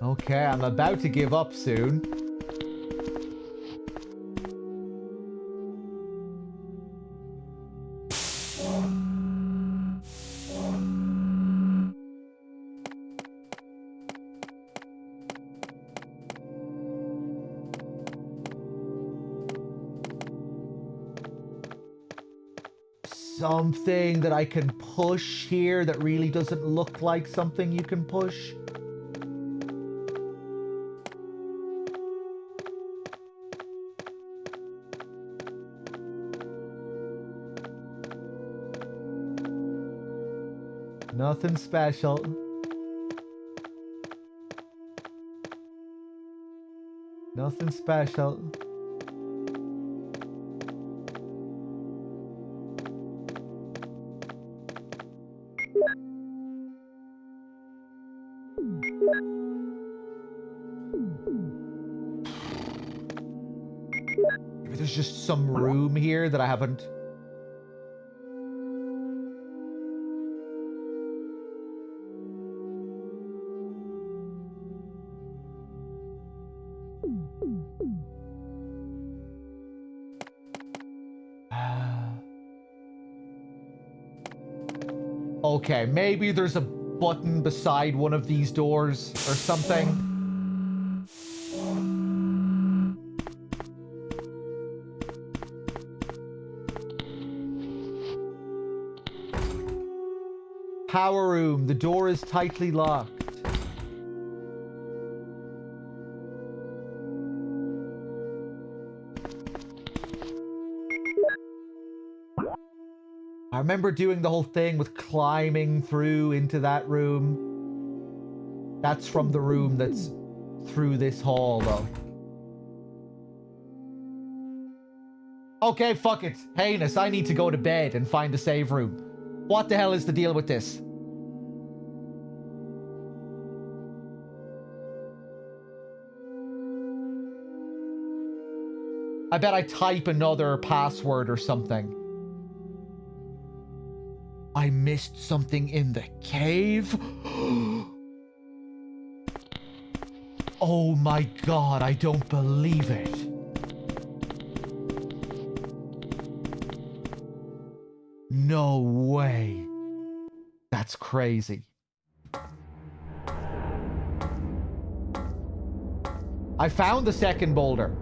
A: Okay, I'm about to give up soon. something that I can push here that really doesn't look like something you can push? Nothing special. Nothing special. Maybe there's just some room here that I haven't... Okay, maybe there's a button beside one of these doors or something. Power room. The door is tightly locked. I remember doing the whole thing with climbing through into that room. That's from the room that's through this hall, though. Okay, fuck it. Heinous, I need to go to bed and find a save room. What the hell is the deal with this? I bet I type another password or something. I missed something in the cave? Oh my god, I don't believe it. No way. That's crazy. I found the second boulder.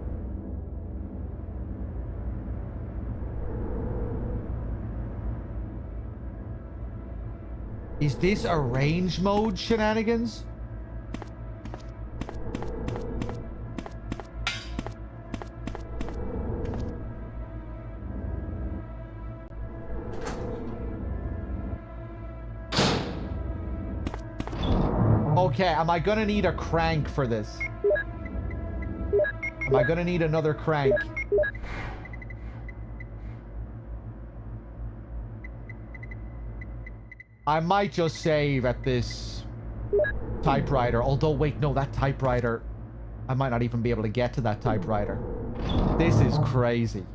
A: Is this a range mode shenanigans? Okay, am I gonna need a crank for this? Am I gonna need another crank? I might just save at this typewriter. Although, wait, no, that typewriter... I might not even be able to get to that typewriter. This is crazy.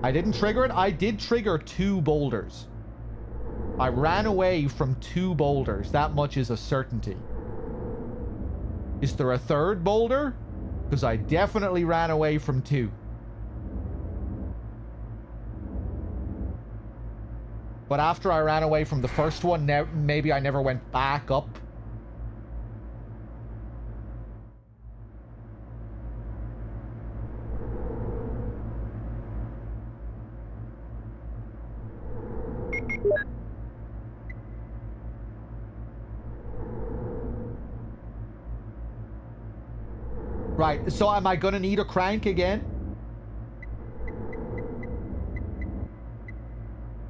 A: I didn't trigger it. I did trigger 2 boulders. I ran away from 2 boulders. That much is a certainty. Is there a third boulder? Because I definitely ran away from 2. But after I ran away from the first one, maybe I never went back up. Right, so am I gonna need a crank again?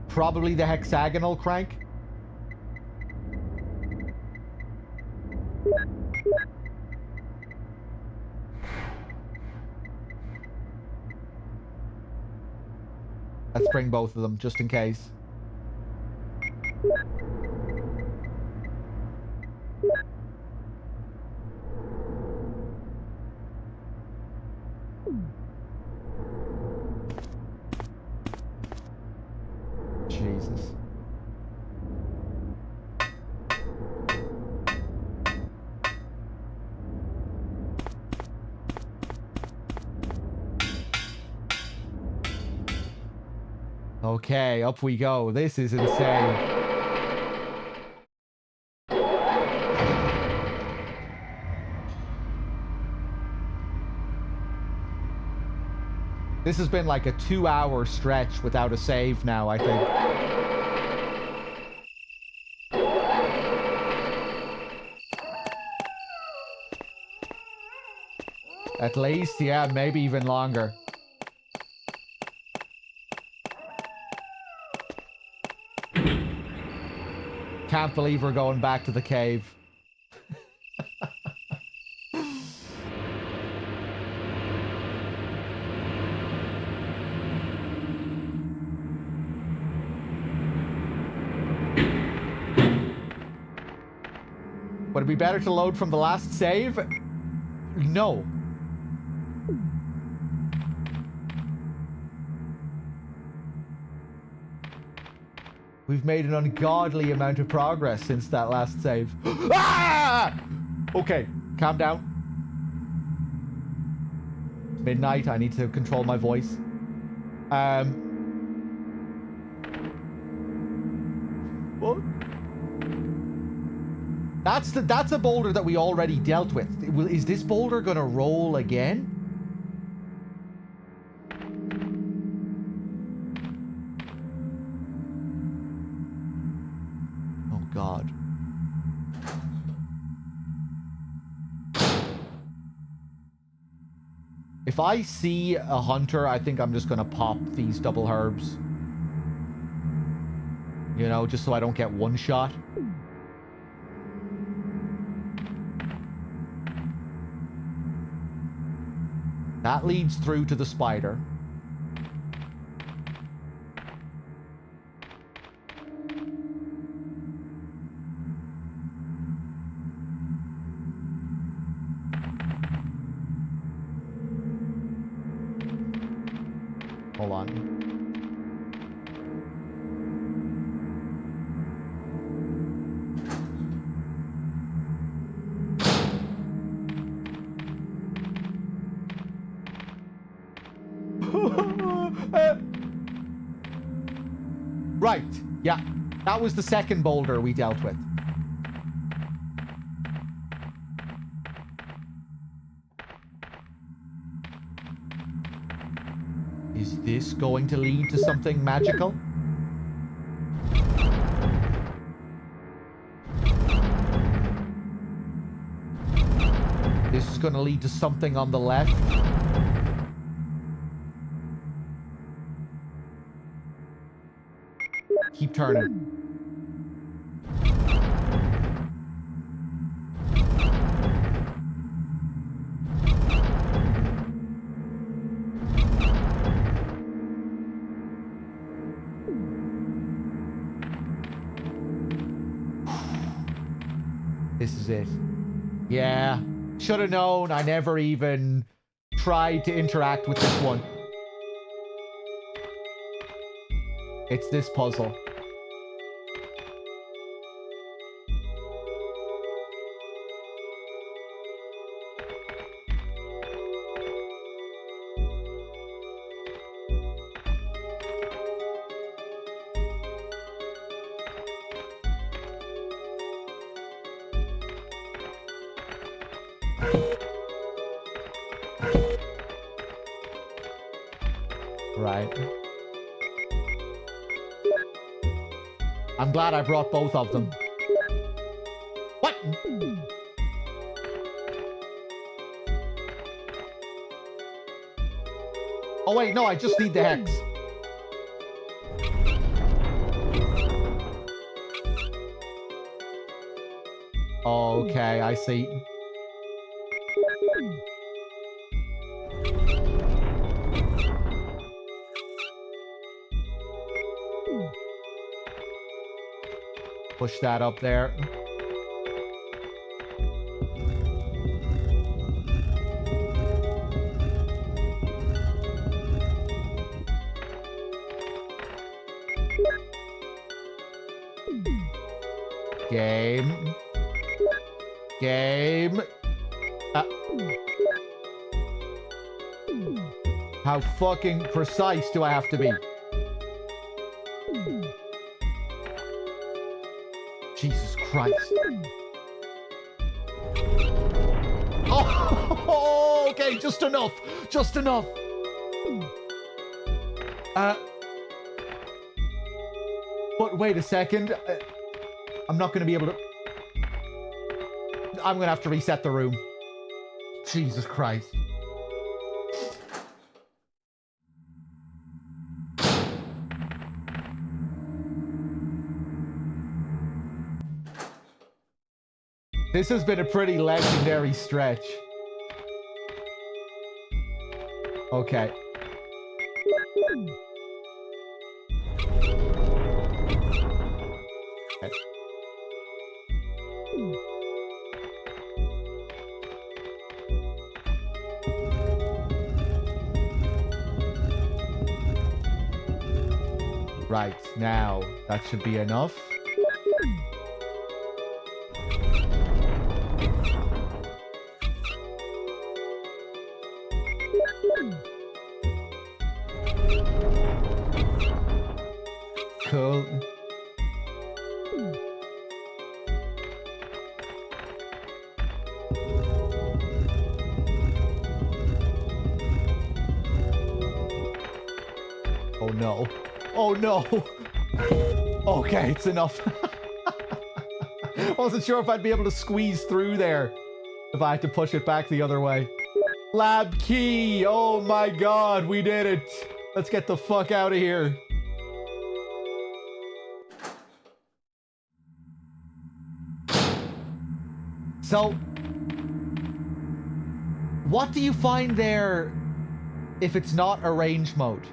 A: Probably the hexagonal crank. Let's bring both of them, just in case. Jesus. Okay, up we go. This is insane. This has been like a 2-hour stretch without a save now, I think. At least, yeah, maybe even longer. Can't believe we're going back to the cave. Would it be better to load from the last save? No. We've made an ungodly amount of progress since that last save. Ah! Okay, calm down. It's midnight, I need to control my voice. What? That's a boulder that we already dealt with. Is this boulder gonna roll again? Oh God. If I see a hunter, I think I'm just gonna pop these double herbs. You know, just so I don't get one shot. That leads through to the spider. Hold on. Right, yeah. That was the second boulder we dealt with. Is this going to lead to something magical? This is going to lead to something on the left. Keep turning. This is it. Yeah. Should have known. I never even tried to interact with this one. It's this puzzle. Right. I'm glad I brought both of them. What? Oh wait, no, I just need the hex. Okay, I see. Push that up there. Game. Game. How fucking precise do I have to be? Jesus Christ. Oh, okay, just enough. Just enough. But wait a second. I'm not going to be able to... I'm going to have to reset the room. Jesus Christ. This has been a pretty legendary stretch. Okay. Okay. Right, now, that should be enough. Cool. Oh no. Oh no. Okay, it's enough. I wasn't sure if I'd be able to squeeze through there if I had to push it back the other way. Lab key. Oh my god, we did it. Let's get the fuck out of here. So, what do you find there if it's not arrange mode?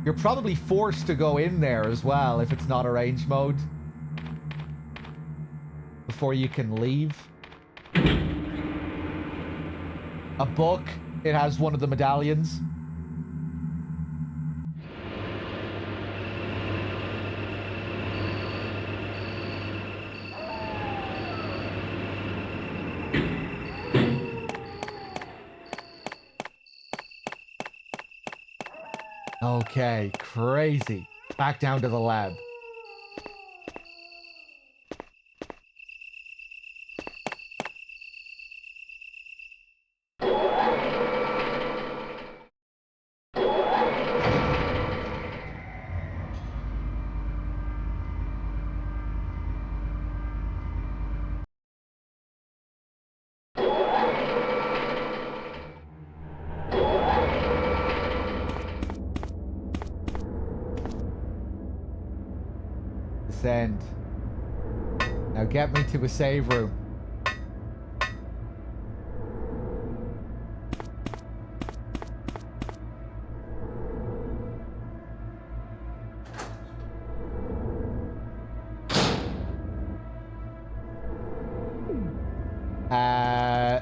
A: You're probably forced to go in there as well if it's not arrange mode before you can leave. A book. It has one of the medallions. Okay, crazy. Back down to the lab. Descend. Now get me to a save room.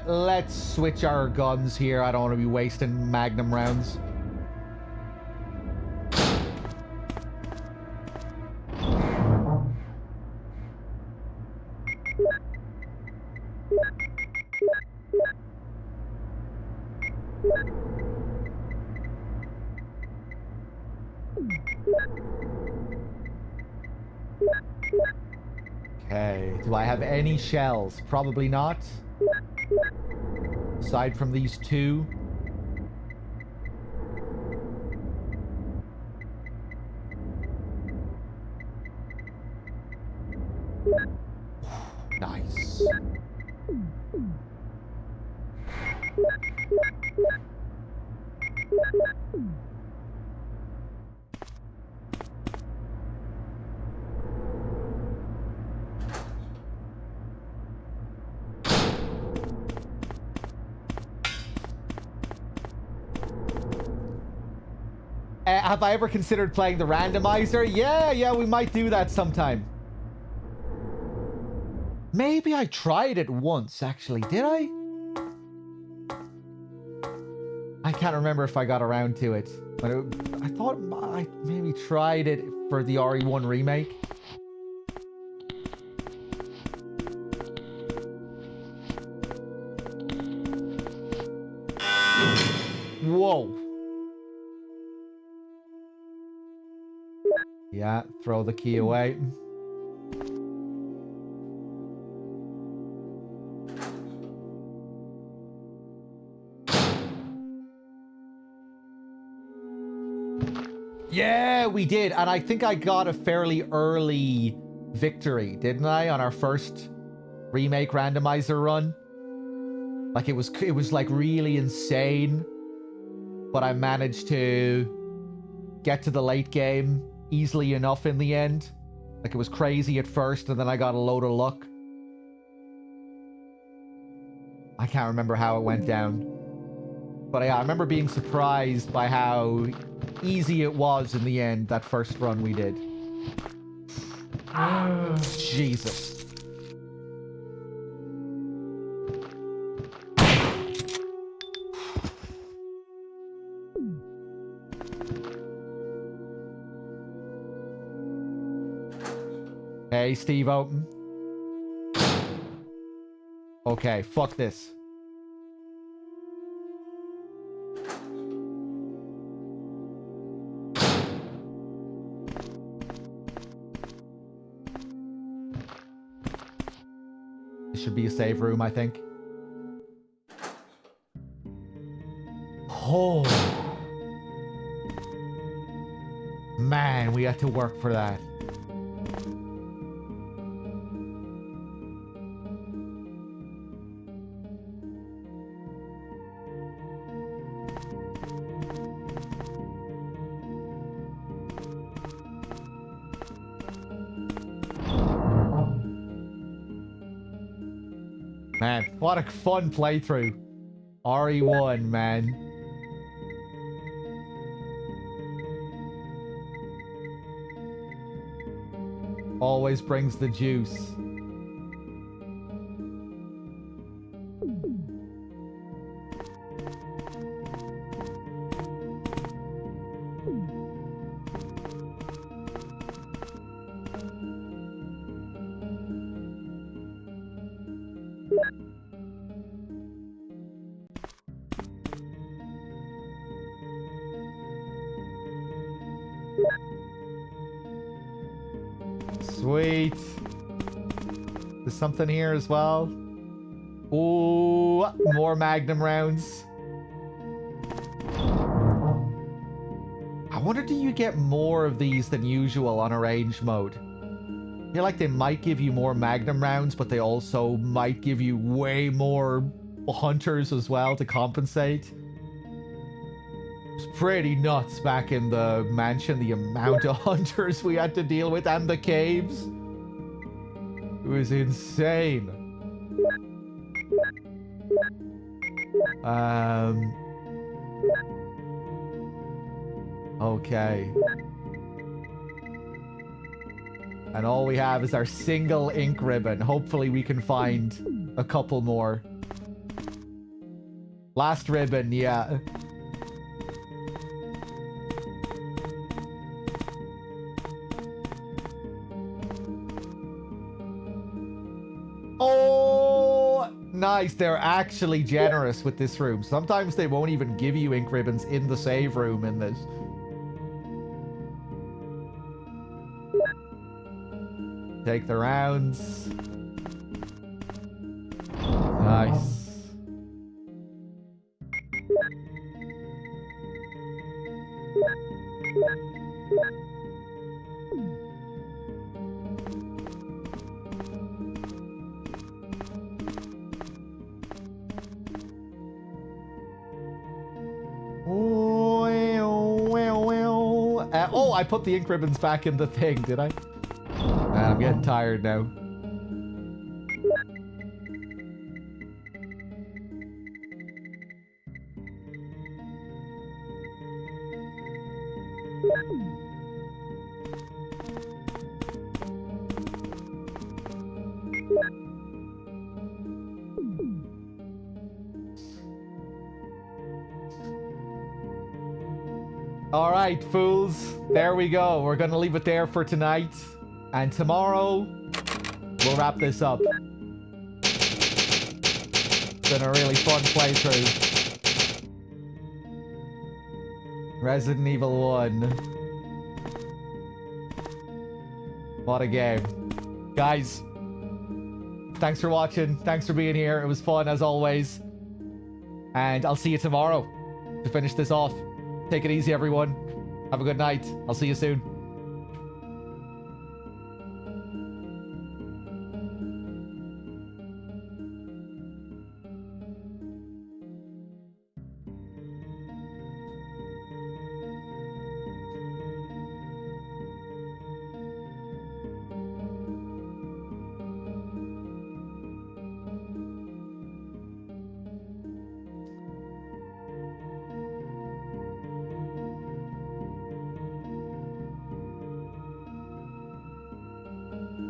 A: Let's switch our guns here. I don't want to be wasting magnum rounds. Okay, do I have any shells? Probably not. Aside from these two. Nice. Have I ever considered playing the randomizer? Yeah, we might do that sometime. Maybe I tried it once, actually. Did I? I can't remember if I got around to it. But I thought I maybe tried it for the RE1 remake. Whoa. Yeah, throw the key away. Yeah, we did. And I think I got a fairly early victory, didn't I, on our first remake randomizer run? Like it was like really insane, but I managed to get to the late game easily enough in the end. Like it was crazy at first, and then I got a load of luck. I can't remember how it went down. But yeah, I remember being surprised by how easy it was in the end, that first run we did. Jesus. Hey, Steve Oaten. Okay, fuck this. This should be a save room, I think. Oh. Man, we had to work for that. Man, what a fun playthrough. RE1, man. Always brings the juice. Sweet. There's something here as well. Ooh, more Magnum rounds. I wonder, do you get more of these than usual on arrange mode? I feel like they might give you more Magnum rounds, but they also might give you way more hunters as well to compensate. It's pretty nuts back in the mansion, the amount of hunters we had to deal with, and the caves. It was insane. Okay. And all we have is our single ink ribbon. Hopefully we can find a couple more. Last ribbon, yeah. Oh, nice. They're actually generous with this room. Sometimes they won't even give you ink ribbons in the save room in this. Take the rounds. Nice. Oh, I put the ink ribbons back in the thing, did I? I'm getting tired now. All right, fools. There we go. We're going to leave it there for tonight. And tomorrow, we'll wrap this up. It's been a really fun playthrough. Resident Evil 1. What a game. Guys, thanks for watching. Thanks for being here. It was fun as always. And I'll see you tomorrow to finish this off. Take it easy, everyone. Have a good night. I'll see you soon.